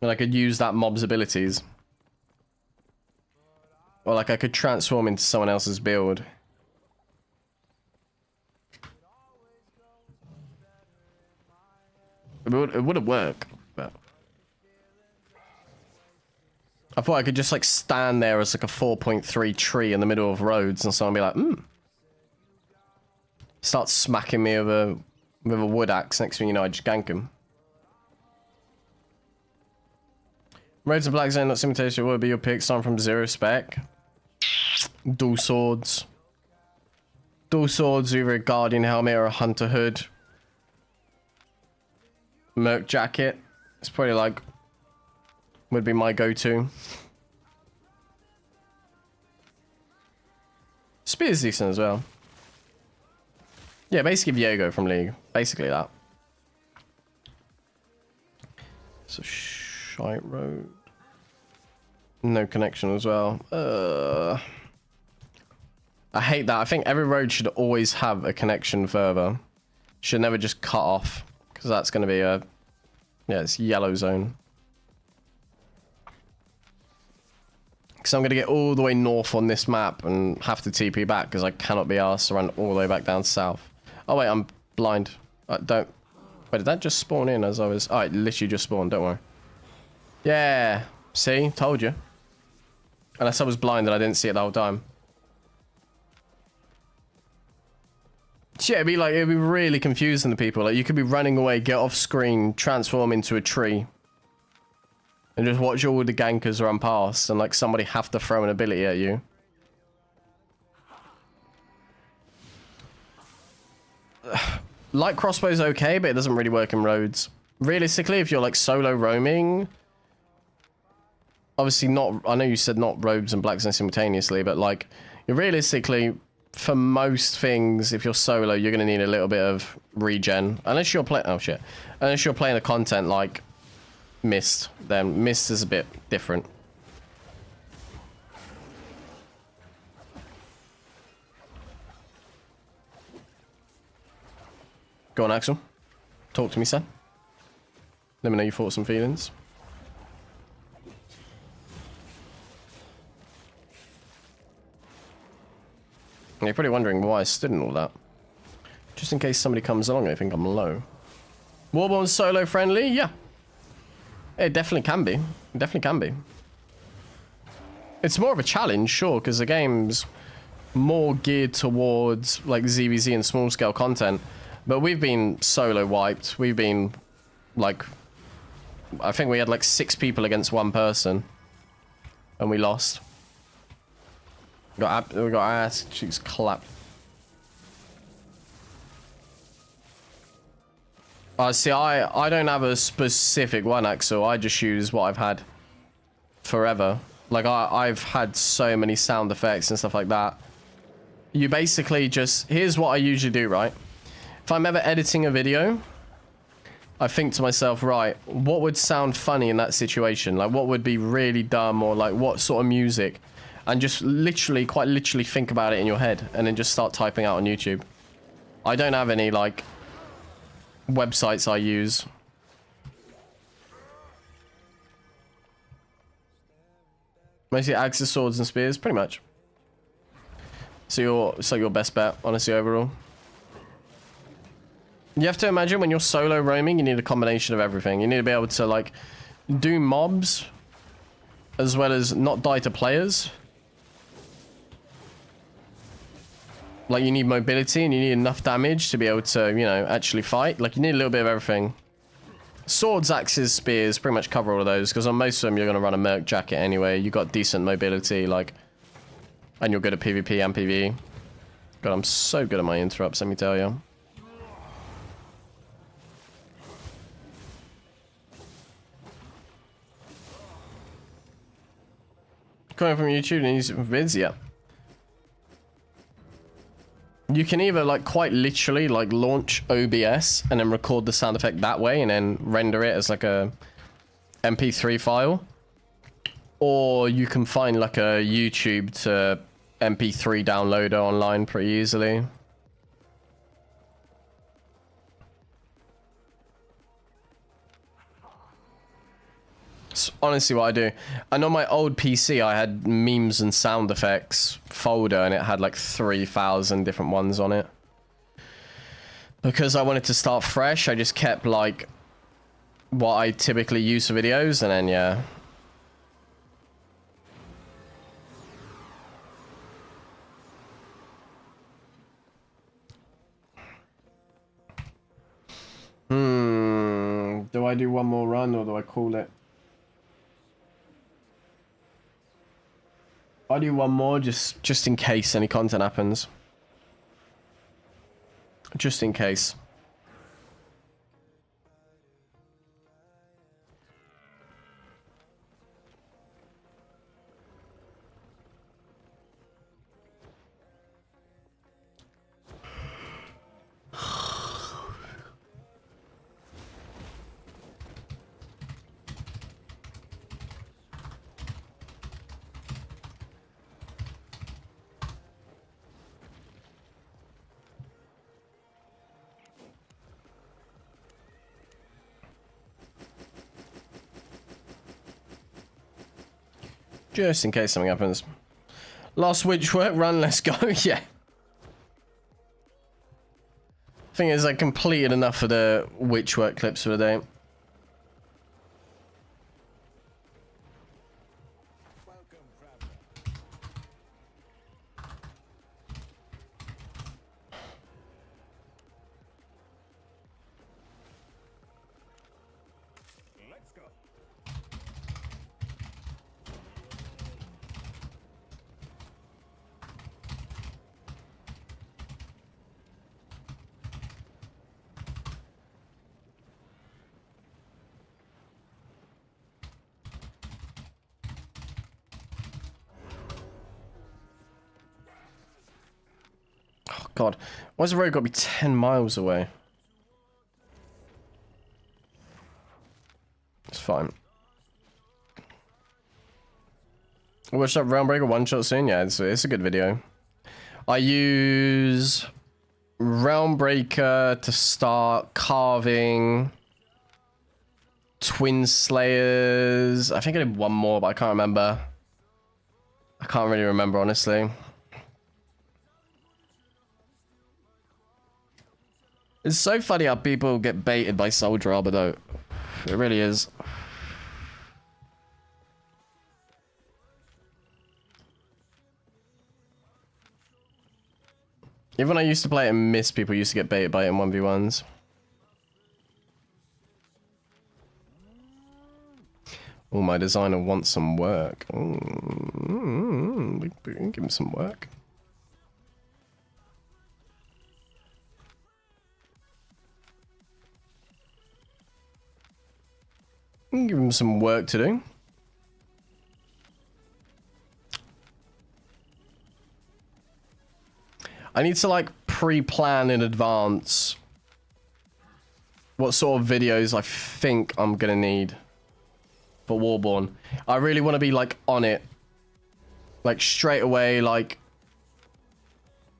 And I could use that mob's abilities. Or like I could transform into someone else's build. It wouldn't work, but... I thought I could just like stand there as like a 4.3 tree in the middle of roads and someone be like, start smacking me with a wood axe. Next thing you know, I just gank him. Roads and Black Zone, not simultation, what would be your pick? Starting from 0 spec. Dual swords. Dual swords, either a guardian helmet or a hunter hood. Merc jacket. It's probably like... would be my go-to. Spear's decent as well. Yeah, basically Viego from League. Basically that. So shite road. No connection as well. I hate that. I think every road should always have a connection further. Should never just cut off. Because that's going to be a... yeah, it's yellow zone. So I'm going to get all the way north on this map and have to TP back because I cannot be arsed to run all the way back down south. Oh wait, I'm blind. Don't... wait, did that just spawn in as I was... oh, it literally just spawned, don't worry. Yeah, see? Told you. Unless I was blind and I didn't see it the whole time. Yeah, it'd be really confusing to people. Like, you could be running away, get off screen, transform into a tree. And just watch all the gankers run past and like somebody have to throw an ability at you. Light crossbow's okay, but it doesn't really work in roads. Realistically, if you're like solo roaming... obviously not... I know you said not robes and black zone simultaneously, but like... realistically, for most things, if you're solo, you're going to need a little bit of regen. Unless you're playing... oh shit. Unless you're playing a content like... Mist, then Mist is a bit different. Go on, Axel. Talk to me, son. Let me know your thoughts and feelings. You're probably wondering why I stood in all that. Just in case somebody comes along and they think I'm low. Warborn solo friendly? Yeah. It definitely can be. It definitely can be. It's more of a challenge, sure, because the game's more geared towards like ZVZ and small scale content. But we've been solo wiped. We've been like... I think we had like 6 people against 1 person. And we lost. We got our ass cheeks clapped. See, I don't have a specific one, Axel. I just use what I've had forever. Like, I've had so many sound effects and stuff like that. You basically just... here's what I usually do, right? If I'm ever editing a video, I think to myself, right, what would sound funny in that situation? Like, what would be really dumb, or like, what sort of music? And just literally, quite literally think about it in your head, and then just start typing out on YouTube. I don't have any, like... websites I use. Mostly axes, swords, and spears, pretty much. So it's like your best bet, honestly, overall. You have to imagine when you're solo roaming, you need a combination of everything. You need to be able to like do mobs, as well as not die to players. Like, you need mobility and you need enough damage to be able to, you know, actually fight. Like, you need a little bit of everything. Swords, axes, spears, pretty much cover all of those. Because on most of them, you're going to run a merc jacket anyway. You got decent mobility. Like, And you're good at PvP and PvE. God, I'm so good at my interrupts, let me tell you. Coming from YouTube and using vids, yeah. You can either like quite literally like launch OBS and then record the sound effect that way and then render it as like a MP3 file. Or you can find like a YouTube to MP3 downloader online pretty easily. It's honestly what I do. And on my old PC, I had memes and sound effects folder, and it had like 3,000 different ones on it. Because I wanted to start fresh, I just kept like what I typically use for videos, and then yeah. Do I do one more run or do I call it? I do one more just in case any content happens. Just in case. Just in case something happens. Last WITCHWORK run, let's go. Yeah. Thing is, I completed enough of the WITCHWORK clips for the day. God, why's the road got to be 10 miles away? It's fine. Watch that Realmbreaker one shot soon. Yeah, it's a good video. I use Realmbreaker to start carving Twin Slayers. I think I did one more, but I can't remember. I can't really remember, honestly. It's so funny how people get baited by Soldier Arbor, though. It really is. Even when I used to play it and miss, people used to get baited by it in 1v1s. Oh, my designer wants some work. We can give him some work. Give him some work to do. I need to like pre-plan in advance what sort of videos I think I'm gonna need for Warborn. I really want to be like on it, like straight away, like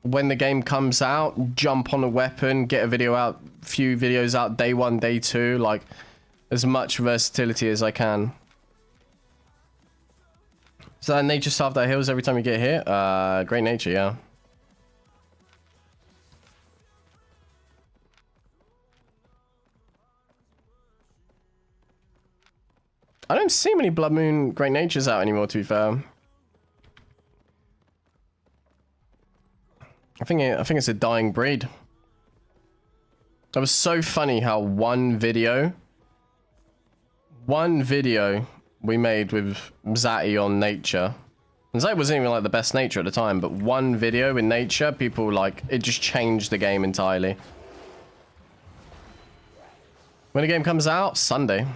when the game comes out, jump on a weapon, get a video out, few videos out day 1, day 2, like as much versatility as I can. So that nature staff that heals every time you get hit? Great nature, yeah. I don't see many Blood Moon Great Natures out anymore, to be fair. I think it's a dying breed. That was so funny how one video we made with Zati on nature It wasn't even like the best nature at the time, but one video in nature, people like, it just changed the game entirely. When the game comes out, Sunday.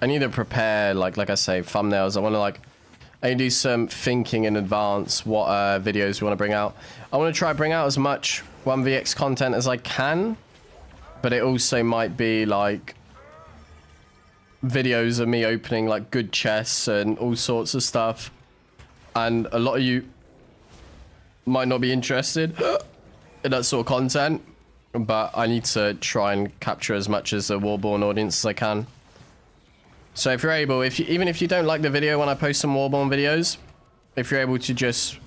I need to prepare, like I say, thumbnails. I want to I do some thinking in advance what videos we want to bring out. I want to try bring out as much 1vx content as I can, but it also might be like videos of me opening like good chests and all sorts of stuff. And a lot of you might not be interested in that sort of content, but I need to try and capture as much as the Warborn audience as I can. So if you're able, even if you don't like the video when I post some Warborn videos, if you're able to just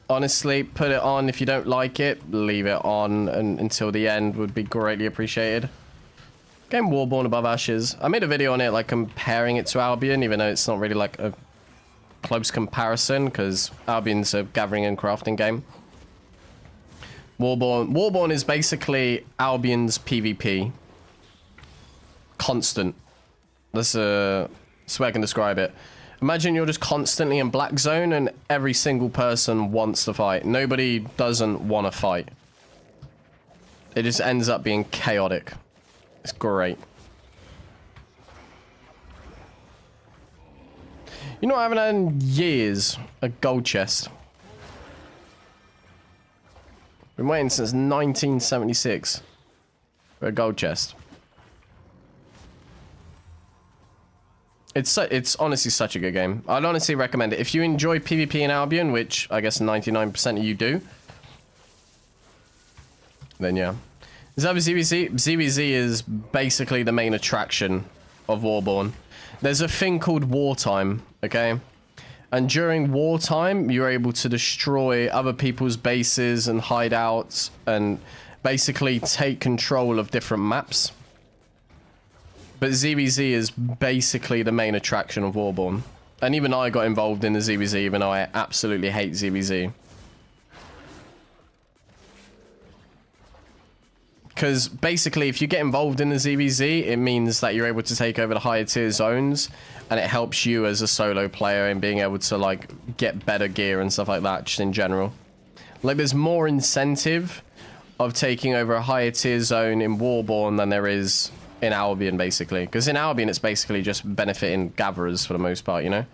honestly put it on, if you don't like it, leave it on until the end would be greatly appreciated. Game Warborn Above Ashes. I made a video on it like comparing it to Albion, even though it's not really like a close comparison because Albion's a gathering and crafting game. Warborn is basically Albion's PvP. Constant. That's the way I can describe it. Imagine you're just constantly in black zone and every single person wants to fight. Nobody doesn't want to fight. It just ends up being chaotic. It's great. You know what I haven't had in years? A gold chest. Been waiting since 1976 for a gold chest. It's honestly such a good game. I'd honestly recommend it. If you enjoy PvP in Albion, which I guess 99% of you do, then yeah. Is that ZVZ? ZVZ is basically the main attraction of Warborn. There's a thing called wartime, okay? And during wartime, you're able to destroy other people's bases and hideouts and basically take control of different maps. But ZVZ is basically the main attraction of Warborn. And even I got involved in the ZVZ, even though I absolutely hate ZVZ. Because basically, if you get involved in the ZVZ, it means that you're able to take over the higher tier zones. And it helps you as a solo player in being able to, like, get better gear and stuff like that, just in general. Like, there's more incentive of taking over a higher tier zone in Warborn than there is in Albion, basically. Because in Albion, it's basically just benefiting gatherers for the most part, you know?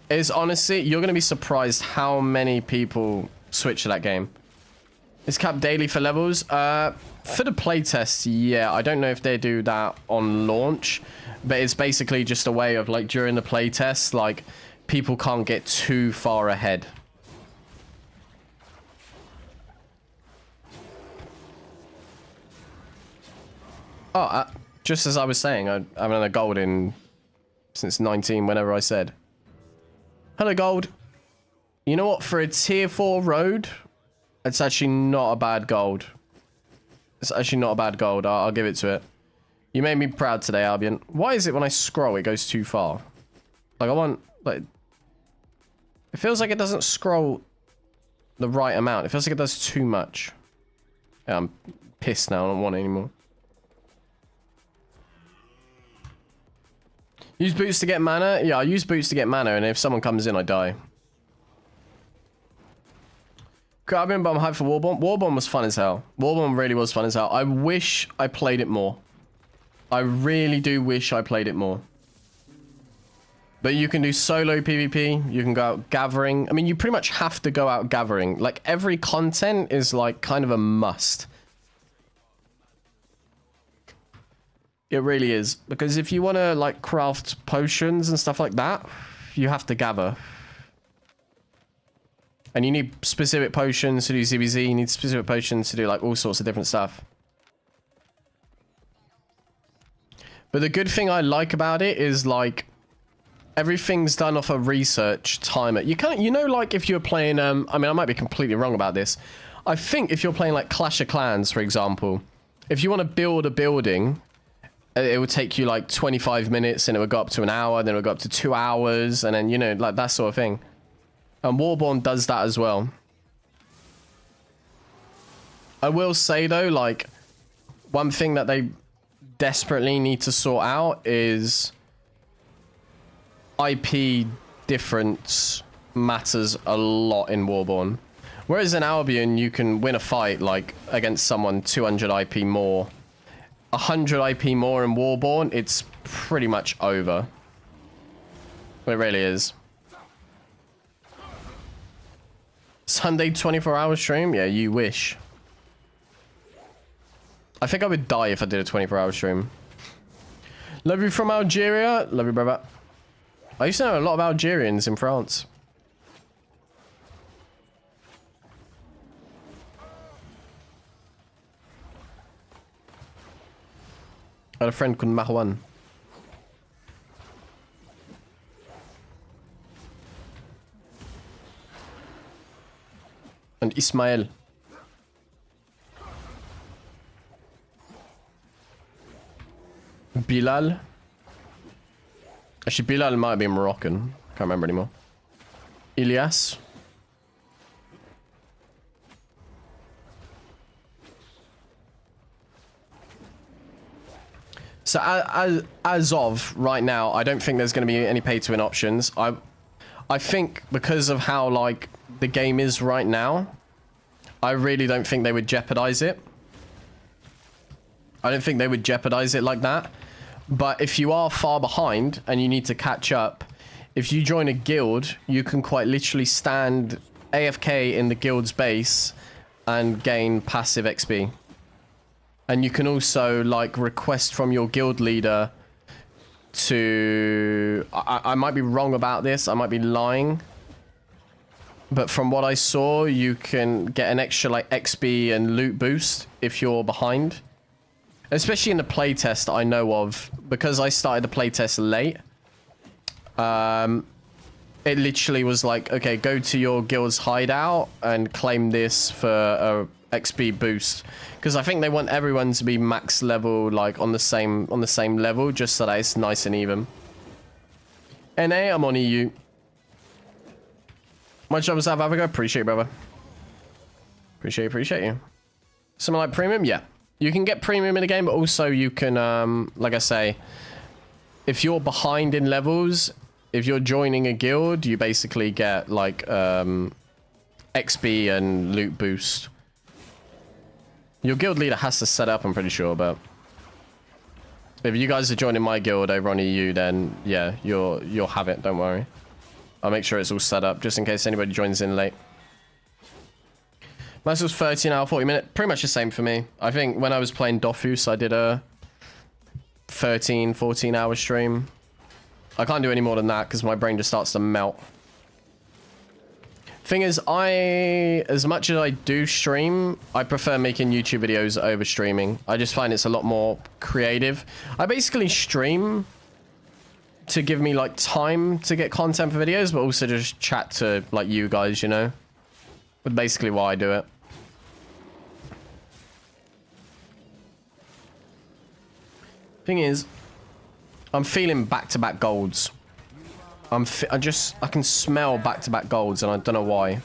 Is honestly, you're going to be surprised how many people switch to that game. It's capped daily for levels. For the playtest, yeah, I don't know if they do that on launch, but it's basically just a way of, like, during the playtest, like, people can't get too far ahead. Oh, just as I was saying, I haven't had a gold in since 19, whenever I said. Hello, gold. You know what? For a tier 4 road, it's actually not a bad gold. It's actually not a bad gold. I'll give it to it. You made me proud today, Albion. Why is it when I scroll, it goes too far? Like, I want, like... It feels like it doesn't scroll the right amount. It feels like it does too much. Yeah, I'm pissed now. I don't want it anymore. Use boots to get mana? Yeah, I use boots to get mana, and if someone comes in, I die. Albion, but I'm hyped for Warborn. Warborn was fun as hell. Warborn really was fun as hell. I wish I played it more. I really do wish I played it more. But you can do solo PvP. You can go out gathering. I mean, you pretty much have to go out gathering. Like, every content is, like, kind of a must. It really is. Because if you want to, like, craft potions and stuff like that, you have to gather. And you need specific potions to do ZBZ. You need specific potions to do, like, all sorts of different stuff. But the good thing I like about it is, like, everything's done off a research timer. You can't, you know, like, if you're playing, I mean, I might be completely wrong about this. I think if you're playing, like, Clash of Clans, for example, if you want to build a building... it would take you like 25 minutes and it would go up to an hour, then it would go up to 2 hours, and then, you know, like that sort of thing. And Warborn does that as well. I will say though, like, one thing that they desperately need to sort out is IP difference matters a lot in Warborn. Whereas in Albion, you can win a fight like against someone 200 IP more. 100 IP more in Warborn, it's pretty much over. It really is. Sunday 24-hour stream? Yeah, you wish. I think I would die if I did a 24-hour stream. Love you from Algeria. Love you, brother. I used to know a lot of Algerians in France. I had a friend called Marwan. And Ismail. Bilal. Actually, Bilal might be Moroccan. Can't remember anymore. Ilyas. So as of right now, I don't think there's going to be any pay to win options. I think because of how like the game is right now, I really don't think they would jeopardize it. I don't think they would jeopardize it like that. But if you are far behind and you need to catch up, if you join a guild, you can quite literally stand AFK in the guild's base and gain passive XP. And you can also like request from your guild leader to... I might be wrong about this, I might be lying. But from what I saw, you can get an extra like XP and loot boost if you're behind. Especially in the playtest I know of, because I started the playtest late. It literally was like, okay, go to your guild's hideout and claim this for a XP boost. Because I think they want everyone to be max level, like on the same level, just so that it's nice and even. NA, I'm on EU. Much love, South Africa. Appreciate you, brother. Appreciate you. Something like premium, yeah. You can get premium in the game, but also you can, like I say, if you're behind in levels, if you're joining a guild, you basically get like XP and loot boost. Your guild leader has to set up, I'm pretty sure, but if you guys are joining my guild over on EU, then yeah, you'll have it. Don't worry. I'll make sure it's all set up just in case anybody joins in late. Mine was 13-hour, 40-minute. Pretty much the same for me. I think when I was playing Dofus, I did a 13, 14-hour stream. I can't do any more than that because my brain just starts to melt. Thing is, as much as I do stream, I prefer making YouTube videos over streaming. I just find it's a lot more creative. I basically stream to give me like time to get content for videos, but also just chat to like you guys, you know? But basically why I do it. Thing is, I'm feeling back-to-back golds. I can smell back-to-back golds, and I don't know why.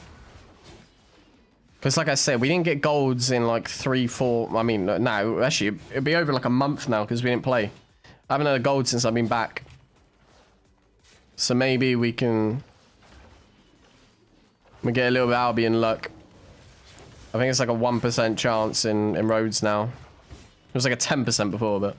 Because like I said, we didn't get golds in like 3, 4... I mean, no, actually, it'll be over like a month now because we didn't play. I haven't had a gold since I've been back. So maybe we can... we get a little bit Albion luck. I think it's like a 1% chance in Rhodes now. It was like a 10% before, but...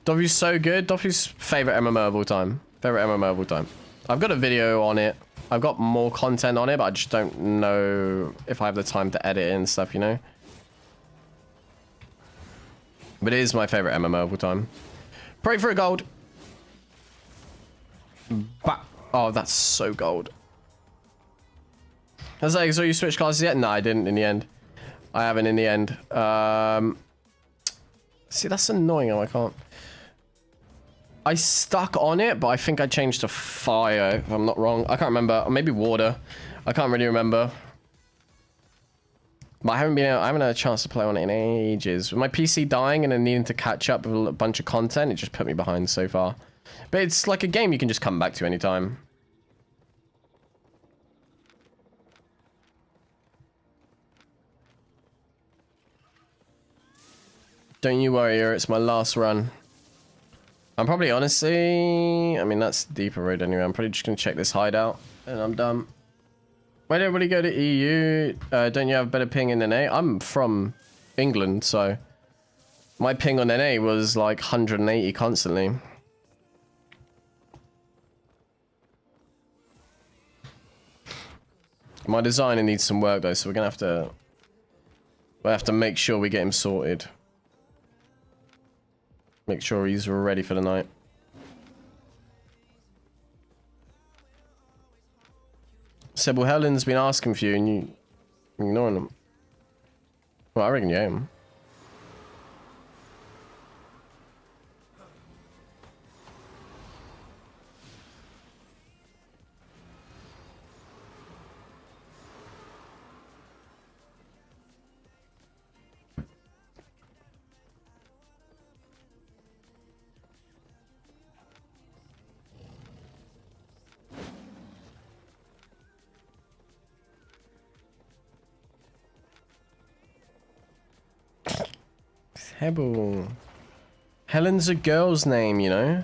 Dofu's so good. Dofu's favorite MMO of all time. Favorite MMO of all time. I've got a video on it. I've got more content on it, but I just don't know if I have the time to edit it and stuff, you know? But it is my favorite MMO of all time. Pray for a gold. Oh, that's so gold. I was like, so you switched classes yet? No, I didn't in the end. I haven't in the end. See, that's annoying. I can't. I stuck on it, but I think I changed to fire, if I'm not wrong. I can't remember. Or maybe water. I can't really remember. But I haven't had a chance to play on it in ages. With my PC dying and then needing to catch up with a bunch of content, it just put me behind so far. But it's like a game you can just come back to anytime. Don't you worry, it's my last run. I'm probably honestly... I mean, that's the deeper road anyway. I'm probably just going to check this hideout and I'm done. Why did everybody go to EU? Don't you have better ping in NA? I'm from England, so... My ping on NA was like 180 constantly. My designer needs some work though, so we're going to have to... We'll have to make sure we get him sorted. Make sure he's ready for the night. Said, well, Helen's been asking for you and you ignoring him. Well, I reckon you am. Hebel. Helen's a girl's name, you know?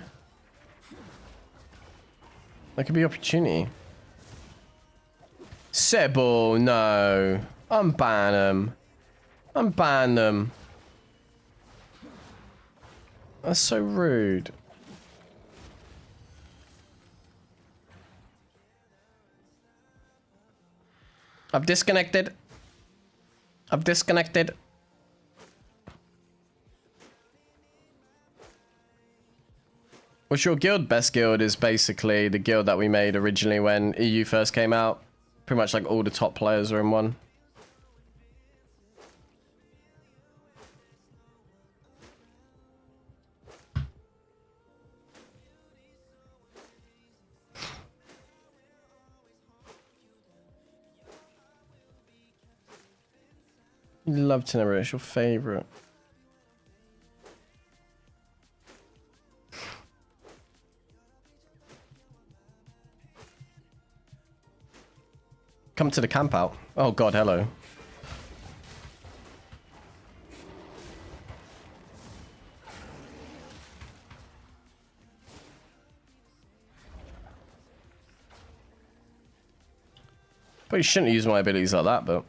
That could be opportunity. Sebel, no. Unban them. Unban them. That's so rude. I've disconnected. I've disconnected. What's your guild? Best guild is basically the guild that we made originally when EU first came out. Pretty much like all the top players are in one. Love to know it's your favorite. Come to the camp out. Oh god, hello. But you shouldn't use my abilities like that, but...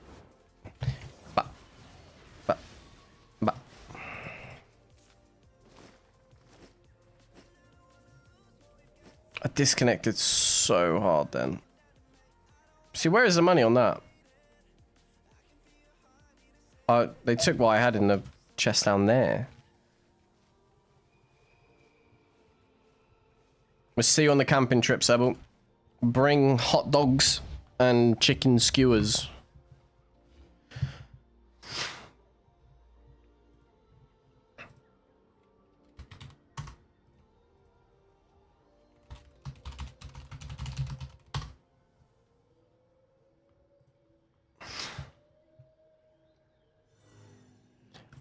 I disconnected so hard then. See, where is the money on that? They took what I had in the chest down there. We'll see you on the camping trip, Sebel. Bring hot dogs and chicken skewers.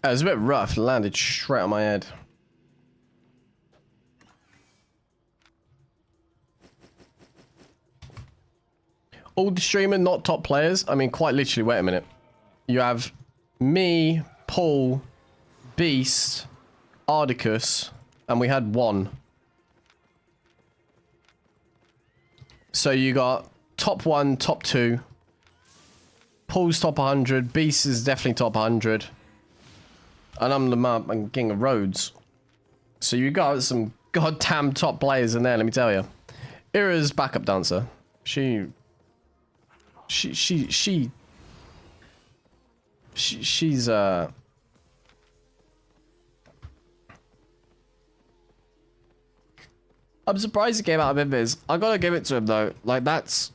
It was a bit rough, landed straight on my head. All the streamer, not top players. I mean, quite literally, wait a minute. You have me, Paul, Beast, Ardicus, and we had one. So you got top 1, top 2. Paul's top 100, Beast is definitely top 100. And I'm the map and king of roads. So you got some goddamn top players in there, let me tell you. Ira's backup dancer. She's I'm surprised he came out of Invis. I gotta give it to him though. Like that's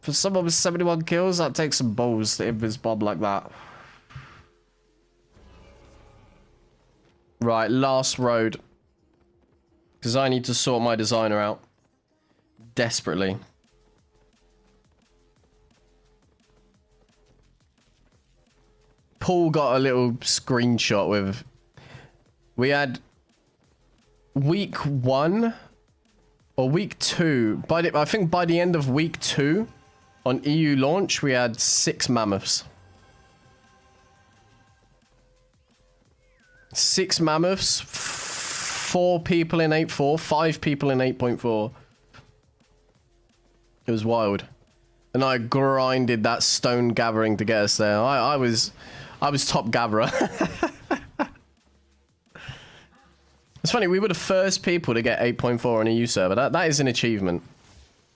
for someone with 71 kills, that takes some balls to Invis bomb like that. Right, last road. Because I need to sort my designer out. Desperately. Paul got a little screenshot with... We had week 1 or week 2. I think by the end of week 2 on EU launch, we had 6 mammoths. 6 mammoths, 4 people in 8.4, 5 people in 8.4. It was wild. And I grinded that stone gathering to get us there. I was top gatherer. It's funny, we were the first people to get 8.4 on a EU server. That is an achievement.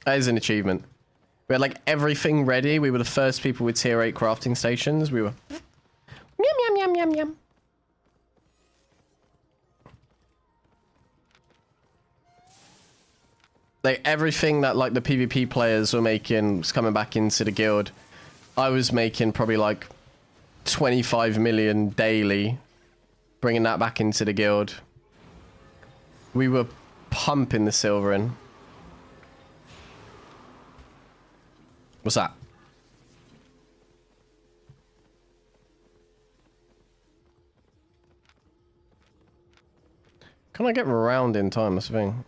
That is an achievement. We had like everything ready. We were the first people with tier 8 crafting stations. We were... Yum, yum, yum, yum, yum. Like everything that like the PvP players were making was coming back into the guild. I was making probably like 25 million daily, bringing that back into the guild. We were pumping the silver in. What's that? Can I get around in time? That's the thing.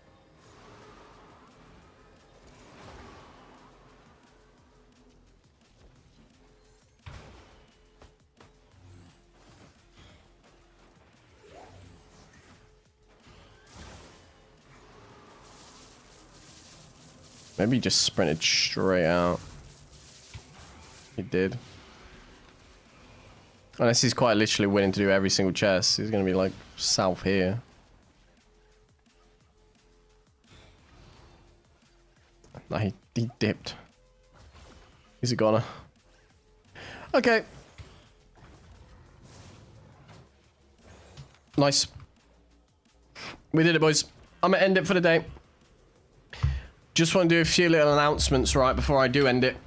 Maybe he just sprinted straight out. He did. Unless he's quite literally willing to do every single chest. He's going to be like south here. No, he dipped. He's a goner. Okay. Nice. We did it, boys. I'm going to end it for the day. Just want to do a few little announcements right before I do end it.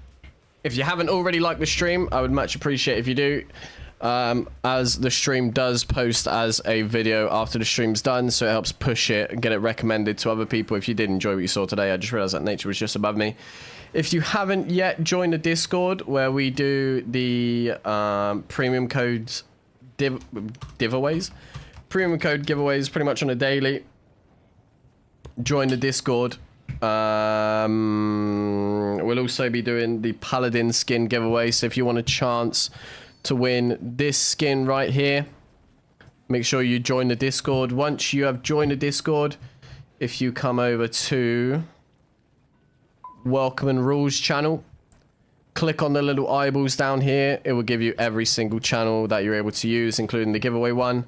If you haven't already liked the stream, I would much appreciate if you do. As the stream does post as a video after the stream's done, so it helps push it and get it recommended to other people. If you did enjoy what you saw today, I just realized that nature was just above me. If you haven't yet joined the Discord where we do the premium codes giveaways, premium code giveaways pretty much on a daily, join the Discord. We'll also be doing the Paladin skin giveaway, so if you want a chance to win this skin right here, make sure you join the Discord. Once you have joined the Discord, if you come over to Welcome and Rules channel, click on the little eyeballs down here, it will give you every single channel that you're able to use, including the giveaway one.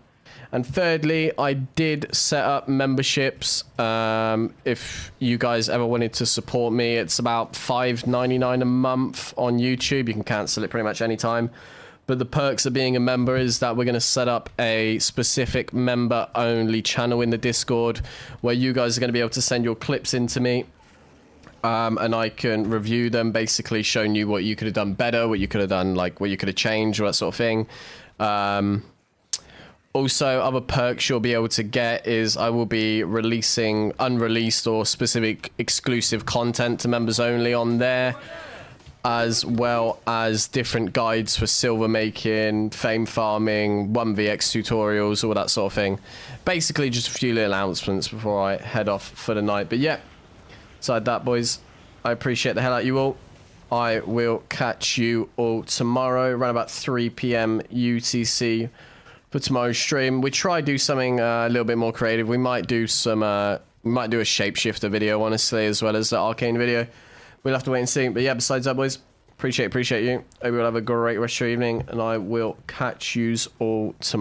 And thirdly, I did set up memberships. If you guys ever wanted to support me, it's about $5.99 a month on YouTube. You can cancel it pretty much anytime. But the perks of being a member is that we're going to set up a specific member-only channel in the Discord where you guys are going to be able to send your clips in to me. And I can review them, basically showing you what you could have done better, what you could have done, like what you could have changed, or that sort of thing. Also, other perks you'll be able to get is I will be releasing unreleased or specific exclusive content to members only on there, as well as different guides for silver making, fame farming, 1vx tutorials, all that sort of thing. Basically, just a few little announcements before I head off for the night. But yeah, aside that, boys, I appreciate the hell out of you all. I will catch you all tomorrow around about 3 PM UTC. For tomorrow's stream. We try to do something a little bit more creative. We might do some we might do a shapeshifter video, honestly, as well as the arcane video. We'll have to wait and see. But yeah, besides that, boys, appreciate you. Hope you all have a great rest of your evening, and I will catch yous all tomorrow.